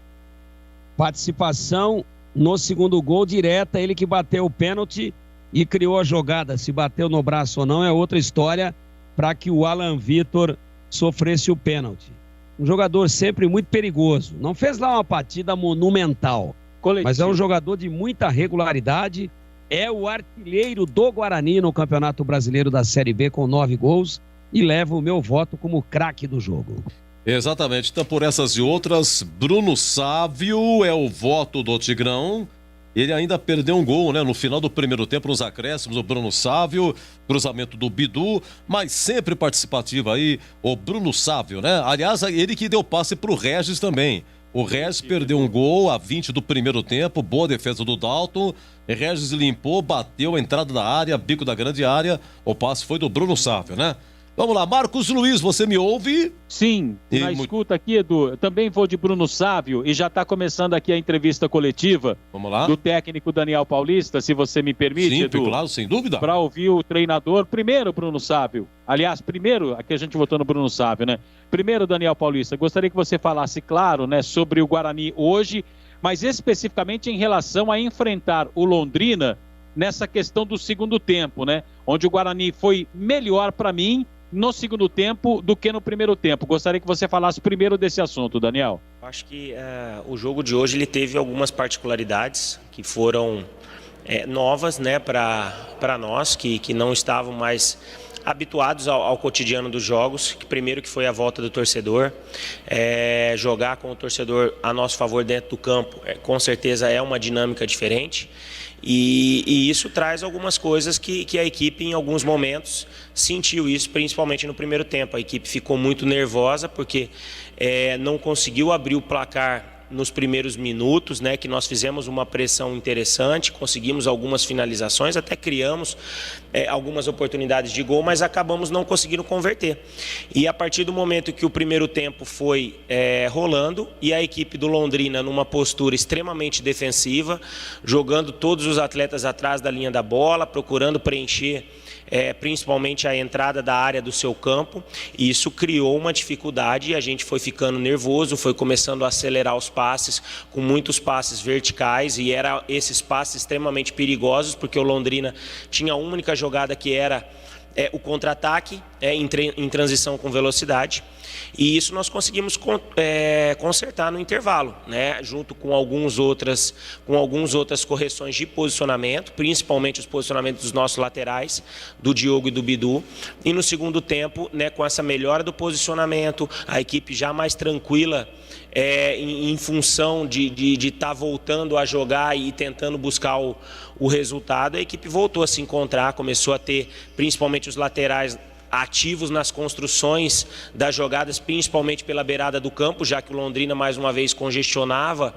Speaker 12: Participação no segundo gol, direta, ele que bateu o pênalti e criou a jogada. Se bateu no braço ou não é outra história, para que o Alan Vitor sofresse o pênalti. Um jogador sempre muito perigoso. Não fez lá uma partida monumental, mas é um jogador de muita regularidade. É o artilheiro do Guarani no Campeonato Brasileiro da Série B com 9 gols e leva o meu voto como craque do jogo.
Speaker 5: Exatamente, então por essas e outras, Bruno Sávio é o voto do Tigrão. Ele ainda perdeu um gol, né? No final do primeiro tempo, nos acréscimos, o Bruno Sávio, cruzamento do Bidu, mas sempre participativo aí, o Bruno Sávio, né? Aliás, ele que deu passe pro Regis também. O Regis perdeu um gol a 20 do primeiro tempo, boa defesa do Dalton. Regis limpou, bateu a entrada da área, bico da grande área. O passe foi do Bruno Sávio, né? Vamos lá, Marcos Luiz, você me ouve?
Speaker 7: Sim, escuta aqui, Edu. Eu também vou de Bruno Sávio e já está começando aqui a entrevista coletiva.
Speaker 5: Vamos lá.
Speaker 7: Do técnico Daniel Paulista, se você me permite,
Speaker 5: Sim,
Speaker 7: Edu.
Speaker 5: claro, sem dúvida.
Speaker 7: Para ouvir o treinador, primeiro Bruno Sávio. Aliás, primeiro, aqui a gente votou no Bruno Sávio, né? Primeiro, Daniel Paulista, gostaria que você falasse, claro, né, sobre o Guarani hoje, mas especificamente em relação a enfrentar o Londrina nessa questão do segundo tempo, né? Onde o Guarani foi melhor para mim, no segundo tempo do que no primeiro tempo. Gostaria que você falasse primeiro desse assunto, Daniel.
Speaker 3: Acho que o jogo de hoje ele teve algumas particularidades que foram novas, né, para nós que não estavam mais habituados ao cotidiano dos jogos. Que primeiro que foi a volta do torcedor, jogar com o torcedor a nosso favor dentro do campo, com certeza é uma dinâmica diferente. E isso traz algumas coisas que a equipe em alguns momentos sentiu isso, principalmente no primeiro tempo. A equipe ficou muito nervosa porque não conseguiu abrir o placar nos primeiros minutos, né, que nós fizemos uma pressão interessante, conseguimos algumas finalizações, até criamos algumas oportunidades de gol, mas acabamos não conseguindo converter. E a partir do momento que o primeiro tempo foi rolando e a equipe do Londrina numa postura extremamente defensiva, jogando todos os atletas atrás da linha da bola, procurando preencher principalmente a entrada da área do seu campo, e isso criou uma dificuldade e a gente foi ficando nervoso, foi começando a acelerar os passes, com muitos passes verticais, e eram esses passes extremamente perigosos, porque o Londrina tinha a única jogada que era o contra-ataque em transição com velocidade, e isso nós conseguimos consertar no intervalo, né? Junto com algumas outras correções de posicionamento, principalmente os posicionamentos dos nossos laterais, do Diogo e do Bidu, e no segundo tempo, né, com essa melhora do posicionamento, a equipe já mais tranquila, em função de estar voltando a jogar e tentando buscar o resultado, a equipe voltou a se encontrar, começou a ter principalmente os laterais ativos nas construções das jogadas, principalmente pela beirada do campo, já que o Londrina mais uma vez congestionava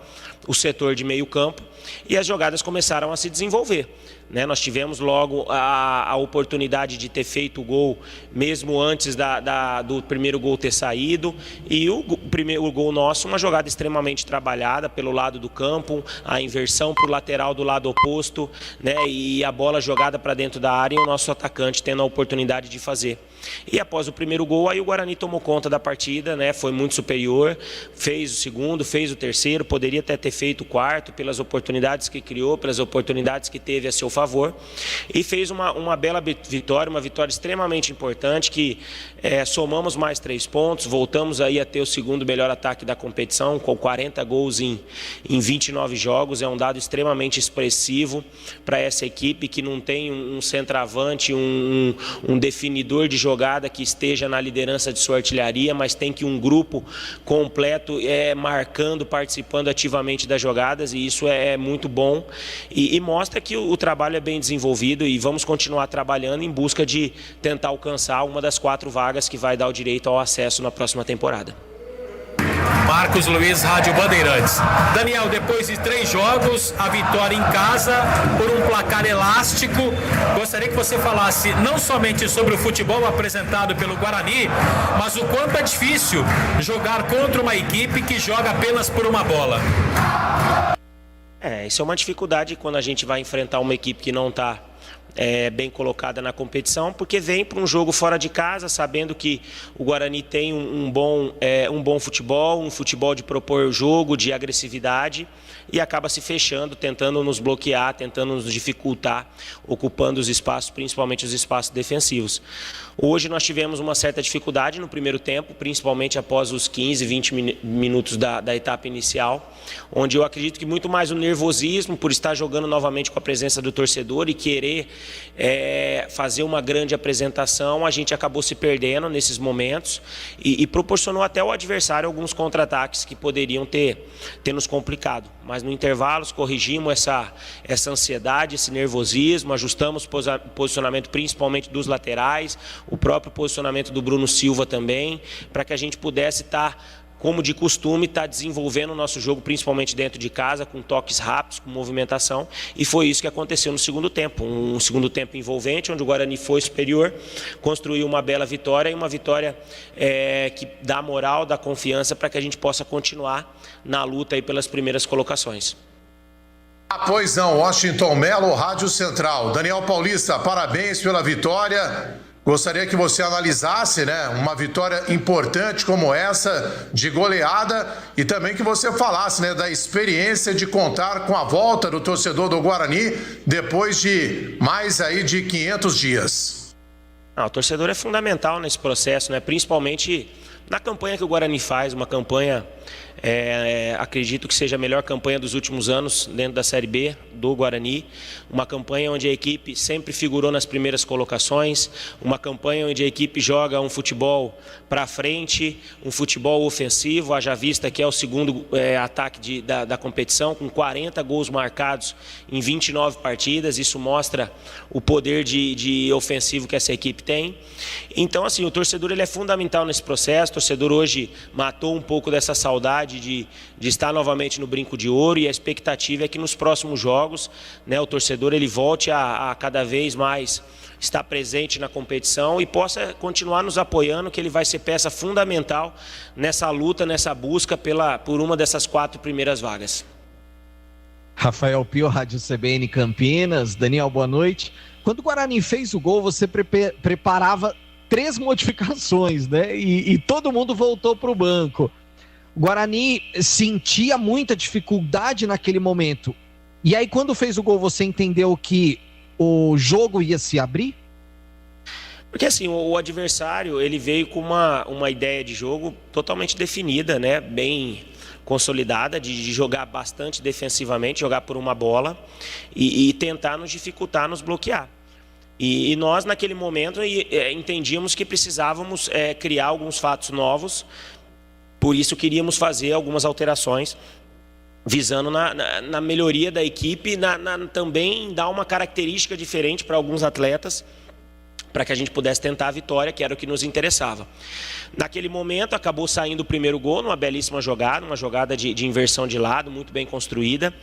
Speaker 3: o setor de meio campo, e as jogadas começaram a se desenvolver, né? Nós tivemos logo a oportunidade de ter feito o gol, mesmo antes do primeiro gol ter saído, e o primeiro gol nosso, uma jogada extremamente trabalhada pelo lado do campo, a inversão para o lateral do lado oposto, né? E a bola jogada para dentro da área e o nosso atacante tendo a oportunidade de fazer. E após o primeiro gol, aí o Guarani tomou conta da partida, né? Foi muito superior, fez o segundo, fez o terceiro, poderia até ter feito o quarto pelas oportunidades que criou, pelas oportunidades que teve a seu favor, e fez uma bela vitória, uma vitória extremamente importante, que somamos mais 3 pontos, voltamos aí a ter o segundo melhor ataque da competição, com 40 gols em 29 jogos, é um dado extremamente expressivo para essa equipe que não tem um centroavante, um definidor de jogada que esteja na liderança de sua artilharia, mas tem que um grupo completo marcando, participando ativamente das jogadas, e isso é muito bom e mostra que o trabalho é bem desenvolvido, e vamos continuar trabalhando em busca de tentar alcançar uma das 4 vagas que vai dar o direito ao acesso na próxima temporada.
Speaker 10: Marcos Luiz, Rádio Bandeirantes. Daniel, depois de 3 jogos, a vitória em casa por um placar elástico, gostaria que você falasse não somente sobre o futebol apresentado pelo Guarani, mas o quanto é difícil jogar contra uma equipe que joga apenas por uma bola.
Speaker 3: Isso é uma dificuldade quando a gente vai enfrentar uma equipe que não está bem colocada na competição, porque vem para um jogo fora de casa, sabendo que o Guarani tem um bom futebol, um futebol de propor o jogo, de agressividade, e acaba se fechando, tentando nos bloquear, tentando nos dificultar, ocupando os espaços, principalmente os espaços defensivos. Hoje nós tivemos uma certa dificuldade no primeiro tempo, principalmente após os 15, 20 minutos da etapa inicial, onde eu acredito que muito mais o nervosismo por estar jogando novamente com a presença do torcedor e querer fazer uma grande apresentação, a gente acabou se perdendo nesses momentos e proporcionou até ao adversário alguns contra-ataques que poderiam ter nos complicado. Mas no intervalo corrigimos essa ansiedade, esse nervosismo, ajustamos o posicionamento principalmente dos laterais, o próprio posicionamento do Bruno Silva também, para que a gente pudesse estar, como de costume, está desenvolvendo o nosso jogo, principalmente dentro de casa, com toques rápidos, com movimentação, e foi isso que aconteceu no segundo tempo. Um segundo tempo envolvente, onde o Guarani foi superior, construiu uma bela vitória, e uma vitória que dá moral, dá confiança para que a gente possa continuar na luta aí pelas primeiras colocações.
Speaker 14: Pois não, Washington Melo, Rádio Central. Daniel Paulista, parabéns pela vitória. Gostaria que você analisasse, né, uma vitória importante como essa, de goleada, e também que você falasse, né, da experiência de contar com a volta do torcedor do Guarani depois de mais aí de 500 dias.
Speaker 3: O torcedor é fundamental nesse processo, né? Principalmente na campanha que o Guarani faz, uma campanha, acredito que seja a melhor campanha dos últimos anos dentro da Série B do Guarani, uma campanha onde a equipe sempre figurou nas primeiras colocações, uma campanha onde a equipe joga um futebol para frente, um futebol ofensivo, haja vista que é o segundo ataque da competição, com 40 gols marcados em 29 partidas, isso mostra o poder de ofensivo que essa equipe tem. Então, assim, o torcedor ele é fundamental nesse processo. O torcedor hoje matou um pouco dessa saudade de estar novamente no Brinco de Ouro, e a expectativa é que nos próximos jogos, né, o torcedor ele volte a cada vez mais estar presente na competição e possa continuar nos apoiando, que ele vai ser peça fundamental nessa luta, nessa busca por uma dessas 4 primeiras vagas.
Speaker 15: Rafael Pio, Rádio CBN Campinas. Daniel, boa noite. Quando o Guarani fez o gol, você preparava 3 modificações, né? E todo mundo voltou para o banco. O Guarani sentia muita dificuldade naquele momento. E aí, quando fez o gol, você entendeu que o jogo ia se abrir?
Speaker 3: Porque assim, o adversário ele veio com uma ideia de jogo totalmente definida, né? Bem consolidada, de jogar bastante defensivamente, jogar por uma bola e tentar nos dificultar, nos bloquear. E nós, naquele momento, entendíamos que precisávamos criar alguns fatos novos, por isso queríamos fazer algumas alterações, visando na melhoria da equipe, também dar uma característica diferente para alguns atletas, para que a gente pudesse tentar a vitória, que era o que nos interessava. Naquele momento, acabou saindo o primeiro gol, numa belíssima jogada, uma jogada de inversão de lado, muito bem construída.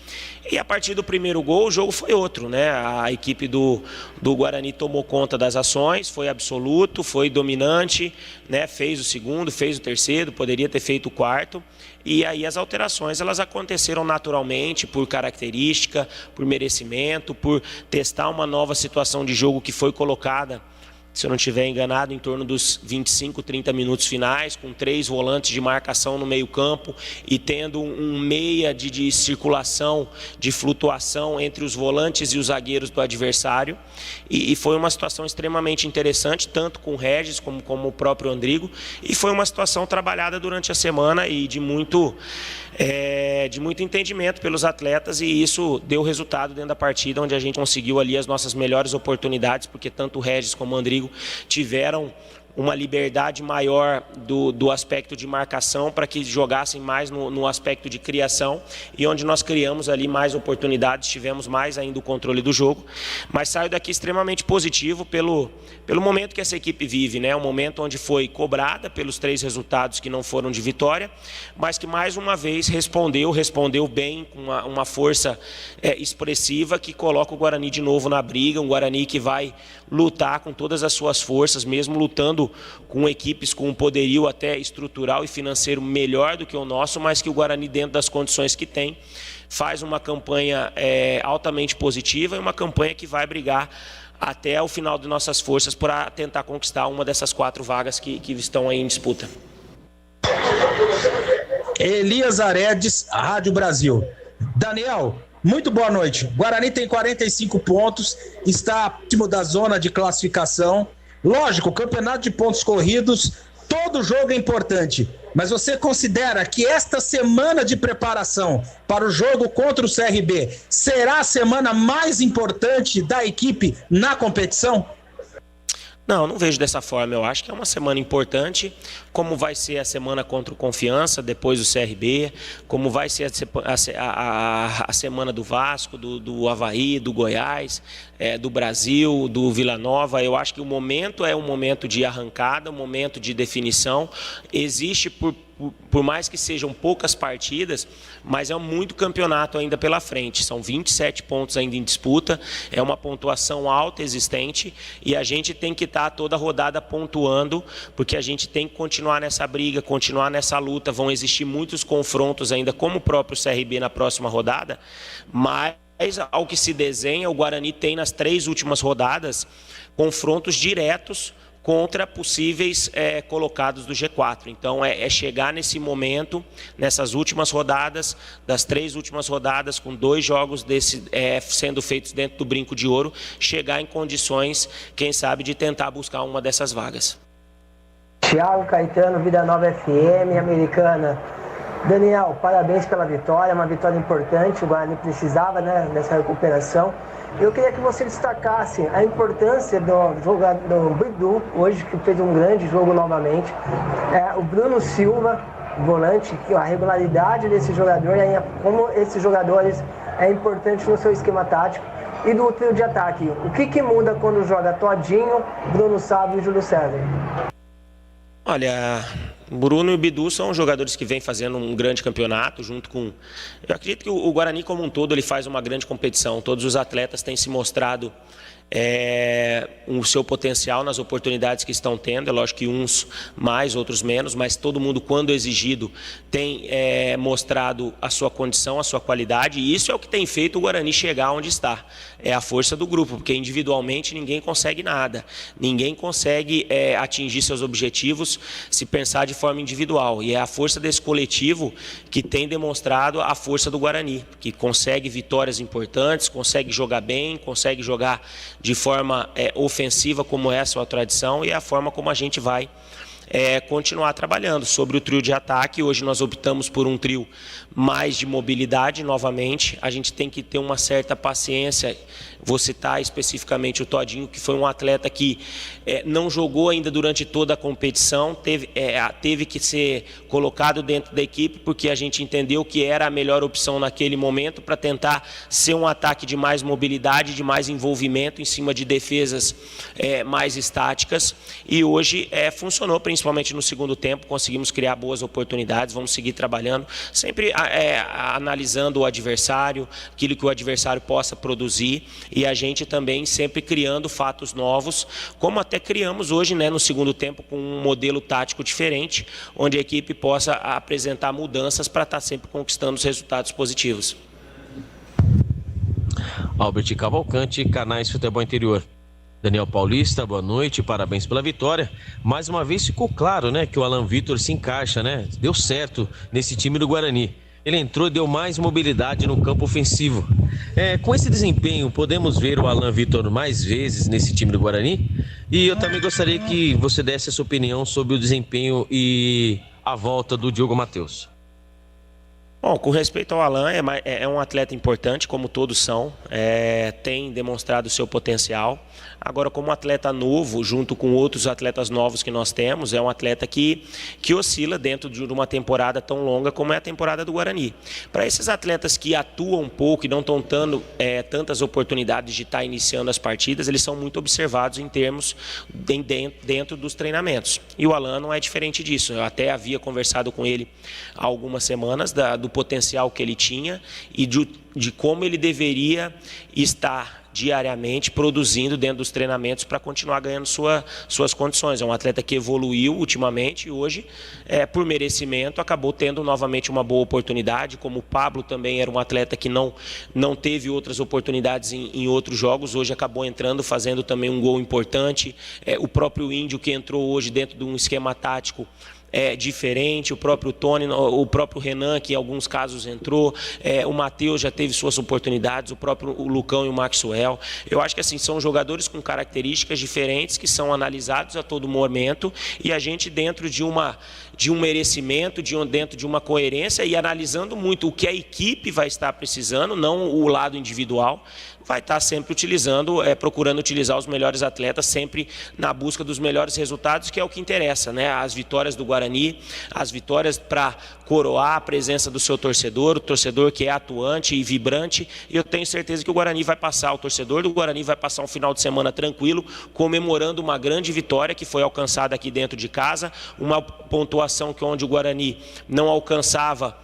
Speaker 3: E a partir do primeiro gol, o jogo foi outro, né? A equipe do Guarani tomou conta das ações, foi absoluto, foi dominante, né? Fez o segundo, fez o terceiro, poderia ter feito o quarto. E aí as alterações elas aconteceram naturalmente, por característica, por merecimento, por testar uma nova situação de jogo que foi colocada, se eu não estiver enganado, em torno dos 25, 30 minutos finais, com 3 volantes de marcação no meio campo e tendo um meia de circulação, de flutuação entre os volantes e os zagueiros do adversário. E foi uma situação extremamente interessante, tanto com o Regis como o próprio Andrigo, e foi uma situação trabalhada durante a semana e de muito entendimento pelos atletas, e isso deu resultado dentro da partida, onde a gente conseguiu ali as nossas melhores oportunidades, porque tanto o Regis como o Andrigo tiveram uma liberdade maior do aspecto de marcação, para que jogassem mais no aspecto de criação, e onde nós criamos ali mais oportunidades, tivemos mais ainda o controle do jogo, mas saio daqui extremamente positivo pelo momento que essa equipe vive, né? Um momento onde foi cobrada pelos 3 resultados que não foram de vitória, mas que mais uma vez respondeu bem, com uma força expressiva, que coloca o Guarani de novo na briga, um Guarani que vai lutar com todas as suas forças, mesmo lutando com equipes com um poderio até estrutural e financeiro melhor do que o nosso, mas que o Guarani, dentro das condições que tem, faz uma campanha altamente positiva, e uma campanha que vai brigar até o final de nossas forças para tentar conquistar uma dessas 4 vagas que estão aí em disputa.
Speaker 17: Elias Aredes, Rádio Brasil. Daniel, muito boa noite. Guarani tem 45 pontos, está próximo da zona de classificação. Lógico, campeonato de pontos corridos, todo jogo é importante, mas você considera que esta semana de preparação para o jogo contra o CRB será a semana mais importante da equipe na competição?
Speaker 3: Não vejo dessa forma. Eu acho que é uma semana importante, como vai ser a semana contra o Confiança, depois do CRB, como vai ser a semana do Vasco, do Avaí, do Goiás, do Brasil, do Vila Nova. Eu acho que o momento é um momento de arrancada, um momento de definição. Existe, por mais que sejam poucas partidas, mas é muito campeonato ainda pela frente. São 27 pontos ainda em disputa, é uma pontuação alta existente, e a gente tem que estar toda rodada pontuando, porque a gente tem que continuar nessa briga, continuar nessa luta. Vão existir muitos confrontos ainda, como o próprio CRB na próxima rodada, mas ao que se desenha, o Guarani tem nas 3 últimas rodadas confrontos diretos contra possíveis colocados do G4. Então é chegar nesse momento, nessas últimas rodadas, das 3 últimas rodadas, com 2 jogos sendo feitos dentro do Brinco de Ouro, chegar em condições, quem sabe, de tentar buscar uma dessas vagas.
Speaker 6: Thiago Caetano, Vida Nova FM, Americana. Daniel, parabéns pela vitória, uma vitória importante, o Guarani precisava, né, dessa recuperação. Eu queria que você destacasse a importância do Bidu, hoje que fez um grande jogo novamente, o Bruno Silva, volante, a regularidade desse jogador, como esses jogadores é importante no seu esquema tático, e do trio de ataque. O que muda quando joga Todinho, Bruno Sávio e Júlio César?
Speaker 3: Olha, Bruno e Bidu são jogadores que vêm fazendo um grande campeonato, junto com... Eu acredito que o Guarani como um todo ele faz uma grande competição. Todos os atletas têm se mostrado o seu potencial nas oportunidades que estão tendo. É lógico que uns mais, outros menos, mas todo mundo, quando exigido, tem mostrado a sua condição, a sua qualidade, e isso é o que tem feito o Guarani chegar onde está. É a força do grupo, porque individualmente ninguém consegue nada, ninguém consegue atingir seus objetivos se pensar de forma individual, e é a força desse coletivo que tem demonstrado a força do Guarani, que consegue vitórias importantes, consegue jogar bem, consegue jogar de forma ofensiva, como é a sua tradição, e é a forma como a gente vai continuar trabalhando. Sobre o trio de ataque, hoje nós optamos por um trio mais de mobilidade novamente. A gente tem que ter uma certa paciência. Vou citar especificamente o Todinho, que foi um atleta que não jogou ainda durante toda a competição, teve que ser colocado dentro da equipe, porque a gente entendeu que era a melhor opção naquele momento para tentar ser um ataque de mais mobilidade, de mais envolvimento em cima de defesas mais estáticas, e hoje funcionou, principalmente no segundo tempo, conseguimos criar boas oportunidades. Vamos seguir trabalhando, sempre analisando o adversário, aquilo que o adversário possa produzir, e a gente também sempre criando fatos novos, como até criamos hoje, né, no segundo tempo, com um modelo tático diferente, onde a equipe possa apresentar mudanças para estar sempre conquistando os resultados positivos.
Speaker 13: Albert Cavalcante, Canais Futebol Interior. Daniel Paulista, boa noite, parabéns pela vitória. Mais uma vez ficou claro, né, que o Alan Vitor se encaixa, né? Deu certo nesse time do Guarani. Ele entrou e deu mais mobilidade no campo ofensivo. Com esse desempenho, podemos ver o Alan Vitor mais vezes nesse time do Guarani? E eu também gostaria que você desse a sua opinião sobre o desempenho e a volta do Diogo Matheus.
Speaker 3: Bom, com respeito ao Alan, é um atleta importante, como todos são, tem demonstrado o seu potencial. Agora, como atleta novo, junto com outros atletas novos que nós temos, é um atleta que oscila dentro de uma temporada tão longa como é a temporada do Guarani. Para esses atletas que atuam um pouco e não estão dando tantas oportunidades de estar iniciando as partidas, eles são muito observados em termos dentro dos treinamentos. E o Alan não é diferente disso. Eu até havia conversado com ele há algumas semanas do potencial que ele tinha e de como ele deveria estar diariamente produzindo dentro dos treinamentos para continuar ganhando suas condições. É um atleta que evoluiu ultimamente e hoje, por merecimento, acabou tendo novamente uma boa oportunidade, como o Pablo também era um atleta que não teve outras oportunidades em outros jogos, hoje acabou entrando, fazendo também um gol importante. O próprio Índio, que entrou hoje dentro de um esquema tático diferente, o próprio Tony, o próprio Renan, que em alguns casos entrou, o Matheus já teve suas oportunidades, o próprio Lucão e o Maxwell. Eu acho que assim, são jogadores com características diferentes que são analisados a todo momento, e a gente dentro de um merecimento, dentro de uma coerência e analisando muito o que a equipe vai estar precisando, não o lado individual, vai estar sempre procurando utilizar os melhores atletas, sempre na busca dos melhores resultados, que é o que interessa, né? As vitórias do Guarani, as vitórias para coroar a presença do seu torcedor, o torcedor que é atuante e vibrante, e eu tenho certeza que o Guarani vai passar, o torcedor do Guarani vai passar um final de semana tranquilo, comemorando uma grande vitória que foi alcançada aqui dentro de casa, uma pontuação que onde o Guarani não alcançava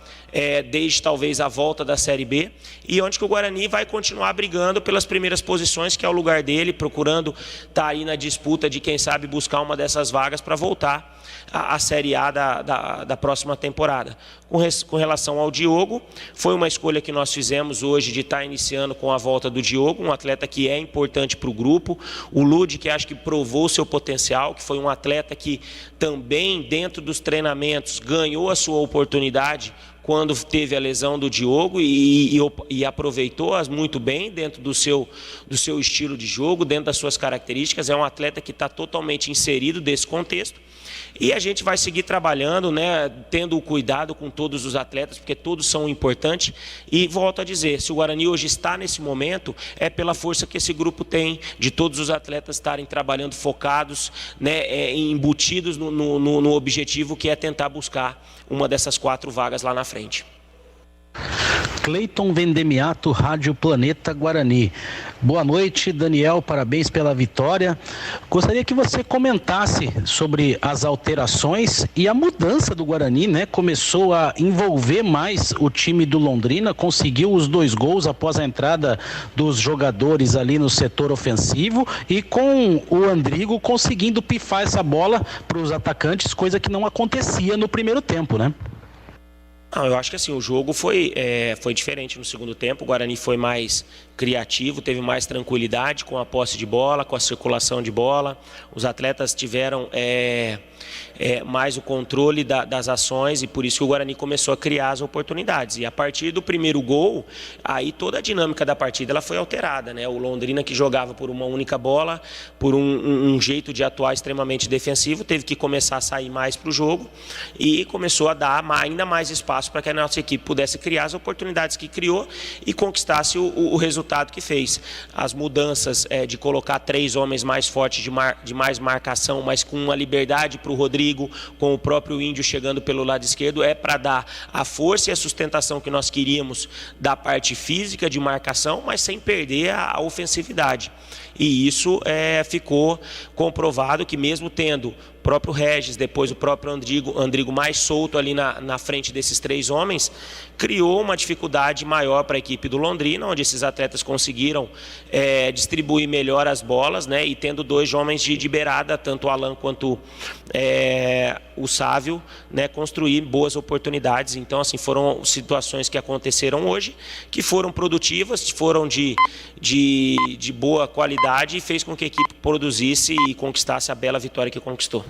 Speaker 3: desde talvez a volta da Série B, e onde que o Guarani vai continuar brigando pelas primeiras posições, que é o lugar dele, procurando estar aí na disputa de, quem sabe, buscar uma dessas vagas para voltar à Série A da próxima temporada. Com relação ao Diogo, foi uma escolha que nós fizemos hoje de estar iniciando com a volta do Diogo, um atleta que é importante para o grupo, o Lud, que acho que provou o seu potencial, que foi um atleta que também dentro dos treinamentos ganhou a sua oportunidade quando teve a lesão do Diogo e aproveitou-as muito bem dentro do seu estilo de jogo, dentro das suas características. É um atleta que está totalmente inserido desse contexto. E a gente vai seguir trabalhando, né, tendo o cuidado com todos os atletas, porque todos são importantes. E volto a dizer, se o Guarani hoje está nesse momento, é pela força que esse grupo tem, de todos os atletas estarem trabalhando focados, né, embutidos no objetivo, que é tentar buscar uma dessas 4 vagas lá na frente.
Speaker 4: Cleiton Vendemiato, Rádio Planeta Guarani. Boa noite, Daniel, parabéns pela vitória. Gostaria que você comentasse sobre as alterações e a mudança do Guarani, né? Começou a envolver mais o time do Londrina, conseguiu os 2 gols após a entrada dos jogadores ali no setor ofensivo e com o Andrigo conseguindo pifar essa bola para os atacantes, coisa que não acontecia no primeiro tempo, né?
Speaker 3: Não, eu acho que assim, o jogo foi diferente no segundo tempo. O Guarani foi mais criativo, teve mais tranquilidade com a posse de bola, com a circulação de bola. Os atletas tiveram mais o controle das ações, e por isso que o Guarani começou a criar as oportunidades. E a partir do primeiro gol, aí toda a dinâmica da partida ela foi alterada, né? O Londrina, que jogava por uma única bola, por um jeito de atuar extremamente defensivo, teve que começar a sair mais para o jogo e começou a dar ainda mais espaço para que a nossa equipe pudesse criar as oportunidades que criou e conquistasse o resultado que fez. As mudanças de colocar 3 homens mais fortes de mais marcação, mas com uma liberdade para o Rodrigo, com o próprio Índio chegando pelo lado esquerdo, é para dar a força e a sustentação que nós queríamos da parte física de marcação, mas sem perder a ofensividade. E isso ficou comprovado, que mesmo tendo o próprio Regis, depois o próprio Andrigo mais solto ali na frente desses 3 homens, criou uma dificuldade maior para a equipe do Londrina, onde esses atletas conseguiram distribuir melhor as bolas, né, e tendo 2 homens de beirada, tanto o Alan quanto o Sávio, né, construir boas oportunidades. Então, assim, foram situações que aconteceram hoje, que foram produtivas, foram de boa qualidade, e fez com que a equipe produzisse e conquistasse a bela vitória que conquistou.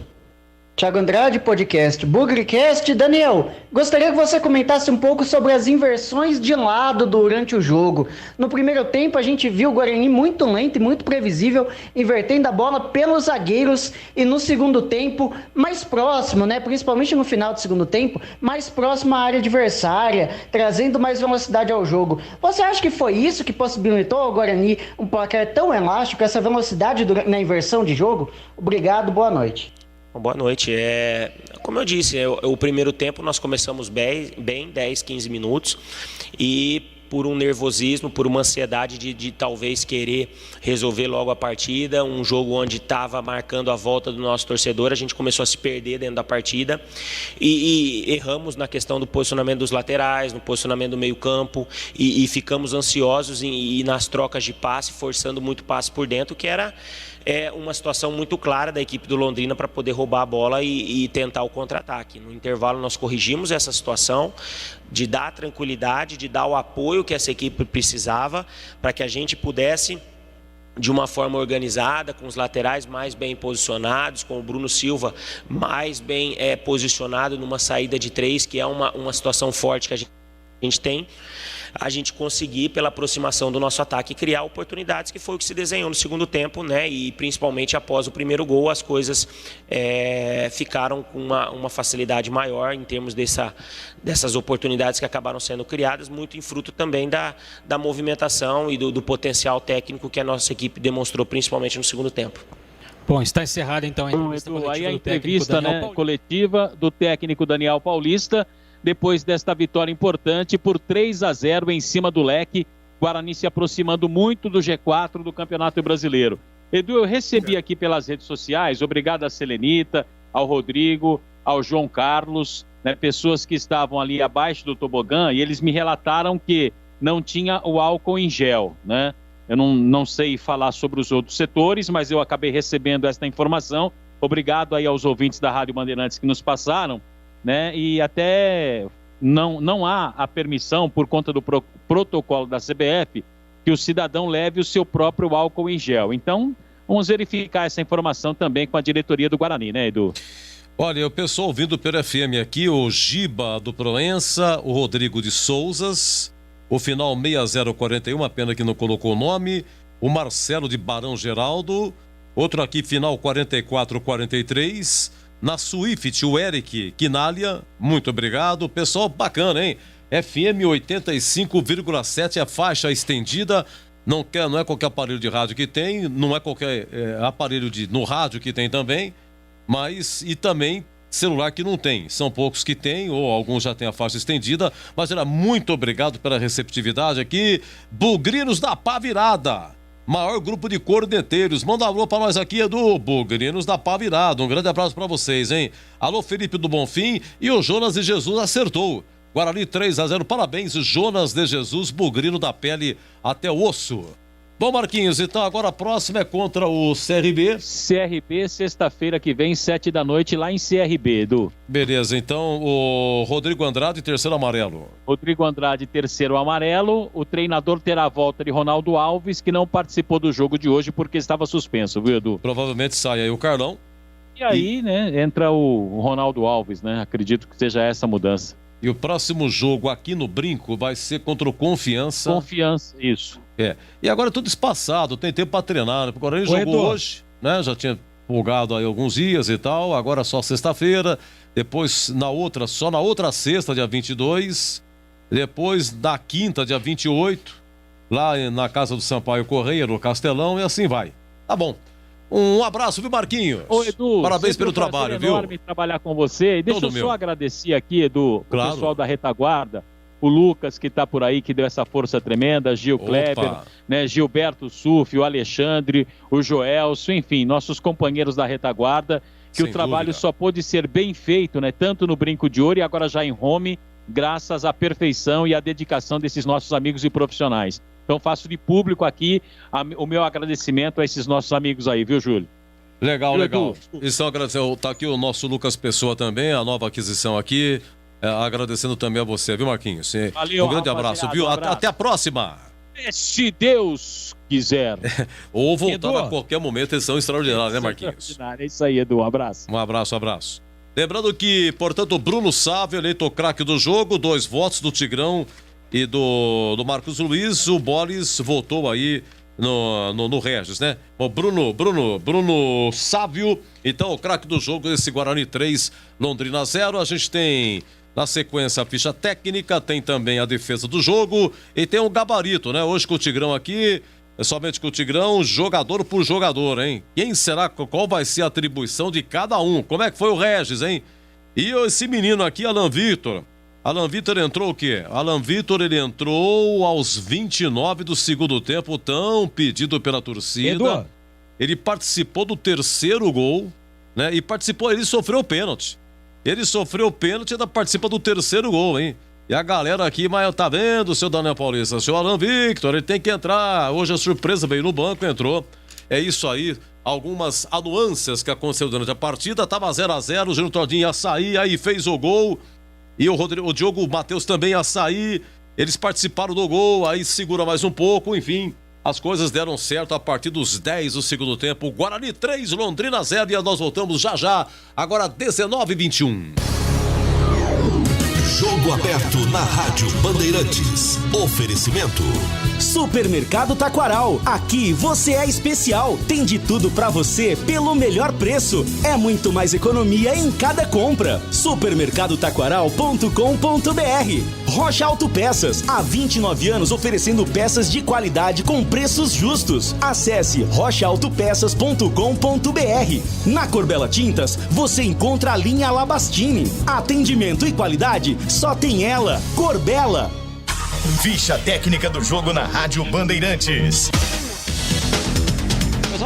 Speaker 16: Thiago Andrade, podcast Bugrecast. Daniel, gostaria que você comentasse um pouco sobre as inversões de lado durante o jogo. No primeiro tempo, a gente viu o Guarani muito lento e muito previsível, invertendo a bola pelos zagueiros, e no segundo tempo, mais próximo, né? Principalmente no final do segundo tempo, mais próximo à área adversária, trazendo mais velocidade ao jogo. Você acha que foi isso que possibilitou ao Guarani um placar tão elástico, essa velocidade na inversão de jogo? Obrigado, boa noite.
Speaker 3: Boa noite. Como eu disse, o primeiro tempo nós começamos bem, 10, 15 minutos, e por um nervosismo, por uma ansiedade de talvez querer resolver logo a partida, um jogo onde estava marcando a volta do nosso torcedor, a gente começou a se perder dentro da partida e erramos na questão do posicionamento dos laterais, no posicionamento do meio campo, e ficamos ansiosos e nas trocas de passe, forçando muito passe por dentro, que era uma situação muito clara da equipe do Londrina para poder roubar a bola e tentar o contra-ataque. No intervalo nós corrigimos essa situação, de dar tranquilidade, de dar o apoio que essa equipe precisava, para que a gente pudesse, de uma forma organizada, com os laterais mais bem posicionados, com o Bruno Silva mais bem posicionado numa saída de 3, que é uma situação forte que a gente tem, a gente conseguir, pela aproximação do nosso ataque, criar oportunidades, que foi o que se desenhou no segundo tempo, né? E principalmente após o primeiro gol, as coisas ficaram com uma facilidade maior em termos dessas oportunidades que acabaram sendo criadas, muito em fruto também da movimentação e do potencial técnico que a nossa equipe demonstrou, principalmente no segundo tempo.
Speaker 7: Bom, está encerrada então a entrevista coletiva. Aí a entrevista coletiva do técnico Daniel Paulista, depois desta vitória importante por 3-0 em cima do Leque, Guarani se aproximando muito do G4 do Campeonato Brasileiro. Edu, eu recebi aqui pelas redes sociais, obrigado a Selenita, ao Rodrigo, ao João Carlos, né, pessoas que estavam ali abaixo do tobogã e eles me relataram que não tinha o álcool em gel, né? Eu não sei falar sobre os outros setores, mas eu acabei recebendo esta informação. Obrigado aí aos ouvintes da Rádio Bandeirantes que nos passaram, né? E até não há a permissão, por conta do protocolo da CBF, que o cidadão leve o seu próprio álcool em gel. Então, vamos verificar essa informação também com a diretoria do Guarani, né, Edu?
Speaker 5: Olha, o pessoal ouvindo pelo FM aqui, o Giba do Proença, o Rodrigo de Souzas, o final 6041, a pena que não colocou o nome, o Marcelo de Barão Geraldo, outro aqui final 4443, na Swift o Eric Quinalha, muito obrigado, pessoal bacana, hein? FM 85,7, a faixa estendida, não é qualquer aparelho de rádio que tem, não é qualquer aparelho no rádio que tem também, mas e também celular que não tem, são poucos que tem, ou alguns já têm a faixa estendida, mas era muito obrigado pela receptividade aqui. Bugrinos da Pá Virada, maior grupo de cordeteiros, manda um alô pra nós aqui, Edu. Bugrinos da Pá Virada, um grande abraço pra vocês, hein? Alô Felipe do Bonfim, e o Jonas de Jesus acertou, Guarani 3-0, parabéns Jonas de Jesus, bugrino da pele até o osso. Bom, Marquinhos, então agora a próxima é contra o CRB.
Speaker 7: CRB, sexta-feira que vem, 7 da noite, lá em CRB, Edu.
Speaker 5: Beleza, então o Rodrigo Andrade, terceiro amarelo.
Speaker 7: Rodrigo Andrade, terceiro amarelo. O treinador terá a volta de Ronaldo Alves, que não participou do jogo de hoje porque estava suspenso, viu, Edu?
Speaker 5: Provavelmente sai aí o Carlão.
Speaker 7: E aí, né, entra o Ronaldo Alves, né? Acredito que seja essa mudança.
Speaker 5: E o próximo jogo aqui no Brinco vai ser contra o Confiança.
Speaker 7: Confiança, isso.
Speaker 5: E agora é tudo espaçado, tem tempo para treinar, né? Porque o Guarani jogou hoje, né? Já tinha folgado aí alguns dias e tal, agora só sexta-feira, depois só na outra sexta, dia 22, depois na quinta, dia 28, lá na casa do Sampaio Correia, no Castelão, e assim vai. Tá bom. Um abraço, viu, Marquinhos?
Speaker 7: Ô, Edu,
Speaker 5: parabéns pelo trabalho, viu?
Speaker 7: É enorme trabalhar com você. E deixa eu só agradecer aqui, Edu,
Speaker 5: claro,
Speaker 7: o pessoal da retaguarda, o Lucas, que está por aí, que deu essa força tremenda, Gil Kleber, né, Gilberto Suf, o Alexandre, o Joelso, enfim, nossos companheiros da retaguarda, que o trabalho só pôde ser bem feito, né, tanto no Brinco de Ouro e agora já em home, graças à perfeição e à dedicação desses nossos amigos e profissionais. Então faço de público aqui o meu agradecimento a esses nossos amigos aí, viu, Júlio?
Speaker 5: Legal. Então, agradecer, tá aqui o nosso Lucas Pessoa também, a nova aquisição aqui, agradecendo também a você, viu, Marquinhos?
Speaker 7: Valeu,
Speaker 5: um grande abraço, viu? Até a próxima!
Speaker 7: Se Deus quiser.
Speaker 5: Ou voltar a qualquer momento, eles são extraordinários, né, Marquinhos?
Speaker 7: É isso aí, Edu, um abraço.
Speaker 5: Um abraço. Lembrando que, portanto, o Bruno Sávio, eleito o craque do jogo, 2 votos do Tigrão e do Marcos Luiz. O Bolis votou aí no Regis, né? O Bruno Sávio, então o craque do jogo, esse Guarani 3, Londrina 0. A gente tem na sequência a ficha técnica, tem também a defesa do jogo e tem um gabarito, né? Hoje com o Tigrão aqui, somente com o Tigrão, jogador por jogador, hein? Qual vai ser a atribuição de cada um? Como é que foi o Regis, hein? E esse menino aqui, Alan Vitor entrou o quê? Alan Vitor, ele entrou aos 29 do segundo tempo, tão pedido pela torcida.
Speaker 17: Edu.
Speaker 5: Ele participou do terceiro gol, né? E ele sofreu o pênalti. Ele sofreu o pênalti e ainda participa do terceiro gol, hein? E a galera aqui, mas tá vendo, seu Daniel Paulista, seu Alan Victor, ele tem que entrar. Hoje a surpresa veio no banco, entrou. É isso aí. Algumas anuâncias que aconteceram durante a partida. Tava 0-0, o Júnior Tordinho ia sair, aí fez o gol. E o Diogo Matheus também ia sair. Eles participaram do gol, aí segura mais um pouco, enfim. As coisas deram certo a partir dos 10 do segundo tempo. Guarani 3, Londrina 0. E nós voltamos já. Agora 19h21.
Speaker 1: Jogo aberto na Rádio Bandeirantes. Oferecimento.
Speaker 8: Supermercado Taquaral. Aqui você é especial. Tem de tudo pra você pelo melhor preço. É muito mais economia em cada compra. Supermercadotaquaral.com.br. Rocha Autopeças. Há 29 anos oferecendo peças de qualidade com preços justos. Acesse rochaautopeças.com.br. Na Corbella Tintas, você encontra a linha Labastini. Atendimento e qualidade só tem ela. Corbella.
Speaker 19: Ficha técnica do jogo na Rádio Bandeirantes.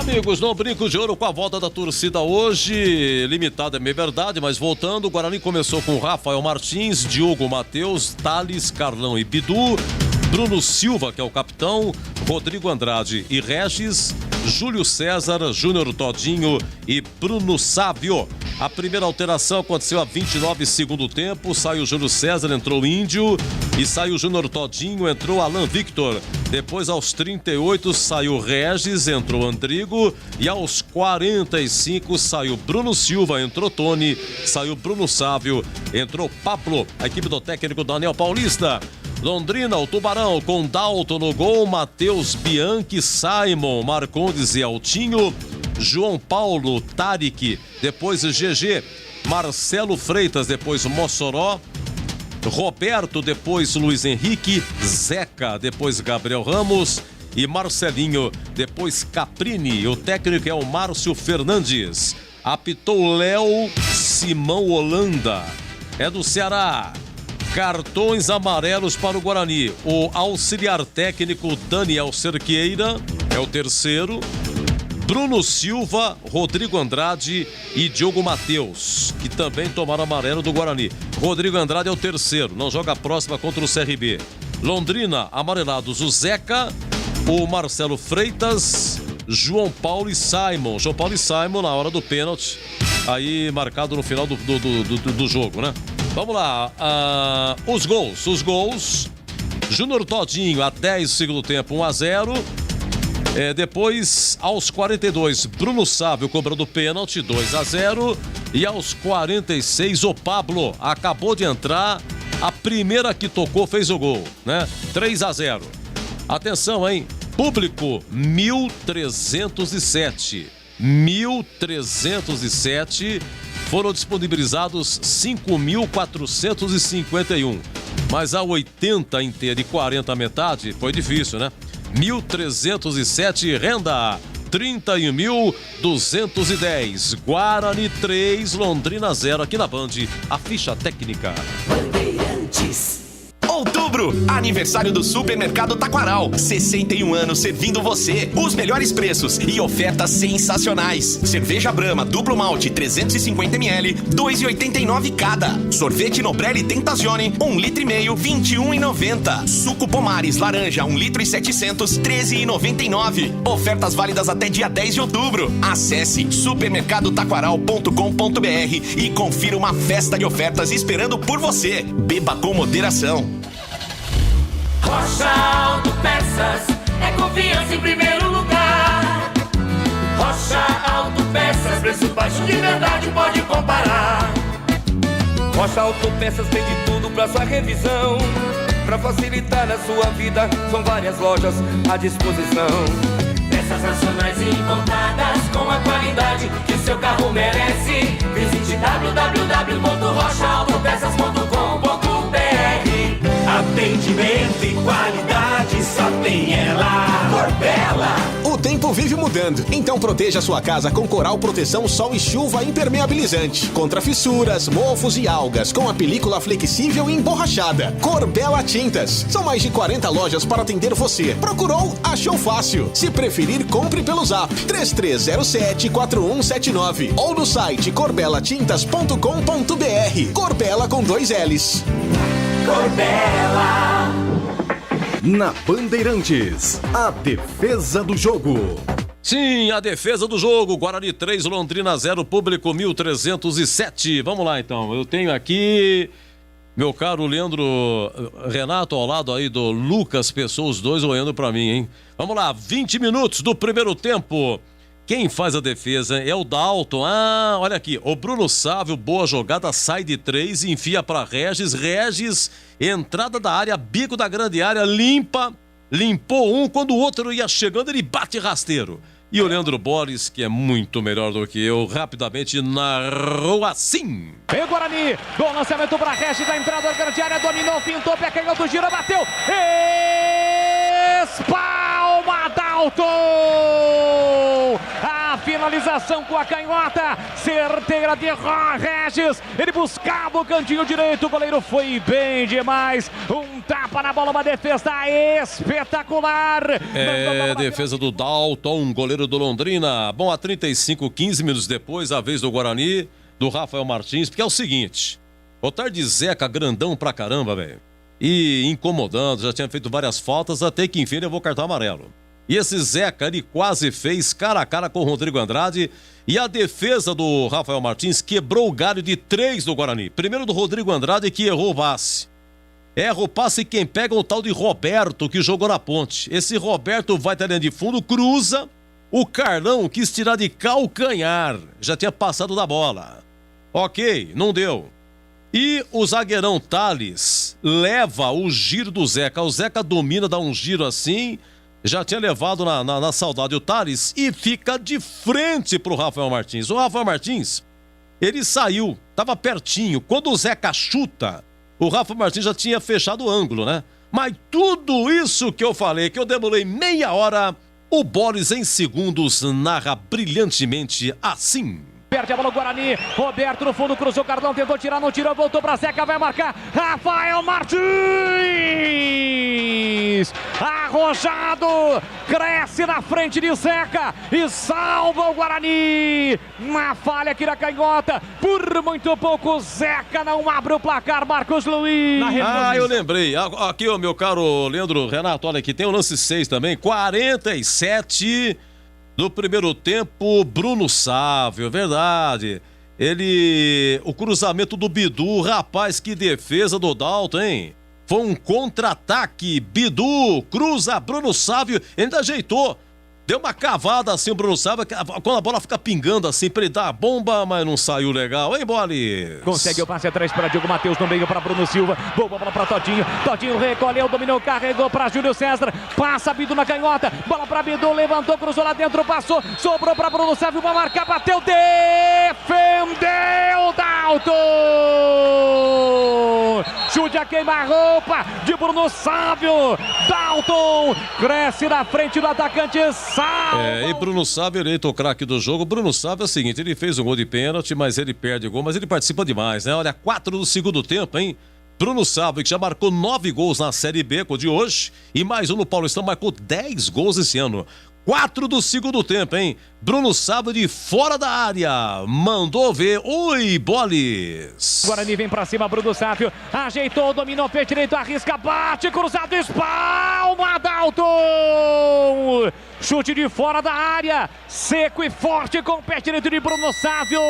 Speaker 5: Amigos, no Brinco de Ouro com a volta da torcida hoje, limitada é meio verdade, mas voltando, o Guarani começou com Rafael Martins, Diogo Matheus, Thales, Carlão e Bidu, Bruno Silva, que é o capitão, Rodrigo Andrade e Regis, Júlio César, Júnior Todinho e Bruno Sávio. A primeira alteração aconteceu a 29 segundo tempo, saiu Júlio César, entrou o Índio e saiu Júnior Todinho, entrou Alan Victor. Depois aos 38 saiu Regis, entrou Andrigo e aos 45 saiu Bruno Silva, entrou Tony, saiu Bruno Sávio, entrou Pablo, a equipe do técnico Daniel Paulista. Londrina, o Tubarão, com Dalton no gol, Matheus Bianchi, Simon, Marcondes e Altinho, João Paulo, Tarik, depois GG, Marcelo Freitas, depois Mossoró, Roberto, depois Luiz Henrique, Zeca, depois Gabriel Ramos e Marcelinho, depois Caprini. O técnico é o Márcio Fernandes. Apitou Léo Simão Holanda. É do Ceará. Cartões amarelos para o Guarani. O auxiliar técnico Daniel Cerqueira é o terceiro. Bruno Silva, Rodrigo Andrade e Diogo Matheus, que também tomaram amarelo do Guarani. Rodrigo Andrade é o terceiro, não joga a próxima contra o CRB. Londrina, amarelados o Zeca, o Marcelo Freitas, João Paulo e Simon. João Paulo e Simon na hora do pênalti, aí marcado no final do jogo, né? Vamos lá, os gols. Júnior Todinho, a 10 do segundo tempo, 1-0. Depois, aos 42, Bruno Sávio cobrando pênalti, 2-0. E aos 46, o Pablo acabou de entrar, a primeira que tocou fez o gol, né? 3-0. Atenção, hein? Público, 1.307. 1.307. Foram disponibilizados 5.451. Mas a 80 inteira e 40 metade foi difícil, né? 1.307, renda 31.210. Guarani 3, Londrina 0 aqui na Band. A ficha técnica.
Speaker 8: Bandeirantes. Outubro, aniversário do Supermercado Taquaral. 61 anos servindo você. Os melhores preços e ofertas sensacionais. Cerveja Brahma duplo malte 350ml, 2,89 cada. Sorvete Nobrelli Tentazione, 1,5 litro, 21,90. Suco Pomares laranja, 1,7 litro, 13,99. Ofertas válidas até dia 10 de outubro. Acesse supermercadotaquaral.com.br e confira uma festa de ofertas esperando por você. Beba com moderação.
Speaker 9: Rocha Autopeças é confiança em primeiro lugar. Rocha Autopeças, preço baixo de verdade, pode comparar.
Speaker 19: Rocha Autopeças tem de tudo pra sua revisão. Pra facilitar a sua vida, são várias lojas à disposição.
Speaker 9: Peças nacionais e importadas com a qualidade que o seu carro merece. Visite www.rochaautopeças.com.br. Atendimento e qualidade só tem ela. Corbella.
Speaker 8: O tempo vive mudando, então proteja sua casa com Coral Proteção Sol e Chuva Impermeabilizante. Contra fissuras, mofos e algas, com a película flexível e emborrachada. Corbella Tintas. São mais de 40 lojas para atender você. Procurou? Achou fácil. Se preferir, compre pelo Zap 3307-4179 ou no site corbelatintas.com.br. Corbella com 2 L's.
Speaker 9: Corbella.
Speaker 21: Na Bandeirantes, a defesa do jogo.
Speaker 5: Sim, a defesa do jogo. Guarani 3, Londrina 0, público 1.307. Vamos lá então. Eu tenho aqui meu caro Leandro Renato ao lado aí do Lucas Pessoa, os dois olhando pra mim, hein? Vamos lá, 20 minutos do primeiro tempo. Quem faz a defesa é o Dalton. Ah, olha aqui, o Bruno Sávio, boa jogada, sai de 3 e enfia para Regis. Regis, entrada da área, bico da grande área, limpou um, quando o outro ia chegando, ele bate rasteiro. E o Leandro Borges, que é muito melhor do que eu, rapidamente narrou assim.
Speaker 20: Vem o Guarani, bom lançamento para Regis, da entrada da grande área, dominou, pintou, pé canhoto, gira, bateu, espalma Dalton! A final finalização com a canhota, certeira de Regis, ele buscava o cantinho direito, o goleiro foi bem demais, um tapa na bola, uma defesa espetacular.
Speaker 5: Defesa do Dalton, goleiro do Londrina. Bom, a 35, 15 minutos depois, a vez do Guarani, do Rafael Martins, porque é o seguinte, Otarde Zeca, grandão pra caramba, velho, e incomodando, já tinha feito várias faltas, até que enfim levou cartão amarelo. E esse Zeca, ele quase fez cara a cara com o Rodrigo Andrade, e a defesa do Rafael Martins quebrou o galho de 3 do Guarani. Primeiro do Rodrigo Andrade, que errou o passe. Erra o passe quem pega o tal de Roberto, que jogou na ponte. Esse Roberto vai até a linha de fundo, cruza, o Carlão quis tirar de calcanhar, já tinha passado da bola. Ok, não deu. E o zagueirão Thales leva o giro do Zeca. O Zeca domina, dá um giro assim, já tinha levado na saudade o Thales e fica de frente pro Rafael Martins. O Rafael Martins, ele saiu, tava pertinho. Quando o Zeca chuta, o Rafael Martins já tinha fechado o ângulo, né? Mas tudo isso que eu falei, que eu demorei meia hora, o Boris em segundos narra brilhantemente assim.
Speaker 20: Perde a bola o Guarani, Roberto no fundo, cruzou o Carlão, tentou tirar, não tirou, voltou pra Zeca, vai marcar, Rafael Martins! Arrojado, cresce na frente de Zeca e salva o Guarani! Na falha aqui na canhota, por muito pouco, Zeca não abre o placar, Marcos Luiz!
Speaker 5: Eu lembrei, aqui o meu caro Leandro Renato, olha aqui, tem o lance 6 também, 47... do primeiro tempo, Bruno Sávio, verdade. O cruzamento do Bidu, rapaz, que defesa do Dalton, hein? Foi um contra-ataque, Bidu, cruza, Bruno Sávio, ele ainda ajeitou. Deu uma cavada assim o Bruno Sávio, quando a bola fica pingando assim pra ele dar a bomba, mas não saiu legal, hein, Bolis?
Speaker 20: Consegue o passe atrás para Diogo Matheus, no meio para Bruno Silva, boa bola para Todinho, Todinho recolheu, dominou, carregou para Júlio César, passa Bidu na canhota, bola para Bidu, levantou, cruzou lá dentro, passou, sobrou para Bruno Sávio, vai marcar, bateu, defendeu, Dalton! Chute a queima-roupa de Bruno Sávio, Dalton cresce na frente do atacante,
Speaker 5: e Bruno Sávio eleito o craque do jogo. Bruno Sávio é o seguinte, ele fez um gol de pênalti, mas ele perde o gol, mas ele participa demais, né? Olha, 4 do segundo tempo, hein? Bruno Sávio, que já marcou 9 gols na Série B, com o de hoje, e mais um no Paulistão, marcou 10 gols esse ano. 4 do segundo tempo, hein? Bruno Sávio de fora da área, mandou ver. Oi, Bolis.
Speaker 20: Guarani vem pra cima, Bruno Sávio, ajeitou, dominou, pé direito, arrisca, bate, cruzado, espalma, Dalton! Chute de fora da área, seco e forte com o pé direito de Bruno Sávio.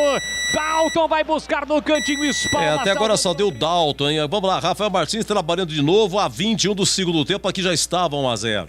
Speaker 20: Dalton vai buscar no cantinho, espalma.
Speaker 5: Até agora só deu Dalton, hein? Vamos lá, Rafael Martins trabalhando de novo, a 21 do segundo tempo, aqui já estava 1-0.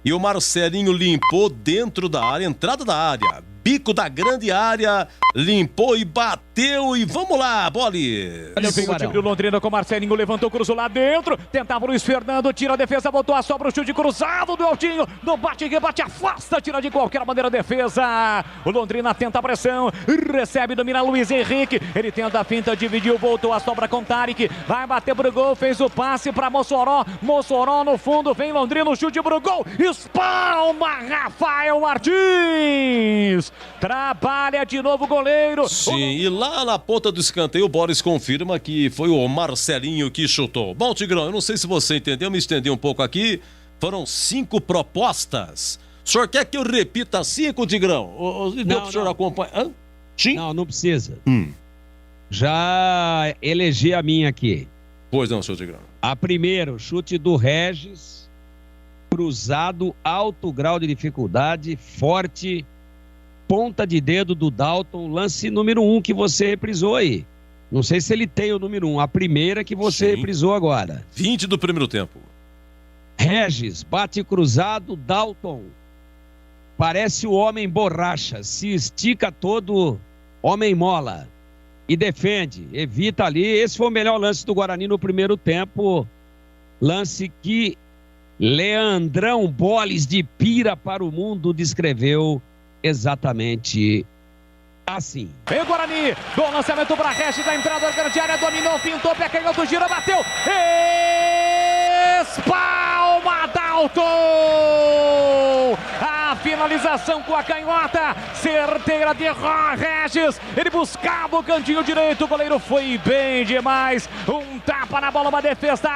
Speaker 5: E o Marcelinho limpou dentro da área, entrada da área, bico da grande área, limpou e bateu e vamos lá, Bolis.
Speaker 20: Olha, vem o time do Londrina com o Marcelinho, levantou, cruzou lá dentro, tentava o Luiz Fernando, tira a defesa, botou a sobra, o chute cruzado do Altinho, não bate, rebate, afasta, tira de qualquer maneira a defesa. O Londrina tenta a pressão, recebe, domina Luiz Henrique, ele tenta a finta, dividiu, voltou a sobra com Tarek, vai bater pro gol, fez o passe pra Mossoró, Mossoró no fundo, vem Londrina, o chute pro gol, espalma Rafael Martins. Trabalha de novo o goleiro.
Speaker 5: Sim, e lá na ponta do escanteio o Boris confirma que foi o Marcelinho que chutou. Bom, Tigrão, eu não sei se você entendeu, me estendi um pouco aqui. Foram 5 propostas. O senhor quer que eu repita 5, Tigrão? Não, o senhor acompanha? Hã? Sim?
Speaker 12: Não precisa. Já elegi a minha aqui.
Speaker 5: Pois não, senhor Tigrão.
Speaker 12: A primeira, chute do Regis, cruzado, alto grau de dificuldade, forte, ponta de dedo do Dalton, lance número 1 que você reprisou aí. Não sei se ele tem o número 1, a primeira que você reprisou agora.
Speaker 5: 20 do primeiro tempo.
Speaker 12: Regis, bate cruzado, Dalton. Parece o homem borracha, se estica todo, homem mola. E defende, evita ali. Esse foi o melhor lance do Guarani no primeiro tempo. Lance que Leandrão Bolis de Pira para o Mundo descreveu exatamente assim.
Speaker 20: Vem o Guarani, bom lançamento para Regis, da entrada da grande área, dominou, pintou, pé canhoto, gira, bateu, espalma Dalton! A finalização com a canhota, certeira de Regis, ele buscava o cantinho direito, o goleiro foi bem demais, um tapa na bola, uma defesa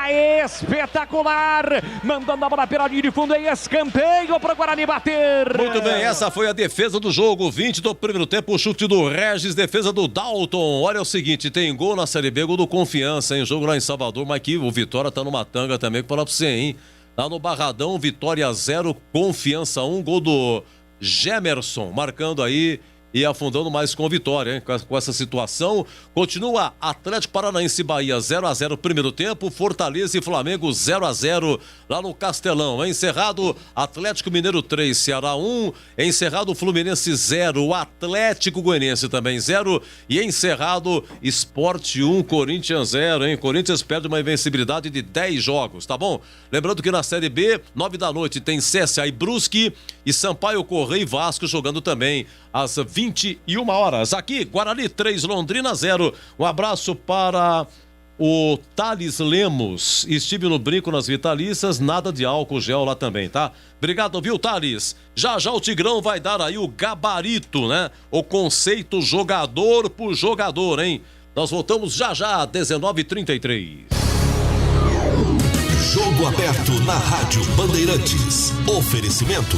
Speaker 20: espetacular, mandando a bola pela linha de fundo, e escanteio para o Guarani bater.
Speaker 5: Muito bem, essa foi a defesa do jogo, 20 do primeiro tempo, o chute do Regis, defesa do Dalton. Olha o seguinte, tem gol na Série B, gol do Confiança, hein? Jogo lá em Salvador, mas aqui o Vitória tá numa tanga também, que falar pra você, hein? Lá no Barradão, Vitória 0, Confiança 1, gol do Gemerson, marcando aí e afundando mais com Vitória, hein? Com essa situação. Continua Atlético Paranaense e Bahia 0-0 primeiro tempo, Fortaleza e Flamengo 0-0 lá no Castelão. Encerrado Atlético Mineiro 3, Ceará 1, encerrado Fluminense 0, Atlético Goianiense também 0 e encerrado Sport 1, Corinthians 0, hein? Corinthians perde uma invencibilidade de 10 jogos, tá bom? Lembrando que na Série B, 9 da noite tem CSA e Brusque e Sampaio Correia e Vasco jogando também às 21 horas. Aqui, Guarani 3, Londrina 0. Um abraço para o Thales Lemos. Estive no brinco nas vitalícias, nada de álcool gel lá também, tá? Obrigado, viu, Thales? Já o Tigrão vai dar aí o gabarito, né? O conceito jogador por jogador, hein? Nós voltamos já, 19h33.
Speaker 1: Jogo aberto na Rádio Bandeirantes. Oferecimento.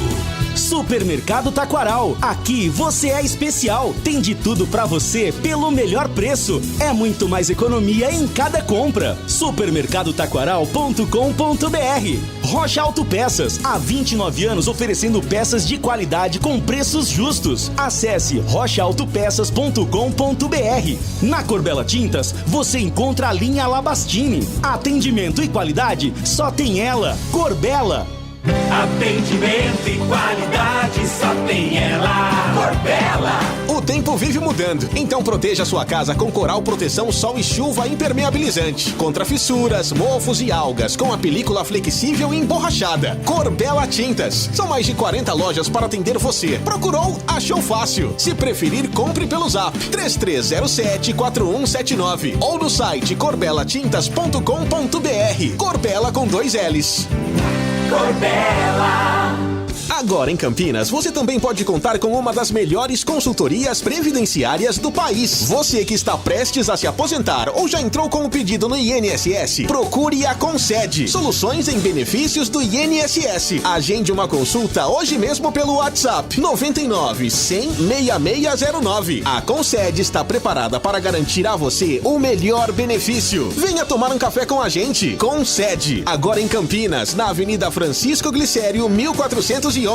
Speaker 8: Supermercado Taquaral. Aqui você é especial. Tem de tudo pra você pelo melhor preço. É muito mais economia em cada compra. Supermercadotaquaral.com.br. Rocha Autopeças. Há 29 anos oferecendo peças de qualidade com preços justos. Acesse rochaautopeças.com.br. Na Corbella Tintas você encontra a linha Labastini. Atendimento e qualidade só tem ela. Corbella.
Speaker 9: Atendimento e qualidade só tem ela. Corbella.
Speaker 18: O tempo vive mudando, então proteja sua casa com Coral Proteção Sol e Chuva Impermeabilizante. Contra fissuras, mofos e algas, com a película flexível e emborrachada. Corbella Tintas. São mais de 40 lojas para atender você. Procurou? Achou fácil. Se preferir, compre pelo Zap 3307-4179 ou no site corbelatintas.com.br. Corbella com 2 L's.
Speaker 9: Corbella.
Speaker 18: Agora em Campinas, você também pode contar com uma das melhores consultorias previdenciárias do país. Você que está prestes a se aposentar ou já entrou com o pedido no INSS, procure a Concede. Soluções em benefícios do INSS. Agende uma consulta hoje mesmo pelo WhatsApp 99 100 6609. A Concede está preparada para garantir a você o melhor benefício. Venha tomar um café com a gente. Concede. Agora em Campinas, na Avenida Francisco Glicério, 1411.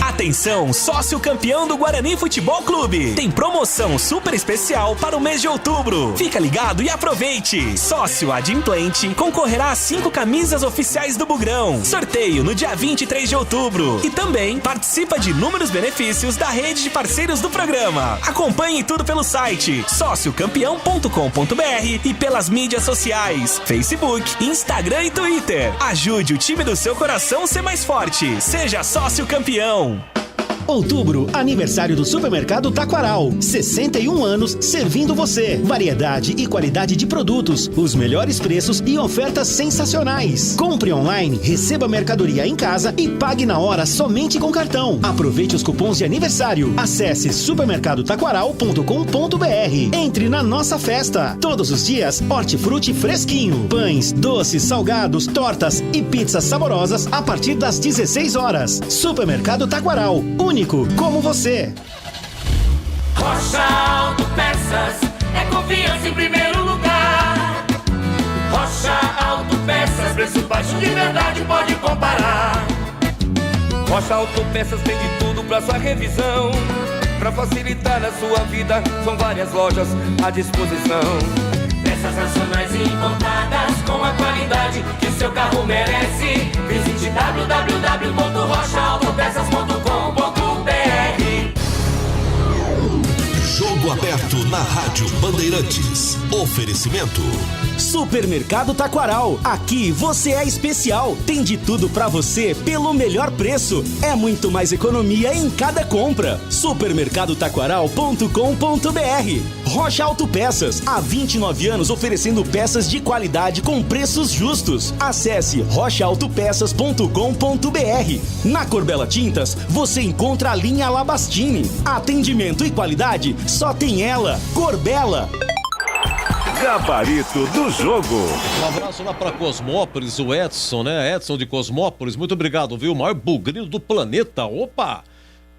Speaker 8: Atenção, sócio campeão do Guarani Futebol Clube. Tem promoção super especial para o mês de outubro. Fica ligado e aproveite. Sócio adimplente concorrerá a 5 camisas oficiais do Bugrão. Sorteio no dia 23 de outubro. E também participa de inúmeros benefícios da rede de parceiros do programa. Acompanhe tudo pelo site sociocampeão.com.br e pelas mídias sociais, Facebook, Instagram e Twitter. Ajude o time do seu coração a ser mais forte. Seja sócio campeão.
Speaker 22: Outubro, aniversário do Supermercado Taquaral. 61 anos servindo você. Variedade e qualidade de produtos, os melhores preços e ofertas sensacionais. Compre online, receba mercadoria em casa e pague na hora somente com cartão. Aproveite os cupons de aniversário. Acesse supermercadotaquaral.com.br. Entre na nossa festa. Todos os dias, hortifruti fresquinho. Pães, doces, salgados, tortas e pizzas saborosas a partir das 16 horas. Supermercado Taquaral. Único como você.
Speaker 9: Rocha Autopeças é confiança em primeiro lugar. Rocha Autopeças, preço baixo de verdade, pode comparar.
Speaker 19: Rocha Autopeças tem de tudo pra sua revisão. Pra facilitar a sua vida, são várias lojas à disposição.
Speaker 9: Peças nacionais e importadas com a qualidade que o seu carro merece. Visite www.rochaautopeças.com.br.
Speaker 1: Jogo aberto na Rádio Bandeirantes. Oferecimento.
Speaker 8: Supermercado Taquaral. Aqui você é especial. Tem de tudo pra você pelo melhor preço. É muito mais economia em cada compra. Supermercadotaquaral.com.br.
Speaker 22: Rocha Autopeças, há 29 anos oferecendo peças de qualidade com preços justos. Acesse rochaautopeças.com.br. Na Corbella Tintas, você encontra a linha Labastini. Atendimento e qualidade, só tem ela. Corbella.
Speaker 21: Gabarito do jogo.
Speaker 5: Um abraço lá para Cosmópolis, o Edson, né? Edson de Cosmópolis, muito obrigado, viu? O maior bugrino do planeta. Opa!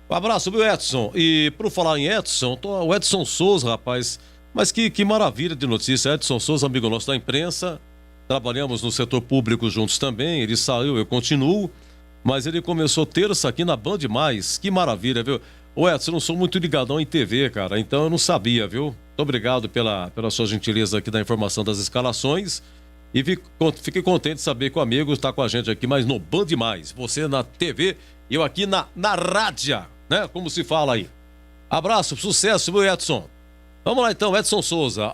Speaker 5: Um abraço, viu, Edson? E por falar em Edson, o Edson Souza, rapaz, mas que maravilha de notícia. Edson Souza, amigo nosso da imprensa, trabalhamos no setor público juntos também, ele saiu, eu continuo, mas ele começou terça aqui na Band Mais, que maravilha, viu? Ô Edson, eu não sou muito ligadão em TV, cara, então eu não sabia, viu? Muito obrigado pela sua gentileza aqui da informação das escalações e fiquei contente de saber que o amigo está com a gente aqui, mas no Band Mais, você na TV e eu aqui na rádio, né? Como se fala aí. Abraço, sucesso, meu Edson. Vamos lá então, Edson Souza.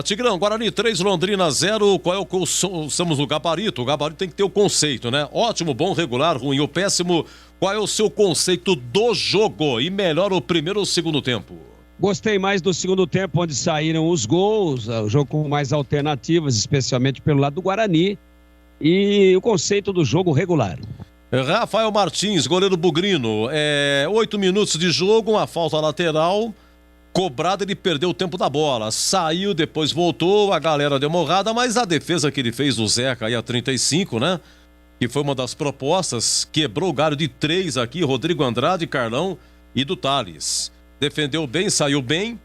Speaker 5: Tigrão, Guarani 3, Londrina 0. Qual é o somos no gabarito? O gabarito tem que ter o conceito, né? Ótimo, bom, regular, ruim ou péssimo. Qual é o seu conceito do jogo? E melhor o primeiro ou o segundo tempo?
Speaker 12: Gostei mais do segundo tempo, onde saíram os gols, o jogo com mais alternativas, especialmente pelo lado do Guarani. E o conceito do jogo regular.
Speaker 5: Rafael Martins, goleiro bugrino. 8 minutos de jogo, uma falta lateral. Cobrado, ele perdeu o tempo da bola. Saiu, depois voltou, a galera deu uma morrada, mas a defesa que ele fez do Zeca aí a 35, né? Que foi uma das propostas, quebrou o galho de 3 aqui, Rodrigo Andrade, Carlão e do Thales. Defendeu bem, saiu bem.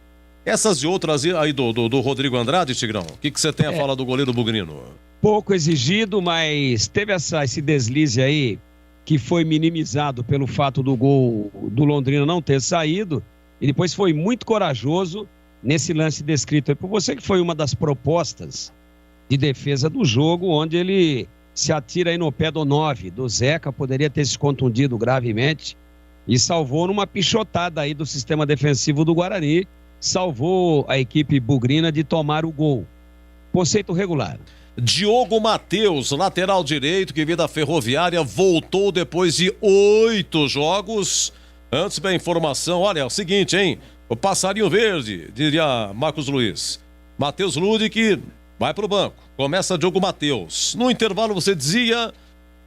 Speaker 5: Essas e outras aí do Rodrigo Andrade, Tigrão, o que você tem a falar do goleiro bugrino?
Speaker 12: Pouco exigido, mas teve esse deslize aí, que foi minimizado pelo fato do gol do Londrina não ter saído. E depois foi muito corajoso nesse lance descrito aí por você, que foi uma das propostas de defesa do jogo, onde ele se atira aí no pé do 9, do Zeca, poderia ter se contundido gravemente e salvou numa pichotada aí do sistema defensivo do Guarani, salvou a equipe bugrina de tomar o gol. Conceito regular.
Speaker 5: Diogo Matheus, lateral direito, que veio da Ferroviária, voltou depois de 8 jogos. Antes da informação, olha, é o seguinte, hein? O passarinho verde, diria Marcos Luiz. Matheus Ludic vai pro banco. Começa Diogo Matheus. No intervalo você dizia,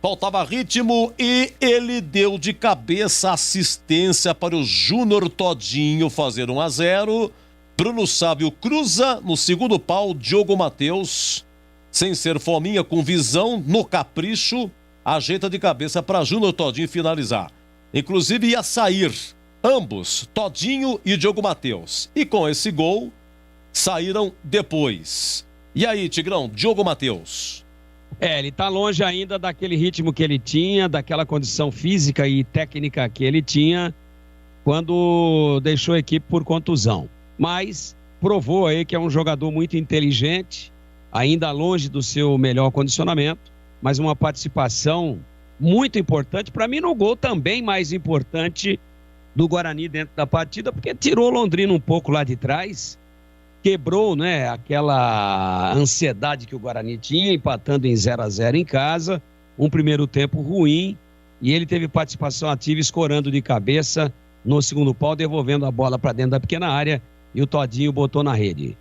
Speaker 5: faltava ritmo e ele deu de cabeça assistência para o Júnior Todinho fazer 1-0. Bruno Sábio cruza no segundo pau, Diogo Matheus, sem ser fominha, com visão, no capricho, ajeita de cabeça para Júnior Todinho finalizar. Inclusive ia sair ambos, Todinho e Diogo Matheus. E com esse gol, saíram depois. E aí, Tigrão, Diogo Matheus?
Speaker 12: Ele tá longe ainda daquele ritmo que ele tinha, daquela condição física e técnica que ele tinha quando deixou a equipe por contusão. Mas provou aí que é um jogador muito inteligente, ainda longe do seu melhor condicionamento, mas uma participação muito importante, para mim no gol também mais importante do Guarani dentro da partida, porque tirou Londrina um pouco lá de trás, quebrou, né, aquela ansiedade que o Guarani tinha, empatando em 0-0 em casa, um primeiro tempo ruim, e ele teve participação ativa, escorando de cabeça no segundo pau, devolvendo a bola para dentro da pequena área, e o Todinho botou na rede.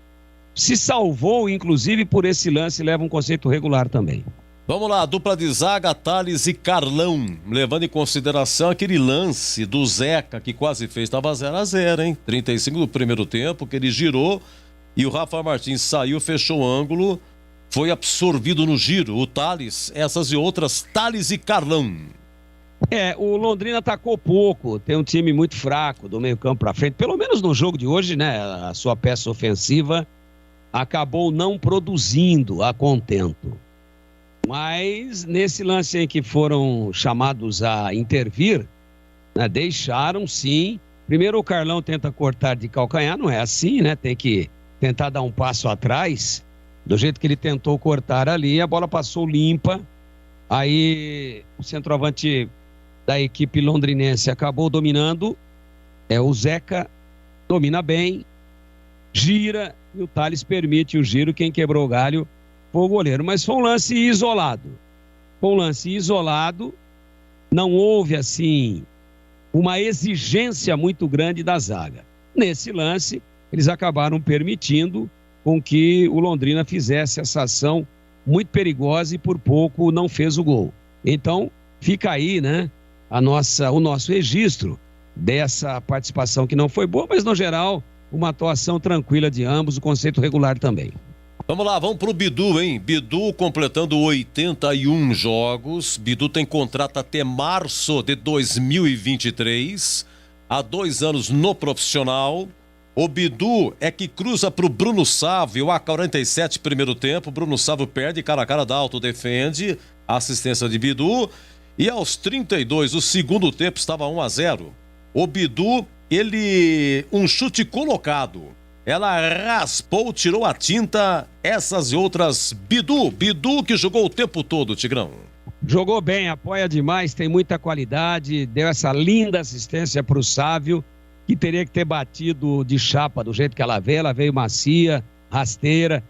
Speaker 12: Se salvou, inclusive, por esse lance, leva um conceito regular também.
Speaker 5: Vamos lá, dupla de zaga, Thales e Carlão, levando em consideração aquele lance do Zeca, que quase fez, estava 0-0, hein? 35 do primeiro tempo, que ele girou e o Rafa Martins saiu, fechou o ângulo, foi absorvido no giro. O Thales, essas e outras, Thales e Carlão.
Speaker 12: O Londrina atacou pouco, tem um time muito fraco do meio campo para frente, pelo menos no jogo de hoje, né? A sua peça ofensiva acabou não produzindo a contento. Mas nesse lance em que foram chamados a intervir, né, deixaram sim. Primeiro o Carlão tenta cortar de calcanhar, não é assim, né? Tem que tentar dar um passo atrás. Do jeito que ele tentou cortar ali, a bola passou limpa. Aí o centroavante da equipe londrinense acabou dominando. O Zeca domina bem, gira e o Thales permite o giro. Quem quebrou o galho foi o goleiro, mas foi um lance isolado. Não houve, assim, uma exigência muito grande da zaga. Nesse lance, eles acabaram permitindo com que o Londrina fizesse essa ação muito perigosa e por pouco não fez o gol. Então, fica aí, né, o nosso registro dessa participação que não foi boa, mas no geral, uma atuação tranquila de ambos, o conceito regular também.
Speaker 5: Vamos lá, vamos pro Bidu, hein? Bidu completando 81 jogos. Bidu tem contrato até março de 2023. Há 2 anos no profissional. O Bidu é que cruza pro Bruno Sávio a 47 primeiro tempo. Bruno Sávio perde, cara a cara da Alto defende. Assistência de Bidu. E aos 32, o segundo tempo estava 1-0. O Bidu, um chute colocado. Ela raspou, tirou a tinta, essas e outras. Bidu que jogou o tempo todo, Tigrão.
Speaker 12: Jogou bem, apoia demais, tem muita qualidade, deu essa linda assistência para o Sávio, que teria que ter batido de chapa do jeito que ela veio macia, rasteira.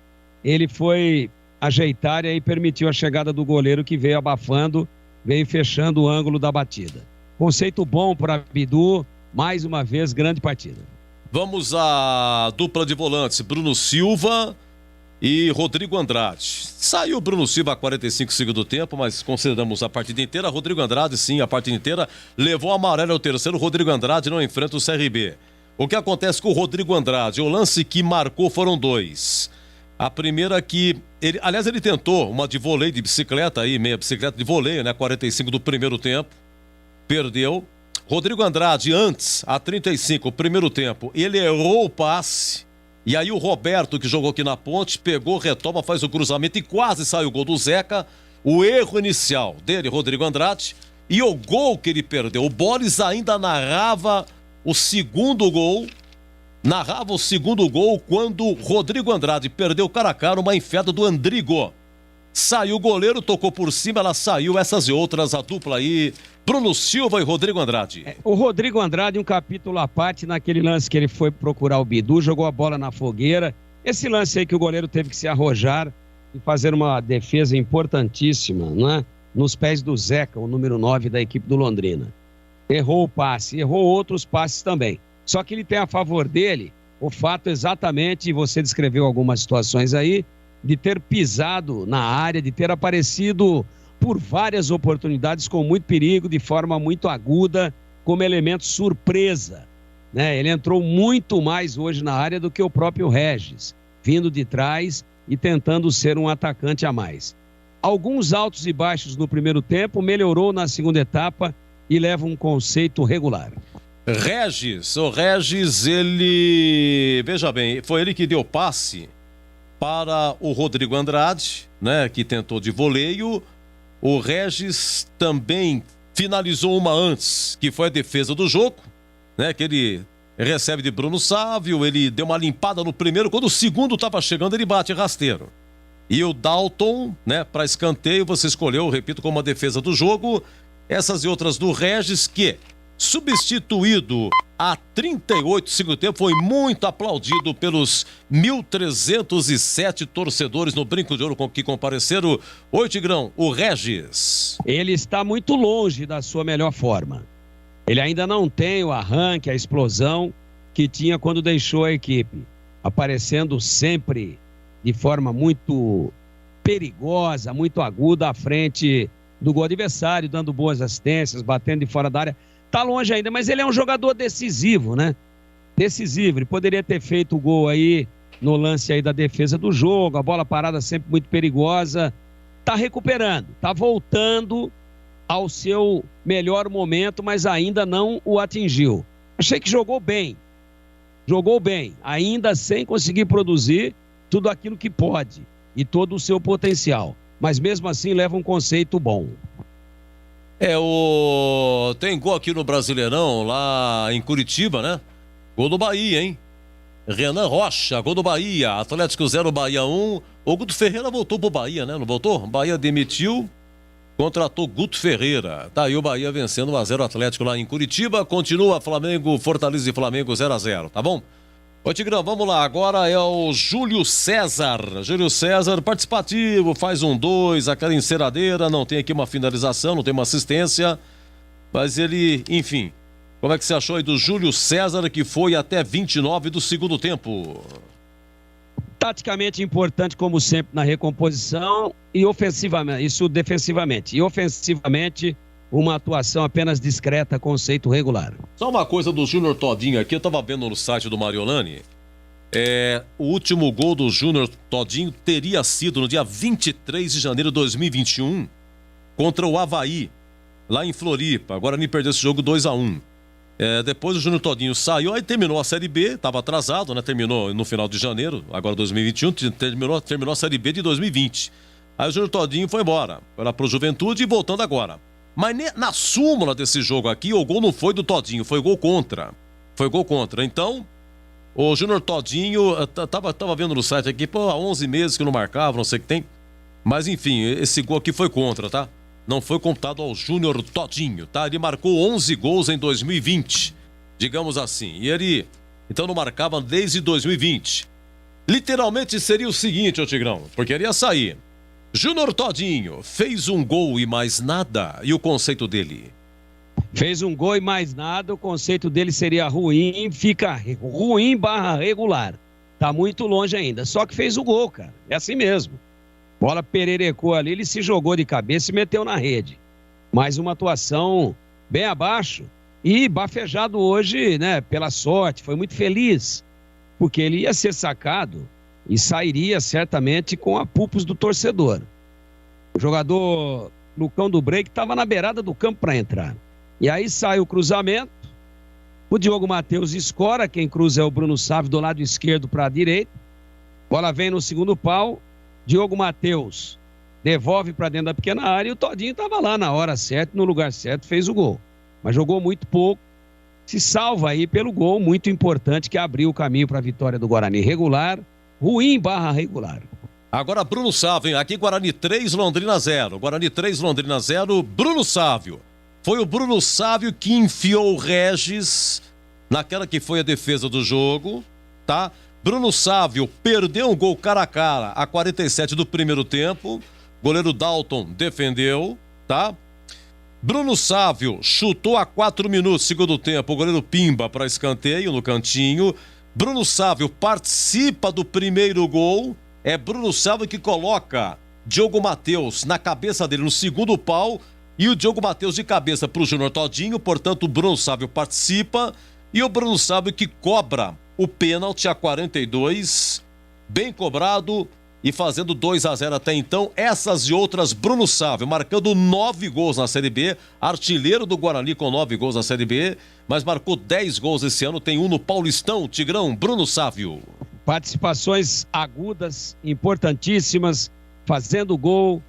Speaker 12: Ele foi ajeitar e aí permitiu a chegada do goleiro que veio abafando, veio fechando o ângulo da batida. Conceito bom para Bidu, mais uma vez, grande partida.
Speaker 5: Vamos à dupla de volantes, Bruno Silva e Rodrigo Andrade. Saiu Bruno Silva a 45 segundo tempo, mas consideramos a partida inteira. Rodrigo Andrade, sim, a partida inteira. Levou amarelo ao terceiro, Rodrigo Andrade não enfrenta o CRB. O que acontece com o Rodrigo Andrade? O lance que marcou foram 2. A primeira que... ele tentou uma de voleio de bicicleta aí, meia bicicleta de voleio, né? 45 do primeiro tempo. Perdeu. Rodrigo Andrade, antes, a 35, primeiro tempo, ele errou o passe, e aí o Roberto, que jogou aqui na ponte, pegou, retoma, faz o cruzamento e quase sai o gol do Zeca. O erro inicial dele, Rodrigo Andrade, e o gol que ele perdeu. O Boris ainda narrava o segundo gol, quando Rodrigo Andrade perdeu cara a cara, uma enfiada do Andrigo. Saiu o goleiro, tocou por cima, ela saiu, essas e outras, a dupla aí, Bruno Silva e Rodrigo Andrade.
Speaker 12: O Rodrigo Andrade, um capítulo à parte naquele lance que ele foi procurar o Bidu, jogou a bola na fogueira. Esse lance aí que o goleiro teve que se arrojar e fazer uma defesa importantíssima, né? Nos pés do Zeca, o número 9 da equipe do Londrina. Errou o passe, errou outros passes também. Só que ele tem a favor dele o fato exatamente, você descreveu algumas situações aí, de ter pisado na área, de ter aparecido por várias oportunidades com muito perigo, de forma muito aguda, como elemento surpresa, né? Ele entrou muito mais hoje na área do que o próprio Regis, vindo de trás e tentando ser um atacante a mais. Alguns altos e baixos no primeiro tempo, melhorou na segunda etapa e leva um conceito regular.
Speaker 5: O Regis, ele... Veja bem, foi ele que deu passe para o Rodrigo Andrade, né, que tentou de voleio. O Regis também finalizou uma antes, que foi a defesa do jogo, né, que ele recebe de Bruno Sávio, ele deu uma limpada no primeiro, quando o segundo estava chegando, ele bate rasteiro. E o Dalton, né, para escanteio, você escolheu, repito, como a defesa do jogo. Essas e outras do Regis, que, substituído a 38 segundo tempo, foi muito aplaudido pelos 1.307 torcedores no Brinco de Ouro que compareceram. Oi, Tigrão, o Regis.
Speaker 12: Ele está muito longe da sua melhor forma. Ele ainda não tem o arranque, a explosão que tinha quando deixou a equipe, aparecendo sempre de forma muito perigosa, muito aguda à frente do gol adversário, dando boas assistências, batendo de fora da área. Tá longe ainda, mas ele é um jogador decisivo, né? Decisivo, ele poderia ter feito o gol aí no lance aí da defesa do jogo, a bola parada sempre muito perigosa. Tá recuperando, tá voltando ao seu melhor momento, mas ainda não o atingiu. Achei que jogou bem, ainda sem conseguir produzir tudo aquilo que pode e todo o seu potencial, mas mesmo assim leva um conceito bom.
Speaker 5: Tem gol aqui no Brasileirão, lá em Curitiba, né? Gol do Bahia, hein? Renan Rocha, gol do Bahia. Atlético 0, Bahia 1. O Guto Ferreira voltou pro Bahia, né? Não voltou? Bahia demitiu, contratou Guto Ferreira. Tá aí o Bahia vencendo 1-0 Atlético lá em Curitiba. Continua Flamengo, Fortaleza e Flamengo 0-0, tá bom? Ô Tigrão, vamos lá, agora é o Júlio César. Júlio César, participativo, faz 1-2, aquela enceradeira, não tem aqui uma finalização, não tem uma assistência, mas ele, enfim, Como é que você achou aí do Júlio César, que foi até 29 do segundo tempo?
Speaker 12: Taticamente importante, como sempre, na recomposição e ofensivamente, isso defensivamente. E ofensivamente, uma atuação apenas discreta, conceito regular.
Speaker 5: Só uma coisa do Júnior Todinho aqui, eu tava vendo no site do Mariolani. O último gol do Júnior Todinho teria sido no dia 23 de janeiro de 2021 contra o Avaí, lá em Floripa. Agora nem perdeu esse jogo 2-1. Depois o Júnior Todinho saiu, aí terminou a Série B, estava atrasado, né? Terminou no final de janeiro, agora 2021, terminou a Série B de 2020. Aí o Júnior Todinho foi embora, foi lá pro Juventude e voltando agora. Mas na súmula desse jogo aqui, o gol não foi do Todinho, foi gol contra. Foi gol contra. Então, o Júnior Todinho, tava vendo no site aqui, há 11 meses que não marcava, não sei o que tem. Mas enfim, esse gol aqui foi contra, tá? Não foi computado ao Júnior Todinho, tá? Ele marcou 11 gols em 2020, digamos assim. E ele, então, não marcava desde 2020. Literalmente seria o seguinte, ô Tigrão, porque ele ia sair. Júnior Todinho fez um gol e mais nada. E o conceito dele?
Speaker 12: Fez um gol e mais nada, o conceito dele seria ruim, fica ruim / regular. Tá muito longe ainda, só que fez o gol, cara. É assim mesmo. Bola pererecou ali, ele se jogou de cabeça e meteu na rede. Mais uma atuação bem abaixo e bafejado hoje, né, pela sorte, foi muito feliz, porque ele ia ser sacado e sairia certamente com a pulpos do torcedor. O jogador Lucão do Break estava na beirada do campo para entrar. E aí sai o cruzamento, o Diogo Matheus escora, quem cruza é o Bruno Sávio do lado esquerdo para a direita. Bola vem no segundo pau, Diogo Matheus devolve para dentro da pequena área e o Todinho estava lá na hora certa, no lugar certo, fez o gol. Mas jogou muito pouco, se salva aí pelo gol muito importante que abriu o caminho para a vitória do Guarani. Regular, ruim / regular.
Speaker 5: Agora Bruno Sávio, hein? Aqui Guarani 3, Londrina 0. Guarani 3, Londrina 0, Bruno Sávio. Foi o Bruno Sávio que enfiou o Regis naquela que foi a defesa do jogo, tá? Bruno Sávio perdeu um gol cara a cara a 47 do primeiro tempo. Goleiro Dalton defendeu, tá? Bruno Sávio chutou a 4 minutos, segundo tempo, o goleiro Pimba para escanteio no cantinho. Bruno Sávio participa do primeiro gol. É Bruno Sávio que coloca Diogo Matheus na cabeça dele no segundo pau. E o Diogo Matheus de cabeça para o Júnior Todinho. Portanto, o Bruno Sávio participa. E o Bruno Sávio que cobra o pênalti a 42. Bem cobrado. E fazendo 2-0 até então, essas e outras, Bruno Sávio marcando 9 gols na Série B, artilheiro do Guarani com 9 gols na Série B, mas marcou 10 gols esse ano, tem um no Paulistão, Tigrão, Bruno Sávio.
Speaker 12: Participações agudas, importantíssimas, fazendo gol,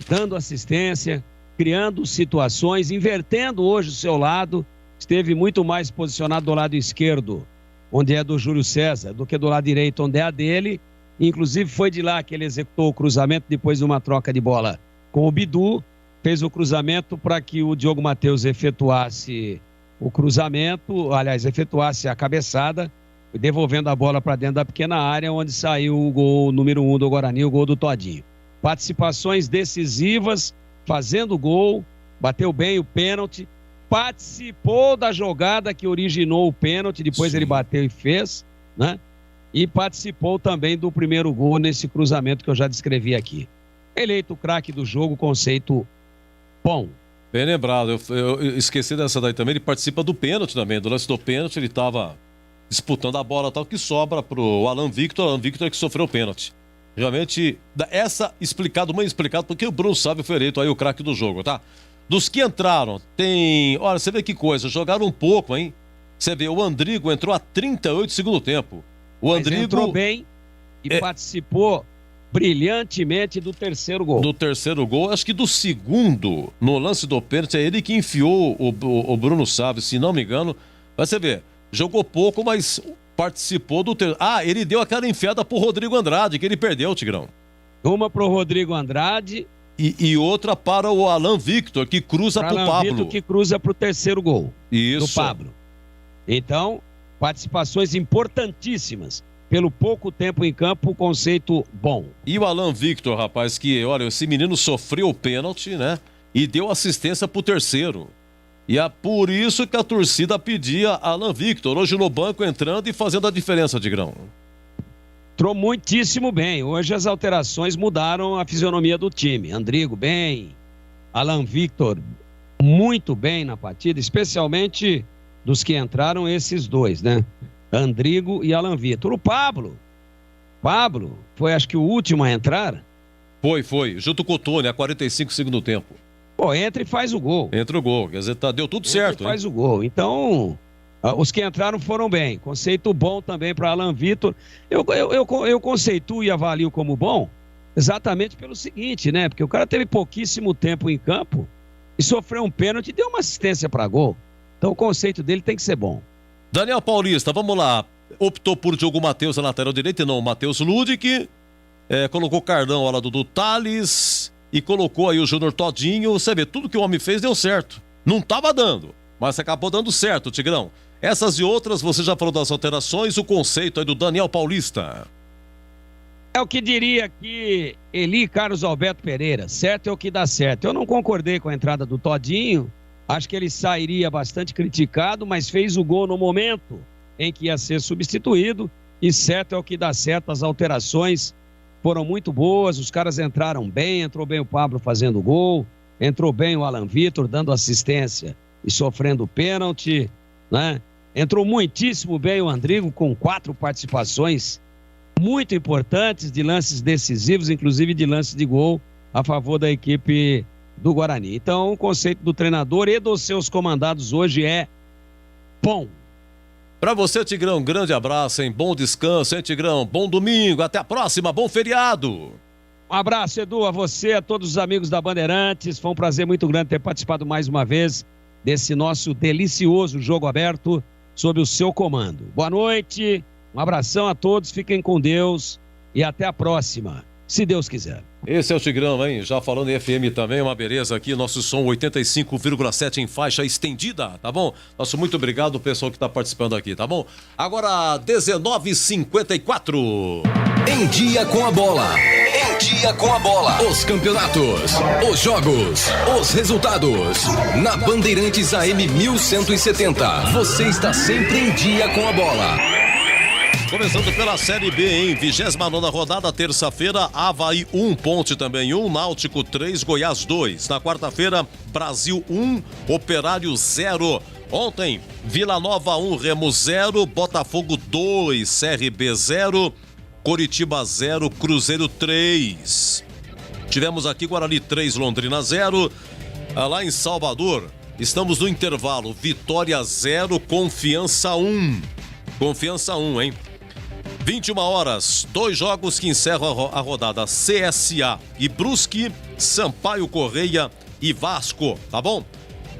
Speaker 12: dando assistência, criando situações, invertendo hoje o seu lado, esteve muito mais posicionado do lado esquerdo, onde é do Júlio César, do que do lado direito, onde é a dele. Inclusive foi de lá que ele executou o cruzamento depois de uma troca de bola com o Bidu, fez o cruzamento para que o Diogo Matheus efetuasse o cruzamento, aliás, efetuasse a cabeçada, devolvendo a bola para dentro da pequena área, onde saiu o gol número 1 do Guarani, o gol do Todinho. Participações decisivas, fazendo gol, bateu bem o pênalti, participou da jogada que originou o pênalti, depois ele bateu e fez, né? E participou também do primeiro gol nesse cruzamento que eu já descrevi aqui. Eleito o craque do jogo, conceito bom.
Speaker 5: Bem lembrado, eu esqueci dessa daí também, ele participa do pênalti também, do lance do pênalti, ele estava disputando a bola tal, que sobra pro Alan Victor que sofreu o pênalti. Realmente, bem explicado porque o Bruno Sávio foi eleito aí o craque do jogo, tá? Dos que entraram, olha, você vê que coisa, jogaram um pouco, hein? Você vê, o Andrigo entrou a 38 do segundo tempo. O Andrigo
Speaker 12: entrou bem e participou brilhantemente do terceiro gol.
Speaker 5: Do terceiro gol, acho que do segundo, no lance do pênalti, é ele que enfiou o Bruno Sávio, se não me engano. Mas você vê, jogou pouco, mas participou do terceiro. Ele deu aquela enfiada pro Rodrigo Andrade, que ele perdeu, Tigrão.
Speaker 12: Uma pro Rodrigo Andrade.
Speaker 5: E outra para o Alan Victor, que cruza pro Pablo. Alan Victor
Speaker 12: que cruza pro terceiro gol.
Speaker 5: Isso.
Speaker 12: Do Pablo. Então, participações importantíssimas. Pelo pouco tempo em campo, conceito bom.
Speaker 5: E o Alan Victor, rapaz, que, olha, esse menino sofreu o pênalti, né? E deu assistência pro terceiro. E é por isso que a torcida pedia Alan Victor, hoje no banco, entrando e fazendo a diferença, Tigrão.
Speaker 12: Entrou muitíssimo bem. Hoje as alterações mudaram a fisionomia do time. Andrigo bem, Alan Victor muito bem na partida, especialmente dos que entraram esses dois, né? Andrigo e Alan Victor. O Pablo foi acho que o último a entrar.
Speaker 5: Foi, junto com o Tony, a 45 segundo tempo.
Speaker 12: Pô, entra e faz o gol.
Speaker 5: Entra o gol, quer dizer, deu tudo certo.
Speaker 12: Faz o gol. Então, os que entraram foram bem. Conceito bom também para Alan Victor. Eu conceituo e avalio como bom exatamente pelo seguinte, né? Porque o cara teve pouquíssimo tempo em campo e sofreu um pênalti e deu uma assistência para gol. Então o conceito dele tem que ser bom.
Speaker 5: Daniel Paulista, vamos lá. Optou por Diogo Matheus na lateral direita e não o Matheus Ludic. Colocou Cardão ao lado do Thales e colocou aí o Júnior Todinho. Você vê, tudo que o homem fez deu certo. Não estava dando, mas acabou dando certo, Tigrão. Essas e outras, você já falou das alterações, o conceito aí do Daniel Paulista.
Speaker 12: É o que diria aqui Eli Carlos Alberto Pereira, certo é o que dá certo. Eu não concordei com a entrada do Todinho, acho que ele sairia bastante criticado, mas fez o gol no momento em que ia ser substituído, e certo é o que dá certo, as alterações foram muito boas, os caras entraram bem, entrou bem o Pablo fazendo gol, entrou bem o Alan Victor dando assistência e sofrendo pênalti, né? Entrou muitíssimo bem o Andrigo com 4 participações muito importantes de lances decisivos, inclusive de lances de gol a favor da equipe do Guarani. Então o conceito do treinador e dos seus comandados hoje é bom.
Speaker 5: Pra você, Tigrão, grande abraço, hein? Bom descanso, hein, Tigrão? Bom domingo, até a próxima, bom feriado.
Speaker 12: Um abraço, Edu, a você, a todos os amigos da Bandeirantes. Foi um prazer muito grande ter participado mais uma vez desse nosso delicioso jogo aberto sob o seu comando. Boa noite, um abração a todos, fiquem com Deus e até a próxima, se Deus quiser.
Speaker 5: Esse é o Tigrão, hein? Já falando em FM também, uma beleza aqui, nosso som 85,7 em faixa estendida, tá bom? Nosso muito obrigado, pessoal que tá participando aqui, tá bom? Agora, 19h54.
Speaker 1: Em dia com a bola. Em dia com a bola. Os campeonatos, os jogos, os resultados. Na Bandeirantes AM 1170. Você está sempre em dia com a bola.
Speaker 5: Começando pela Série B, hein? 29ª rodada, terça-feira, Avaí 1, Ponte também 1, Náutico 3, Goiás 2. Na quarta-feira, Brasil 1, Operário 0. Ontem, Vila Nova 1, Remo 0, Botafogo 2, CRB 0, Coritiba 0, Cruzeiro 3. Tivemos aqui Guarani 3, Londrina 0. Lá em Salvador, estamos no intervalo, Vitória 0, Confiança 1. Confiança 1, hein? 21 horas, 2 jogos que encerram a rodada, CSA e Brusque, Sampaio Correia e Vasco, tá bom?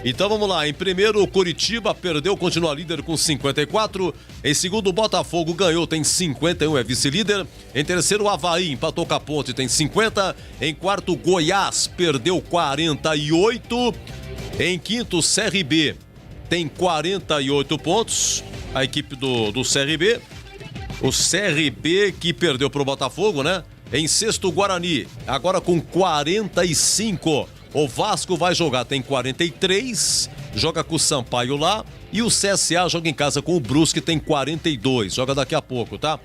Speaker 5: Então vamos lá, em primeiro o Coritiba perdeu, continua líder com 54, em segundo o Botafogo ganhou, tem 51, é vice-líder, em terceiro o Avaí empatou com a Ponte, tem 50, em quarto o Goiás perdeu 48, em quinto o CRB tem 48 pontos, a equipe do CRB, o CRB que perdeu para o Botafogo, né? Em sexto, o Guarani, agora com 45. O Vasco vai jogar, tem 43, joga com o Sampaio lá. E o CSA joga em casa com o Brusque, tem 42, joga daqui a pouco, tá?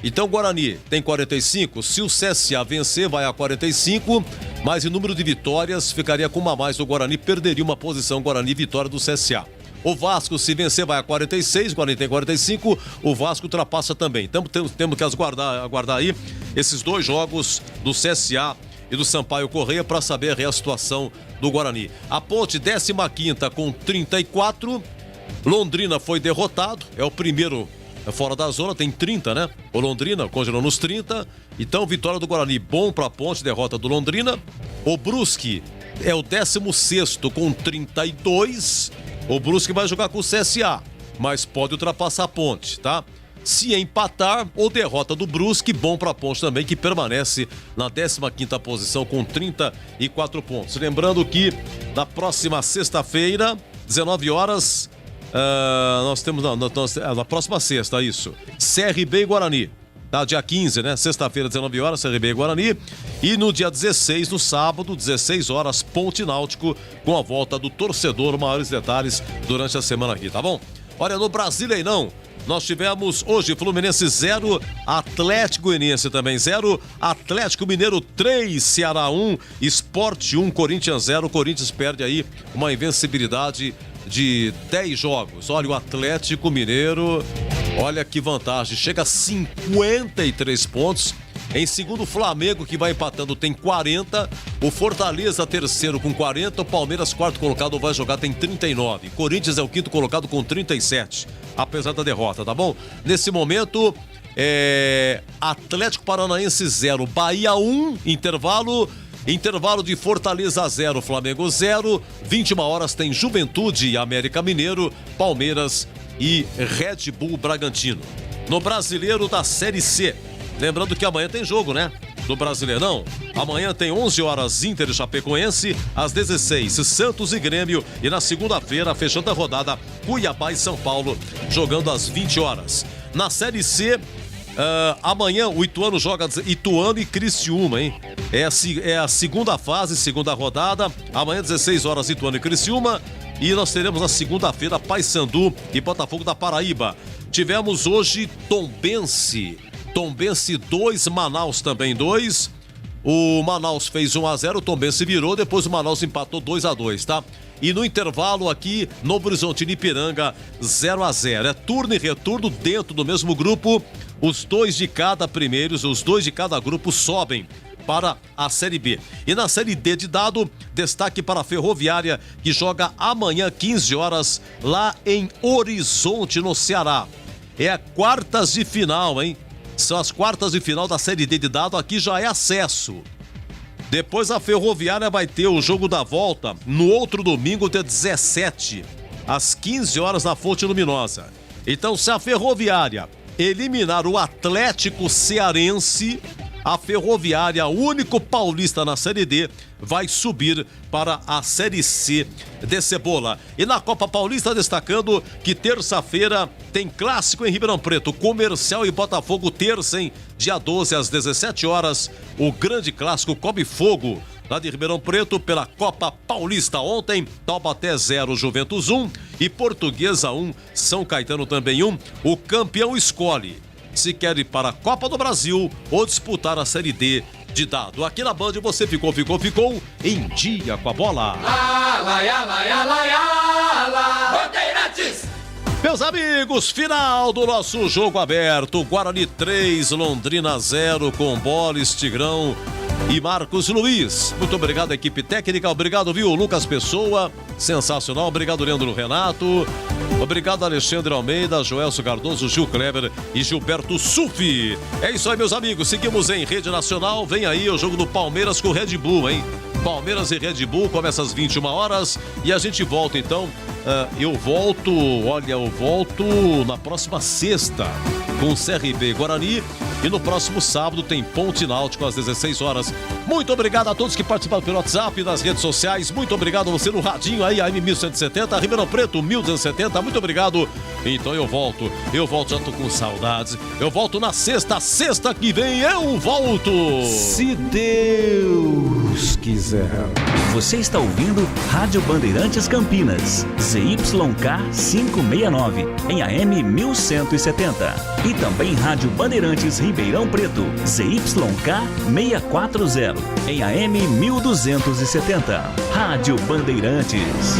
Speaker 5: Então o Guarani tem 45, se o CSA vencer vai a 45, mas em número de vitórias ficaria com uma a mais, o Guarani perderia uma posição, Guarani vitória do CSA. O Vasco, se vencer, vai a 46, o Guarani tem 45, o Vasco ultrapassa também. Então temos que aguardar aí esses 2 jogos do CSA e do Sampaio Correia para saber a real situação do Guarani. A Ponte, 15ª com 34, Londrina foi derrotado, é o primeiro fora da zona, tem 30, né? O Londrina congelou nos 30, então vitória do Guarani, bom para a Ponte, derrota do Londrina. O Brusque é o 16º com 32, o Brusque vai jogar com o CSA, mas pode ultrapassar a Ponte, tá? Se empatar ou derrota do Brusque, bom para a Ponte também, que permanece na 15ª posição com 34 pontos. Lembrando que na próxima sexta-feira, 19 horas, nós temos na próxima sexta, isso, CRB e Guarani. Tá, dia 15, né? Sexta-feira, 19 horas, CRB e Guarani. E no dia 16, no sábado, 16 horas, Ponte Náutico, com a volta do torcedor. Maiores detalhes durante a semana aqui, tá bom? Olha, no Brasileirão, nós tivemos hoje Fluminense 0, Atlético Goianiense também 0, Atlético Mineiro 3, Ceará 1, Sport 1, Corinthians 0. Corinthians perde aí uma invencibilidade de 10 jogos. Olha, o Atlético Mineiro, olha que vantagem, chega a 53 pontos. Em segundo, o Flamengo, que vai empatando, tem 40. O Fortaleza, terceiro, com 40. O Palmeiras, quarto colocado, vai jogar, tem 39. Corinthians é o quinto colocado com 37, apesar da derrota, tá bom? Nesse momento, Atlético Paranaense 0, Bahia 1, intervalo de Fortaleza 0, Flamengo 0. 21 horas tem Juventude e América Mineiro, Palmeiras e Red Bull Bragantino. No Brasileiro da Série C, lembrando que amanhã tem jogo, né? Do Brasileirão. Amanhã tem 11 horas Inter e Chapecoense, às 16 Santos e Grêmio, e na segunda-feira, fechando a rodada, Cuiabá e São Paulo, jogando às 20 horas. Na Série C, amanhã o Ituano joga Ituano e Criciúma, hein? É a segunda fase, segunda rodada. Amanhã, 16 horas, Ituano e Criciúma. E nós teremos na segunda-feira Paysandu e Botafogo da Paraíba. Tivemos hoje Tombense 2, Manaus também 2. O Manaus fez 1-0, o Tombense virou, depois o Manaus empatou 2-2, tá? E no intervalo aqui, Novo Horizontino e Ipiranga, 0-0. É turno e retorno dentro do mesmo grupo. Os dois de cada grupo sobem para a Série B. E na Série D de dado, destaque para a Ferroviária, que joga amanhã, 15 horas, lá em Horizonte, no Ceará. É a quartas de final, hein? São as quartas de final da Série D de dado, aqui já é acesso. Depois a Ferroviária vai ter o jogo da volta no outro domingo, dia 17, às 15 horas, na Fonte Luminosa. Então, se a Ferroviária eliminar o Atlético Cearense, a Ferroviária, único paulista na Série D, vai subir para a Série C de Cebola. E na Copa Paulista, destacando que terça-feira tem clássico em Ribeirão Preto, Comercial e Botafogo, terça, hein? Dia 12, às 17 horas, o grande clássico Come Fogo, lá de Ribeirão Preto, pela Copa Paulista. Ontem, Taubaté 0, Juventus 1 e Portuguesa 1, São Caetano também 1. O campeão escolhe se quer ir para a Copa do Brasil ou disputar a Série D de dado. Aqui na Band você ficou em dia com a bola.
Speaker 9: Bandeirantes!
Speaker 5: Meus amigos, final do nosso jogo aberto. Guarani 3, Londrina 0, com Boles, Tigrão e Marcos Luiz. Muito obrigado, equipe técnica. Obrigado, viu, Lucas Pessoa. Sensacional. Obrigado, Leandro Renato. Obrigado, Alexandre Almeida, Joelso Cardoso, Gil Kleber e Gilberto Sufi. É isso aí, meus amigos. Seguimos em rede nacional. Vem aí o jogo do Palmeiras com o Red Bull, hein? Palmeiras e Red Bull começa às 21 horas e a gente volta então. Eu volto na próxima sexta com o CRB Guarani e no próximo sábado tem Ponte Náutico às 16 horas. Muito obrigado a todos que participaram pelo WhatsApp e nas redes sociais. Muito obrigado a você no radinho aí, AM 1170, Ribeirão Preto 1270. Muito obrigado. Então eu volto, já tô com saudades. Eu volto na sexta que vem eu volto.
Speaker 21: Se Deus quiser.
Speaker 2: Você está ouvindo Rádio Bandeirantes Campinas, ZYK 569, em AM 1170. E também Rádio Bandeirantes Ribeirão Preto, ZYK 640, em AM 1270. Rádio Bandeirantes.